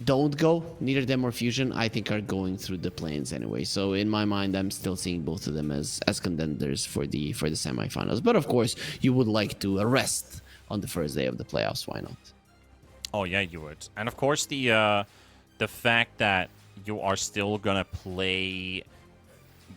don't go, neither them or Fusion, I think are going through the plains anyway. So in my mind, I'm still seeing both of them as contenders for the semifinals. But of course, you would like to rest on the first day of the playoffs. Why not? Oh yeah, you would. And of course, the fact that you are still gonna play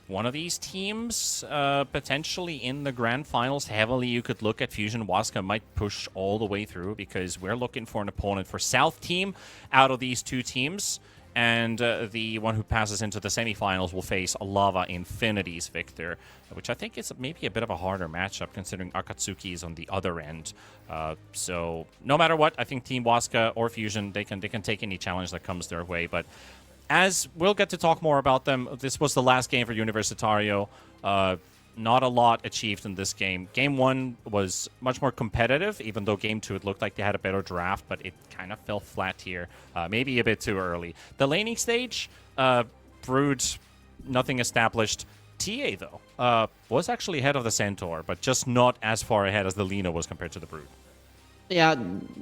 one of these teams potentially in the grand finals heavily. You could look at Fusion. Waska might push all the way through because we're looking for an opponent for South team out of these two teams. And the one who passes into the semifinals will face Lava Infinity's Victor, which I think is maybe a bit of a harder matchup considering Akatsuki is on the other end. So no matter what, I think Team Waska or Fusion, they can take any challenge that comes their way. But as we'll get to talk more about them, this was the last game for Universitario. Not a lot achieved in this game. Game 1 was much more competitive, even though Game 2 it looked like they had a better draft, but it kind of fell flat here. Maybe a bit too early. The laning stage, Brood, nothing established. TA, though, was actually ahead of the Centaur, but just not as far ahead as the Lina was compared to the Brood. Yeah,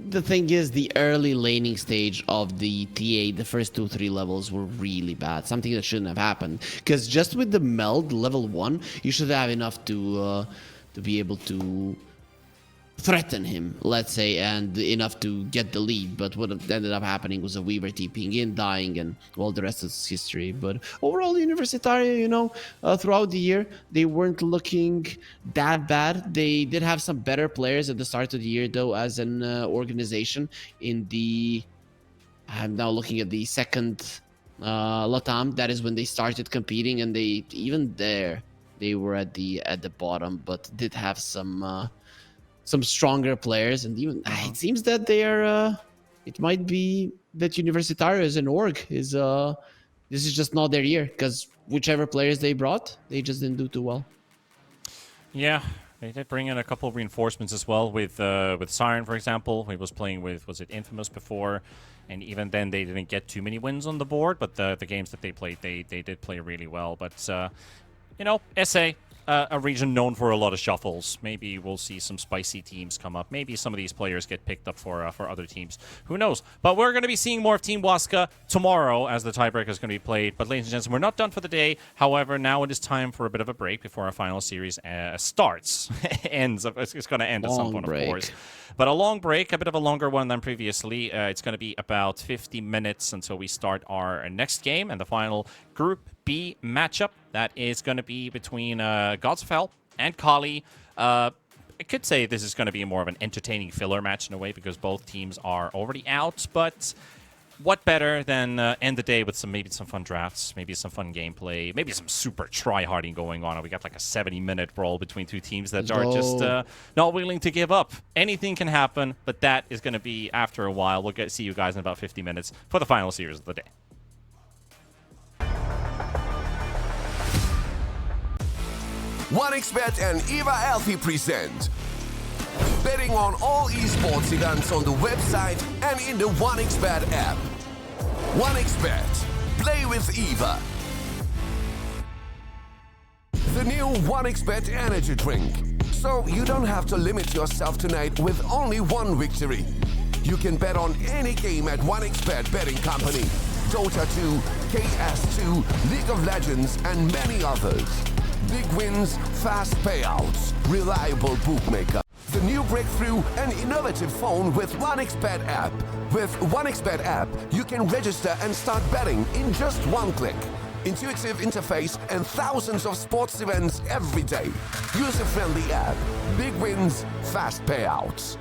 the thing is, the early laning stage of the TA, the first 2-3 levels were really bad. Something that shouldn't have happened. Because just with the meld, level 1, you should have enough to be able to threaten him, let's say, and enough to get the lead. But what ended up happening was a Weaver TPing in, dying, and all the rest is history. But overall, Universitario, you know, throughout the year, they weren't looking that bad. They did have some better players at the start of the year, though, as an organization. I'm now looking at the second LATAM. That is when they started competing, and they were at the bottom, but did have some stronger players, and even it seems that they are. It might be that Universitario as an org is this is just not their year, because whichever players they brought, they just didn't do too well. Yeah, they did bring in a couple of reinforcements as well with Siren, for example. He was playing with, was it Infamous before, and even then they didn't get too many wins on the board. But the games that they played, they did play really well. But you know, SA. A region known for a lot of shuffles. Maybe we'll see some spicy teams come up. Maybe some of these players get picked up for other teams. Who knows? But we're going to be seeing more of Team Waska tomorrow as the tiebreaker is going to be played. But ladies and gentlemen, we're not done for the day. However, now it is time for a bit of a break before our final series starts. Ends. It's going to end at some point, of course. But a long break, a bit of a longer one than previously. It's going to be about 50 minutes until we start our next game and the final Group B matchup. That is going to be between Gods of Hell and Kali. I could say this is going to be more of an entertaining filler match in a way because both teams are already out. But what better than end the day with maybe some fun drafts, maybe some fun gameplay, maybe some super try-harding going on. And we got like a 70-minute brawl between two teams that are just not willing to give up. Anything can happen, but that is going to be after a while. We'll see you guys in about 50 minutes for the final series of the day. OneXBet and Eva Alfie present betting on all esports events on the website and in the OneXBet app. OneXBet. Play with Eva. The new OneXBet energy drink. So you don't have to limit yourself tonight with only one victory. You can bet on any game at OneXBet betting company. Dota 2, KS2, League of Legends, and many others. Big wins, fast payouts, reliable bookmaker. the new breakthrough and innovative phone with 1xBet app. With 1xBet app, you can register and start betting in just one click. Intuitive interface and thousands of sports events every day. User-friendly app. Big wins, fast payouts.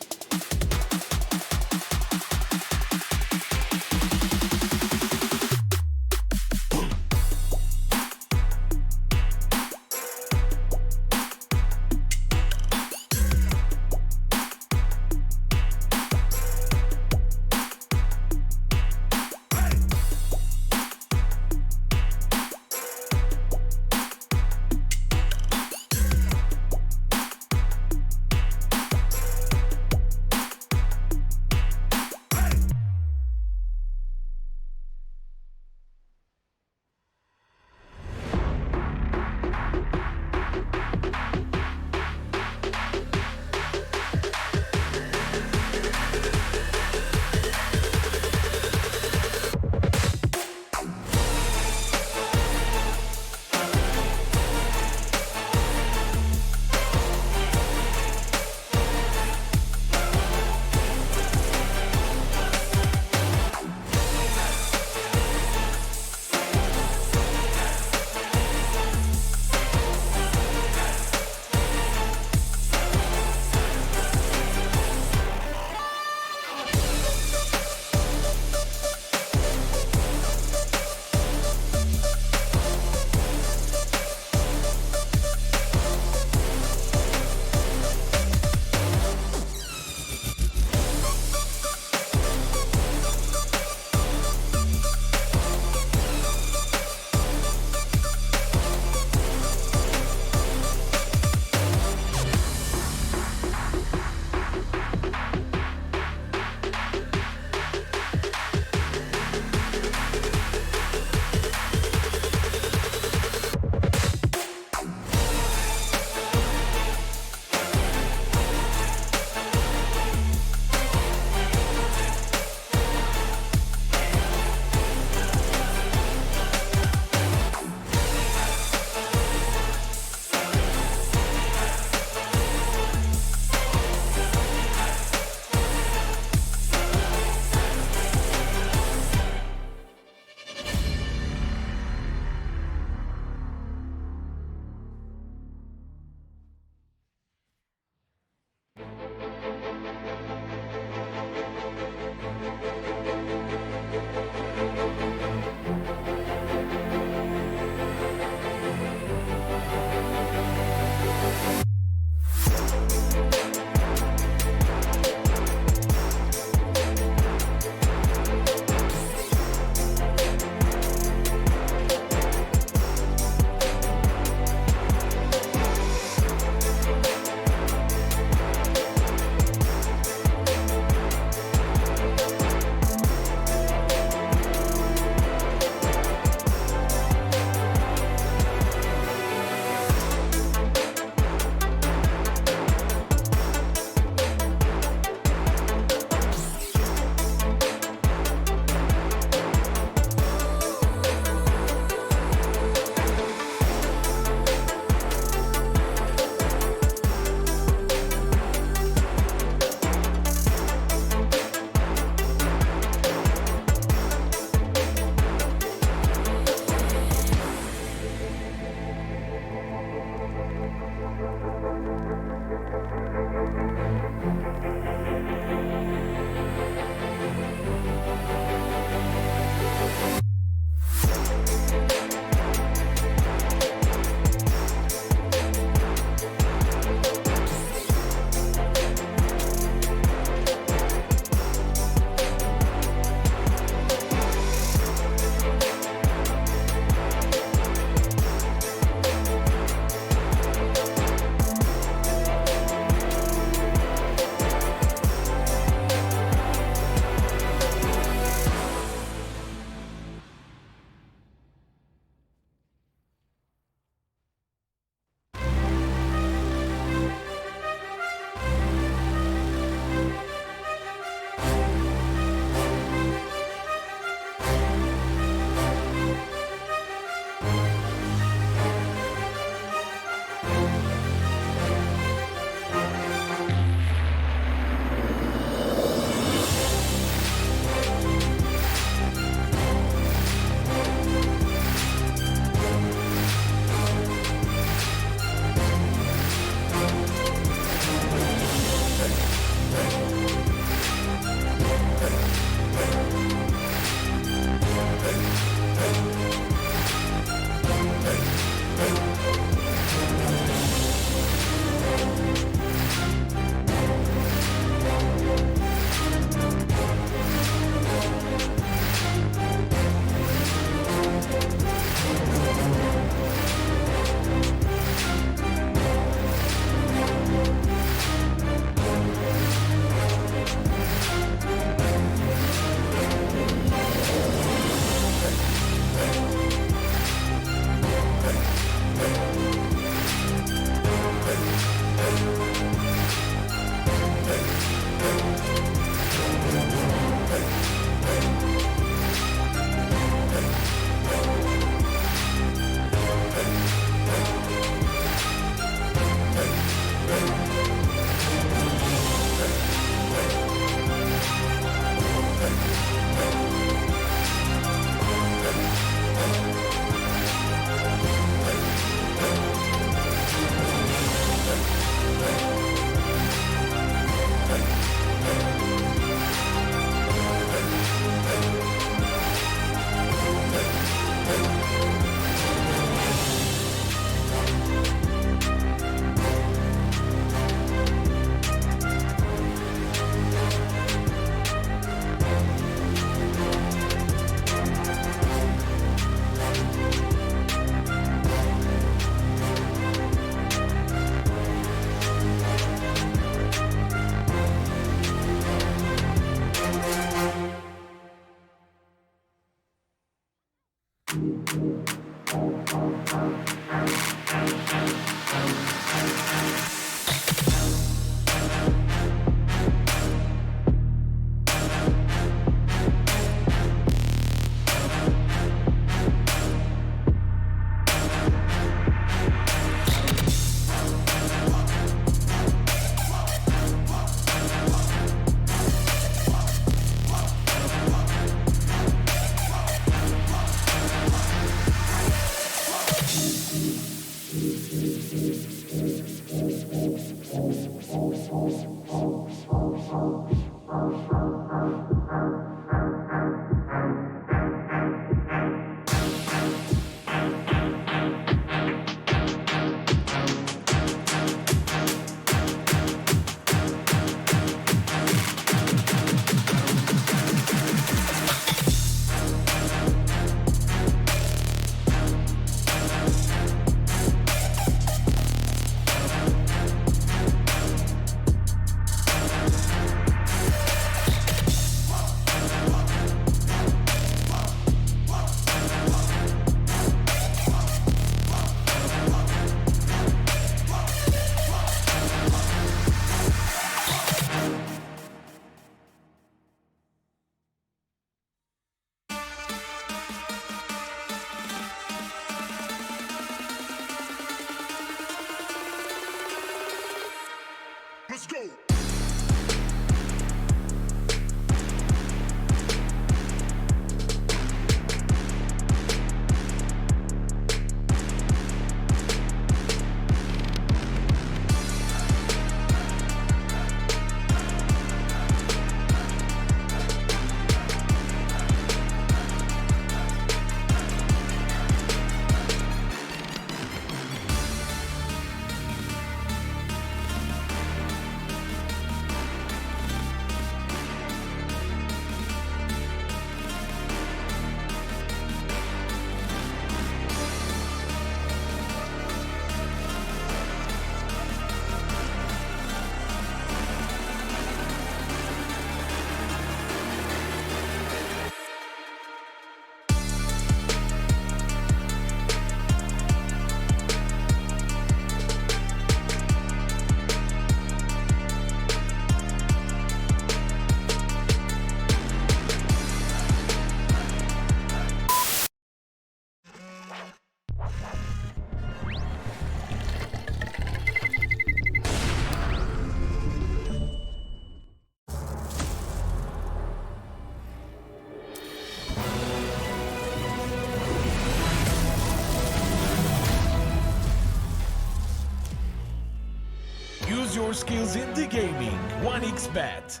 Use your skills in the gaming. 1xBet.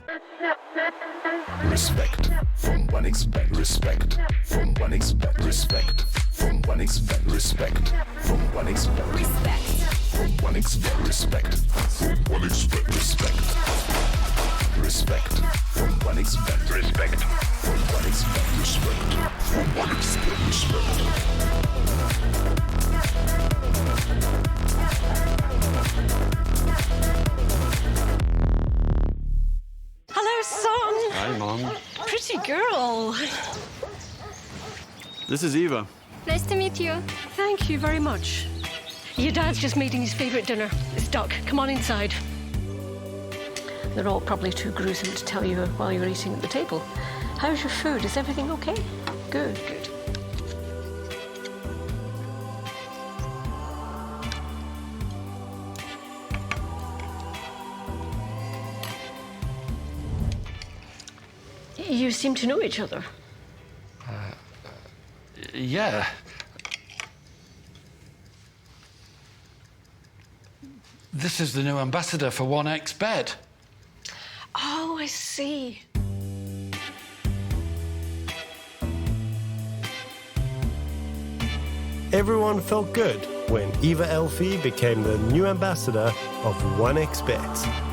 Respect from 1xBet. Respect from 1xBet. Respect from 1xBet. Respect from 1xBet. Respect from 1xBet. Respect from 1xBet. Respect. Respect from 1xBet. Respect from 1xBet. Respect from 1xBet. Respect. Hello, son. Hi, Mom. Pretty girl. This is Eva. Nice to meet you. Thank you very much. Your dad's just making his favorite dinner. It's duck. Come on inside. They're all probably too gruesome to tell you while you're eating at the table. How's your food? Is everything okay? Good, good. You seem to know each other. Yeah. This is the new ambassador for 1xBet. Oh, I see. Everyone felt good when Eva Elfie became the new ambassador of 1xBet.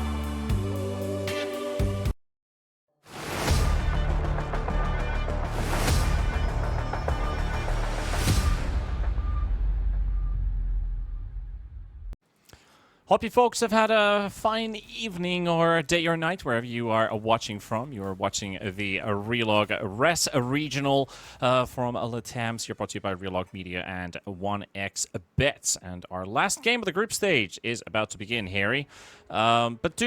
Hope you folks have had a fine evening or day or night, wherever you are watching from. You are watching the Relog Res Regional from LATAM, here brought to you by Relog Media and 1xBet. And our last game of the group stage is about to begin, Harry. But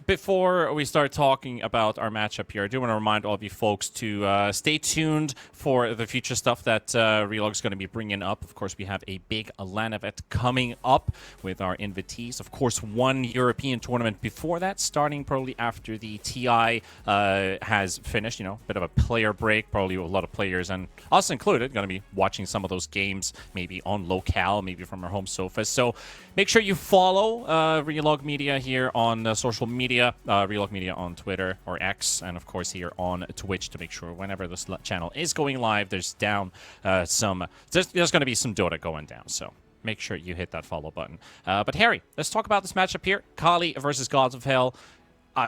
before we start talking about our matchup here, I do want to remind all of you folks to stay tuned for the future stuff that Relog is going to be bringing up. Of course, we have a big LAN event coming up with our invitees. Of course, one European tournament before that, starting probably after the TI has finished. You know, bit of a player break, probably a lot of players, and us included, going to be watching some of those games, maybe on locale, maybe from our home sofas. So make sure you follow Relog Media here on social media, Relog Media on Twitter or X, and of course here on Twitch to make sure whenever this channel is going live, there's going to be some Dota going down. So make sure you hit that follow button. But Harry, let's talk about this matchup here. Kali versus Gods of Hell.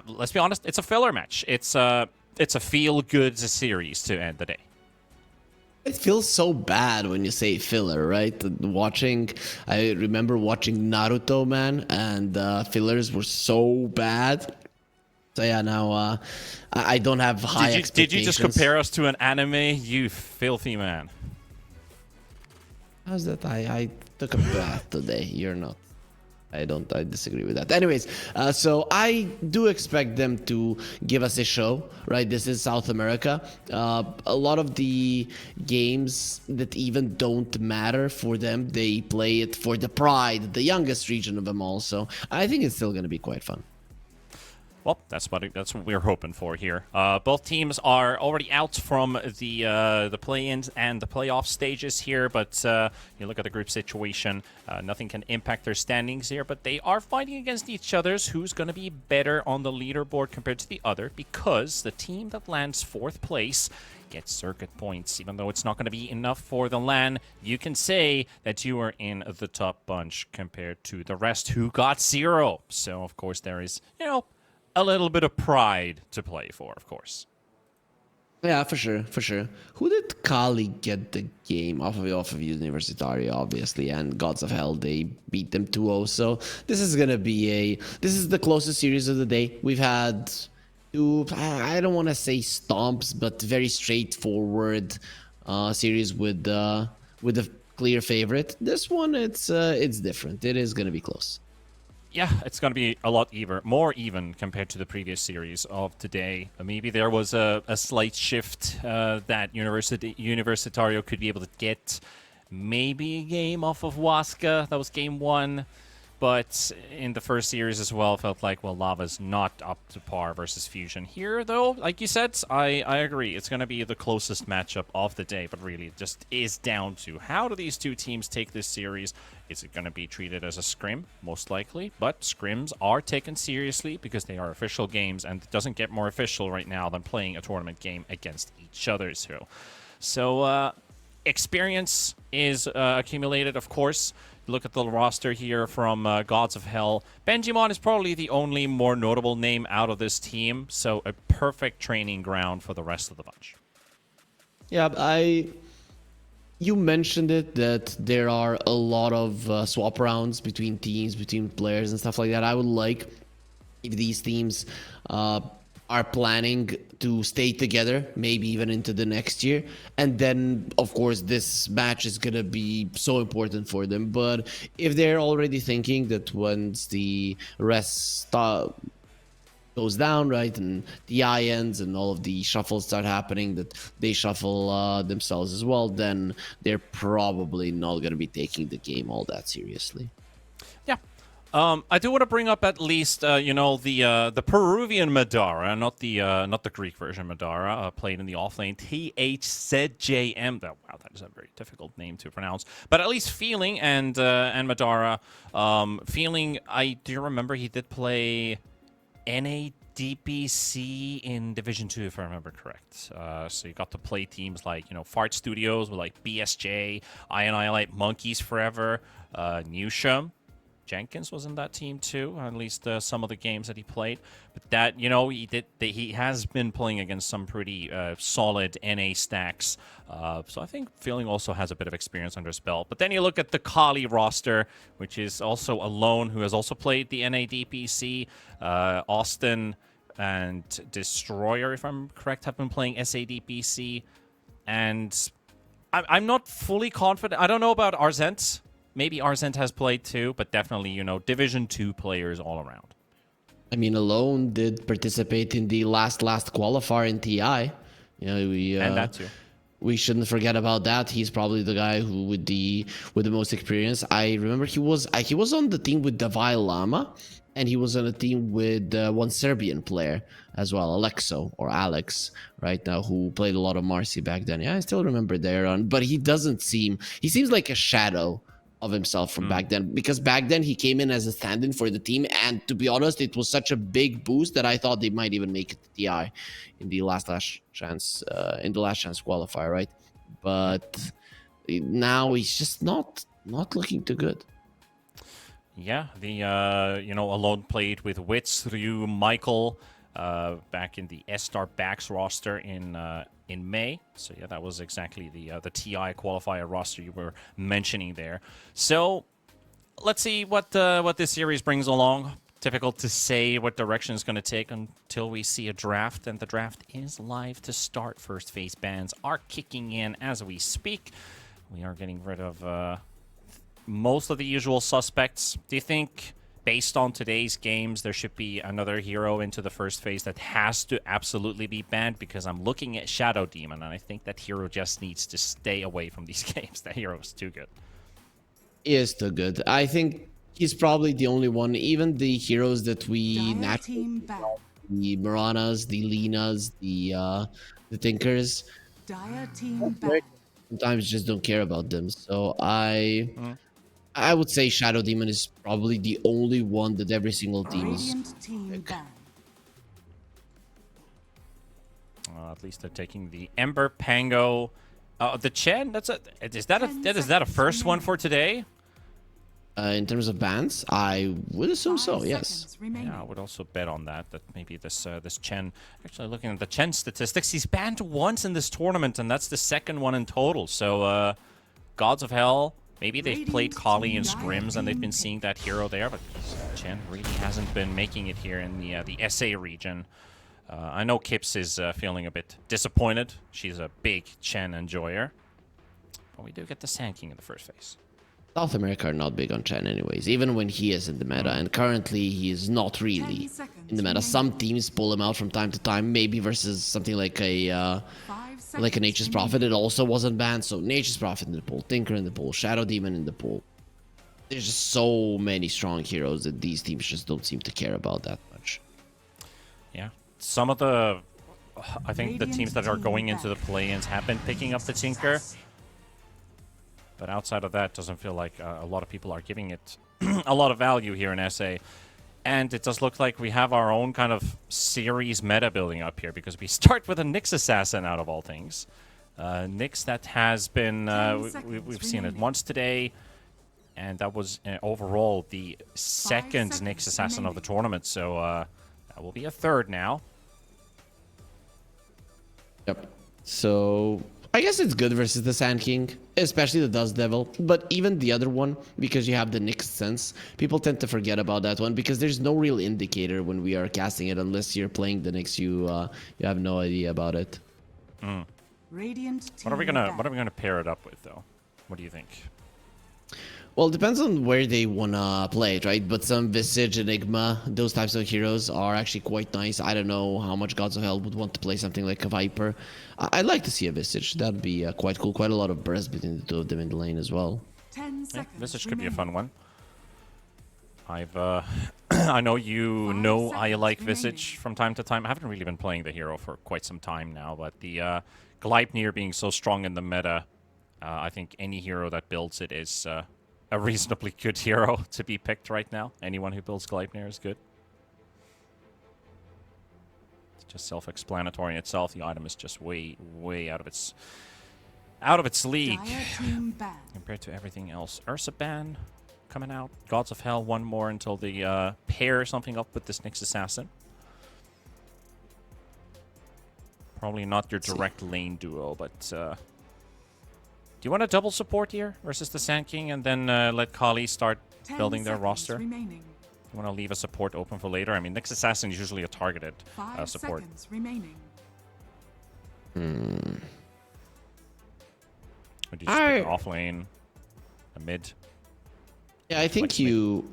Let's be honest, it's a filler match. It's a feel-good series to end the day. It feels so bad when you say filler, right? I remember watching Naruto, man, and fillers were so bad. So yeah, now I don't have high expectations. Did you just compare us to an anime, you filthy man? How's that? I took a bath today. You're not. I disagree with that. Anyways, so I do expect them to give us a show, right? This is South America. A lot of the games that even don't matter for them, they play it for the pride, the youngest region of them all. So I think it's still going to be quite fun. Well, that's what we're hoping for here. Both teams are already out from the play-ins and the playoff stages here, but you look at the group situation, nothing can impact their standings here, but they are fighting against each other's who's going to be better on the leaderboard compared to the other, because the team that lands 4th place gets circuit points. Even though it's not going to be enough for the LAN, you can say that you are in the top bunch compared to the rest who got 0. So, of course, there is, a little bit of pride to play for, of course. Yeah, for sure. Who did Kali get the game off of Universitario, obviously, and Gods of Hell, they beat them 2-0. So this is gonna be this is the closest series of the day. We've had two, I don't want to say stomps, but very straightforward series with a clear favorite. This one, it's different. It is gonna be close. Yeah, it's going to be a lot more even compared to the previous series of today. Maybe there was a slight shift that Universitario could be able to get maybe a game off of Waska. That was game 1. But in the first series as well, felt like, well, Lava's not up to par versus Fusion. Here, though, like you said, I agree. It's going to be the closest matchup of the day, but really it just is down to how do these two teams take this series? Is it going to be treated as a scrim? Most likely. But scrims are taken seriously because they are official games, and it doesn't get more official right now than playing a tournament game against each other. So experience is accumulated, of course. Look at the roster here from Gods of Hell. Benjimon is probably the only more notable name out of this team, so a perfect training ground for the rest of the bunch. Yeah, you mentioned it that there are a lot of swap rounds between teams, between players and stuff like that. I would like if these teams are planning to stay together, maybe even into the next year. And then, of course, this match is going to be so important for them. But if they're already thinking that once the rest goes down, right, and the TI ends and all of the shuffles start happening, that they shuffle themselves as well, then they're probably not going to be taking the game all that seriously. Yeah. I do want to bring up at least, the Peruvian Madara, not the Greek version Madara, played in the offlane THZJM. Wow, that is a very difficult name to pronounce. But at least Feeling and Madara, Feeling, do you remember he did play NADPC in Division 2, if I remember correct. So you got to play teams like, Fart Studios with like BSJ, I Annihilate Monkeys Forever, Newsham. Jenkins was in that team too, at least some of the games that he played. But that, he has been playing against some pretty solid NA stacks. So I think Feeling also has a bit of experience under his belt. But then you look at the Kali roster, which is also a lone who has also played the NADPC. Austin and Destroyer, if I'm correct, have been playing SADPC. And I'm not fully confident. I don't know about Arzent. Maybe Arzent has played too, but definitely, Division 2 players all around. I mean, Alone did participate in the last qualifier in TI. And that too. We shouldn't forget about that. He's probably the guy who with the most experience. I remember he was on the team with Davai Lama, and he was on a team with one Serbian player as well, Alexo or Alex, right now, who played a lot of Marcy back then. Yeah, I still remember there. But he seems like a shadow of himself from back then, because back then he came in as a stand-in for the team, and to be honest, it was such a big boost that I thought they might even make it to TI in the last chance qualifier, right? But now he's just not looking too good. Yeah, the Alone played with Witz, Ryu, Michael back in the S-Star Backs roster in May. So yeah, that was exactly the TI qualifier roster you were mentioning there. So let's see what this series brings along. Difficult to say what direction it's going to take until we see a draft, and the draft is live to start. First phase bans are kicking in as we speak. We are getting rid of most of the usual suspects. Do you think, based on today's games, there should be another hero into the first phase that has to absolutely be banned? Because I'm looking at Shadow Demon, and I think that hero just needs to stay away from these games. That hero is too good. He is too good. I think he's probably the only one. Even the heroes that we naturally, the Maranas, the Linas, the Tinkers, Dire team back. sometimes just don't care about them. So I would say Shadow Demon is probably the only one that every single team is. At least they're taking the Ember Pango. The Chen, is that a first one for today? In terms of bans, I would assume so, yes. Yeah, I would also bet on that maybe this Chen, actually looking at the Chen statistics, he's banned once in this tournament, and that's the second one in total. So Gods of Hell, maybe they've played Kali in scrims and they've been seeing that hero there, but Chen really hasn't been making it here in the SA region. I know Kips is feeling a bit disappointed. She's a big Chen enjoyer. But we do get the Sand King in the first phase. South America are not big on Chen anyways, even when he is in the meta, and currently he is not really in the meta. Some teams pull him out from time to time, maybe versus something like a Nature's Prophet. It also wasn't banned, so Nature's Prophet in the pool, Tinker in the pool, Shadow Demon in the pool. there's just so many strong heroes that these teams just don't seem to care about that much. Yeah. Some of the... I think the teams that are going into the play-ins have been picking up the Tinker. But outside of that, doesn't feel like a lot of people are giving it a lot of value here in SA. And it does look like we have our own kind of series meta building up here, because we start with a Nyx Assassin out of all things. Nyx that has been... we've seen it once today, and that was overall the second Nyx Assassin of the tournament. So that will be a third now. Yep. So I guess it's good versus the Sand King, especially the Dust Devil. But even the other one, because you have the Nyx Sense, people tend to forget about that one because there's no real indicator when we are casting it unless you're playing the Nyx. You have no idea about it. Radiant What are we gonna pair it up with, though? What do you think? Well, it depends on where they wanna play it, right? But some Visage, Enigma, those types of heroes are actually quite nice. I don't know how much Gods of Hell would want to play something like a Viper. I'd like to see a Visage. That'd be quite cool. Quite a lot of burst between the two of them in the lane as well. 10 Yeah, seconds. Visage could be a fun one. I've I know you know I like Visage from time to time. I haven't really been playing the hero for quite some time now, but the Gleipnir being so strong in the meta, I think any hero that builds it is a reasonably good hero to be picked right now. Anyone who builds Gleipnir is good. It's just self-explanatory in itself. The item is just way out of its league compared to everything else. Ursa ban coming out. Gods of Hell, one more until they pair something up with this Nyx Assassin. Probably not your direct lane duo, but do you want a double support here versus the Sand King and then let Kali start building their roster? Remaining. You want to leave a support open for later? I mean, Nyx Assassin is usually a targeted 5 support. seconds remaining. Would you just pick an off lane, a mid? Yeah, I think you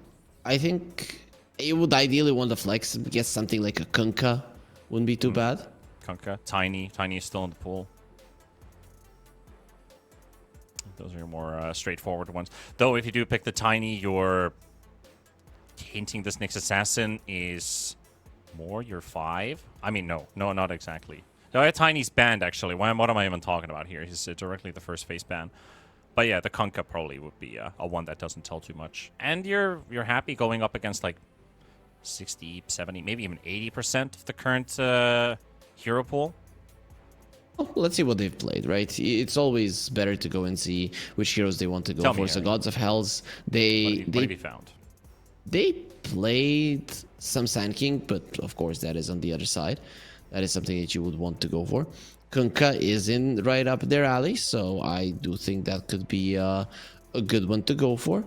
would ideally want to flex. Guess something like a Kunkka wouldn't be too bad. Kunkka, Tiny is still in the pool. Those are your more straightforward ones. Though, if you do pick the Tiny, you're hinting this Nyx Assassin is more your 5. I mean, no, not exactly. No, Tiny's banned, actually. What am I even talking about here? He's directly the first face ban. But yeah, the Kunkka probably would be a one that doesn't tell too much. And you're happy going up against like 60, 70, maybe even 80% of the current hero pool. Well, let's see what they've played, right? It's always better to go and see which heroes they want to go for. So Gods of Hells, What have you found? They played some Sand King, but of course that is on the other side. That is something that you would want to go for. Kunkka is in right up their alley, so I do think that could be a good one to go for.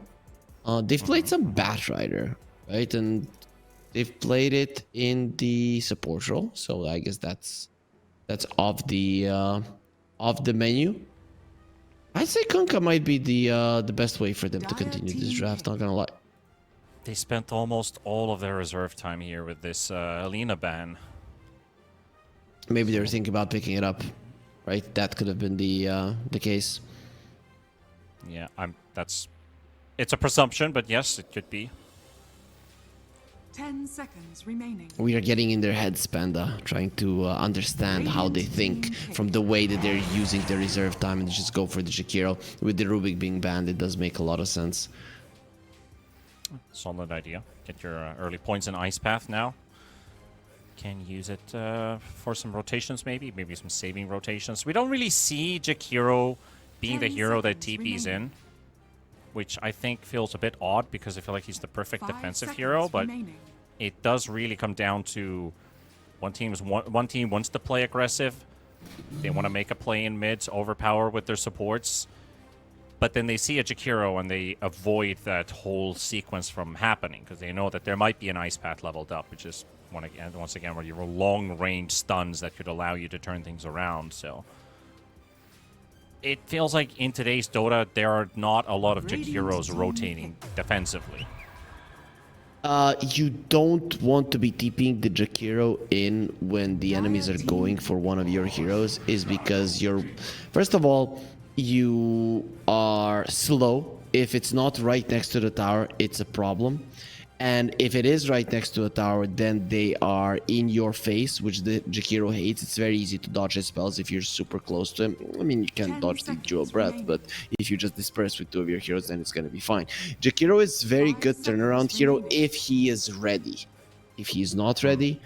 They've played some Bat Rider, right? And they've played it in the support role, so I guess that's off the menu. I'd say Kunkka might be the best way for them to continue this draft, not gonna lie. They spent almost all of their reserve time here with this Alina ban. Maybe they were thinking about picking it up, right? That could have been the case. Yeah, it's a presumption, but yes, it could be. 10 seconds remaining. We are getting in their heads, Panda, trying to understand how they think from the way that they're using their reserve time and just go for the Jakiro. With the Rubik being banned, it does make a lot of sense. Solid idea. Get your early points in Ice Path now. Can use it for some rotations, maybe some saving rotations. We don't really see Jakiro being the hero that TP's in, which I think feels a bit odd because I feel like he's the perfect defensive hero, but it does really come down to one team wants to play aggressive. They want to make a play in mids, overpower with their supports, but then they see a Jakiro and they avoid that whole sequence from happening because they know that there might be an Ice Path leveled up, which is once again where you're long-range stuns that could allow you to turn things around. So it feels like in today's Dota, there are not a lot of Jakiros rotating defensively. You don't want to be TPing the Jakiro in when the enemies are going for one of your heroes, is because first of all, you are slow If it's not right next to the tower, it's a problem. And if it is right next to a tower, then they are in your face, which the Jakiro hates. It's very easy to dodge his spells if you're super close to him. I mean, you can dodge the dual breath, but if you just disperse with 2 of your heroes, then it's going to be fine. Jakiro is very good turnaround hero if he is ready. If he's not ready,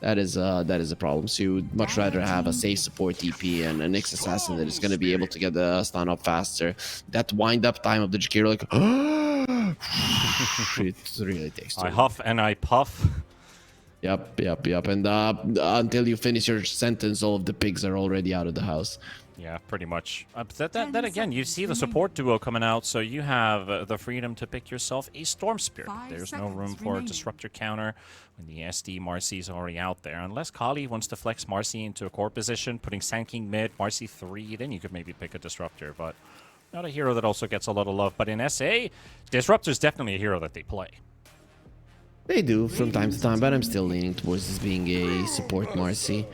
that is a problem. So you would much rather have a safe support TP and a Nyx assassin that is going to be able to get the stun up faster. That wind up time of the Jakiro, like, it really takes too I huff and I puff. Yep. And until you finish your sentence, all of the pigs are already out of the house. Yeah, pretty much. Then again, you see the support duo coming out, so you have the freedom to pick yourself a Storm Spirit. There's no room for a Disruptor counter when the SD Marcy is already out there. Unless Kali wants to flex Marcy into a core position, putting Sand King mid, Marcy 3, then you could maybe pick a Disruptor, but not a hero that also gets a lot of love. But in SA, Disruptor is definitely a hero that they play. They do from time to time, but I'm still leaning towards this being a support Marcy.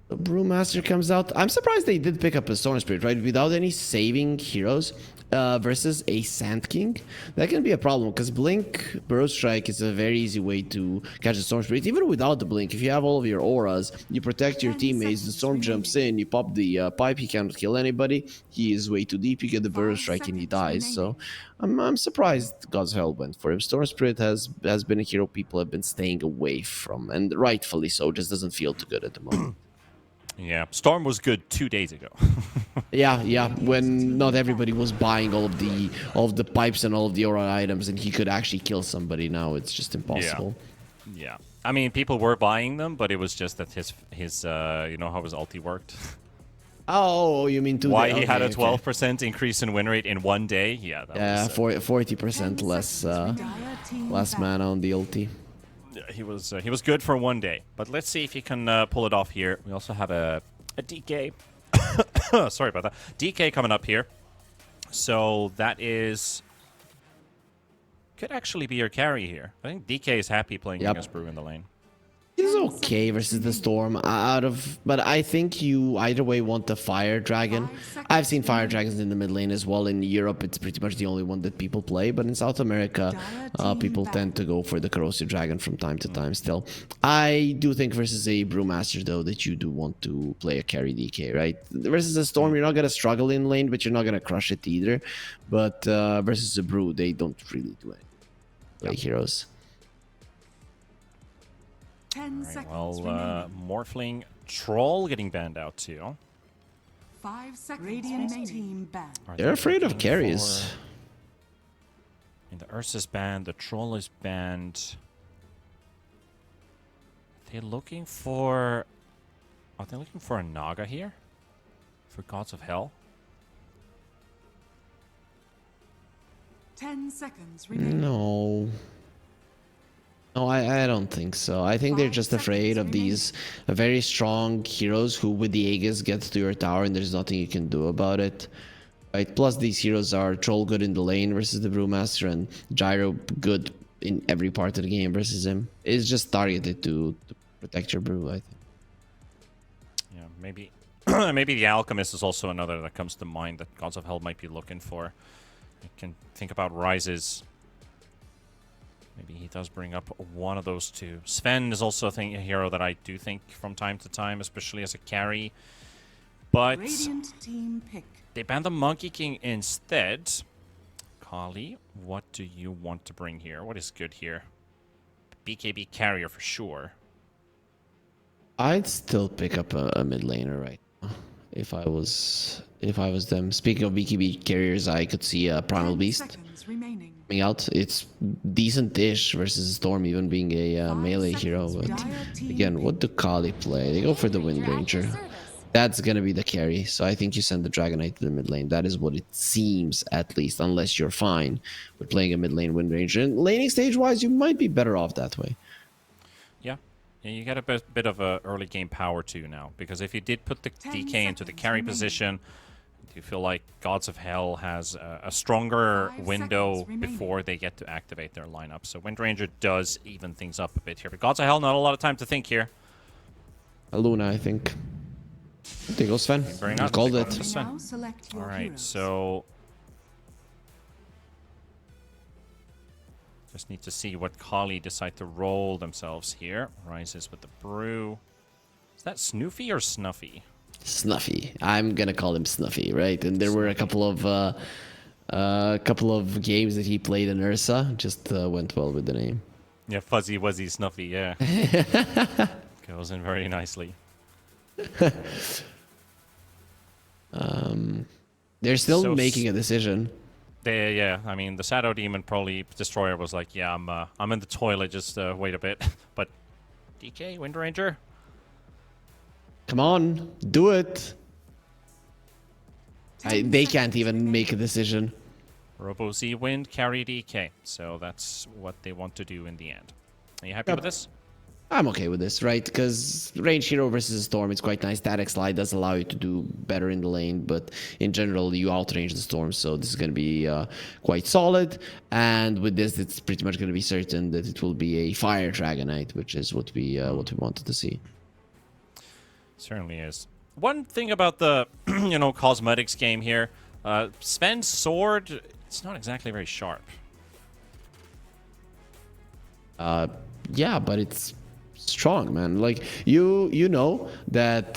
The Brewmaster comes out. I'm surprised they did pick up a Storm Spirit, right? Without any saving heroes versus a Sand King. That can be a problem because Blink, Burrow Strike is a very easy way to catch a Storm Spirit. Even without the Blink, if you have all of your auras, you protect your teammates, the Storm jumps in, you pop the pipe, he cannot kill anybody. He is way too deep, you get the Burrow Strike and he dies. So I'm surprised God's Hell went for him. Storm Spirit has been a hero people have been staying away from, and rightfully so, just doesn't feel too good at the moment. Yeah, Storm was good 2 days ago. yeah, when not everybody was buying all of the pipes and all of the aura items, and he could actually kill somebody. Now it's just impossible. Yeah. I mean, people were buying them, but it was just that his you know how his ulti worked. Oh, you mean why he had a 12% increase in win rate in 1 day? Yeah, that was 40% less mana on the ulti. He was good for 1 day, but let's see if he can pull it off here. We also have a DK. Sorry about that. DK coming up here. So that could actually be your carry here. I think DK is happy playing against Brew in the lane. He's okay versus the Storm but I think you either way want the Fire Dragon. I've seen Fire Dragons in the mid lane as well. In Europe, it's pretty much the only one that people play, but in South America, people tend to go for the Corrosive Dragon from time to time still. I do think versus a Brewmaster, though, that you do want to play a carry DK, right? Versus a Storm, you're not going to struggle in lane, but you're not going to crush it either. But versus a Brew, they don't really do anything. Play heroes. Right, well, Morphling Troll getting banned out too. 5 seconds. Radiant team banned. They're afraid of carries. The Ursa's banned. The Troll is banned. They're looking for. Are they looking for a Naga here? For Gods of Hell? 10 seconds remaining. No, I don't think so. I think they're just afraid of these very strong heroes who, with the Aegis, gets to your tower and there's nothing you can do about it. Right? Plus, these heroes are Troll good in the lane versus the Brewmaster and Gyro good in every part of the game versus him. It's just targeted to protect your Brew, I think. Yeah, maybe maybe the Alchemist is also another that comes to mind that Gods of Hell might be looking for. You can think about Rises. Maybe he does bring up one of those two. Sven is also a hero that I do think from time to time, especially as a carry. But they banned the Monkey King instead. Kali, what do you want to bring here? What is good here? BKB carrier for sure. I'd still pick up a mid laner right now if I was them. Speaking of BKB carriers, I could see a Primal Beast coming out. It's decent-ish versus Storm even being a melee hero, but again, what do Kali play? They go for the Wind Ranger. That's gonna be the carry, so I think you send the Dragonite to the mid lane. That is what it seems, at least, unless you're fine with playing a mid lane Wind Ranger. And laning stage-wise, you might be better off that way. Yeah, you get a bit of a early game power too now, because if you did put the DK into the carry position, do you feel like Gods of Hell has a stronger window before they get to activate their lineup? So Wind Ranger does even things up a bit here, but Gods of Hell, not a lot of time to think here. A Luna, I think. There goes Sven. You called it. All right, so Just need to see what Kali decide to roll themselves here. Rises with the brew. Is that Snoofy or Snuffy? Snuffy. I'm gonna call him Snuffy, right? And there were a couple of games that he played in Ursa. Just went well with the name. Yeah, Fuzzy Wuzzy Snuffy, yeah. Goes in very nicely. They're still So making a decision. Yeah, I mean, the Shadow Demon probably Destroyer was like, yeah, I'm in the toilet, just wait a bit. But DK, Wind Ranger? Come on, do it. They can't even make a decision. Robo Z Wind, carry DK. So that's what they want to do in the end. Are you happy with this? I'm okay with this, right? Because range hero versus storm, it's quite nice. Static slide does allow you to do better in the lane, but in general, you outrange the storm, so this is going to be quite solid. And with this, it's pretty much going to be certain that it will be a fire Dragonite, which is what we wanted to see. Certainly is. One thing about the cosmetics game here, Sven's sword, it's not exactly very sharp. Yeah, but it's strong, man. Like you know that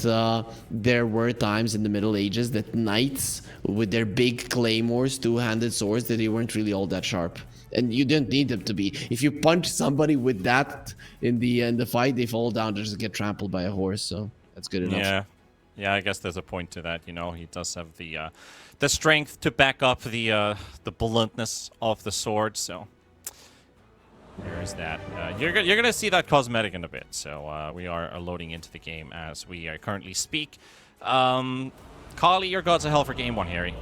there were times in the Middle Ages that knights with their big claymores, two-handed swords, that they weren't really all that sharp, and you didn't need them to be. If you punch somebody with that in the fight, they fall down, just get trampled by a horse. So that's good enough. Yeah. I guess there's a point to that. You know, he does have the strength to back up the bluntness of the sword. So. There is that. You're going to see that cosmetic in a bit. So we are loading into the game as we currently speak. Kali, your Gods of Hell for game 1, Harry.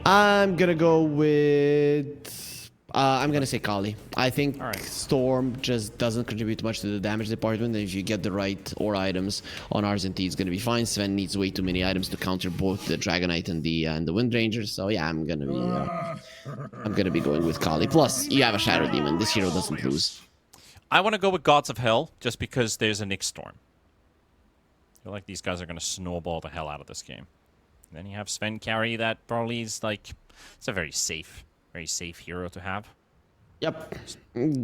I'm going to go with... I'm going to say Kali. I think Storm just doesn't contribute much to the damage department. And if you get the right ore items on RZT, it's going to be fine. Sven needs way too many items to counter both the Dragonite and the Wind Ranger. So yeah, I'm going to be going with Kali. Plus, you have a Shadow Demon. This hero doesn't lose. I want to go with Gods of Hell just because there's a Nyx Storm. I feel like these guys are going to snowball the hell out of this game. And then you have Sven carry that probably is like... It's a very safe hero to have. Yep.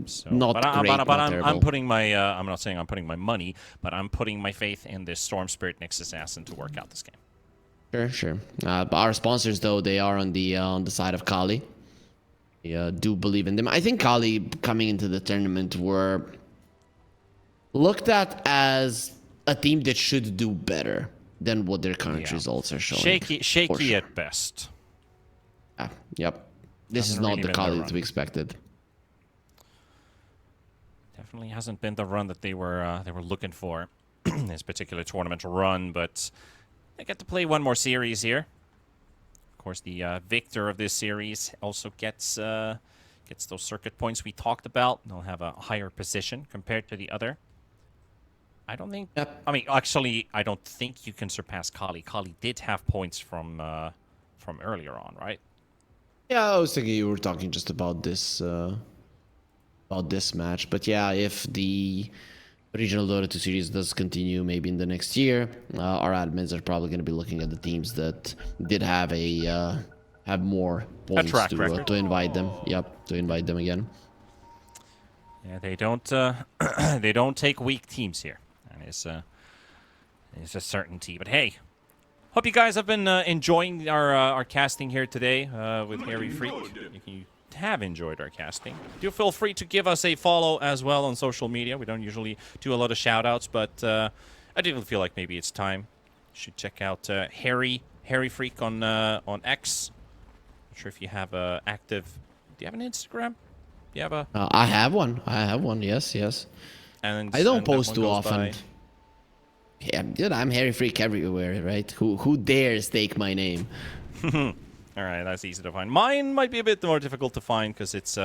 So, not I'm putting my I'm not saying I'm putting my money, but I'm putting my faith in this Storm Spirit Nyx Assassin to work out this game. Sure. But our sponsors, though, they are on the side of Kali. We do believe in them. I think Kali coming into the tournament were looked at as a team that should do better than what their current results are showing. Shaky at best. Yep. This is not the Kali that we expected. Definitely hasn't been the run that they were looking for in this particular tournament run, but they get to play one more series here. Of course, the victor of this series also gets those circuit points we talked about. They'll have a higher position compared to the other. I don't think. Yep. I mean, actually, I don't think you can surpass Kali. Kali did have points from earlier on, right? Yeah, I was thinking you were talking just about this match. But yeah, if the regional Dota 2 series does continue maybe in the next year, our admins are probably going to be looking at the teams that did have have more points to invite them. Yep, to invite them again. Yeah, they don't they don't take weak teams here. And it's a certainty. But hey, hope you guys have been enjoying our casting here today with Harry Freak. If you have enjoyed our casting, do feel free to give us a follow as well on social media. We don't usually do a lot of shout-outs, but I do feel like maybe it's time. You should check out Harry Freak on X. Not sure if you have a active... Do you have an Instagram? Do you have a... I have one. Yes. And I don't post too often. Yeah, dude, I'm Harry Freak everywhere, right? Who dares take my name? All right, that's easy to find. Mine might be a bit more difficult to find because it's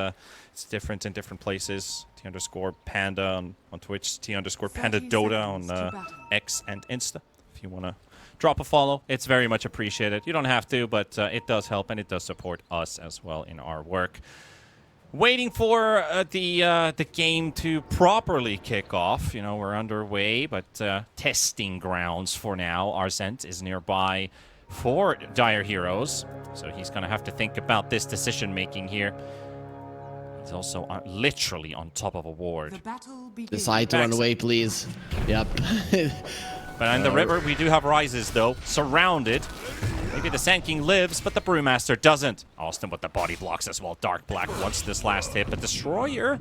different in different places. T_Panda on Twitch, T_Panda Dota on X and Insta. If you want to drop a follow, it's very much appreciated. You don't have to, but it does help and it does support us as well in our work. Waiting for the game to properly kick off. You know, we're underway, but testing grounds for now. Arsent is nearby for Dire Heroes, so he's going to have to think about this decision-making here. He's also literally on top of a The ward. battle begins. Decide to run away, please. Yep. But in the river, we do have rises, though. Surrounded. Maybe the Sand King lives, but the Brewmaster doesn't. Austin with the body blocks as well. Dark Black wants this last hit, but Destroyer...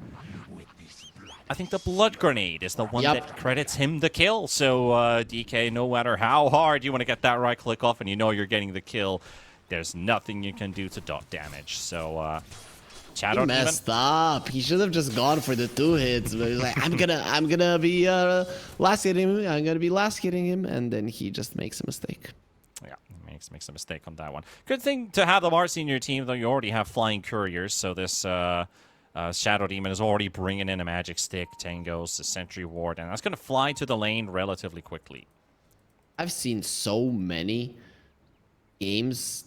I think the Blood Grenade is the one that credits him the kill. So, DK, no matter how hard you want to get that right click off and you know you're getting the kill, there's nothing you can do to dot damage. So, Shadow He messed up. He should have just gone for the 2 hits. But he's like, I'm gonna be last hitting him. I'm gonna be last hitting him, and then he just makes a mistake. Yeah, makes a mistake on that one. Good thing to have the Marcy in your team, though. You already have Flying Couriers, so this Shadow Demon is already bringing in a Magic Stick, Tangos, a Sentry Ward, and that's gonna fly to the lane relatively quickly. I've seen so many games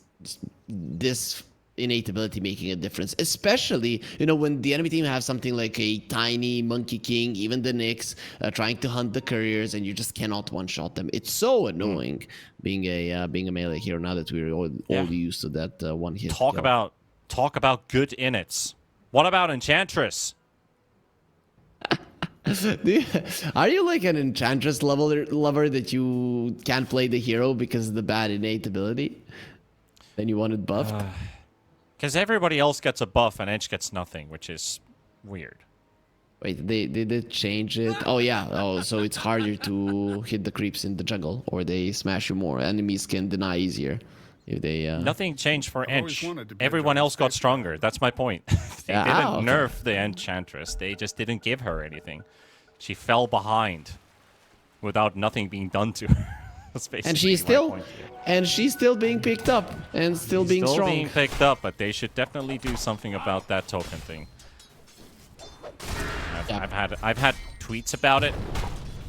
this innate ability making a difference, especially when the enemy team have something like a tiny Monkey King, even the Nyx, trying to hunt the couriers, and you just cannot one-shot them. It's so annoying being a melee hero now that we're all used to that one hit. Talk about good innits. What about Enchantress? Are you like an Enchantress lover that you can't play the hero because of the bad innate ability? Then you want it buffed? Because everybody else gets a buff and Edge gets nothing, which is weird. Wait, they did change it? Oh, yeah. Oh, so it's harder to hit the creeps in the jungle, or they smash you more. Enemies can deny easier if they... Nothing changed for Edge. Everyone else got stronger. That's my point. They didn't nerf the Enchantress. They just didn't give her anything. She fell behind without nothing being done to her. And she's still being picked up and still being strong. Still being picked up, but they should definitely do something about that token thing. I've had tweets about it. You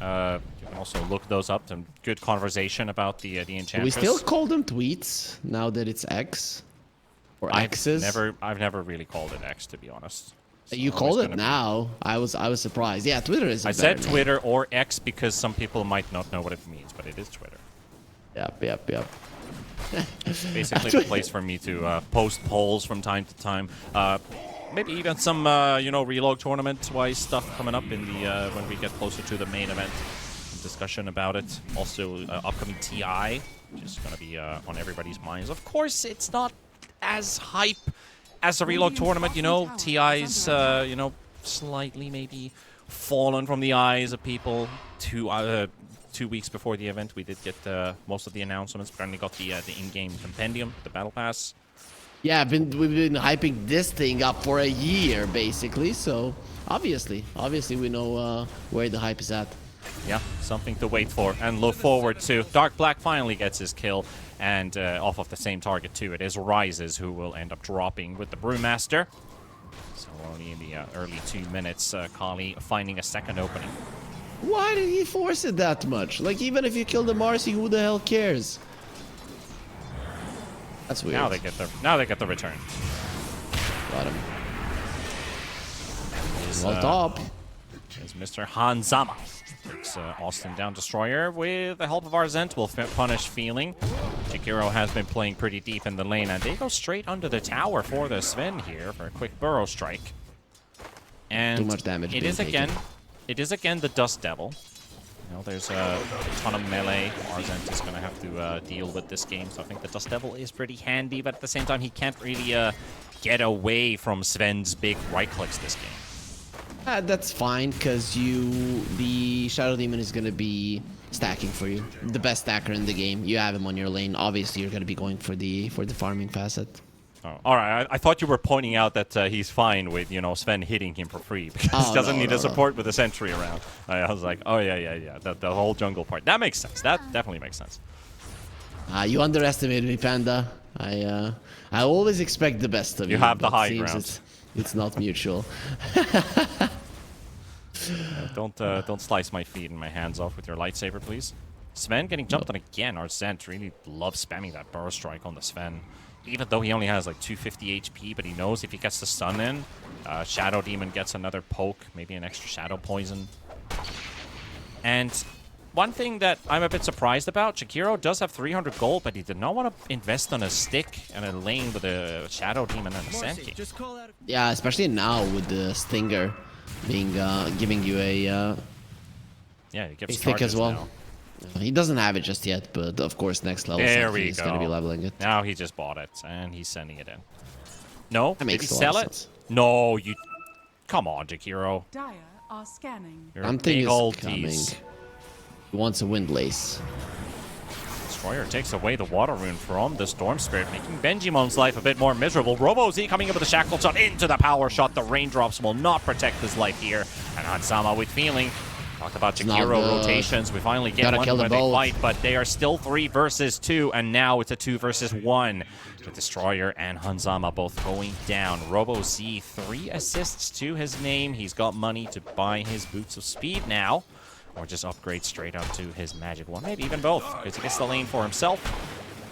can also look those up. Some good conversation about the Enchantress. We still call them tweets now that it's X or X's. I've never really called it X, to be honest. You called it now. I was surprised. Yeah, Twitter is. I said Twitter or X because some people might not know what it means, but it is Twitter. Yep. Basically, the place for me to post polls from time to time. Maybe even some relog tournament-wise stuff coming up in the when we get closer to the main event. Some discussion about it. Also, upcoming TI, which is going to be on everybody's minds. Of course, it's not as hype as a relog tournament, TI's, slightly maybe fallen from the eyes of people. 2 weeks before the event, we did get most of the announcements, but only got the in-game compendium, the battle pass. Yeah, we've been hyping this thing up for a year, basically. So obviously we know where the hype is at. Yeah, something to wait for and look forward to. Dark Black finally gets his kill, and off of the same target too. It is Rises who will end up dropping with the Brewmaster. So only in the early 2 minutes, Kali finding a second opening. Why did he force it that much? Like, even if you kill the Marcy, who the hell cares? That's weird. Now they get the return. Got him. On top is Mr. Hanzama. Takes Austin down. Destroyer with the help of Arzent will punish Feeling. Jakiro has been playing pretty deep in the lane, and they go straight under the tower for the Sven here for a quick burrow strike. And too much damage. It is again the Dust Devil. There's a ton of melee. Arzent is going to have to deal with this game, so I think the Dust Devil is pretty handy, but at the same time, he can't really get away from Sven's big right clicks this game. That's fine, because the Shadow Demon is going to be stacking for you. The best stacker in the game. You have him on your lane. Obviously, you're going to be going for the farming facet. Oh, all right. I thought you were pointing out that he's fine with, Sven hitting him for free because he doesn't need a support with a sentry around. I was like, oh, yeah. The whole jungle part. That makes sense. That definitely makes sense. You underestimated me, Panda. I always expect the best of you. You have the high ground. It's not mutual. Don't slice my feet and my hands off with your lightsaber, please. Sven getting jumped on again. Arzent really loves spamming that burrow strike on the Sven. Even though he only has like 250 HP, but he knows if he gets the stun in, Shadow Demon gets another poke, maybe an extra Shadow Poison. And one thing that I'm a bit surprised about, Jakiro does have 300 gold, but he did not want to invest on a stick and a lane with a Shadow Demon and a Sand King. Yeah, especially now with the Stinger being giving you a Yeah, he gives stick as charges well. now. He doesn't have it just yet, but of course next level There we he's go. going to be leveling it. Now he just bought it, and he's sending it in. No? That Did he makes a lot sell of it? sense. No, you... Come on, Jakiro. Dire are scanning. You're a Something big is old coming. tease. He wants a Windlace. Destroyer takes away the Water Rune from the Storm Spirit, making Benjimon's life a bit more miserable. Robo-Z coming in with a Shackle Shot into the Power Shot. The Raindrops will not protect his life here. And Hansama with feeling. Talked about not Jakiro good. rotations. We finally get Gotta one kill where them they both. fight, but they are still 3 versus 2, and now it's a 2 versus 1. The Destroyer and Hanzama both going down. Robo-Z, 3 assists to his name. He's got money to buy his Boots of Speed now, or just upgrade straight up to his Magic One. Maybe even both, because he gets the lane for himself.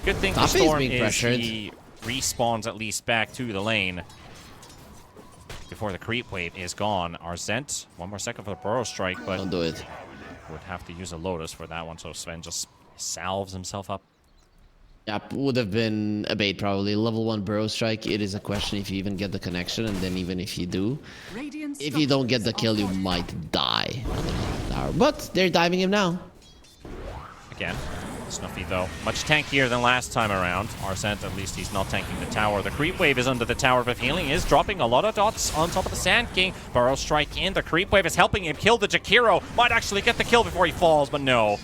Good thing for Taffy's Storm being is pressured. he respawns at least back to the lane before the creep wave is gone. Arzent, 1 more second for the Burrow Strike, but Don't do it. would have to use a Lotus for that one, so Sven just salves himself up. Yep, would have been a bait probably. Level 1 Burrow Strike, it is a question if you even get the connection, and then even if you do, Radiant if you don't get the structures kill, are you fortified. might die on the tower. But they're diving him now. Again, Snuffy though, much tankier than last time around. Arsent, at least he's not tanking the tower. The creep wave is under the tower, but healing is dropping a lot of dots on top of the Sand King. Burrow Strike in, the creep wave is helping him kill the Jakiro. Might actually get the kill before he falls, but no.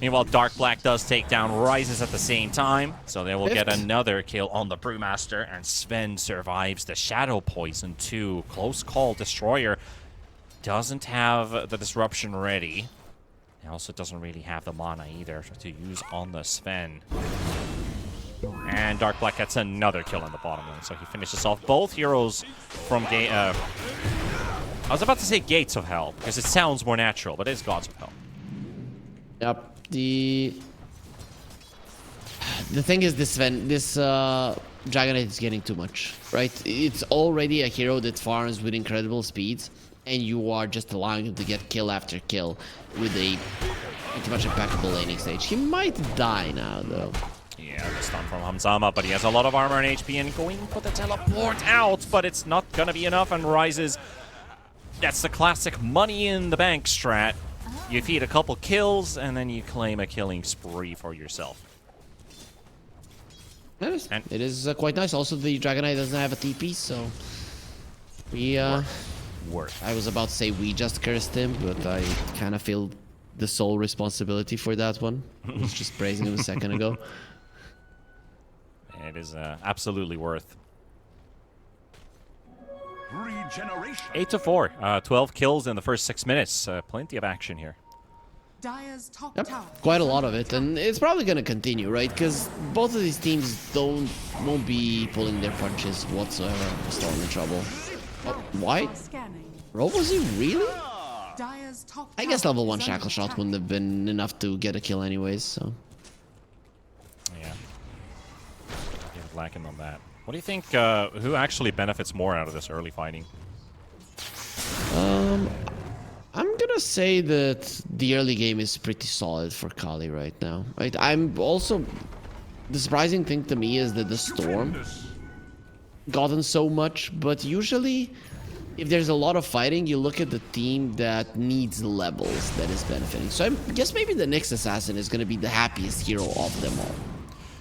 Meanwhile, Dark Black does take down Rises at the same time, so they will get another kill on the Brewmaster, and Sven survives the Shadow Poison too. Close call. Destroyer doesn't have the Disruption ready. He also doesn't really have the mana either to use on the Sven. And Dark Black gets another kill on the bottom lane, so he finishes off both heroes from I was about to say Gates of Hell, because it sounds more natural, but it's Gods of Hell. Yep. The thing is, this Dragonite is getting too much, right? It's already a hero that farms with incredible speeds, and you are just allowing him to get kill after kill with a pretty much impeccable laning stage. He might die now, though. Yeah, the stun from Hamzama, but he has a lot of armor and HP, and going for the teleport out, but it's not gonna be enough, and Rises. That's the classic money in the bank strat. You feed a couple kills, and then you claim a killing spree for yourself. It is quite nice. Also, the Dragonite doesn't have a TP, so we Worth. I was about to say we just cursed him, but I kind of feel the sole responsibility for that one. I was just praising him a second ago. It is absolutely worth. Regeneration. 8-4, 12 kills in the first 6 minutes. Plenty of action here. Dire's top Yep, tower. quite a lot of it, and it's probably going to continue, right? Because both of these teams won't be pulling their punches whatsoever. Storm in trouble. Oh, why? Are scanning. Was he really? Dire's top I guess tower level 1 is Shackle under Shot attack. wouldn't have been enough to get a kill anyways, so... Yeah. He's lacking on that. What do you think, who actually benefits more out of this early fighting? I'm gonna say that the early game is pretty solid for Kali right now. Right? I'm also... The surprising thing to me is that the Storm gotten so much, but usually if there's a lot of fighting, you look at the team that needs levels that is benefiting. So I guess maybe the Nyx Assassin is gonna be the happiest hero of them all.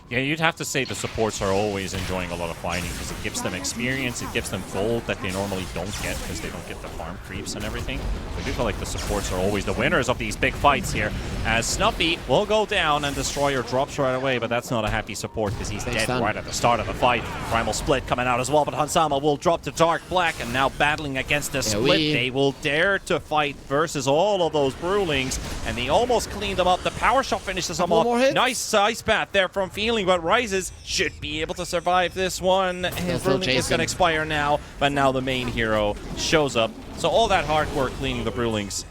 Yeah, you'd have to say the supports are always enjoying a lot of fighting because it gives them experience, it gives them gold that they normally don't get because they don't get the farm creeps and everything. I do feel like the supports are always the winners of these big fights here, as Snuffy will go down and Destroyer drops right away, but that's not a happy support because he's dead right at the start of the fight. Primal Split coming out as well, but Hansama will drop to Dark Black, and now battling against the Split. They will dare to fight versus all of those Brewlings, and they almost cleaned them up. The Power Shot finishes them off. Nice Ice Bath there from Feeling, but Rises should be able to survive this one. His Brewling is going to expire now, but now the main hero shows up. So all that hard work cleaning the Brewlings,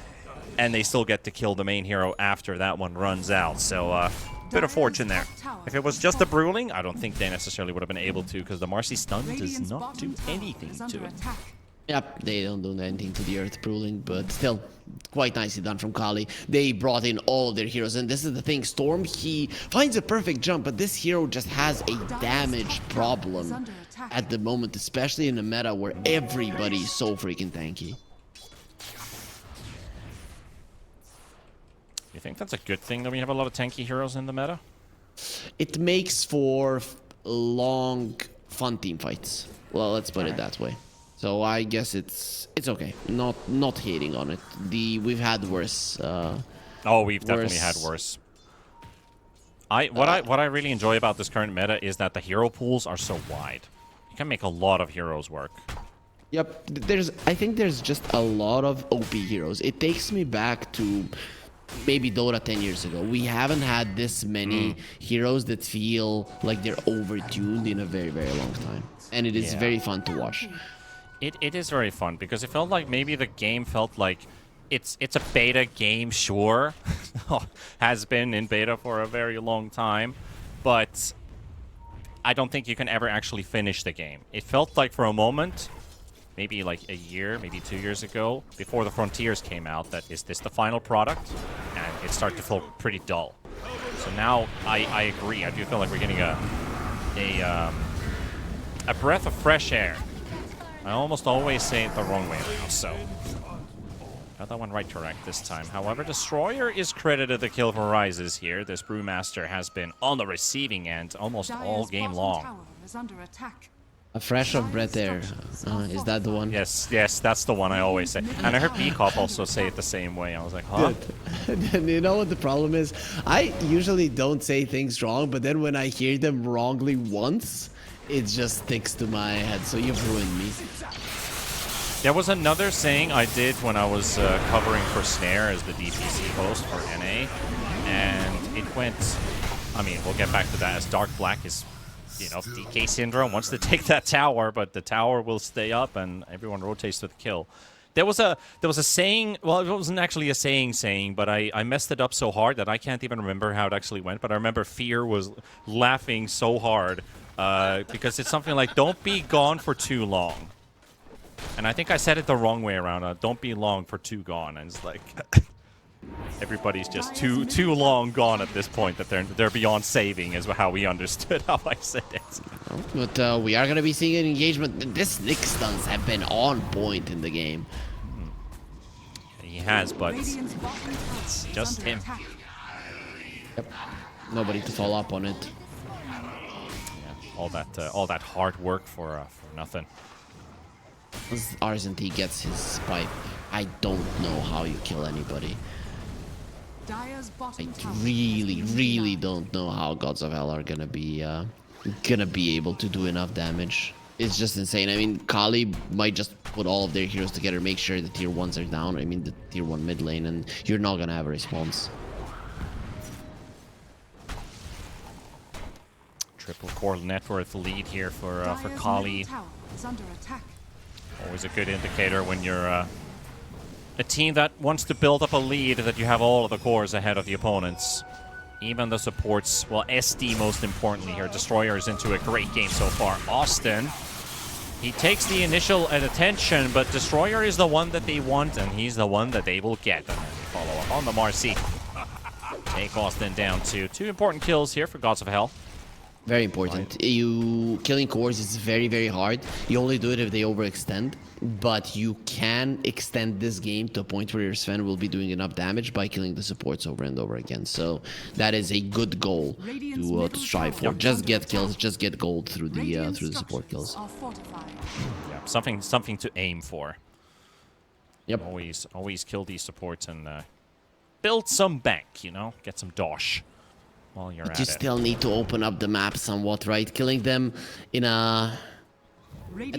and they still get to kill the main hero after that one runs out. So bit of fortune there. If it was just the Brewling, I don't think they necessarily would have been able to, because the Marcy stun does not do anything to it. Yep, they don't do anything to the earth pooling, but still quite nicely done from Kali. They brought in all their heroes, and this is the thing. Storm, he finds a perfect jump, but this hero just has a damage problem at the moment, especially in a meta where everybody's so freaking tanky. You think that's a good thing that we have a lot of tanky heroes in the meta? It makes for long, fun team fights. Well, let's put it that way. So I guess it's okay. Not hating on it. We've had worse. We've definitely had worse. What I really enjoy about this current meta is that the hero pools are so wide. You can make a lot of heroes work. Yep. I think there's just a lot of OP heroes. It takes me back to maybe Dota 10 years ago. We haven't had this many heroes that feel like they're overtuned in a very, very long time. And it is very fun to watch. It is very fun because it felt like maybe the game felt like it's a beta game, sure. Has been in beta for a very long time. But I don't think you can ever actually finish the game. It felt like for a moment, maybe like a year, maybe 2 years ago, before the Frontiers came out, that is this the final product? And it started to feel pretty dull. So now I agree. I do feel like we're getting a breath of fresh air. I almost always say it the wrong way now, so got that one right correct this time. However, Destroyer is credited the kill for Rises here. This Brewmaster has been on the receiving end almost all game long. A fresh of breath air. Is that the one? Yes, that's the one I always say. And I heard Beacop also say it the same way. I was like, huh? And you know what the problem is? I usually don't say things wrong, but then when I hear them wrongly once, it just sticks to my head. So you've ruined me. There was another saying I did when I was covering for Snare as the DPC host for NA. And it went... I mean, we'll get back to that as Dark Black is... You know, DK Syndrome wants to take that tower, but the tower will stay up and everyone rotates to the kill. There was a saying, well, it wasn't actually a saying, but I messed it up so hard that I can't even remember how it actually went. But I remember Fear was laughing so hard because it's something like, don't be gone for too long. And I think I said it the wrong way around. Don't be long for too gone. And it's like... Everybody's just too long gone at this point that they're beyond saving is how we understood how I said it. But we are going to be seeing an engagement. This Nick stuns have been on point in the game. He has, but it's just him. Yep. Nobody to follow up on it. Yeah, all that hard work for nothing. Once RSNT gets his pipe, I don't know how you kill anybody. I really don't know how Gods of Hell are gonna be able to do enough damage. It's just insane. I mean, Kali might just put all of their heroes together, make sure the tier 1s are down. I mean, the tier 1 mid lane, and you're not gonna have a response. Triple core net worth lead here for Kali. Always a good indicator when you're a team that wants to build up a lead, that you have all of the cores ahead of the opponents. Even the supports, well, SD most importantly here. Destroyer is into a great game so far. Austin, he takes the initial attention, but Destroyer is the one that they want, and he's the one that they will get. And then they follow up on the Marcy. Take Austin down to 2 important kills here for Gods of Hell. Very important. Killing cores is very, very hard. You only do it if they overextend, but you can extend this game to a point where your Sven will be doing enough damage by killing the supports over and over again. So that is a good goal to strive for. Just get kills, just get gold through the support kills. Yeah, something to aim for. Yep. Always kill these supports and build some bank. You know, get some dosh. While you're but you still need to open up the map somewhat, right? Killing them at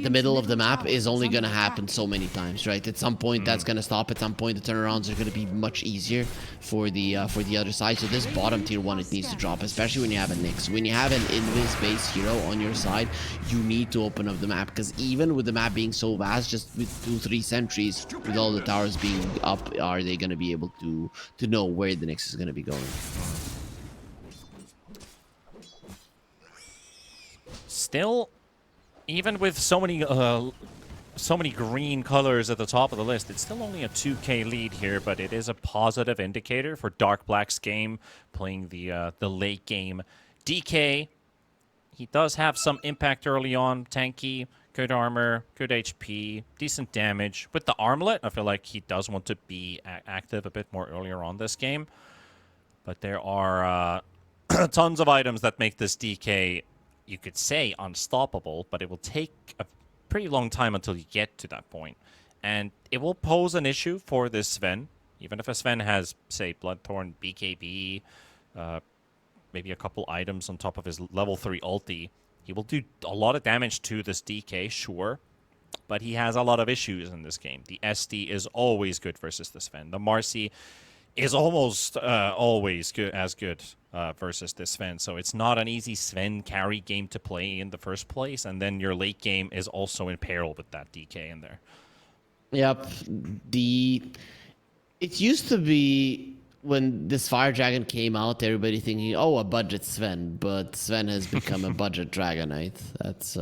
the middle of the map is only going to happen so many times, right? At some point, that's going to stop. At some point, the turnarounds are going to be much easier for the other side. So this bottom tier 1, it needs to drop, especially when you have a Nyx. When you have an invis-based hero on your side, you need to open up the map, because even with the map being so vast, just with 2-3 sentries, with all the towers being up, are they going to be able to know where the Nyx is going to be going? Still, even with so many so many green colors at the top of the list. It's still only a 2K lead here, but it is a positive indicator for Dark Black's game, playing the late game. DK, he does have some impact early on. Tanky, good armor, good HP, decent damage. With the armlet, I feel like he does want to be active a bit more earlier on this game. But there are tons of items that make this DK, you could say, unstoppable, but it will take a pretty long time until you get to that point. And it will pose an issue for this Sven. Even if a Sven has, say, Bloodthorn, BKB, maybe a couple items on top of his level 3 ulti, he will do a lot of damage to this DK, sure. But he has a lot of issues in this game. The SD is always good versus the Sven. The Marcy is almost always good versus this Sven. So it's not an easy Sven carry game to play in the first place. And then your late game is also in peril with that DK in there. Yep. It used to be when this Fire Dragon came out, everybody thinking, oh, a budget Sven. But Sven has become a budget Dragonite. That's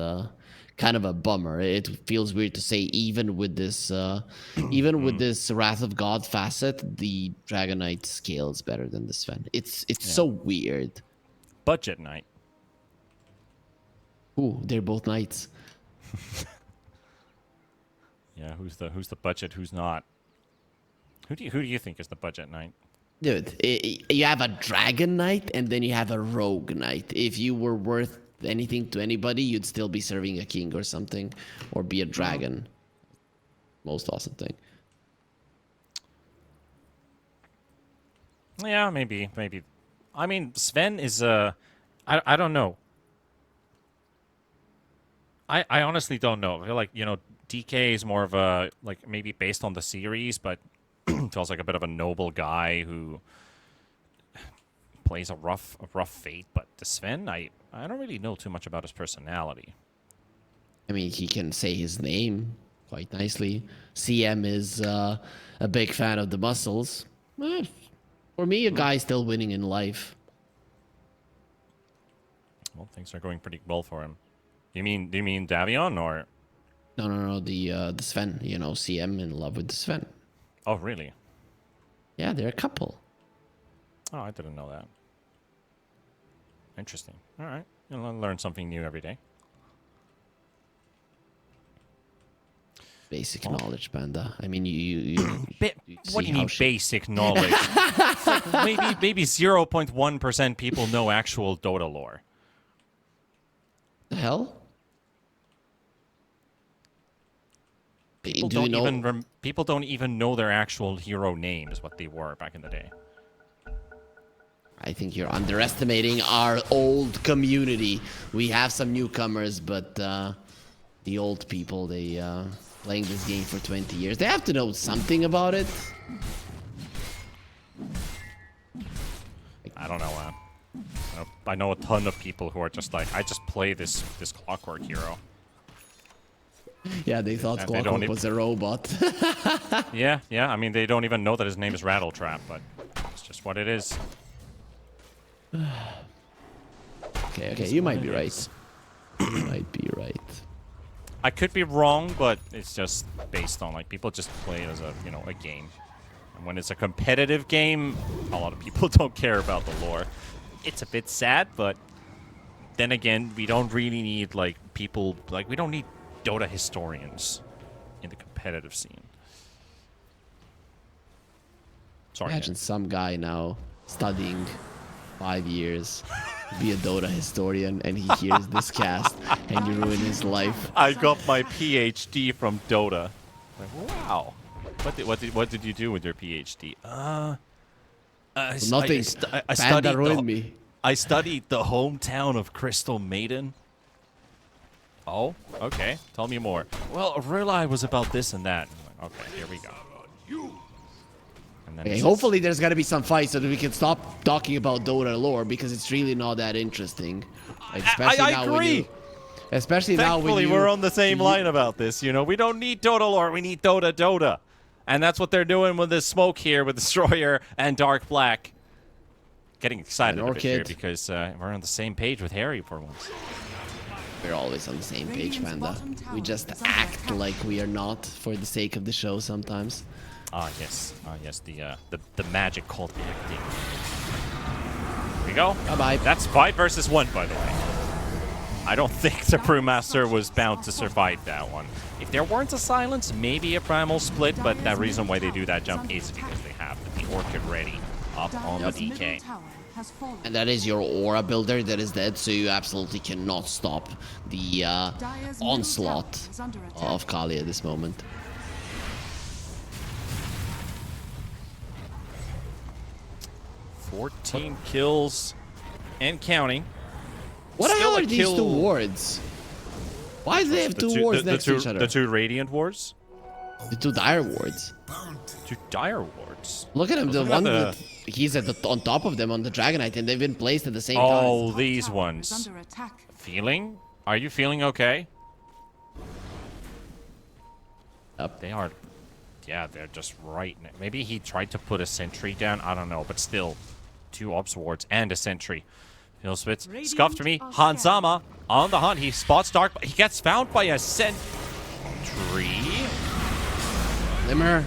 kind of a bummer. It feels weird to say even with this with this Wrath of God facet, the Dragonite scales better than the Sven. It's so weird. Budget Knight. Ooh, they're both knights. Yeah, who's the budget, who's not? Who do you think is the budget Knight? Dude, you have a Dragon Knight and then you have a Rogue Knight. If you were worth anything to anybody, you'd still be serving a king or something, or be a dragon. Most awesome thing. Yeah, maybe. I mean, Sven is I don't know. I honestly don't know. I feel like, DK is more of a, like, maybe based on the series, but feels like a bit of a noble guy who plays a rough fate. But the Sven, I don't really know too much about his personality. I mean, he can say his name quite nicely. CM is a big fan of the muscles. For me, a guy still winning in life. Well, things are going pretty well for him. Do you mean Davion or? No. The Sven. CM in love with the Sven. Oh, really? Yeah, they're a couple. Oh, I didn't know that. Interesting. All right. Learn something new every day. Basic knowledge, Panda. I mean, you what do you mean basic knowledge? Like maybe 0.1% people know actual Dota lore. The hell? People don't even know their actual hero names, what they were back in the day. I think you're underestimating our old community. We have some newcomers, but the old people, they playing this game for 20 years. They have to know something about it. I don't know. I know a ton of people who are just like, I just play this Clockwork hero. Yeah, they thought Clockwork was a robot. Yeah. I mean, they don't even know that his name is Rattletrap, but it's just what it is. Okay, you might be right. You might be right. I could be wrong, but it's just based on, like, people just play it as a game. And when it's a competitive game, a lot of people don't care about the lore. It's a bit sad, but then again, we don't really need, like, people, like, we don't need Dota historians in the competitive scene. Sorry. Imagine some guy now studying 5 years, be a Dota historian, and he hears this cast, and you ruin his life. I got my PhD from Dota. Like, wow. What did you do with your PhD? Nothing. Panda ruined me. I studied the hometown of Crystal Maiden. Oh, okay. Tell me more. Well, Relay was about this and that. Okay, here we go. And then Okay, hopefully there's gonna be some fights so that we can stop talking about Dota lore, because it's really not that interesting. Like, I agree. Especially now when Thankfully, we're on the same line about this. We don't need Dota lore. We need Dota. And that's what they're doing with this smoke here with Destroyer and Dark Black. Getting excited a bit here because we're on the same page with Harry for once. We're always on the same page, Radiant's Panda. bottom tower We just is under act attack. like we are not for the sake of the show sometimes. Yes. The magic called acting. Here we go. Bye-bye. That's 5 versus 1, by the way. I don't think the Brewmaster was bound to survive that one. If there weren't a silence, maybe a primal split, but the reason why they do that jump is because they have the Orchid ready up on the DK. And that is your aura builder that is dead, so you absolutely cannot stop the onslaught of Kali at this moment. $14 kills and counting. What the Still hell a are these kill- two wards? Why do they have two wards next to each other? The two Radiant wards? The two dire wards. Two Dire wards. Look at him, the Look at one the- that he's on top of them on the Dragonite, and they've been placed at the same Oh, time. these ones. Feeling? Are you feeling okay? Yep. They are. Yeah, they're just right. Maybe he tried to put a sentry down. I don't know, but still, 2 ops wards and a sentry. Phil Spitz scuffed for me. Hanzama on the hunt. He spots Dark, but he gets found by a sentry. Glimmer.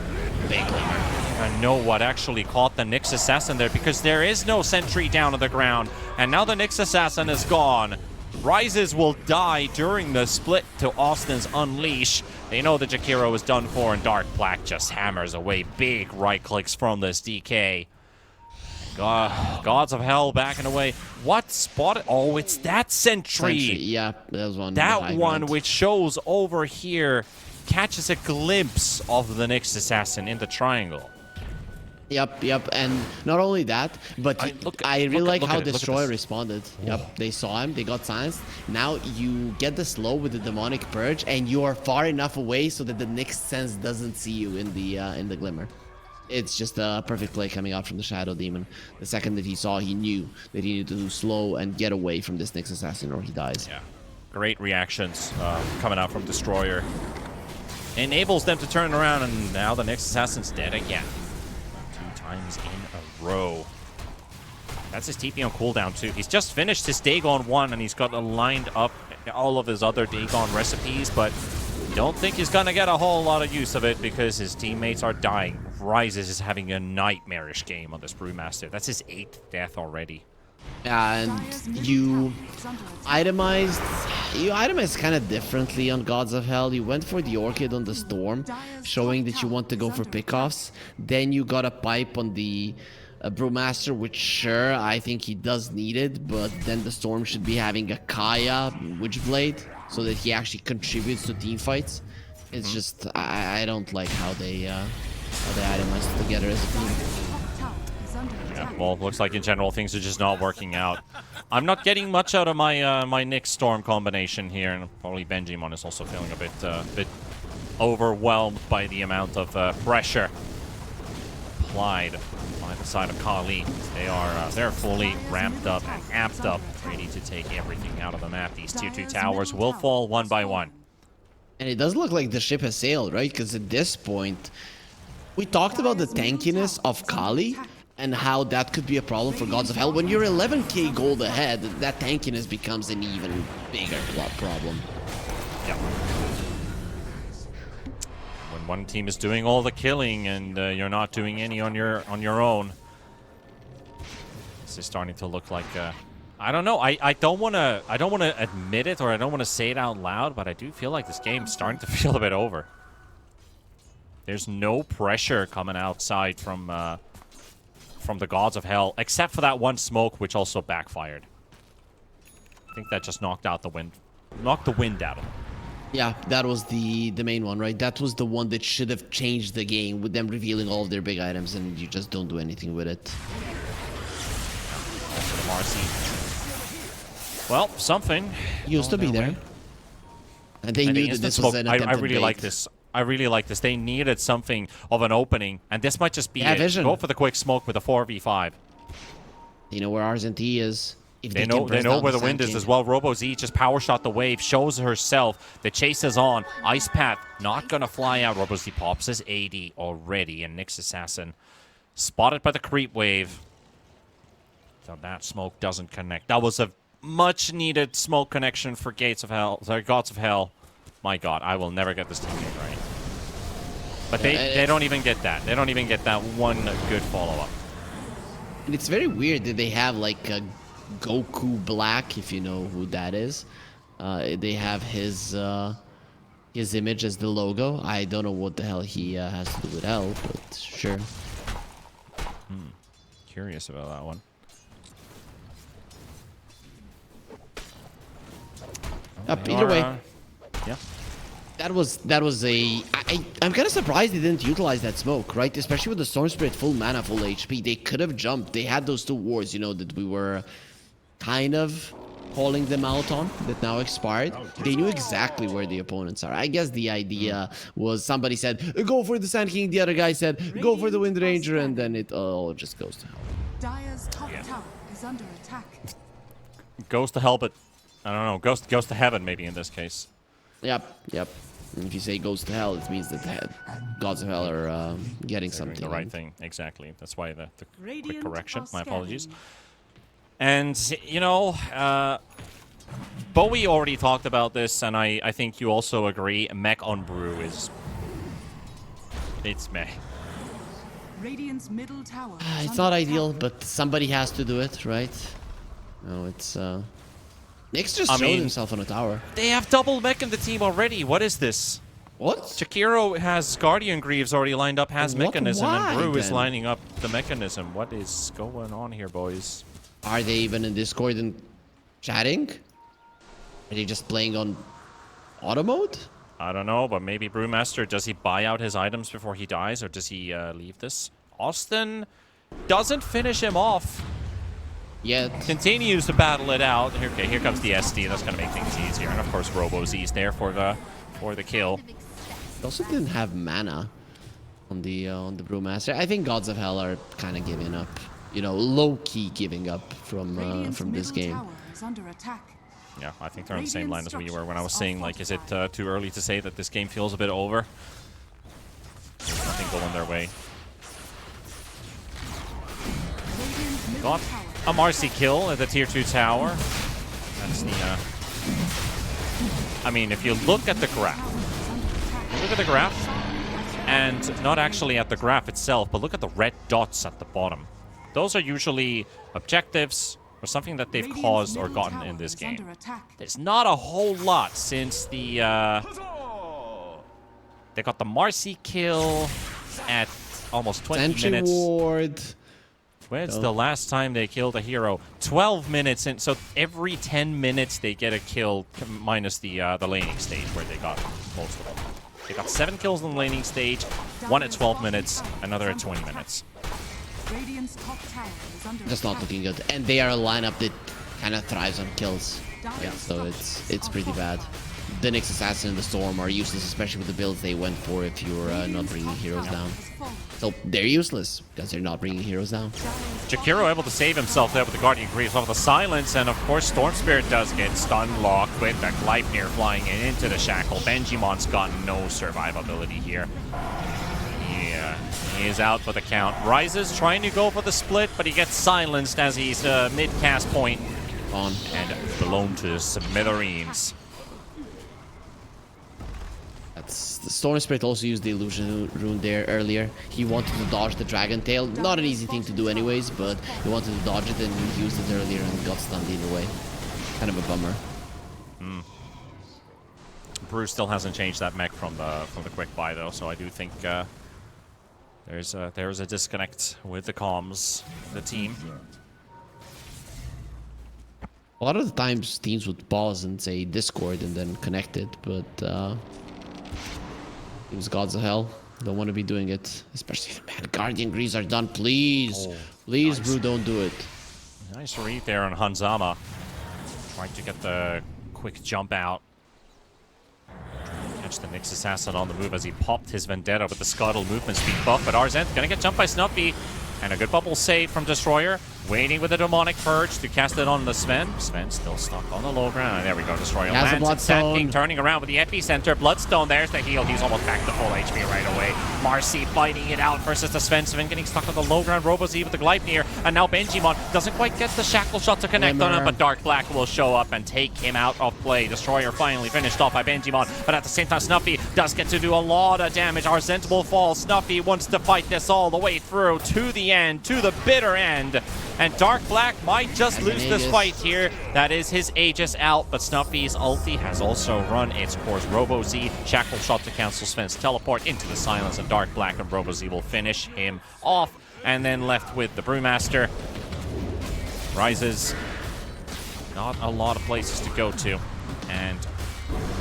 Big Glimmer. I know what actually caught the Nyx Assassin there, because there is no sentry down on the ground. And now the Nyx Assassin is gone. Rises will die during the split to Austin's Unleash. They know that Jakiro is done for, and Dark Black just hammers away big right clicks from this DK. Gods of Hell backing away. What spot? Oh, it's that sentry. Yeah, that was one. That one, which shows over here, catches a glimpse of the Nyx Assassin in the triangle. Yep, and not only that, but I really like how Destroyer responded. Yep, they saw him, they got silenced. Now you get the slow with the Demonic Purge, and you are far enough away so that the Nyx Sense doesn't see you in the Glimmer. It's just a perfect play coming out from the Shadow Demon. The second that he saw, he knew that he needed to do slow and get away from this Nyx Assassin or he dies. Yeah, great reactions coming out from Destroyer. Enables them to turn around, and now the Nyx Assassin's dead again. 2 times in a row. That's his TP on cooldown too. He's just finished his Dagon 1, and he's got lined up all of his other Dagon recipes, but don't think he's gonna get a whole lot of use of it because his teammates are dying. Rises is having a nightmarish game on this Brewmaster. That's his 8th death already. And you itemized kind of differently on Gods of Hell. You went for the Orchid on the Storm, showing that you want to go for pickoffs. Then you got a pipe on the Brewmaster, which sure, I think he does need it, but then the Storm should be having a Kaya Witchblade so that he actually contributes to team fights. It's just, I don't like how they itemized together as a team. Yeah, well, looks like in general things are just not working out. I'm not getting much out of my my Nyx Storm combination here, and probably Benjimon is also feeling a bit overwhelmed by the amount of pressure applied by the side of Kali. They're fully ramped up and amped up, ready to take everything out of the map. These 2-2 towers will fall one by one. And it does look like the ship has sailed, right? Because at this point, we talked about the tankiness of Kali and how that could be a problem for Gods of Hell. When you're 11k gold ahead, that tankiness becomes an even bigger problem. Yeah. When one team is doing all the killing and you're not doing any on your own, this is starting to look like I don't know. I don't want to admit it, or I don't want to say it out loud, but I do feel like this game's starting to feel a bit over. There's no pressure coming outside from the Gods of Hell, except for that one smoke, which also backfired. I think that just knocked the wind out of them. Yeah, that was the main one, right? That was the one that should have changed the game, with them revealing all of their big items, and you just don't do anything with it. Well, something used to be there. And they knew that this was an attempted I really bait. like this. I really like this. They needed something of an opening, and this might just be it. Vision. Go for the quick smoke with a 4v5. They know where RZT is. If They know where the wind is as well. RoboZ just power shot the wave, shows herself. The chase is on. Ice Path not gonna fly out. RoboZ pops his AD already, and Nyx Assassin spotted by the creep wave. So that smoke doesn't connect. That was a much needed smoke connection for Gates of Hell. Sorry, Gods of Hell. My God, I will never get this teammate right. But they don't even get that. They don't even get that one good follow-up. And it's very weird that they have like a Goku Black, if you know who that is. They have his image as the logo. I don't know what the hell he has to do with hell, but sure. Curious about that one. Either way. Yeah. That was a... I'm kind of surprised they didn't utilize that smoke, right? Especially with the Storm Spirit full mana, full HP. They could have jumped. They had those 2 wards, you know, that we were kind of calling them out on, that now expired. They knew exactly where the opponents are. I guess the idea was somebody said, go for the Sand King. The other guy said, go for the Wind Ranger. And then it all just goes to hell. Dire's top tower is under attack. Goes to hell, but I don't know. Goes to heaven, maybe in this case. Yep. And if you say goes to hell, it means that the Gods of Hell are getting something. The right thing, exactly. That's why the quick correction. My are apologies. And, you know, Bowie already talked about this, and I think you also agree. Mech on Brew is... It's meh. Radiant's middle tower. It's not ideal, but somebody has to do it, right? No, it's... Nick's just showed himself on a tower. They have double mech in the team already. What is this? What? Shakiro has Guardian Greaves already lined up, has Mechanism, and Brew is then? lining up the Mechanism. What is going on here, boys? Are they even in Discord and chatting? Are they just playing on auto mode? I don't know, but maybe Brewmaster, does he buy out his items before he dies, or does he leave this? Austin doesn't finish him off. Yet. Continues to battle it out. Okay, here comes the SD. That's going to make things easier. And of course, Robo-Z's there for the kill. They also didn't have mana on the Brewmaster. I think Gods of Hell are kind of giving up. You know, low-key giving up from this game. Tower is under attack. Yeah, I think they're on the same line as we were when I was saying, like, is it too early to say that this game feels a bit over? There's nothing going their way. Got a Marcy kill at the tier 2 tower. That's the... I mean, if you look at the graph, and not actually at the graph itself, but look at the red dots at the bottom. Those are usually objectives or something that they've caused or gotten in this game. There's not a whole lot since the... they got the Marcy kill at almost 20 Sentry minutes. Ward. When's the last time they killed a hero? 12 minutes, and so every 10 minutes they get a kill, minus the laning stage where they got most of them. They got 7 kills in the laning stage, 1 at 12 minutes, another at 20 minutes. Radiant's top tower is under That's not looking good. And they are a lineup that kind of thrives on kills. Yeah, so it's pretty bad. The Nyx Assassin and the Storm are useless, especially with the builds they went for if you're not bringing heroes down. So they're useless because they're not bringing heroes down. Jakiro able to save himself there with the Guardian Greaves off the silence, and of course Storm Spirit does get stun locked with the Gleipnir flying into the shackle. Benjimon's got no survivability here. Yeah, he is out for the count. Rises trying to go for the split, but he gets silenced as he's mid-cast point on and blown to smithereens. The Storm Spirit also used the Illusion Rune there earlier. He wanted to dodge the Dragon Tail. Not an easy thing to do anyways, but he wanted to dodge it and he used it earlier and got stunned either way. Kind of a bummer. Bruce still hasn't changed that mech from the quick buy though, so I do think there's a disconnect with the comms, the team. A lot of the times teams would pause and say Discord and then connect it, but teams Gods of Hell don't want to be doing it. Especially, man, Guardian Greaves are done. Please. Please, nice. Brew, don't do it. Nice read there on Hanzama. Trying to get the quick jump out. Catch the Nyx Assassin on the move as he popped his Vendetta with the Scuttle movement speed buff. But Arzent gonna get jumped by Snuffy. And a good bubble save from Destroyer. Waiting with the Demonic Purge to cast it on the Sven. Sven still stuck on the low ground. And there we go, Destroyer lands. And Sand King turning around with the Epicenter. Bloodstone, there's the heal. He's almost back to full HP right away. Marcy fighting it out versus the Sven. Sven getting stuck on the low ground. Robo-Z with the Gleipnir. And now Benjimon doesn't quite get the shackle shot to connect on him, but Dark Black will show up and take him out of play. Destroyer finally finished off by Benjimon, but at the same time, Snuffy does get to do a lot of damage. Arsent will fall. Snuffy wants to fight this all the way through to the end, to the bitter end. And Dark Black might just lose this fight here. That is his Aegis out, but Snuffy's ulti has also run its course. Robo-Z, shackle shot to cancel Sven's teleport into the silence, and Dark Black and Robo-Z will finish him off. And then left with the Brewmaster. Rises. Not a lot of places to go to. And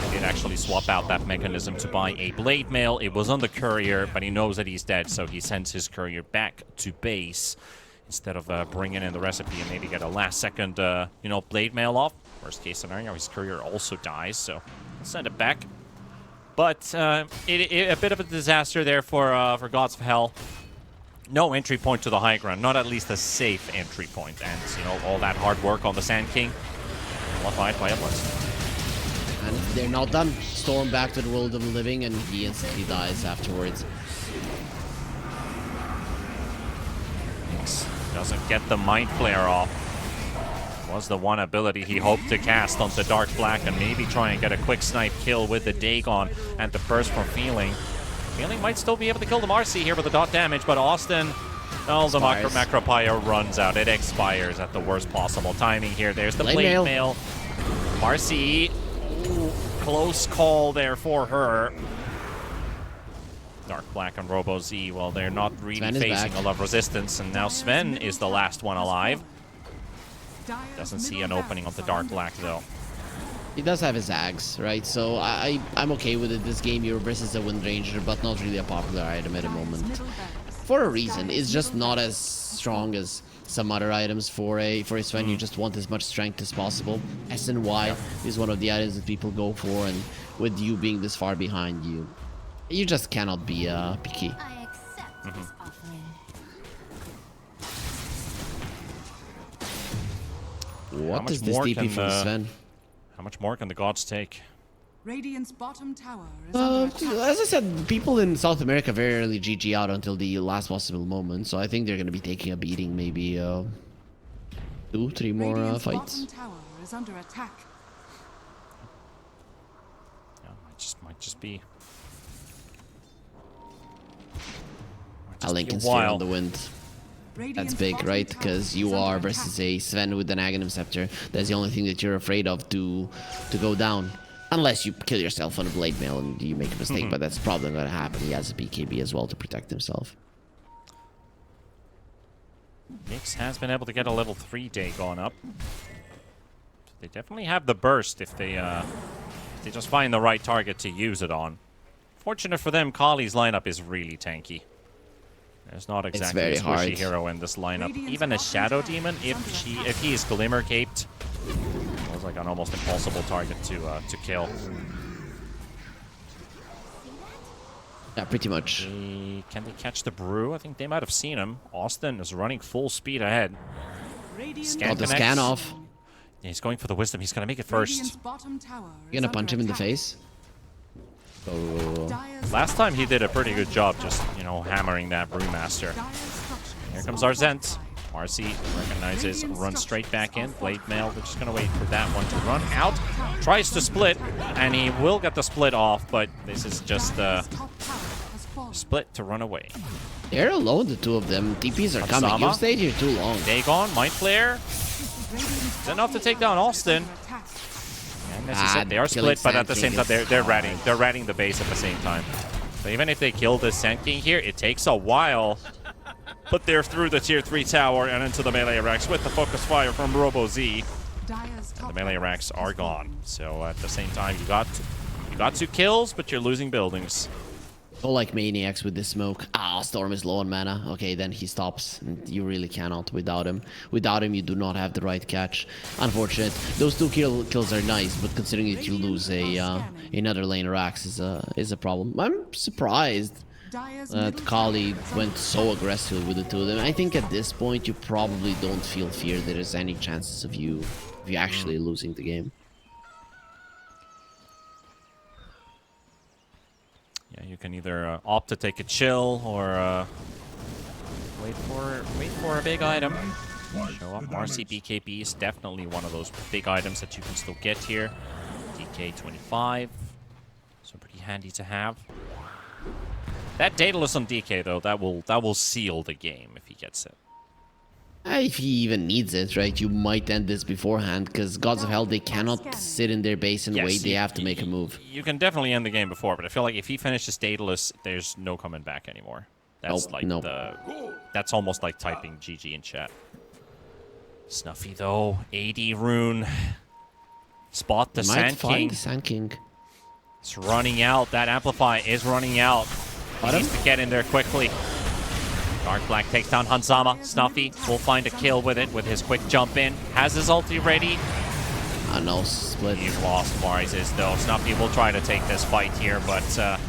he did actually swap out that mechanism to buy a Blade Mail. It was on the courier, but he knows that he's dead, so he sends his courier back to base instead of bringing in the recipe and maybe get a last-second, Blade Mail off. Worst case scenario, his courier also dies, so I'll send it back. But a bit of a disaster there for Gods of Hell. No entry point to the high ground, not at least a safe entry point. And, all that hard work on the Sand King, nullified by a blast. And they're not done. Storm back to the world of the living, and he instantly dies afterwards. Doesn't get the Mind Flare off. Was the one ability he hoped to cast onto Dark Black and maybe try and get a quick snipe kill with the Dagon and the burst from Feeling. Feeling might still be able to kill the Marcy here with the dot damage, but Austin, the Macropyre runs out. It expires at the worst possible timing here. There's the Blade Mail. Marcy, close call there for her. Dark Black and Robo-Z, well, they're not really facing a lot of resistance, and now Sven is the last one alive. Doesn't see an opening on the Dark Black, though. He does have his Ags, right? So I'm okay with it. This game, Eurobris is a Wind Ranger, but not really a popular item at the moment. For a reason. It's just not as strong as some other items for a Sven. You just want as much strength as possible. SNY is one of the items that people go for, and with you being this far behind you, you just cannot be picky. I accept this offering. What is this DP from Sven? How much more can the gods take? Radiant's bottom tower is under attack. As I said, people in South America very rarely GG out until the last possible moment, so I think they're going to be taking a beating, maybe 2-3 more fights. Bottom tower is under attack. Yeah, might just be. A Lincoln Sphere on the wind. That's big, right? Because you are versus a Sven with an Aghanim Scepter. That's the only thing that you're afraid of to go down. Unless you kill yourself on a Blade Mail and you make a mistake, but that's probably not going to happen. He has a BKB as well to protect himself. Nyx has been able to get a level 3 Dagon up. So they definitely have the burst if they just find the right target to use it on. Fortunate for them, Kali's lineup is really tanky. There's not exactly a squishy hero in this lineup. Even a Shadow Demon, if he is Glimmer caped, feels like an almost impossible target to kill. Yeah, pretty much. Can they catch the Brew? I think they might have seen him. Austin is running full speed ahead. Got the scan off. Yeah, he's going for the Wisdom. He's going to make it first. You're going to punch him in the face? Last time he did a pretty good job just, hammering that Brewmaster. Here comes Arzent. Marcy recognizes, runs straight back in. Blade Mail, they're just going to wait for that one to run out. Tries to split, and he will get the split off, but this is just a split to run away. They're alone, the two of them. TPs are coming. You stayed here too long. Dagon, Mind Flare. It's enough to take down Austin. And as you said, they are split, but at the same time, they're ratting the base at the same time. So even if they kill the Sand King here, it takes a while. But they're through the tier 3 tower and into the melee racks with the focus fire from Robo-Z. And the melee racks are gone. So at the same time, you got 2 kills, but you're losing buildings. Go like maniacs with this smoke. Storm is low on mana. Okay, then he stops. And you really cannot without him. Without him, you do not have the right catch. Unfortunate. Those 2 kills are nice, but considering that you lose another lane racks is a problem. I'm surprised that Kali went so aggressive with the 2 of them. I think at this point, you probably don't feel fear that there's any chances of you actually losing the game. Yeah, you can either opt to take a chill or wait for big item. Show up. Marcy BKB is definitely one of those big items that you can still get here. DK 25. So pretty handy to have. That Daedalus on DK though, that will seal the game if he gets it. If he even needs it, right? You might end this beforehand, because Gods of Hell, they cannot sit in their base and wait. They have to make a move. You can definitely end the game before, but I feel like if he finishes Daedalus, there's no coming back anymore. That's that's almost like typing GG in chat. Snuffy though, 80 rune. Spot the Sand King. Sand King. It's running out. That Amplify is running out. He needs to get in there quickly. Dark Black takes down Hanzama. Snuffy will find a kill with it with his quick jump in. Has his ulti ready. No split. He's lost Marises though. Snuffy will try to take this fight here, but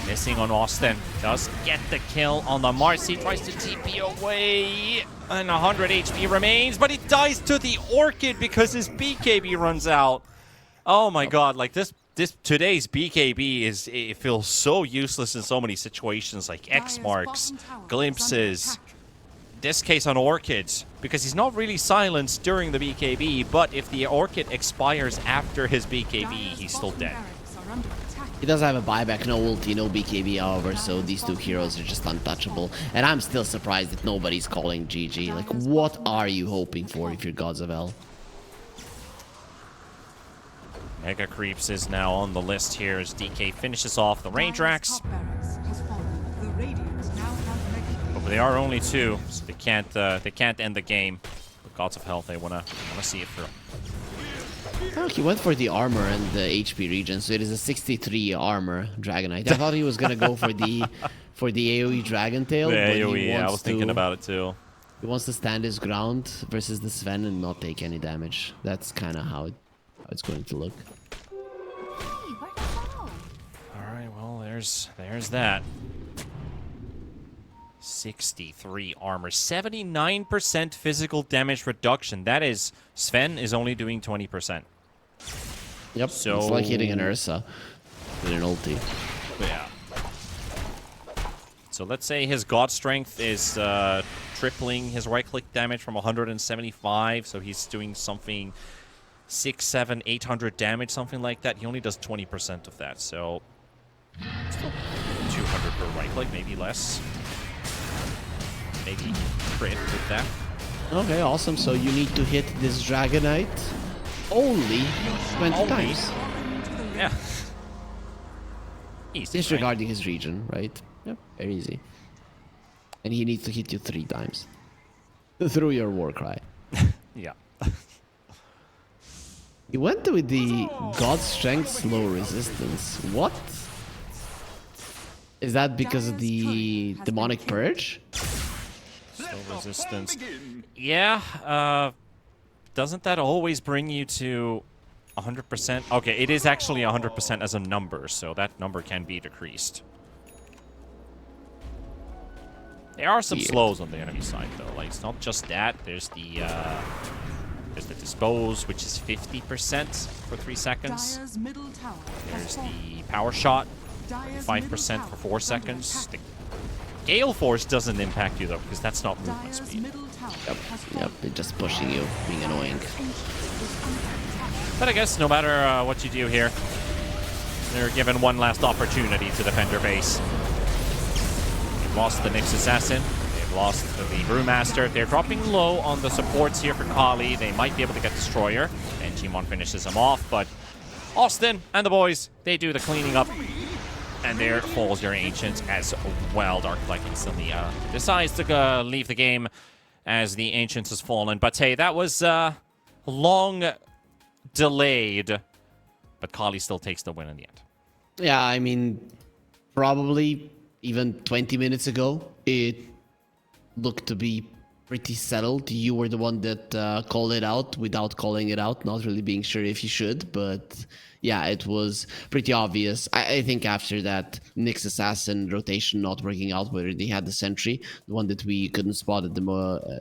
missing on Austin. Does get the kill on the Marcy. Tries to TP away. And 100 HP remains, but he dies to the Orchid because his BKB runs out. Oh my god, like today's BKB it feels so useless in so many situations, like X marks, glimpses. This case on Orchids, because he's not really silenced during the BKB, but if the Orchid expires after his BKB, he's still dead. He does have a buyback, no ulti, no BKB, however, so these two heroes are just untouchable. And I'm still surprised that nobody's calling GG. Like, what are you hoping for if you're Gods of Hell? Mega Creeps is now on the list here as DK finishes off the range racks. But they are only two, so they can't end the game. But Gods of Hell, they wanna see it through. Oh, he went for the armor and the HP regen, so it is a 63 armor Dragonite. I thought he was gonna go for the AoE Dragon Tail. The but AoE, yeah, I was thinking about it too. He wants to stand his ground versus the Sven and not take any damage. That's kind of how it's going to look. Hey, where'd it go? All right, well, there's that. 63 armor, 79% physical damage reduction. That is, Sven is only doing 20%. Yep, so it's like hitting an Ursa with an ulti. Yeah. So let's say his God Strength is tripling his right-click damage from 175, so he's doing something 600, 700, 800 damage, something like that. He only does 20% of that, so still 200 per right-click, maybe less. Maybe crit with that. Okay, awesome. So you need to hit this Dragonite only 20 times. Yeah. Easy. Disregarding his region, right? Yep, very easy. And he needs to hit you 3 times. Through your war cry. Yeah. He went with the God Strength slow resistance. What? Is that because of the demonic purge? Slow resistance. Yeah. Doesn't that always bring you to 100%? Okay, it is actually 100% as a number, so that number can be decreased. There are some slows on the enemy side, though. Like, it's not just that. There's the dispose, which is 50% for 3 seconds. There's the power shot, 5% for 4 seconds. The Gale Force doesn't impact you, though, because that's not movement speed. Yep, they're just pushing you, being annoying. But I guess no matter what you do here, they're given one last opportunity to defend their base. They've lost the Nyx Assassin. They've lost the Brewmaster. They're dropping low on the supports here for Kali. They might be able to get Destroyer, and Gmon finishes them off, but Austin and the boys, they do the cleaning up. And there falls your Ancient as well. Dark Black instantly decides to leave the game as the Ancient has fallen. But hey, that was long delayed, but Kali still takes the win in the end. Yeah, I mean, probably even 20 minutes ago, it looked to be pretty settled. You were the one that called it out without calling it out, not really being sure if you should, but yeah, it was pretty obvious. I think after that Nyx Assassin rotation not working out, where they had the sentry, the one that we couldn't spot at them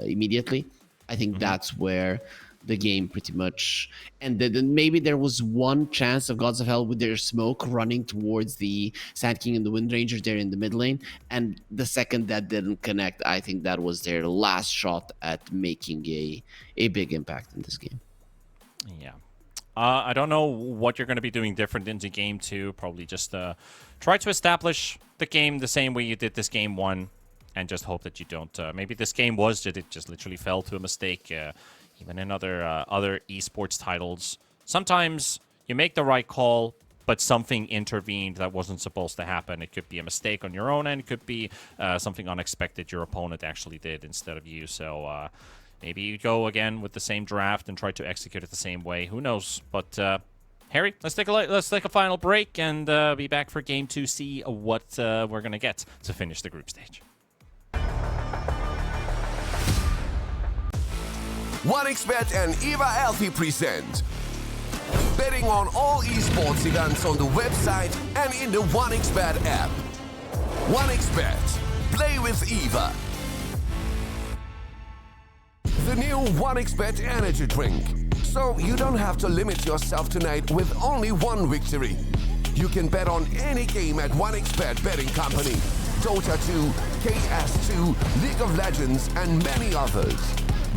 immediately, I think that's where the game pretty much. And then maybe there was one chance of Gods of Hell with their smoke running towards the Sand King and the Wind Ranger there in the mid lane. And the second that didn't connect, I think that was their last shot at making a big impact in this game. Yeah. I don't know what you're going to be doing different into game 2. Probably just try to establish the game the same way you did this game 1, and just hope that you don't. Maybe this game was that it just literally fell to a mistake. Even in other esports titles, sometimes you make the right call, but something intervened that wasn't supposed to happen. It could be a mistake on your own end. It could be something unexpected your opponent actually did instead of you. So. Maybe you go again with the same draft and try to execute it the same way. Who knows? But Harry, let's take a final break and be back for game 2. See what we're gonna get to finish the group stage. 1xBet and Eva Alfie present betting on all esports events on the website and in the 1xBet app. 1xBet. Play with Eva. The new 1xBet energy drink. So you don't have to limit yourself tonight with only one victory. You can bet on any game at 1xBet betting company. Dota 2, KS2, League of Legends, and many others.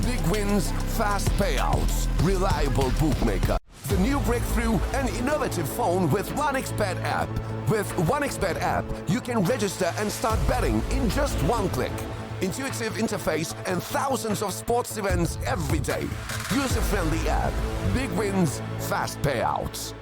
Big wins, fast payouts, reliable bookmaker. The new breakthrough and innovative phone with 1xBet app. With 1xBet app, you can register and start betting in just one click. Intuitive interface and thousands of sports events every day. User-friendly app. Big wins, fast payouts.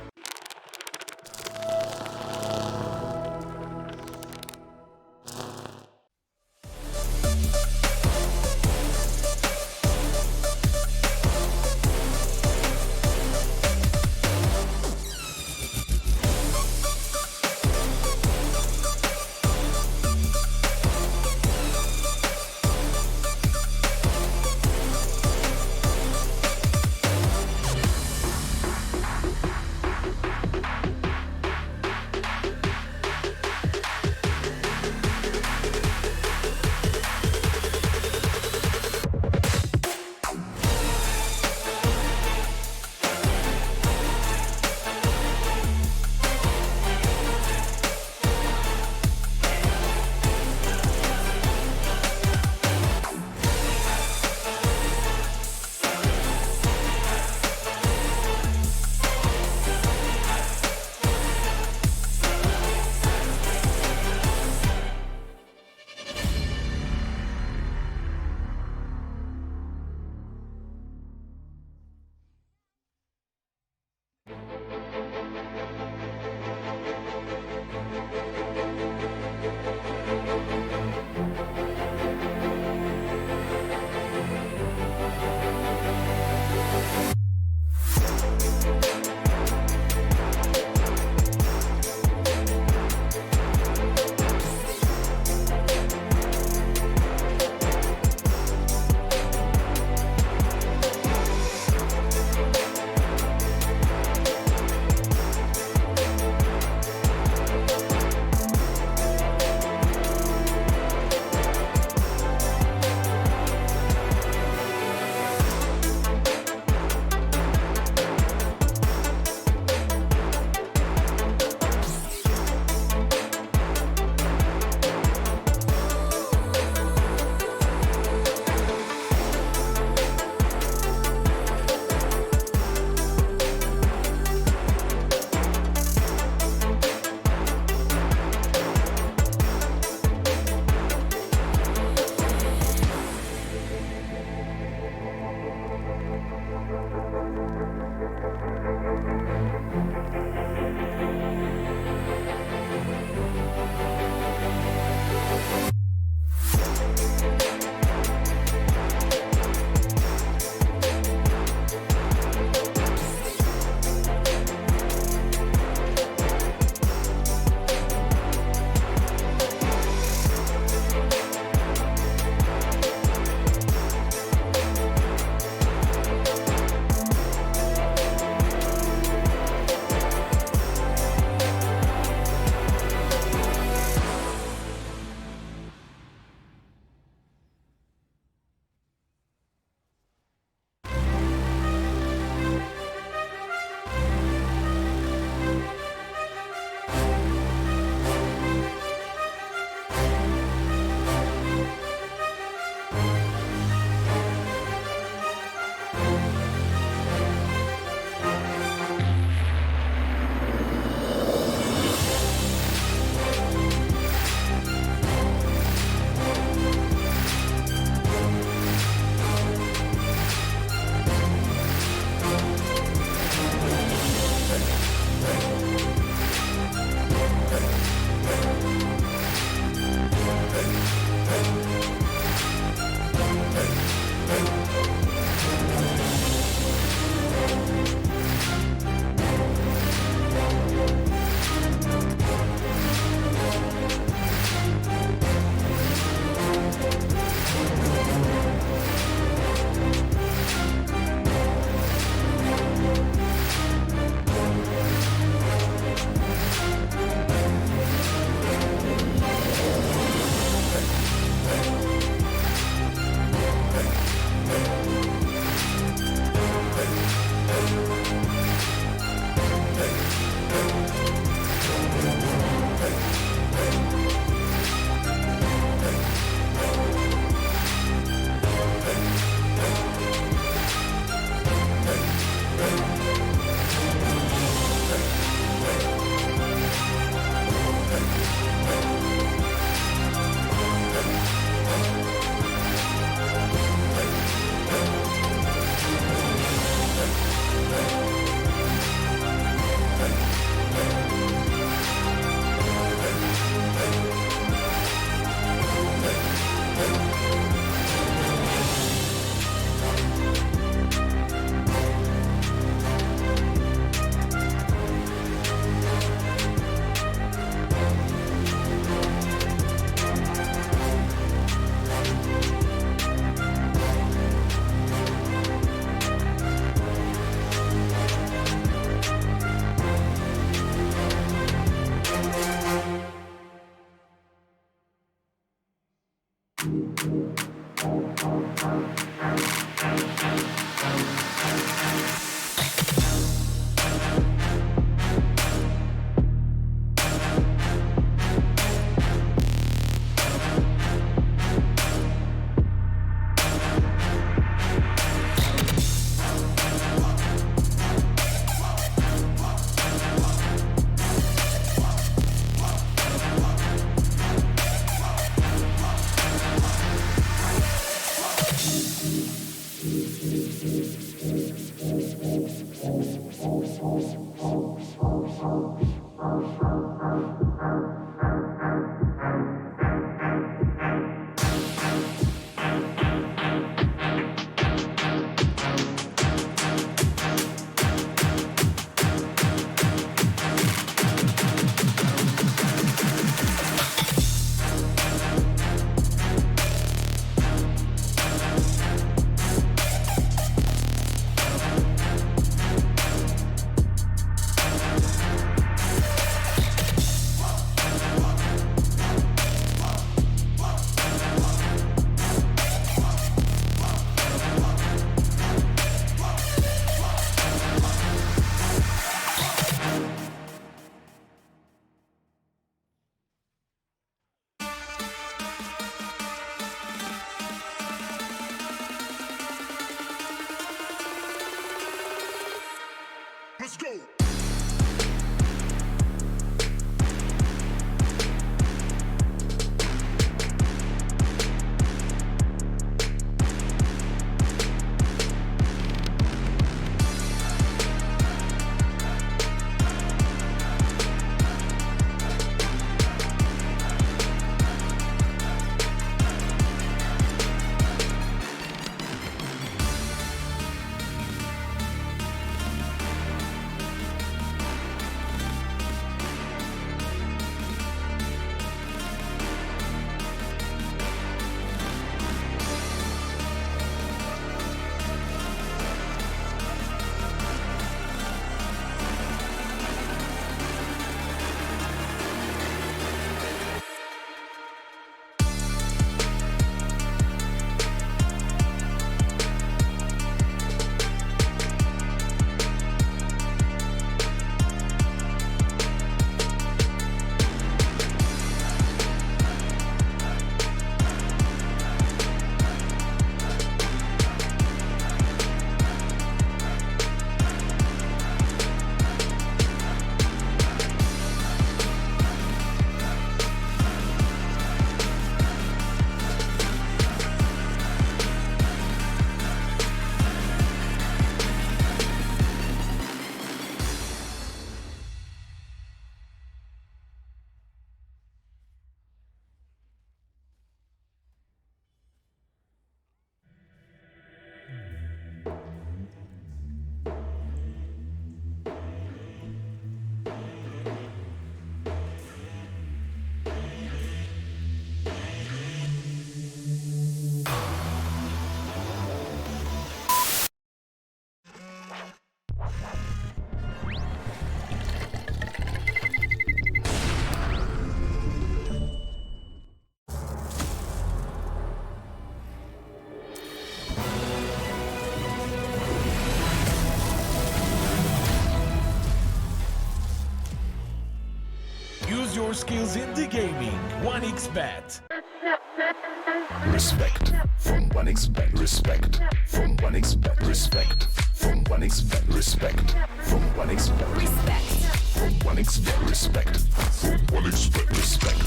skills in the gaming. 1xBet. Respect from 1xBet. Respect from 1xBet. Respect from 1xBet. Respect from 1xBet. Respect. From 1xBet. Respect from 1xBet. Respect.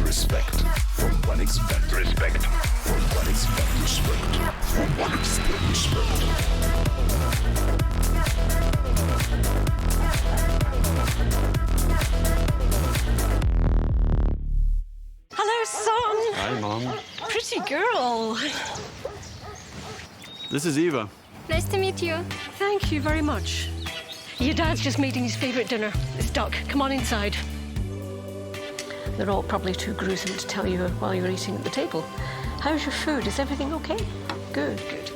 Respect from 1xBet. Respect from 1xBet. Respect from 1xBet. Respect. Hello, son. Hi, Mom. Pretty girl. This is Eva. Nice to meet you. Thank you very much. Your dad's just making his favorite dinner. It's duck. Come on inside. They're all probably too gruesome to tell you while you're eating at the table. How's your food? Is everything okay? Good, good.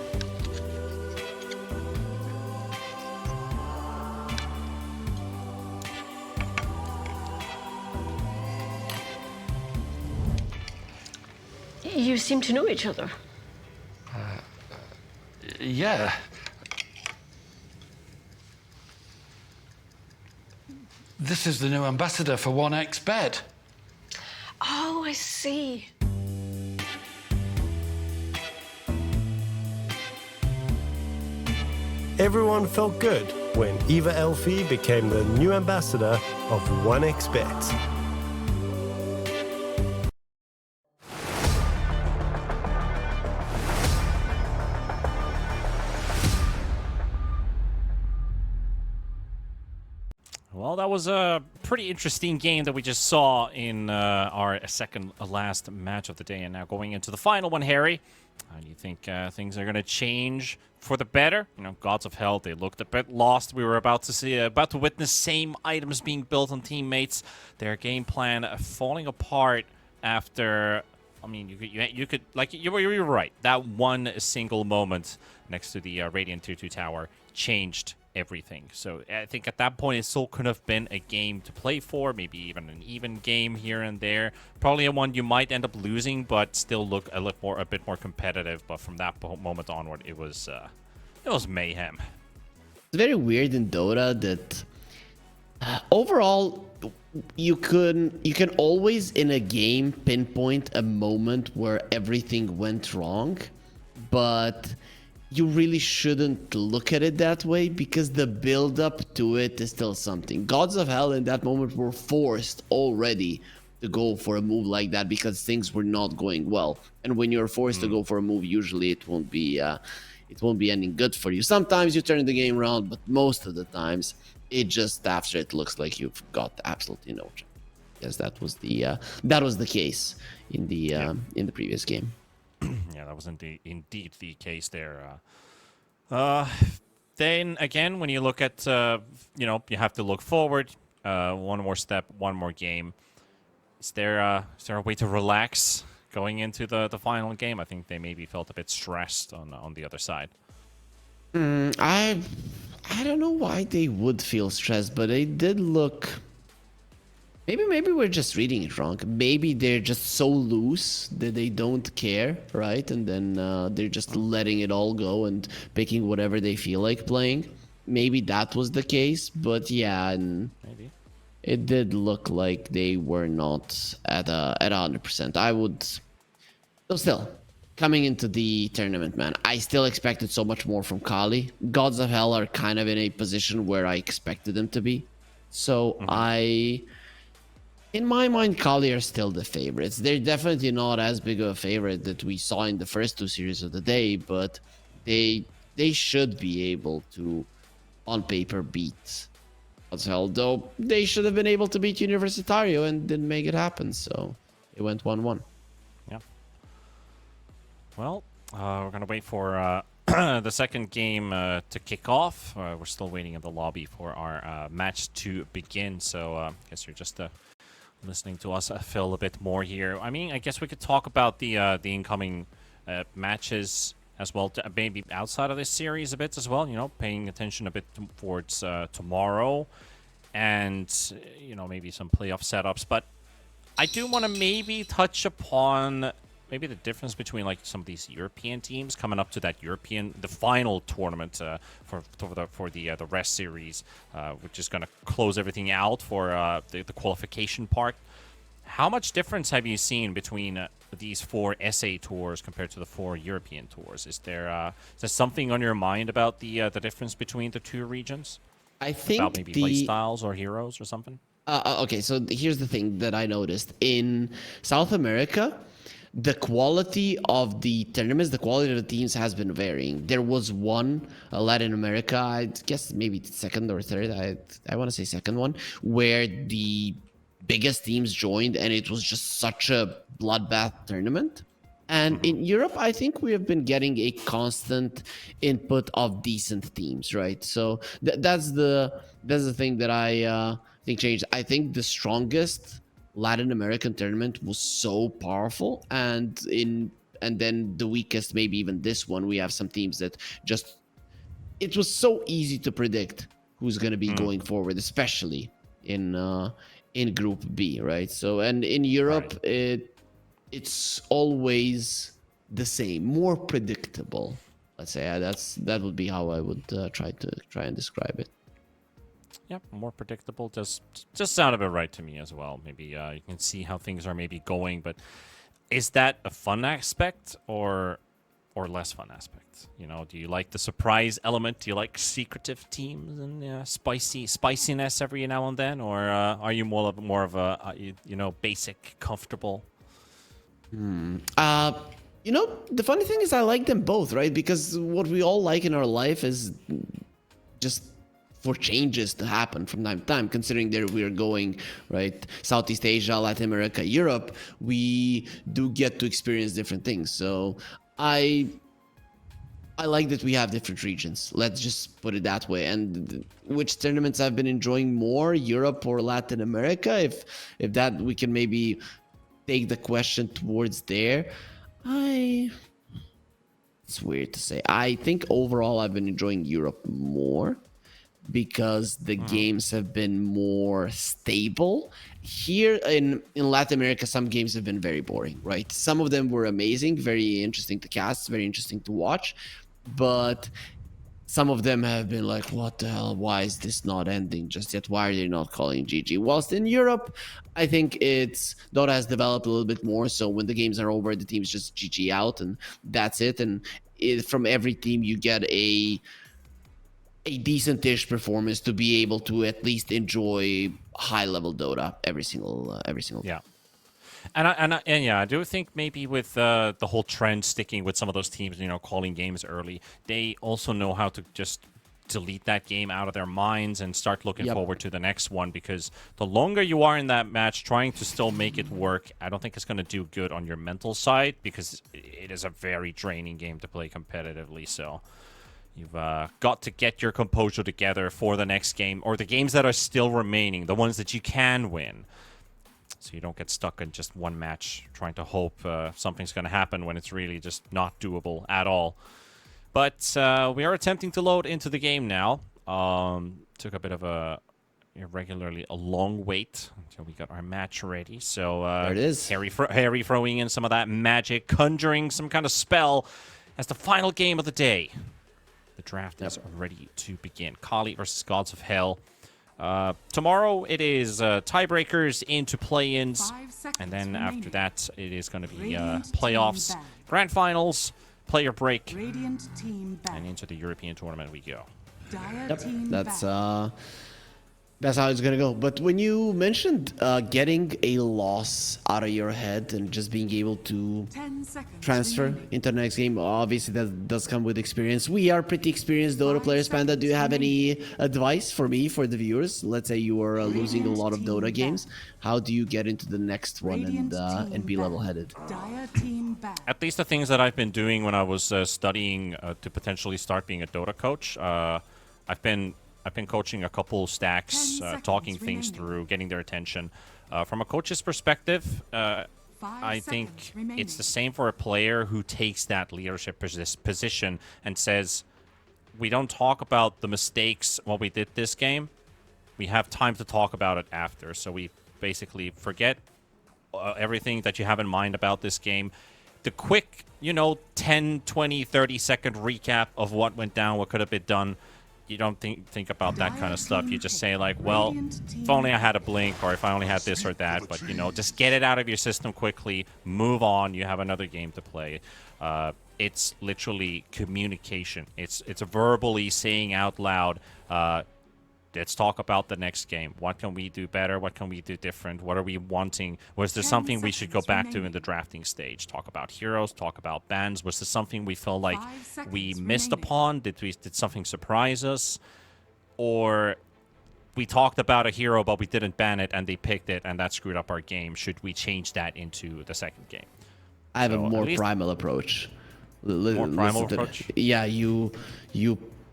You seem to know each other. Yeah. This is the new ambassador for 1xBet. Oh, I see. Everyone felt good when Eva Elfie became the new ambassador of 1xBet. Well, that was a pretty interesting game that we just saw in our second last match of the day. And now going into the final one, Harry, how do you think things are going to change for the better? You know, Gods of Hell, they looked a bit lost. We were about to witness same items being built on teammates. Their game plan falling apart after. I mean, you could like you were right. That one single moment next to the Radiant 2-2 tower changed everything. So I think at that point it still could have been a game to play for, maybe even an even game here and there. Probably a one you might end up losing, but still look a bit more competitive. But from that moment onward, it was mayhem. It's very weird in Dota that overall you can always in a game pinpoint a moment where everything went wrong, but you really shouldn't look at it that way because the build up to it is still something. Gods of Hell in that moment were forced already to go for a move like that because things were not going well. And when you're forced to go for a move, usually it won't be ending good for you. Sometimes you turn the game around, but most of the times it just after it looks like you've got absolutely no chance. Yes, that was the case in the previous game. Yeah, that was indeed the case there. Then again, when you look at, you have to look forward. One more step, one more game. Is there a way to relax going into the final game? I think they maybe felt a bit stressed on the other side. I don't know why they would feel stressed, but they did look. Maybe we're just reading it wrong. Maybe they're just so loose that they don't care, right? And then they're just letting it all go and picking whatever they feel like playing. Maybe that was the case, but yeah, and maybe it did look like they were not at 100%. I would. So still, coming into the tournament, man, I still expected so much more from Kali. Gods of Hell are kind of in a position where I expected them to be. So in my mind, Kali are still the favorites. They're definitely not as big of a favorite that we saw in the first two series of the day, but they should be able to, on paper, beat Gods of Hell. Though they should have been able to beat Universitario and didn't make it happen, so it went 1-1. Yeah. Well, we're going to wait for the second game to kick off. We're still waiting in the lobby for our match to begin, so I guess you're just listening to us fill a bit more here. I mean, I guess we could talk about the incoming matches as well, maybe outside of this series a bit as well, paying attention a bit towards tomorrow and, maybe some playoff setups. But I do want to maybe touch upon maybe the difference between like some of these European teams coming up to that the final tournament for the rest series, which is going to close everything out for the qualification part. How much difference have you seen between these 4 SA tours compared to the 4 European tours? Is there something on your mind about the difference between the 2 regions? I think about maybe play styles or heroes or something. Okay, so here's the thing that I noticed in South America. The quality of the tournaments, the quality of the teams has been varying. There was one Latin America, I guess maybe second or third, I want to say second one, where the biggest teams joined and it was just such a bloodbath tournament. And in Europe, I think we have been getting a constant input of decent teams, right? So that's the thing that I think changed. I think the strongest Latin American tournament was so powerful, and then the weakest, maybe even this one, we have some teams that just, it was so easy to predict who's going to be going forward, especially in Group B, right? So, and in Europe, it's always the same, more predictable. Let's say that would be how I would try and describe it. Yep, more predictable. Just sounded about right to me as well. Maybe you can see how things are maybe going, but is that a fun aspect or less fun aspect? You know, do you like the surprise element? Do you like secretive teams and spiciness every now and then, or are you more of a basic, comfortable? You know, the funny thing is I like them both, right? Because what we all like in our life is just for changes to happen from time to time, considering that we are going, right, Southeast Asia, Latin America, Europe, we do get to experience different things. So I like that we have different regions. Let's just put it that way. And which tournaments I've been enjoying more, Europe or Latin America, if that we can maybe take the question towards there. It's weird to say. I think overall I've been enjoying Europe more, because the games have been more stable. Here in Latin America, some games have been very boring, right? Some of them were amazing, very interesting to cast, very interesting to watch, but some of them have been like, what the hell? Why is this not ending just yet? Why are they not calling GG? Whilst in Europe, I think Dota has developed a little bit more, so when the games are over, the teams just GG out, and that's it. And from every team, you get a decent-ish performance to be able to at least enjoy high-level Dota every single yeah. And yeah, I do think maybe with the whole trend sticking with some of those teams, calling games early, they also know how to just delete that game out of their minds and start looking forward to the next one, because the longer you are in that match trying to still make it work, I don't think it's going to do good on your mental side, because it is a very draining game to play competitively. So you've got to get your composure together for the next game, or the games that are still remaining, the ones that you can win, so you don't get stuck in just one match trying to hope something's going to happen when it's really just not doable at all. But we are attempting to load into the game now. Took a bit of a long wait until we got our match ready. So there it is. Harry throwing in some of that magic, conjuring some kind of spell as the final game of the day. The draft is ready to begin. Kali versus Gods of Hell. Tomorrow it is tiebreakers into play-ins, and then after that it is going to be playoffs, grand finals, player break, and into the European tournament we go. That's how it's gonna go. But when you mentioned getting a loss out of your head and just being able to transfer into the next game, obviously that does come with experience. We are pretty experienced Dota players. Panda, do you have any advice for me, for the viewers? Let's say you are losing a lot of Dota games. How do you get into the next one and be level-headed? At least the things that I've been doing when I was studying to potentially start being a Dota coach, I've been coaching a couple stacks, talking things through, getting their attention. From a coach's perspective, I think it's the same for a player who takes that leadership position and says, we don't talk about the mistakes what we did this game. We have time to talk about it after. So we basically forget everything that you have in mind about this game. the quick, 10, 20, 30-second recap of what went down, what could have been done. You don't think about that kind of stuff. You just say like, well, if only I had a blink, or if I only had this or that. But just get it out of your system quickly. Move on. You have another game to play. It's literally communication. It's verbally saying out loud. Let's talk about the next game. What can we do better? What can we do different? What are we wanting? Was there something we should go back to in the drafting stage? Talk about heroes, talk about bans. Was there something we felt like we missed upon? Did something surprise us? Or we talked about a hero, but we didn't ban it, and they picked it, and that screwed up our game. Should we change that into the second game? I have a more primal approach. More primal approach? Yeah, you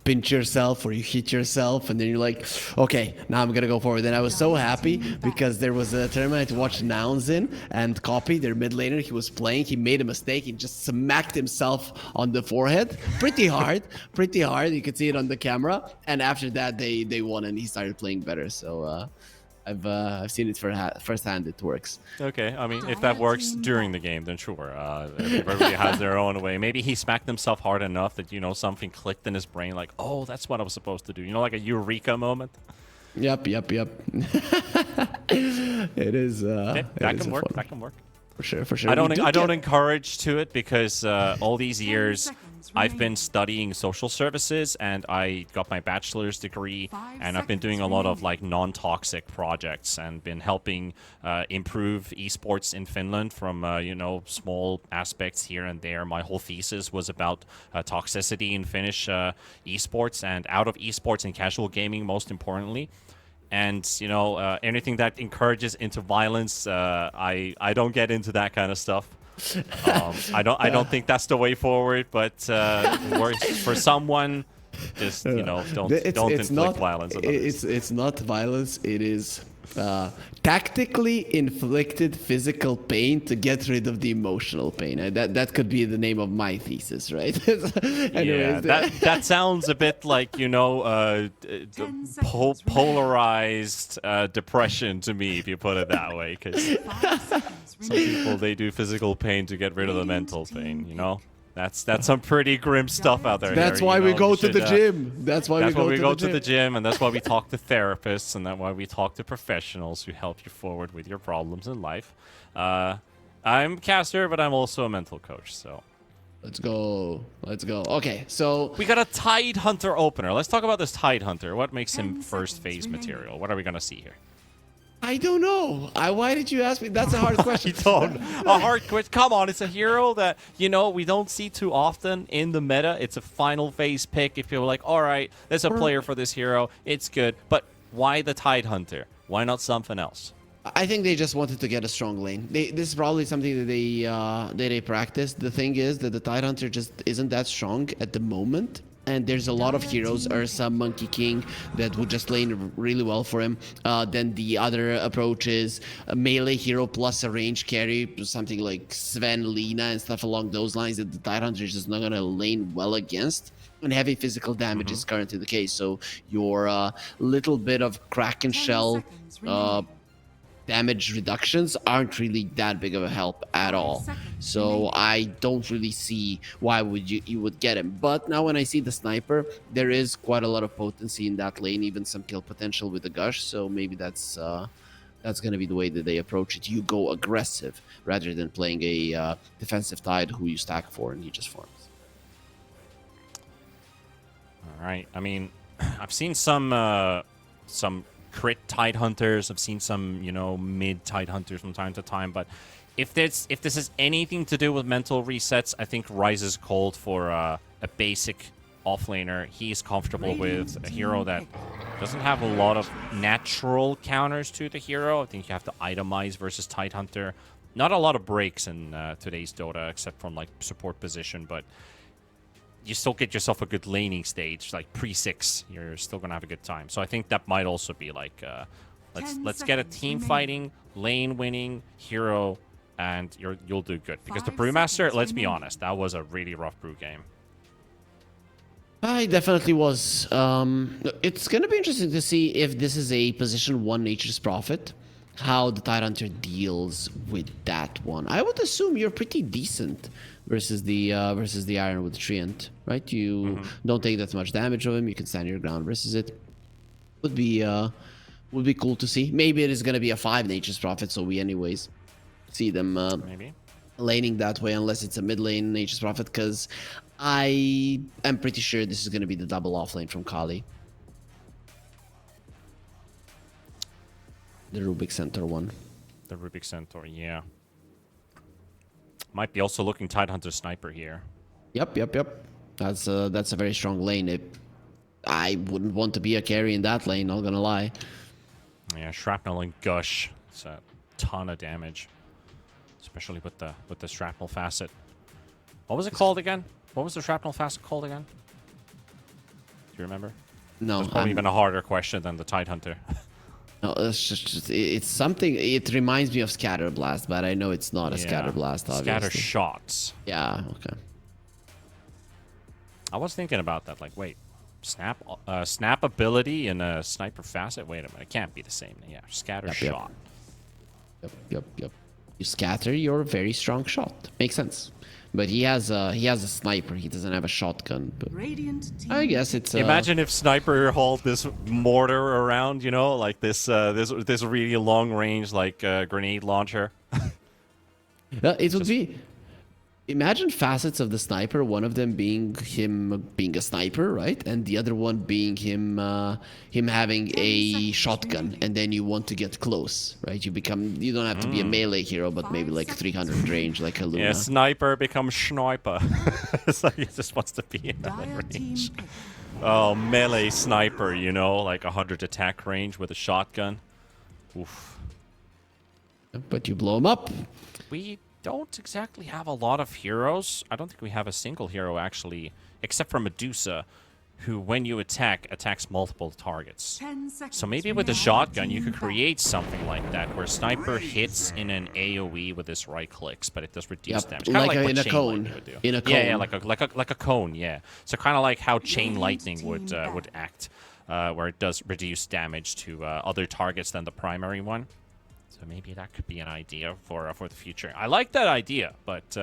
pinch yourself or you hit yourself, and then you're like, okay, now I'm gonna go forward. And I was so happy because there was a tournament to watch Nouns in, and Copy, their mid laner, he was playing, he made a mistake, he just smacked himself on the forehead pretty hard. You could see it on the camera, and after that they won and he started playing better. So I've seen it firsthand. It works. Okay, I mean, if that works during the game, then sure. Everybody has their own way. Maybe he smacked himself hard enough that something clicked in his brain, like, oh, that's what I was supposed to do. Like a eureka moment. Yep. It is. That can work. That can work. For sure. I don't encourage to it because all these years I've been studying social services, and I got my bachelor's degree, and I've been doing a lot of like non-toxic projects and been helping improve esports in Finland from small aspects here and there. My whole thesis was about toxicity in Finnish esports and out of esports and casual gaming, most importantly. And anything that encourages into violence, I don't get into that kind of stuff. I don't think that's the way forward. But for someone, just don't inflict violence. It's not violence. It is tactically inflicted physical pain to get rid of the emotional pain. That could be the name of my thesis, right? Anyways, that sounds a bit like polarized depression to me, if you put it that way. Because some people, they do physical pain to get rid of the mental pain. That's some pretty grim stuff out there. That's why we go to the gym. That's why we go to the gym, and that's why we talk to therapists, and that's why we talk to professionals who help you forward with your problems in life. I'm caster, but I'm also a mental coach, so. Let's go. Okay, so we got a Tidehunter opener. Let's talk about this Tidehunter. What makes him first phase material? What are we gonna see here? I don't know. Why did you ask me? That's a hard question. A hard question. Come on, it's a hero that, we don't see too often in the meta. It's a final phase pick. If you're like, all right, there's a player for this hero, it's good. But why the Tidehunter? Why not something else? I think they just wanted to get a strong lane. This is probably something that they practice. The thing is that the Tidehunter just isn't that strong at the moment. And there's a lot of heroes, Ursa, Monkey King, that would just lane really well for him. Then the other approach is a melee hero plus a range carry, something like Sven, Lina, and stuff along those lines that the Tidehunter is just not going to lane well against. And heavy physical damage is currently the case. So your little bit of Kraken Shell damage reductions aren't really that big of a help at all. So I don't really see why you would get him. But now when I see the sniper, there is quite a lot of potency in that lane, even some kill potential with the gush. So maybe that's going to be the way that they approach it. You go aggressive rather than playing a defensive Tide who you stack for and he just farms. All right. I mean, I've seen some crit Tidehunters. I've seen some, mid Tidehunters from time to time. But if this is anything to do with mental resets, I think Rise is called for a basic offlaner. He's comfortable with a hero that doesn't have a lot of natural counters to the hero. I think you have to itemize versus Tidehunter. Not a lot of breaks in today's Dota, except from like support position, but you still get yourself a good laning stage, like pre-6. You're still gonna have a good time. So I think that might also be like, let's get a team fighting, lane winning hero, and you'll do good. Because the Brewmaster, let's be honest, that was a really rough brew game. It definitely was. It's gonna be interesting to see if this is a position 1 Nature's Prophet. how the Tidehunter deals with that one. I would assume you're pretty decent versus the Ironwood Treant, right? You don't take that much damage of him. You can stand your ground versus it. Would be cool to see. Maybe it is gonna be a 5 Nature's Prophet, so we anyways see them Maybe. laning that way, unless it's a mid lane Nature's Prophet, because I am pretty sure this is gonna be the double off lane from Kali. The Rubik Centaur one. The Rubik Centaur, yeah. Might be also looking Tidehunter Sniper here. Yep. That's a very strong lane. I wouldn't want to be a carry in that lane, not gonna lie. Yeah, Shrapnel and Gush. It's a ton of damage. Especially with the Shrapnel Facet. What was it called again? What was the Shrapnel Facet called again? Do you remember? No. That's probably even a harder question than the Tidehunter. No, it's something. It reminds me of Scatter Blast, but I know it's not a Scatter Blast. Obviously. Scatter Shots. Yeah. Okay. I was thinking about that. Like, wait, snap ability and a Sniper Facet. Wait a minute, it can't be the same. Yeah, Scatter Shot. Yep. You scatter your very strong shot. Makes sense. But he has a sniper. He doesn't have a shotgun. But I guess it's. Imagine if Sniper hauled this mortar around, you know, like this really long range like grenade launcher. It would be. Imagine facets of the sniper. One of them being him being a sniper, right, and the other one being him having a shotgun, and then you want to get close, right? You don't have to be a melee hero, but maybe like 300 range, like a Luna. Yeah, Sniper becomes Sniper. So he just wants to be in that range. Oh, melee Sniper, you know, like 100 attack range with a shotgun. Oof. But you blow him up. We don't exactly have a lot of heroes. I don't think we have a single hero, actually, except for Medusa, who, when you attack, attacks multiple targets. So maybe with a shotgun, you could create something like that, where Sniper hits in an AoE with his right clicks, but it does reduce damage. Kind of like in what a Chain cone. Lightning would do. In a cone. Yeah, like a cone, yeah. So kind of like how Chain Lightning would act, where it does reduce damage to other targets than the primary one. So maybe that could be an idea for the future. I like that idea, but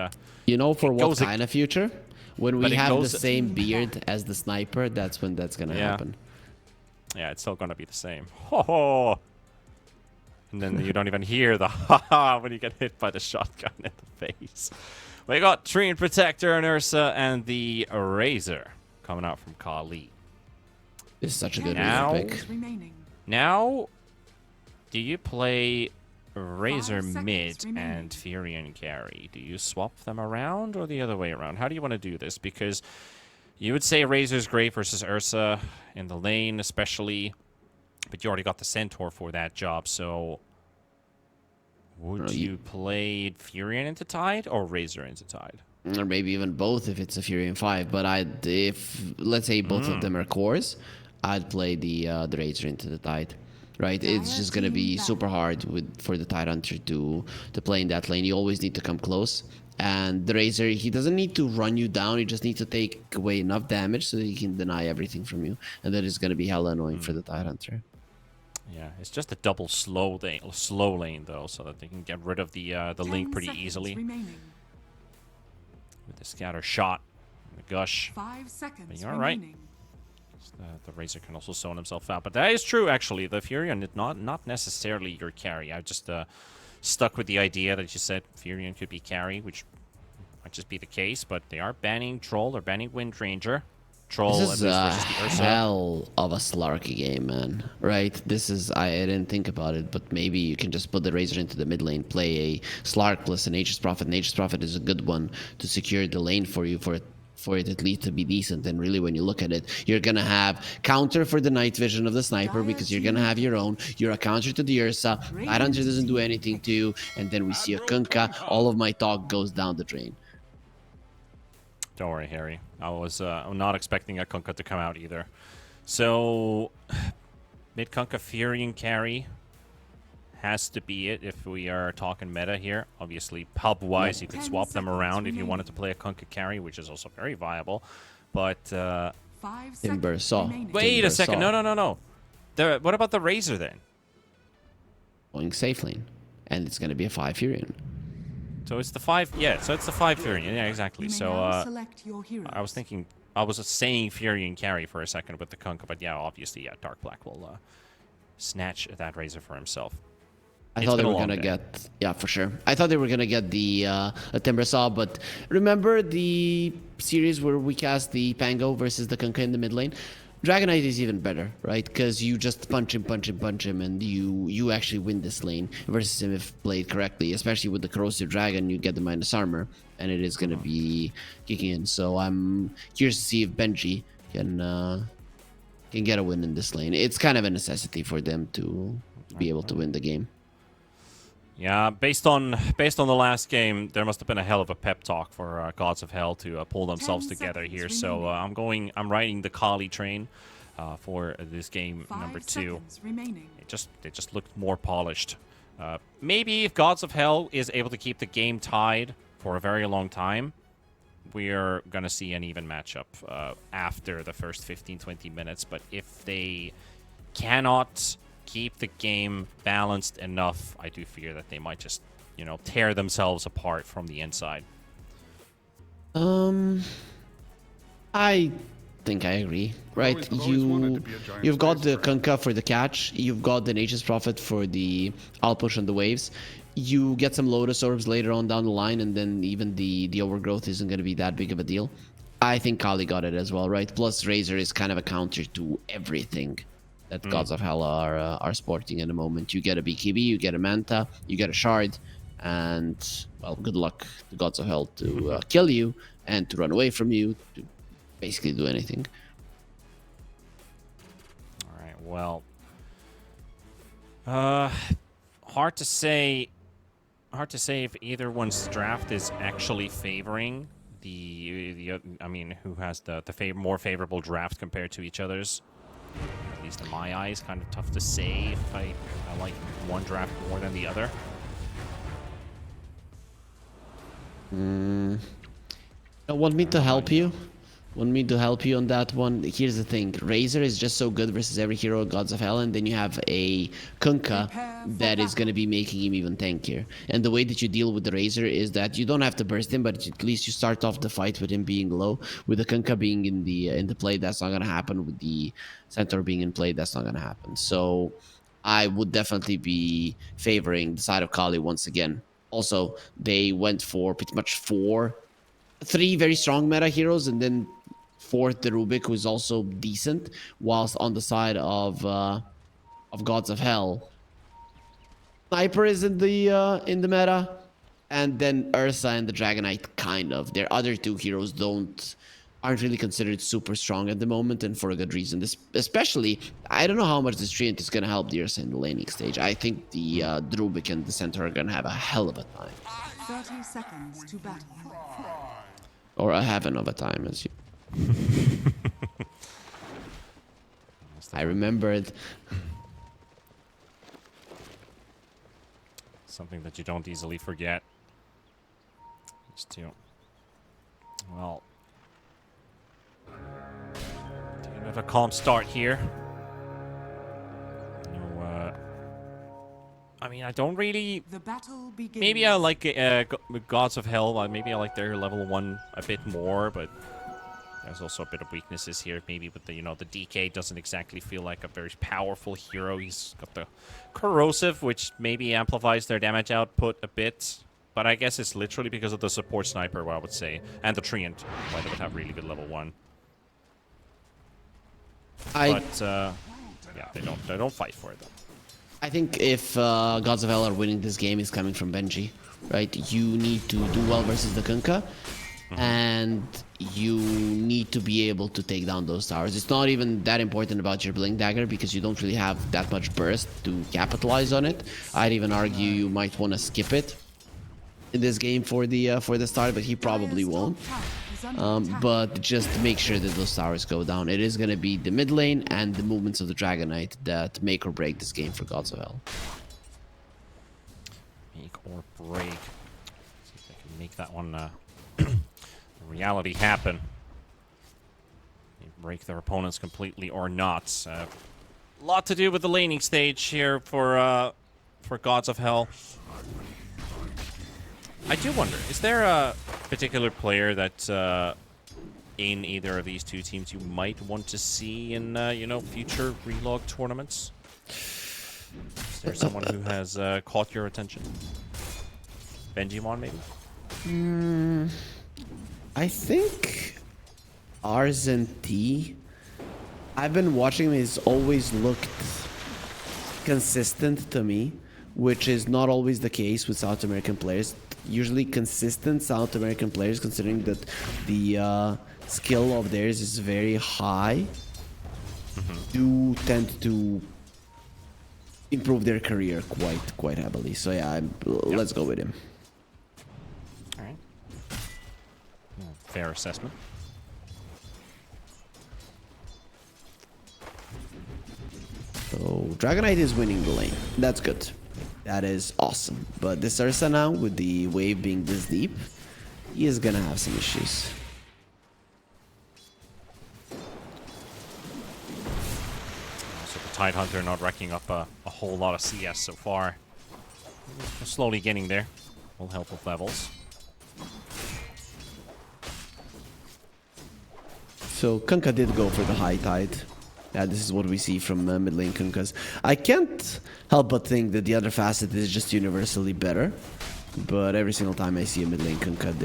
you know, for what kind of future? When we have the same beard as the sniper, that's when that's gonna happen. Yeah, it's still gonna be the same. Ho ho! And then you don't even hear the ha ha when you get hit by the shotgun in the face. We got Treant Protector and Ursa and the Razor coming out from Kali. This is such a good pick. Now, do you play Razor mid and Furion carry? Do you swap them around or the other way around? How do you want to do this? Because you would say Razor's great versus Ursa in the lane especially, but you already got the Centaur for that job, so would you play Furion into Tide or Razor into Tide? Or maybe even both if it's a Furion 5, but if let's say both of them are cores, I'd play the Razor into the Tide. Right, it's just gonna be super hard for the Tidehunter to play in that lane. You always need to come close, and the Razor, he doesn't need to run you down. He just needs to take away enough damage so that he can deny everything from you, and that is gonna be hella annoying for the Tidehunter. Yeah, it's just a double slow lane though, so that they can get rid of the link pretty easily with the Scatter Shot, and the Gush. 5 seconds. But you're all right. The Razor can also zone himself out, but that is true actually. The Furion is not necessarily your carry. I just stuck with the idea that you said Furion could be carry, which might just be the case. But they are banning Troll or banning Wind Ranger. Troll this is versus the Ursa. Hell of a Slarky game, man. Right? This is I didn't think about it, but maybe you can just put the Razor into the mid lane, play a Slark plus an Nature's Prophet. Nature's Prophet is a good one to secure the lane for you for it at least to be decent. And really, when you look at it, you're gonna have counter for the night vision of the sniper because you're gonna have your own. You're a counter to the Ursa. Tidehunter doesn't do anything to you, and then we see a Kunkka. All of my talk goes down the drain. Don't worry, Harry. I'm not expecting a Kunkka to come out either. So mid Kunkka Furion carry has to be it if we are talking meta here. Obviously, pub-wise, you could swap them around if you wanted to play a Kunkka carry, which is also very viable. But Timber Saw. Wait a second. No. What about the Razor then? going safe lane. And it's going to be a 5 Furion. So it's the 5, yeah, so it's the 5 Furion, yeah, exactly. You may So, now select your heroes. I was thinking, I was saying Furion carry for a second with the Kunkka, but yeah, obviously, yeah, Dark Black will snatch that Razor for himself. I thought they were gonna get, yeah, for sure. I thought they were gonna get the Timber Saw, but remember the series where we cast the Pango versus the Kunkka in the mid lane? Dragonite is even better, right? Because you just punch him, and you actually win this lane versus him if played correctly. Especially with the Corrosive Dragon, you get the minus armor, and it is gonna be kicking in. So I'm curious to see if Benji can get a win in this lane. It's kind of a necessity for them to be able to win the game. Yeah, based on the last game, there must have been a hell of a pep talk for Gods of Hell to pull themselves together here. So I'm riding the Kali train for this game number 2. It just looked more polished. Maybe if Gods of Hell is able to keep the game tied for a very long time, we're gonna see an even matchup after the first 15-20 minutes. But if they cannot keep the game balanced enough, I do fear that they might just, tear themselves apart from the inside. I think I agree. Right, you've got the Kunkka for the catch, you've got the Nature's Prophet for the outpush on the waves. You get some Lotus Orbs later on down the line, and then even the overgrowth isn't going to be that big of a deal. I think Kali got it as well, right? Plus Razor is kind of a counter to everything that Gods of Hell are sporting at the moment. You get a BKB, you get a Manta, you get a Shard, and, well, good luck to Gods of Hell to kill you and to run away from you, to basically do anything. All right, well, hard to say if either one's draft is actually favoring the I mean, who has the more favorable draft compared to each other's. At least in my eyes, kind of tough to say if I like one draft more than the other. Want me to help you? Want me to help you on that one? Here's the thing. Razor is just so good versus every hero of Gods of Hell, and then you have a Kunkka that is going to be making him even tankier. And the way that you deal with the Razor is that you don't have to burst him, but at least you start off the fight with him being low. With the Kunkka being in the play, that's not going to happen. With the Centaur being in play, that's not going to happen. So I would definitely be favoring the side of Kali once again. Also, they went for pretty much 3 very strong meta heroes, and then 4th the Rubik, who is also decent, whilst on the side of Gods of Hell, Sniper is in the meta, and then Ursa and the Dragonite kind of. Their other 2 heroes aren't really considered super strong at the moment, and for a good reason. Especially, I don't know how much this Treant is going to help the Ursa in the laning stage. I think the Rubik and the Centaur are going to have a hell of a time. 30 seconds to battle. Or a heaven of a time, as you... I remembered. Something that you don't easily forget. Just to, well, take another calm start here. I mean, I don't really... The battle begins. Maybe I like Gods of Hell. Maybe I like their level 1 a bit more, but there's also a bit of weaknesses here. Maybe with the, the DK doesn't exactly feel like a very powerful hero. He's got the Corrosive, which maybe amplifies their damage output a bit. But I guess it's literally because of the support sniper, I would say. And the Treant, why they would have really good level 1. But, yeah, they don't fight for it, though. I think if Gods of Hell are winning this game, it's coming from Benji, right? You need to do well versus the Kunkka, and you need to be able to take down those towers. It's not even that important about your Blink Dagger because you don't really have that much burst to capitalize on it. I'd even argue you might want to skip it in this game for the start, but he probably won't. But just make sure that those towers go down. It is going to be the mid lane and the movements of the Dragonite that make or break this game for Gods of Hell. Make or break. See if they can make that one reality happen. Break their opponents completely or not. A lot to do with the laning stage here for for Gods of Hell. I do wonder, is there a particular player that in either of these two teams you might want to see in, you know, future relog tournaments? Is there someone who has caught your attention? Benjimon, maybe? I think RZNT. I've been watching him. He's always looked consistent to me, which is not always the case with South American players. Usually consistent South American players, considering that the skill of theirs is very high, do tend to improve their career quite heavily. So yeah, let's go with him. All right. Fair assessment. So Dragonite is winning the lane. That's good. That is awesome. But this Ursa now, with the wave being this deep, he is gonna have some issues. So the Tidehunter not racking up a whole lot of CS so far. We're slowly getting there. Will help with levels. So Kunkka did go for the high tide. Yeah, this is what we see from mid lane Kunkkas. I can't help but think that the other facet is just universally better. But every single time I see a mid lane Kunkka,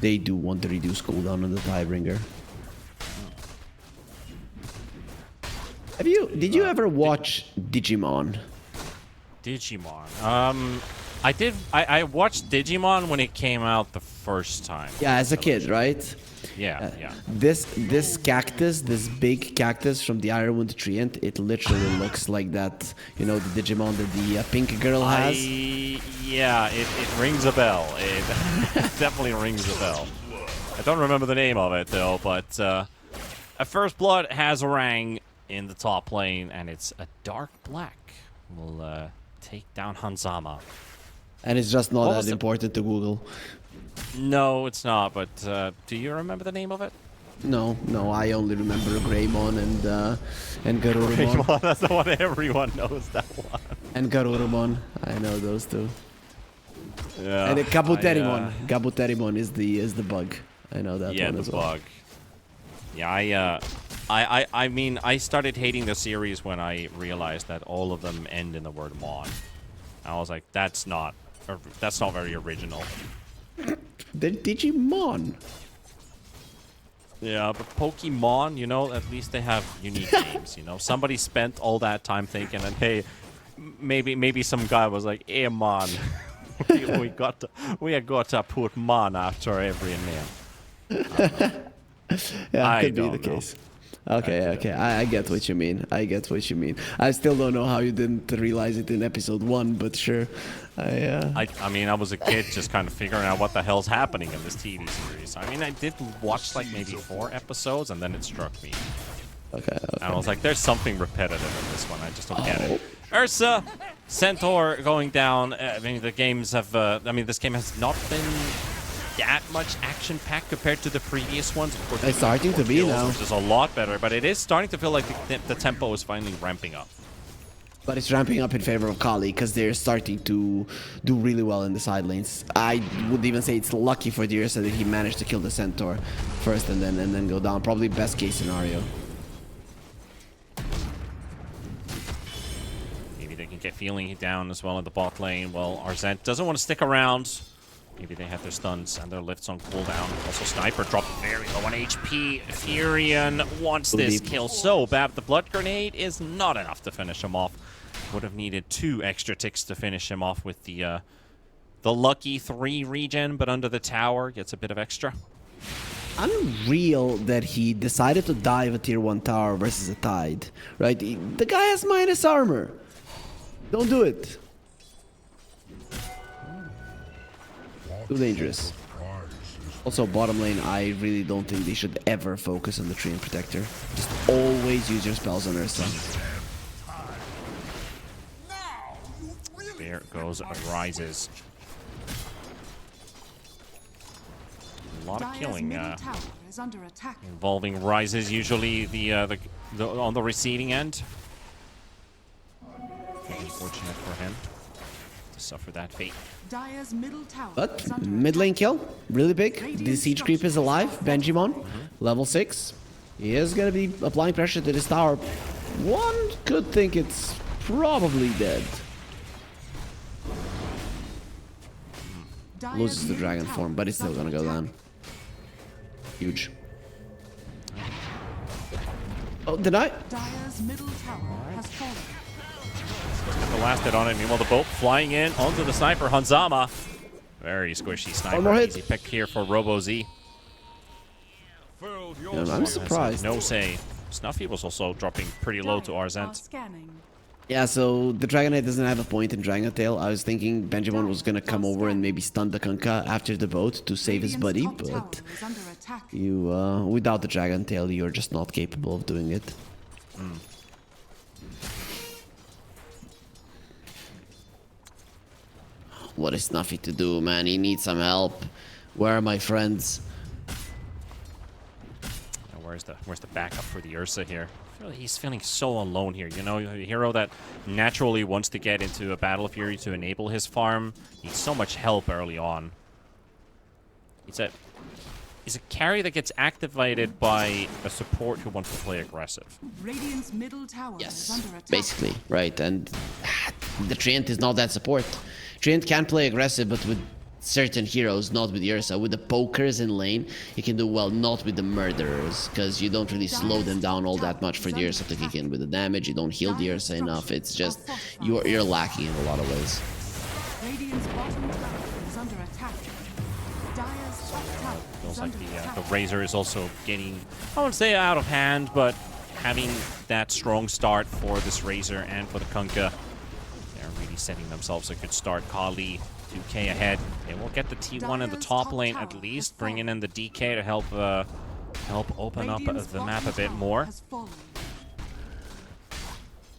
they do want to reduce cooldown on the Tidebringer. Did you ever watch Digimon? Digimon. I watched Digimon when it came out the first time. Yeah, as a kid, right? Yeah, yeah. This cactus, this big cactus from the Ironwood tree, and it literally looks like that. You know, the Digimon that the pink girl has. Yeah, it rings a bell. It definitely rings a bell. I don't remember the name of it though, but a First Blood has a rang in the top lane, and it's a dark black. Will take down Hanzama. And it's just not that important to Google. No, it's not, but do you remember the name of it? No, I only remember Greymon and Garurumon. Greymon, that's the one everyone knows, that one. And Garurumon, I know those two. Yeah. And Kabuterimon. Kabuterimon is the bug. I know that one as well. Yeah, the bug. Yeah, I mean, I started hating the series when I realized that all of them end in the word mon. I was like, that's not very original. They're Digimon. Yeah, but Pokemon, you know, at least they have unique names, you know. Somebody spent all that time thinking, and hey, maybe some guy was like, hey, mon, we got to put mon after every name. Yeah, could be the case. Okay. I get what you mean. I still don't know how you didn't realize it in episode 1, but sure. I mean, I was a kid just kind of figuring out what the hell's happening in this TV series. I mean, I did watch like maybe 4 episodes, and then it struck me. Okay. And I was like, there's something repetitive in this one. I just don't get it. Ursa, Centaur going down. I mean, the games have... this game has not been that much action-packed compared to the previous ones. Of course, it's starting to be now. Which is a lot better, but it is starting to feel like the tempo is finally ramping up. But it's ramping up in favor of Kali because they're starting to do really well in the side lanes. I would even say it's lucky for the Ursa that he managed to kill the Centaur first and then go down. Probably best case scenario. Maybe they can get feeling down as well in the bot lane. Well, Arzent doesn't want to stick around. Maybe they have their stuns and their lifts on cooldown. Also, Sniper dropped very low on HP. Furion wants this kill so bad. The Blood Grenade is not enough to finish him off. Would have needed 2 extra ticks to finish him off with the lucky 3 regen, but under the tower gets a bit of extra. Unreal that he decided to dive a tier 1 tower versus a Tide, right? The guy has minus armor. Don't do it. Too dangerous. Also, bottom lane, I really don't think they should ever focus on the Treant Protector. Just always use your spells on Ursa. There goes Rises. A lot of killing involving Rises, usually the on the receiving end. Unfortunate for him to suffer that fate. Dire's middle tower is But under mid lane kill, really big. The siege creep is alive. Benjimon, Mm-hmm. level 6. He is gonna be applying pressure to this tower. One could think it's probably dead. Dire's Loses the middle dragon tower form, but it's is still gonna under go attack. down. Huge. Oh, did I? Dire's middle tower has fallen. The last hit on it. Meanwhile, the boat flying in onto the sniper, Hanzama. Very squishy One more sniper. hit. Easy pick here for Robo-Z. Yeah, I'm surprised. No say. Snuffy was also dropping pretty low to Dire are Arzent. scanning. Yeah, so the Dragon Knight doesn't have a point in Dragon Tail. I was thinking Benjamin was gonna come over and maybe stun the Kunkka after the boat to save his buddy, Radiant's top but tower is under attack. you, without the Dragon Tail, you're just not capable of doing it. What is Snuffy to do, man? He needs some help. Where are my friends? And where's the backup for the Ursa here? I feel like he's feeling so alone here. You know, a hero that naturally wants to get into a battle fury to enable his farm. Needs so much help early on. He's a carry that gets activated by a support who wants to play aggressive. Radiant's middle tower is Yes, under attack. basically, right. And the Treant is not that support. Treant can play aggressive, but with certain heroes, not with Ursa. With the pokers in lane, he can do well, not with the murderers, because you don't really slow them down all that much for the Ursa to kick in with the damage. You don't heal the Ursa enough. It's just, you're lacking in a lot of ways. Radiant's bottom tower is under attack. Dire's top tower Feels is like under the attack. Razor is also getting, I wouldn't say out of hand, but having that strong start for this Razor and for the Kunkka. They're really setting themselves a good start. Kali, 2k ahead. They will get the T1 in the top lane at least, bringing in the DK to help open up Radiant's the map a bottom bit tower more. has fallen.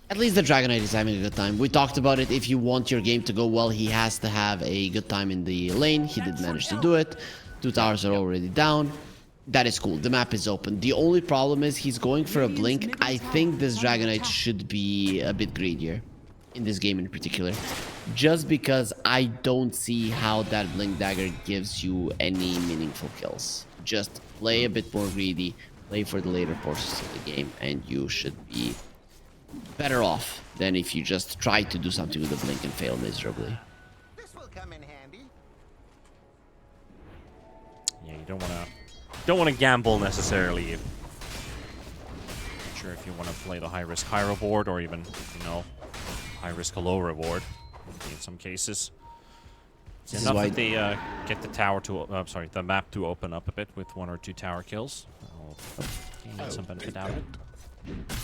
At least the Dragon Knight is having a good time. We talked about it. If you want your game to go well, he has to have a good time in the lane. He did manage to do it. 2 towers are already down. That is cool. The map is open. The only problem is he's going for a blink. I think this Dragon Knight should be a bit greedier in this game in particular. Just because I don't see how that blink dagger gives you any meaningful kills. Just play a bit more greedy. Play for the later portions of the game. And you should be better off than if you just try to do something with the blink and fail miserably. This will come in handy. Yeah, you don't want to gamble necessarily. Not sure if you want to play the high risk, high reward, or even, you know, high risk, low reward in some cases. It's This is enough why- that they get the tower to, the map to open up a bit with 1 or 2 tower kills. I'll gain some benefit out of it.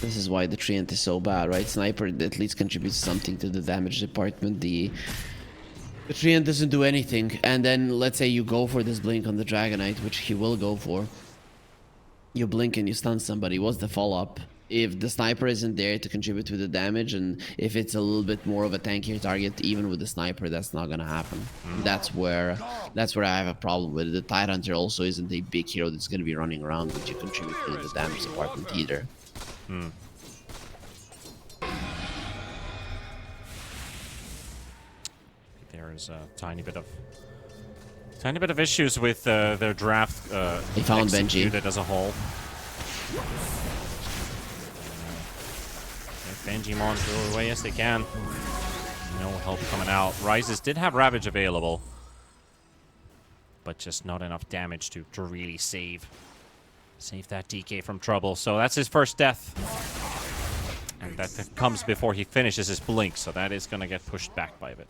This is why the Treant is so bad, right? Sniper at least contributes something to the damage department. The Treant doesn't do anything. And then let's say you go for this blink on the Dragon Knight, which he will go for. You blink and you stun somebody. What's the follow-up? If the sniper isn't there to contribute to the damage, and if it's a little bit more of a tankier target, even with the sniper, that's not gonna happen. That's where I have a problem with it. The Tidehunter also isn't a big hero that's gonna be running around with you contribute to the damage department either. There is a tiny bit of issues with their draft. They found Benji. Executed as a whole. Benji Mon throw away as they can. No help coming out. Rises did have Ravage available, but just not enough damage to really save that DK from trouble. So that's his first death. And that comes before he finishes his blink, so that is going to get pushed back by a bit.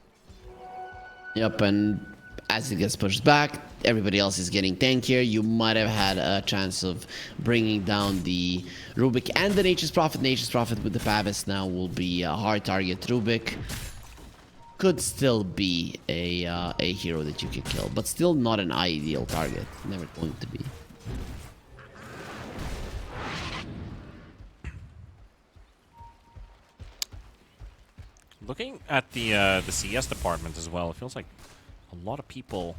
Yep, and as it gets pushed back, everybody else is getting tankier. You might have had a chance of bringing down the Rubik and the Nature's Prophet. Nature's Prophet with the Pavis now will be a hard target. Rubik could still be a hero that you can kill, but still not an ideal target. Never going to be. Looking at the CS department as well, it feels like a lot of people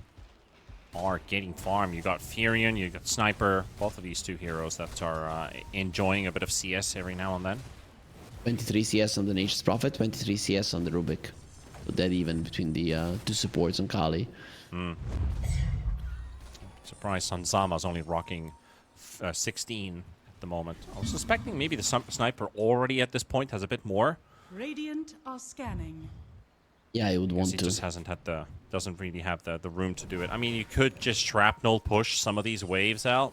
are getting farm. You got Furion, you got Sniper, both of these two heroes that are enjoying a bit of CS every now and then. 23 CS on the Nature's Prophet, 23 CS on the Rubik. So dead even between the two supports on Kali. Surprised Hanzama's only rocking 16 at the moment. I was suspecting maybe the sniper already at this point has a bit more. Radiant are scanning. Yeah, I would want He to. just doesn't really have the room to do it. I mean, you could just shrapnel push some of these waves out.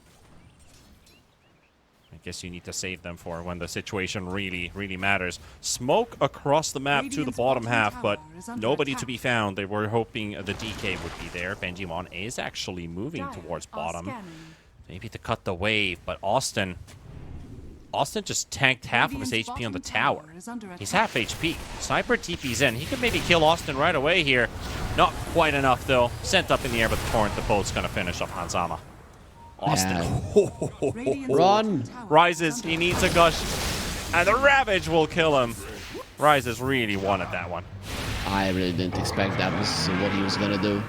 I guess you need to save them for when the situation really matters. Smoke across the map to the bottom half, but nobody to be found. They were hoping the DK would be there. Benjimon is actually moving towards bottom. Maybe to cut the wave, but Austin just tanked half of his HP on the tower. He's half HP. Sniper TP's in. He could maybe kill Austin right away here. Not quite enough, though. Sent up in the air, but the torrent, the boat's going to finish off Hanzama. Austin. Run! Rises. He needs a gush. And the Ravage will kill him. Rises really wanted that one. I really didn't expect that was what he was going to do.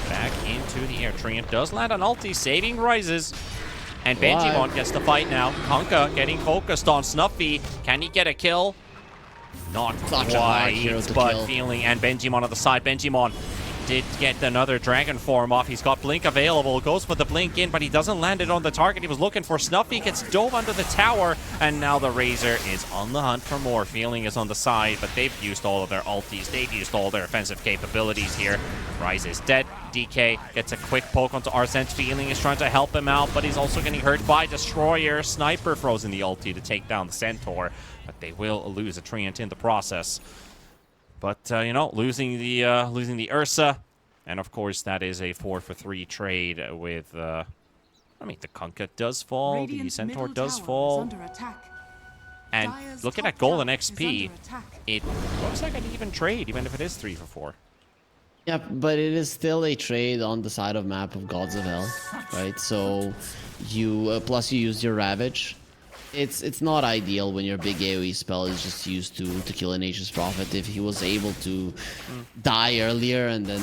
Back into the air. Treant does land on ulti, saving Rises. And Benjimon gets the fight now. Kunkka getting focused on Snuffy. Can he get a kill? Not quite, but feeling. And Benjimon on the side. Benjimon did get another dragon form off. He's got Blink available. Goes for the Blink in, but he doesn't land it on the target he was looking for. Snuffy gets dove under the tower, and now the Razor is on the hunt for more. Feeling is on the side, but they've used all of their ultis. They've used all their offensive capabilities here. Rise is dead. DK gets a quick poke onto Arsene. Feeling is trying to help him out, but he's also getting hurt by Destroyer. Sniper throws in the ulti to take down the Centaur, but they will lose a Treant in the process. But, you know, losing the Ursa, and of course that is a 4-for-3 trade with, I mean, the Kunkka does fall, the Centaur does fall. And looking at golden XP, it looks like an even trade, even if it is 3-for-4. Yeah, but it is still a trade on the side of map of Gods of Hell, right? So you, plus you use your Ravage. It's not ideal when your big AoE spell is just used to kill a Nature's Prophet. If he was able to die earlier and then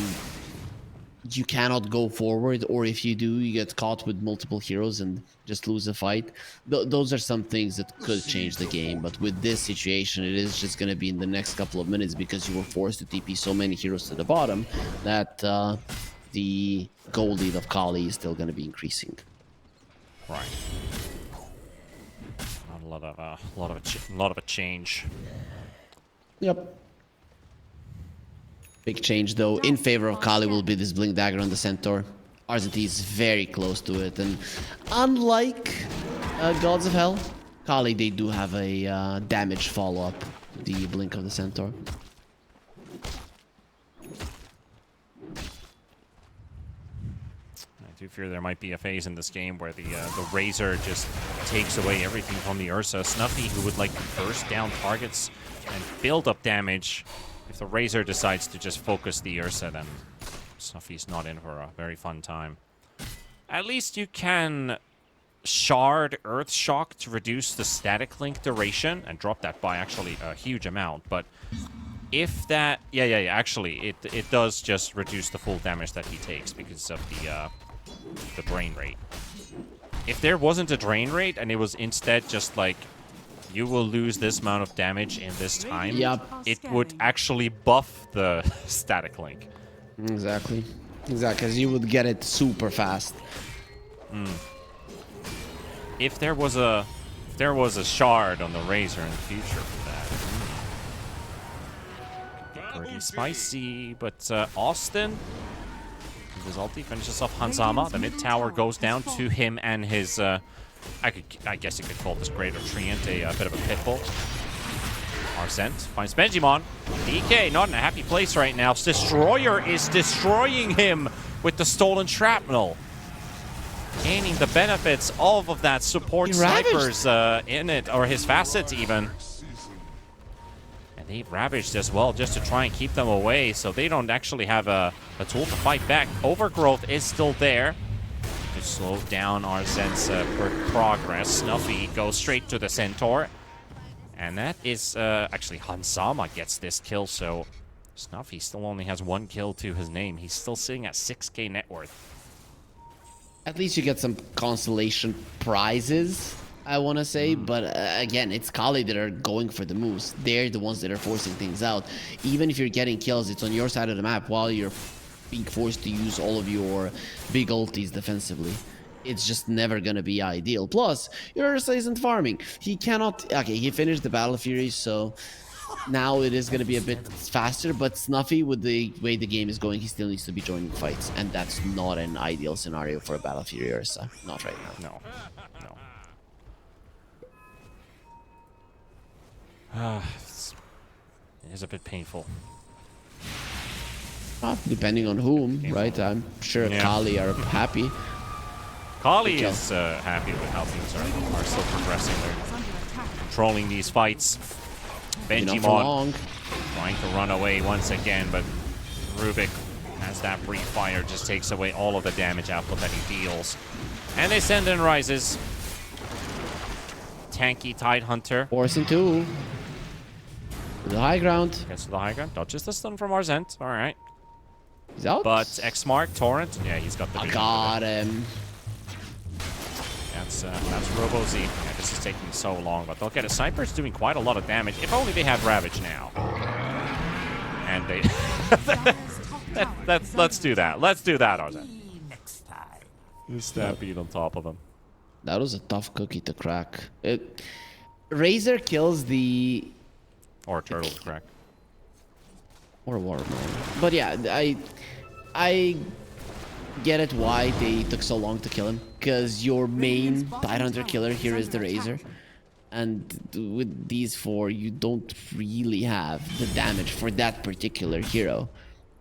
you cannot go forward, or if you do, you get caught with multiple heroes and just lose the fight. Those are some things that could change the game, but with this situation, it is just going to be in the next couple of minutes because you were forced to TP so many heroes to the bottom that the gold lead of Kali is still going to be increasing. Right. A lot of a change. Yep. Big change though in favor of Kali will be this Blink Dagger on the Centaur. RZT is very close to it, and unlike Gods of Hell, Kali they do have a damage follow-up to the Blink of the Centaur. I do fear there might be a phase in this game where the Razor just takes away everything from the Ursa. Snuffy, who would like to burst down targets and build up damage. If the Razor decides to just focus the Ursa, then Snuffy's not in for a very fun time. At least you can shard Earth Shock to reduce the static link duration and drop that by actually a huge amount. But if that... Yeah, actually, it does just reduce the full damage that he takes because of the drain rate. If there wasn't a drain rate and it was instead just like you will lose this amount of damage in this time, it would actually buff the static link. Exactly, because you would get it super fast. If there was a shard on the Razor in the future for that, pretty spicy. But Austin, his ulti finishes off Hanzama. The mid tower goes down to him and his, I guess you could call this Greater Treant a bit of a pitbull. Arsene finds Benjimon. DK not in a happy place right now. Destroyer is destroying him with the stolen shrapnel. Gaining the benefits of that support snipers in it, or his facets even. And they ravaged as well just to try and keep them away, so they don't actually have a tool to fight back. Overgrowth is still there. To slow down Arsene's progress. Snuffy goes straight to the Centaur. And that is, actually, Hanzama gets this kill, so Snuffy still only has 1 kill to his name. He's still sitting at 6k net worth. At least you get some consolation prizes I want to say, but again, it's Kali that are going for the moves. They're the ones that are forcing things out. Even if you're getting kills, it's on your side of the map while you're being forced to use all of your big ultis defensively. It's just never going to be ideal. Plus, your Ursa isn't farming. He cannot... Okay, he finished the Battle Fury, so now it is going to be a bit faster, but Snuffy, with the way the game is going, he still needs to be joining fights, and that's not an ideal scenario for a Battle Fury Ursa. Not right now. No. It is a bit painful. Depending on whom, right? I'm sure Kali are happy. Kali is happy with how things are still progressing. They're controlling these fights. Benjimon trying to run away once again, but Rubik, as that brief fire just takes away all of the damage output that he deals. And they send in Rises. Tanky Tidehunter. Forcing two. To the high ground. Gets to the high ground. Dodges the stun from Arzent. All right. He's out. But Xmark, Torrent. Yeah, he's got the big got him. That's RoboZ. Yeah, this is taking so long, but they'll get it. Sniper's doing quite a lot of damage. If only they had Ravage now. And they... let's do that. Let's do that, Arzent. Stampede on top of him. That was a tough cookie to crack. Razor kills the... Or Turtle to crack. Or Watermelon. But yeah, I get it why they took so long to kill him. Because your main Tidehunter killer here is the Razor. And with these four, you don't really have the damage for that particular hero.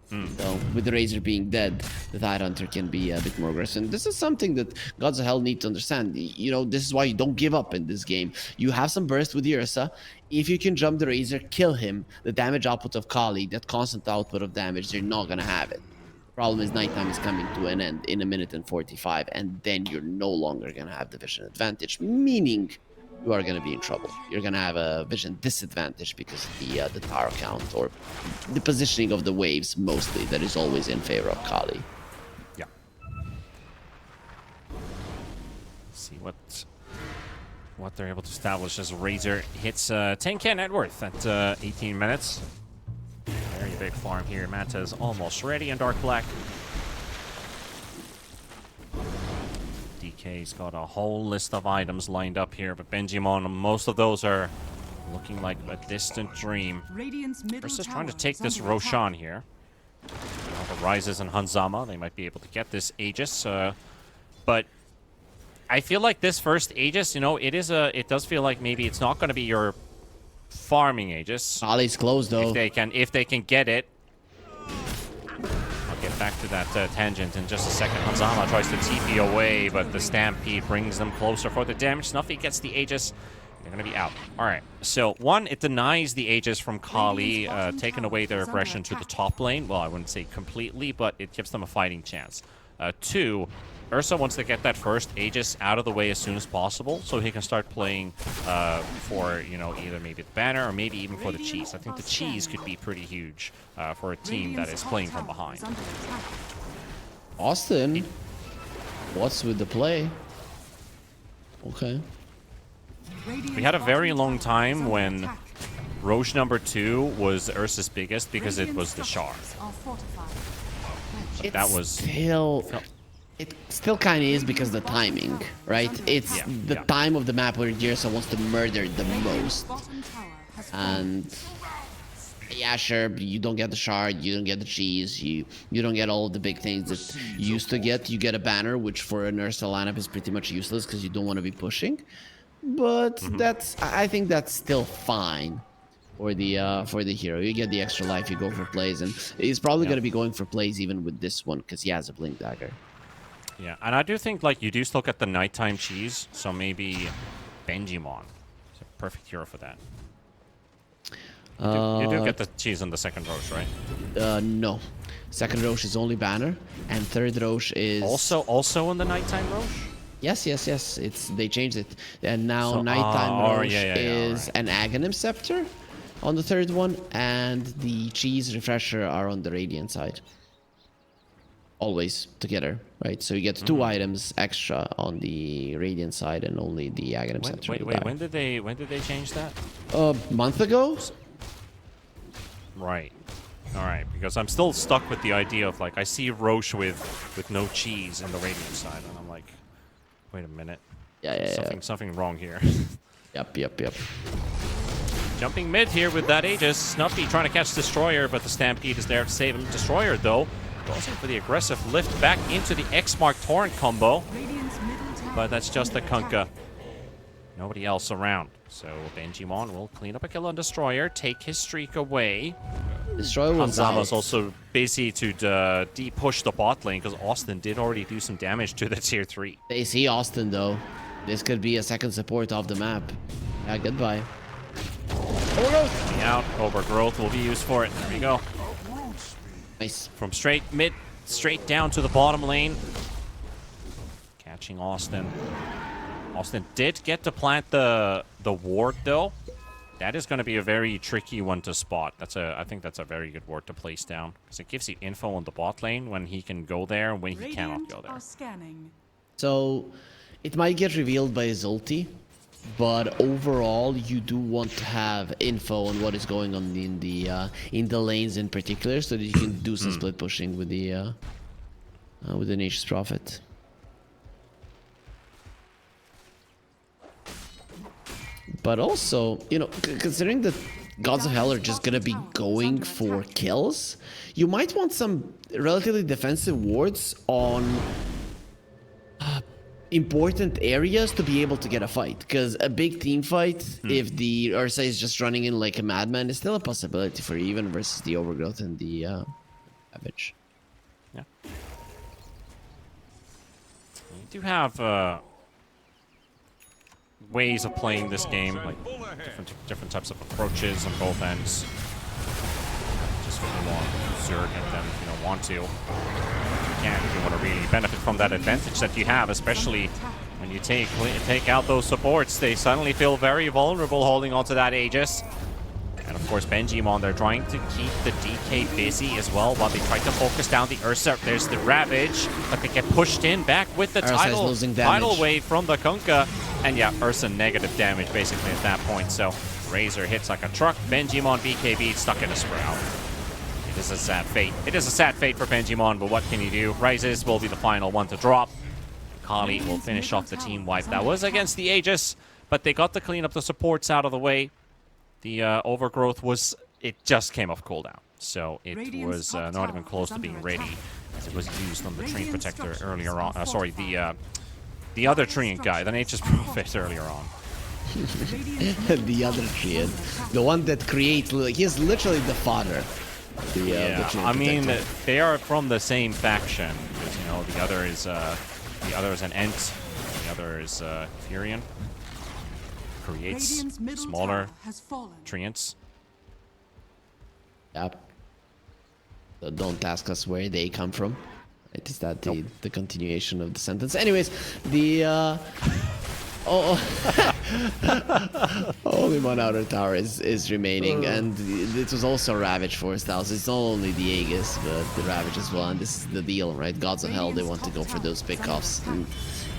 So with the Razor being dead, the Tidehunter can be a bit more aggressive. And this is something that Gods of Hell need to understand. You know, this is why you don't give up in this game. You have some burst with the Ursa. If you can jump the Razor, kill him. The damage output of Kali, that constant output of damage, they're not going to have it. The problem is nighttime is coming to an end in 1:45, and then you're no longer going to have the vision advantage, meaning you are going to be in trouble. You're going to have a vision disadvantage because of the tower count or the positioning of the waves, mostly, that is always in favor of Kali. Yeah. Let's see what they're able to establish as Razor hits 10k net worth at 18 minutes. Very big farm here. Manta is almost ready in Dark Black. DK's got a whole list of items lined up here, but Benjimon, most of those are looking like a distant dream. Versus trying to take this Roshan here. The Rises and Hanzama, they might be able to get this Aegis, but I feel like this first Aegis, you know, it does feel like maybe it's not going to be your farming Aegis. Kali's close though. If they can get it. Get back to that tangent in just a second. Hanzama tries to TP away, but the Stampede brings them closer for the damage. Snuffy gets the Aegis. They're going to be out. All right. So, one, it denies the Aegis from Kali, taking away their aggression to the top lane. Well, I wouldn't say completely, but it gives them a fighting chance. Two, Ursa wants to get that first Aegis out of the way as soon as possible so he can start playing for, you know, either maybe the banner or maybe even for the cheese. I think the cheese could be pretty huge for a team that is playing from behind. Austin, what's with the play? Okay. We had a very long time when Roche number 2 was Ursa's biggest because it was the Shard. That was still... It still kind of is because of the timing, right? It's the time of the map where Ursa wants to murder the most. And yeah, sure, you don't get the shard, you don't get the cheese, you don't get all of the big things that you used to get. You get a banner, which for an Ursa lineup is pretty much useless because you don't want to be pushing. But I think that's still fine for the hero. You get the extra life, you go for plays, and he's probably going to be going for plays even with this one because he has a blink dagger. Yeah, and I do think, like, you do still get the nighttime cheese, so maybe Benjimon is a perfect hero for that. You do get the cheese on the second Roche, right? No. Second Roche is only banner, and third Roche is... Also on the nighttime Roche? Yes. They changed it. And now nighttime Roche is an Aghanim Scepter on the third one, and the cheese refresher are on the Radiant side. always together, right? So you get 2 items extra on the Radiant side and only the Aghanim side. Wait, when did they change that? A month ago? Right. All right, because I'm still stuck with the idea of like I see Roche with no cheese in the Radiant side, and I'm like, wait a minute. Something wrong here. Yep. Jumping mid here with that Aegis. Snuffy trying to catch Destroyer, but the Stampede is there to save him. Destroyer, though, goes in for the aggressive lift back into the X-Mark Torrent combo. But that's just the Kunkka. Nobody else around. So Benjimon will clean up a kill on Destroyer, take his streak away. Destroyer will Hanzama's also busy to de-push the bot lane, because Austin did already do some damage to the tier 3. They see Austin, though. This could be a second support off the map. Yeah, goodbye. Overgrowth! Out. Overgrowth will be used for it. There we go. Nice. From straight mid, straight down to the bottom lane. Catching Austin. Austin did get to plant the ward, though. That is going to be a very tricky one to spot. I think that's a very good ward to place down, because it gives you info on the bot lane when he can go there and when he cannot go there. So it might get revealed by his ulti, but overall you do want to have info on what is going on in the lanes in particular, so that you can do some split pushing with the Nature's Prophet. But also, you know, considering that Gods of Hell are just gonna be going for kills, you might want some relatively defensive wards on important areas to be able to get a fight. Because a big team fight, if the Ursa is just running in like a madman, is still a possibility for you, even versus the Overgrowth and the Savage. Yeah. You do have ways of playing this game, like different types of approaches on both ends. Just really want to Zerg at them if you don't want to. You can if you want to really benefit from that advantage that you have, especially when you take out those supports. They suddenly feel very vulnerable holding onto that Aegis. And of course, Benjimon, they're trying to keep the DK busy as well while they try to focus down the Ursa. There's the Ravage, but they get pushed in back with the tidal wave from the Kunkka. And yeah, Ursa negative damage basically at that point. So Razor hits like a truck. Benjimon BKB stuck in a Sprout. It is a sad fate. It is a sad fate for Benjimon, but what can you do? Rises will be the final one to drop. Kali will finish off the team wipe. That was against the Aegis, but they got to clean up the supports out of the way. The Overgrowth was, it just came off cooldown. So it was not even close to being ready, as it was used on the Train Protector earlier on. Sorry, the other Treant guy, the Nature's Prophet earlier on. The other Treant. The one that creates, he's literally the fodder. I mean, they are from the same faction. Because, you know, the other is an Ent, the other is Furion. Creates smaller Treants. Yep. So don't ask us where they come from. It is that the continuation of the sentence. Anyways, the only one outer tower is remaining, and it was also Ravage Force House. It's not only the Aegis, but the Ravage as well. And this is the deal, right? Gods of Hell, they want to go for those pickoffs.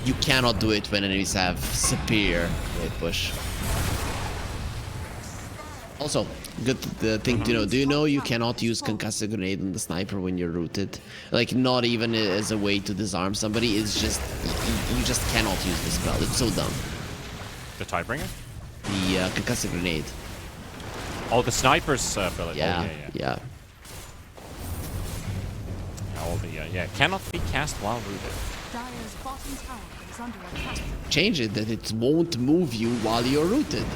You cannot do it when enemies have superior wave push. Also, good thing to know. Do you know you cannot use Concussive Grenade on the Sniper when you're rooted? Like, not even as a way to disarm somebody. It's just, you just cannot use the spell. It's so dumb. The Tidebringer? The Concussive Grenade. Oh, the Sniper's ability. Yeah, oh, yeah. All the, yeah, cannot be cast while rooted. Change it that it won't move you while you're rooted.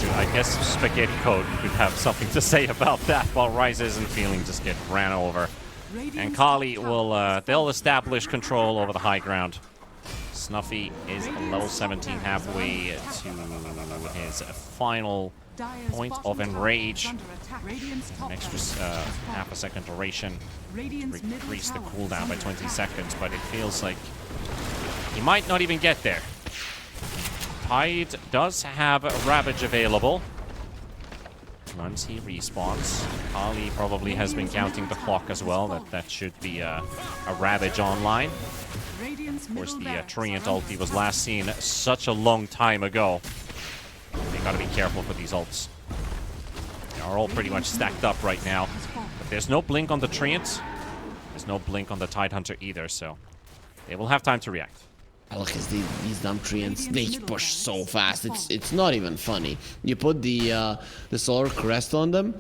Dude, I guess Spaghetti Code would have something to say about that, while Rises and Feeling just get ran over. And Kali will, they'll establish control over the high ground. Snuffy is level 17, halfway to his final point of Enrage. An extra half a second duration. Increase the cooldown by 20 seconds, but it feels like he might not even get there. Tide does have Ravage available. once he respawns. Ali probably has been counting the clock as well. That should be a Ravage online. Of course, the Treant ulti was last seen such a long time ago. They gotta be careful for these ults. They are all pretty much stacked up right now. But there's no blink on the Treant. There's no blink on the Tidehunter either, so they will have time to react. Look, these dumb Treants, they push so fast. It's not even funny. You put the Solar Crest on them,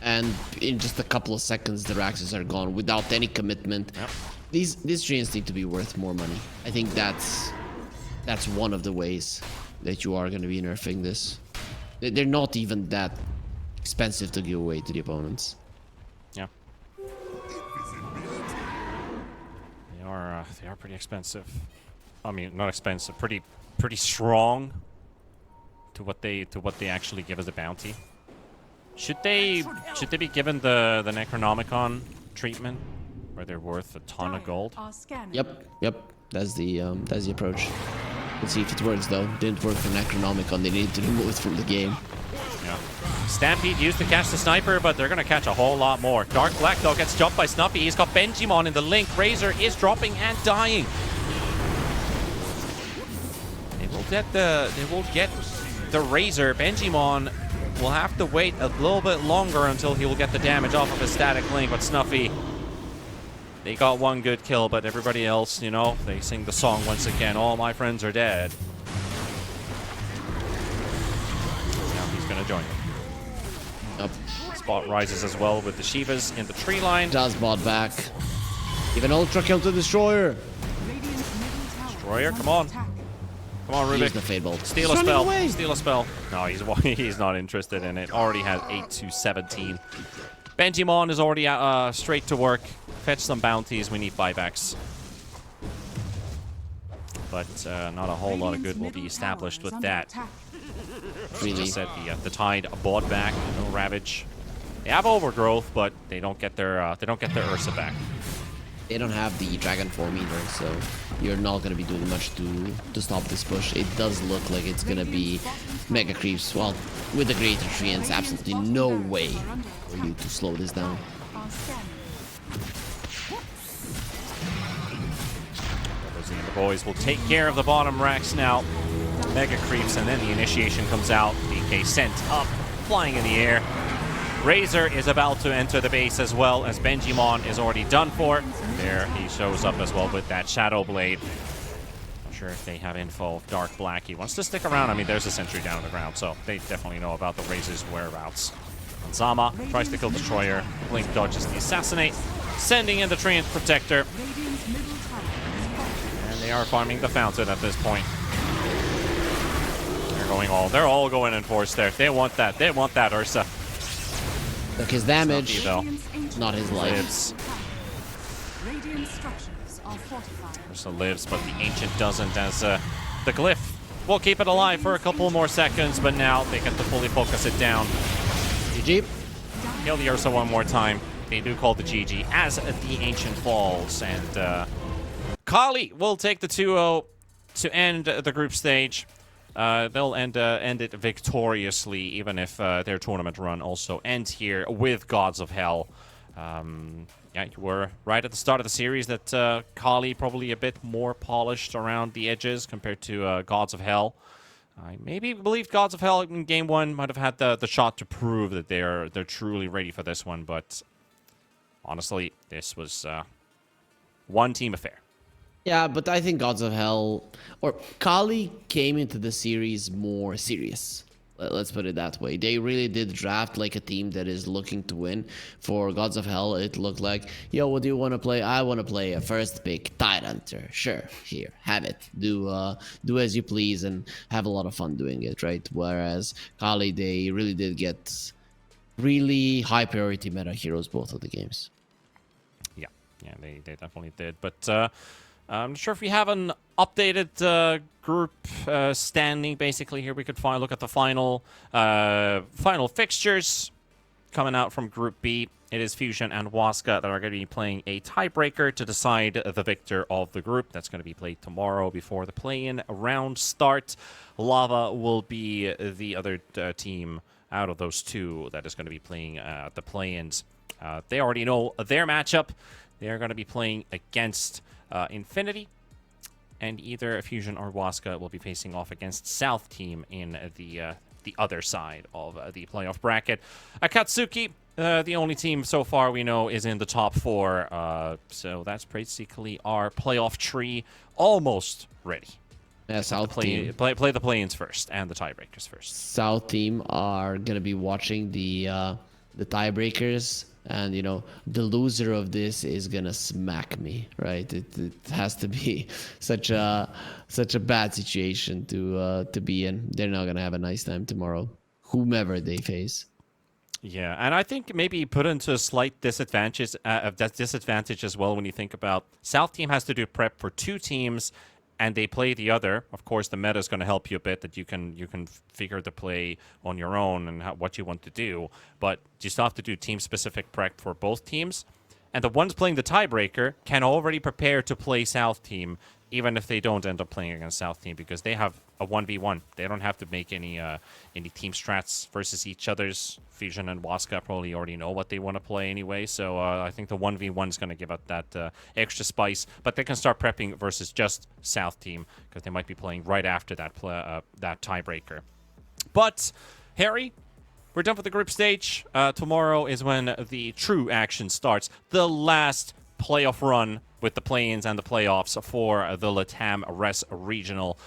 and in just a couple of seconds, the Raxes are gone without any commitment. Yep. These Treants need to be worth more money. I think that's one of the ways that you are going to be nerfing this. They're not even that expensive to give away to the opponents. Yeah. They are pretty expensive. I mean, not expensive, pretty strong to what they actually give as a bounty. Should they be given the Necronomicon treatment, where they're worth a ton of gold? Yep. That's the approach. Let's see if it works though. Didn't work for Necronomicon. They needed to remove it from the game. Yeah. Stampede used to catch the sniper, but they're gonna catch a whole lot more. Dark Black though gets jumped by Snuppy. He's got Benjimon in the link. Razor is dropping and dying. They will get the Razor. Benjimon will have to wait a little bit longer until he will get the damage off of his static link, but Snuffy, they got one good kill, but everybody else, you know, they sing the song once again, all my friends are dead. Now he's gonna join them. Yep. Spot rises as well with the Shivas in the tree line. Does bot back. Even Ultra Kill to Destroyer. Destroyer, come on. Come on, Rubik. Use the Fade Bolt. Steal a spell. Steal a spell. No, he's not interested in it. Already has 8-17. Benjimon is already straight to work. Fetch some bounties. We need buybacks. But not a whole lot of good will be established with that. Really? Just said the Tide bought back. No Ravage. They have Overgrowth, but they don't get their Ursa back. They don't have the Dragon Form either, so you're not going to be doing much to stop this push. It does look like it's going to be Mega Creeps. Well, with the Greater Treants, absolutely no way for you to slow this down. The boys will take care of the bottom racks now. Mega Creeps, and then the initiation comes out. DK sent up, flying in the air. Razor is about to enter the base as well, as Benjimon is already done for. There he shows up as well with that Shadow Blade. Not sure if they have info of Dark Black. He wants to stick around. I mean, there's a sentry down on the ground, so they definitely know about the Razor's whereabouts. And Zama tries to kill Destroyer. Blink dodges the Assassinate, sending in the Treant Protector. And they are farming the Fountain at this point. They're all going in force there. They want that. They want that Ursa. Look, his damage, Snuffy, not his life. Lives. Ursa lives, but the Ancient doesn't, as the Glyph will keep it alive for a couple more seconds, but now they get to fully focus it down. GG. Kill the Ursa one more time. They do call the GG as the Ancient falls, and Kali will take the 2-0 to end the group stage. They'll end it victoriously, even if their tournament run also ends here with Gods of Hell. Yeah, you were right at the start of the series that Kali probably a bit more polished around the edges compared to Gods of Hell. I maybe believed Gods of Hell in Game 1 might have had the shot to prove that they're truly ready for this one, but honestly, this was one team affair. Yeah, but I think Gods of Hell, or Kali came into the series more serious. Let's put it that way. They really did draft like a team that is looking to win. For Gods of Hell, it looked like, yo, what do you want to play? I want to play a first pick Tidehunter. Sure, here, have it. Do as you please and have a lot of fun doing it, right? Whereas Kali, they really did get really high priority meta heroes both of the games. Yeah, they definitely did. But I'm not sure if we have an updated group standing. Basically, here we could look at the final fixtures coming out from Group B. It is Fusion and Waska that are going to be playing a tiebreaker to decide the victor of the group. That's going to be played tomorrow before the play-in round start. Lava will be the other team out of those two that is going to be playing the play-ins. They already know their matchup. They're going to be playing against Infinity, and either Fusion or Waska will be facing off against South Team in the other side of the playoff bracket. Akatsuki, the only team so far we know is in the top 4, so that's basically our playoff tree almost ready. Yeah, South Team. Play the play-ins first and the tiebreakers first. South Team are gonna be watching the tiebreakers, and you know the loser of this is gonna smack me, right? It has to be such a bad situation to be in. They're not gonna have a nice time tomorrow, whomever they face. Yeah, and I think maybe put into a slight disadvantage as well when you think about South Team has to do prep for 2 teams, and they play the other. Of course, the meta is going to help you a bit, that you can figure the play on your own and what you want to do. But you still have to do team-specific prep for both teams. And the ones playing the tiebreaker can already prepare to play South Team, even if they don't end up playing against South Team, because they have a 1v1. They don't have to make any team strats versus each other's. Fusion and Waska probably already know what they want to play anyway, so I think the 1v1 is going to give out that extra spice. But they can start prepping versus just South Team, because they might be playing right after that tiebreaker. But, Harry, we're done for the group stage. Tomorrow is when the true action starts. The last playoff run with the play-ins and the playoffs for the LATAM Res Regional.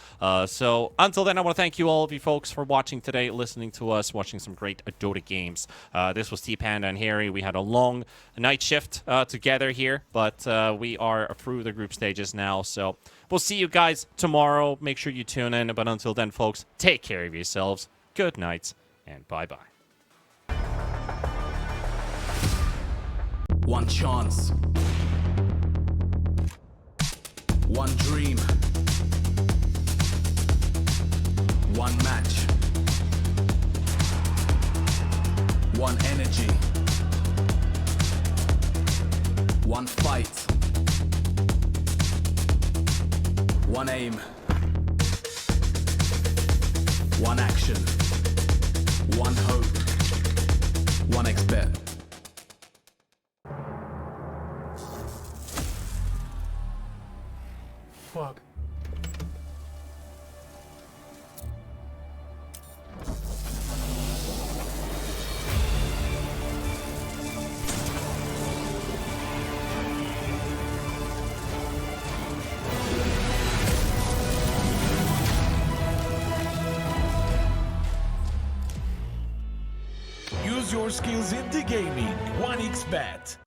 So until then, I want to thank you all of you folks for watching today, listening to us, watching some great Dota games. This was T-Panda and Harry. We had a long night shift together here, but we are through the group stages now. So we'll see you guys tomorrow. Make sure you tune in. But until then, folks, take care of yourselves. Good night, and bye-bye. One chance. One dream. One match. One energy. One fight. One aim. One action. One hope. One expert. Fuck. Use your skills in the gaming. 1xBet.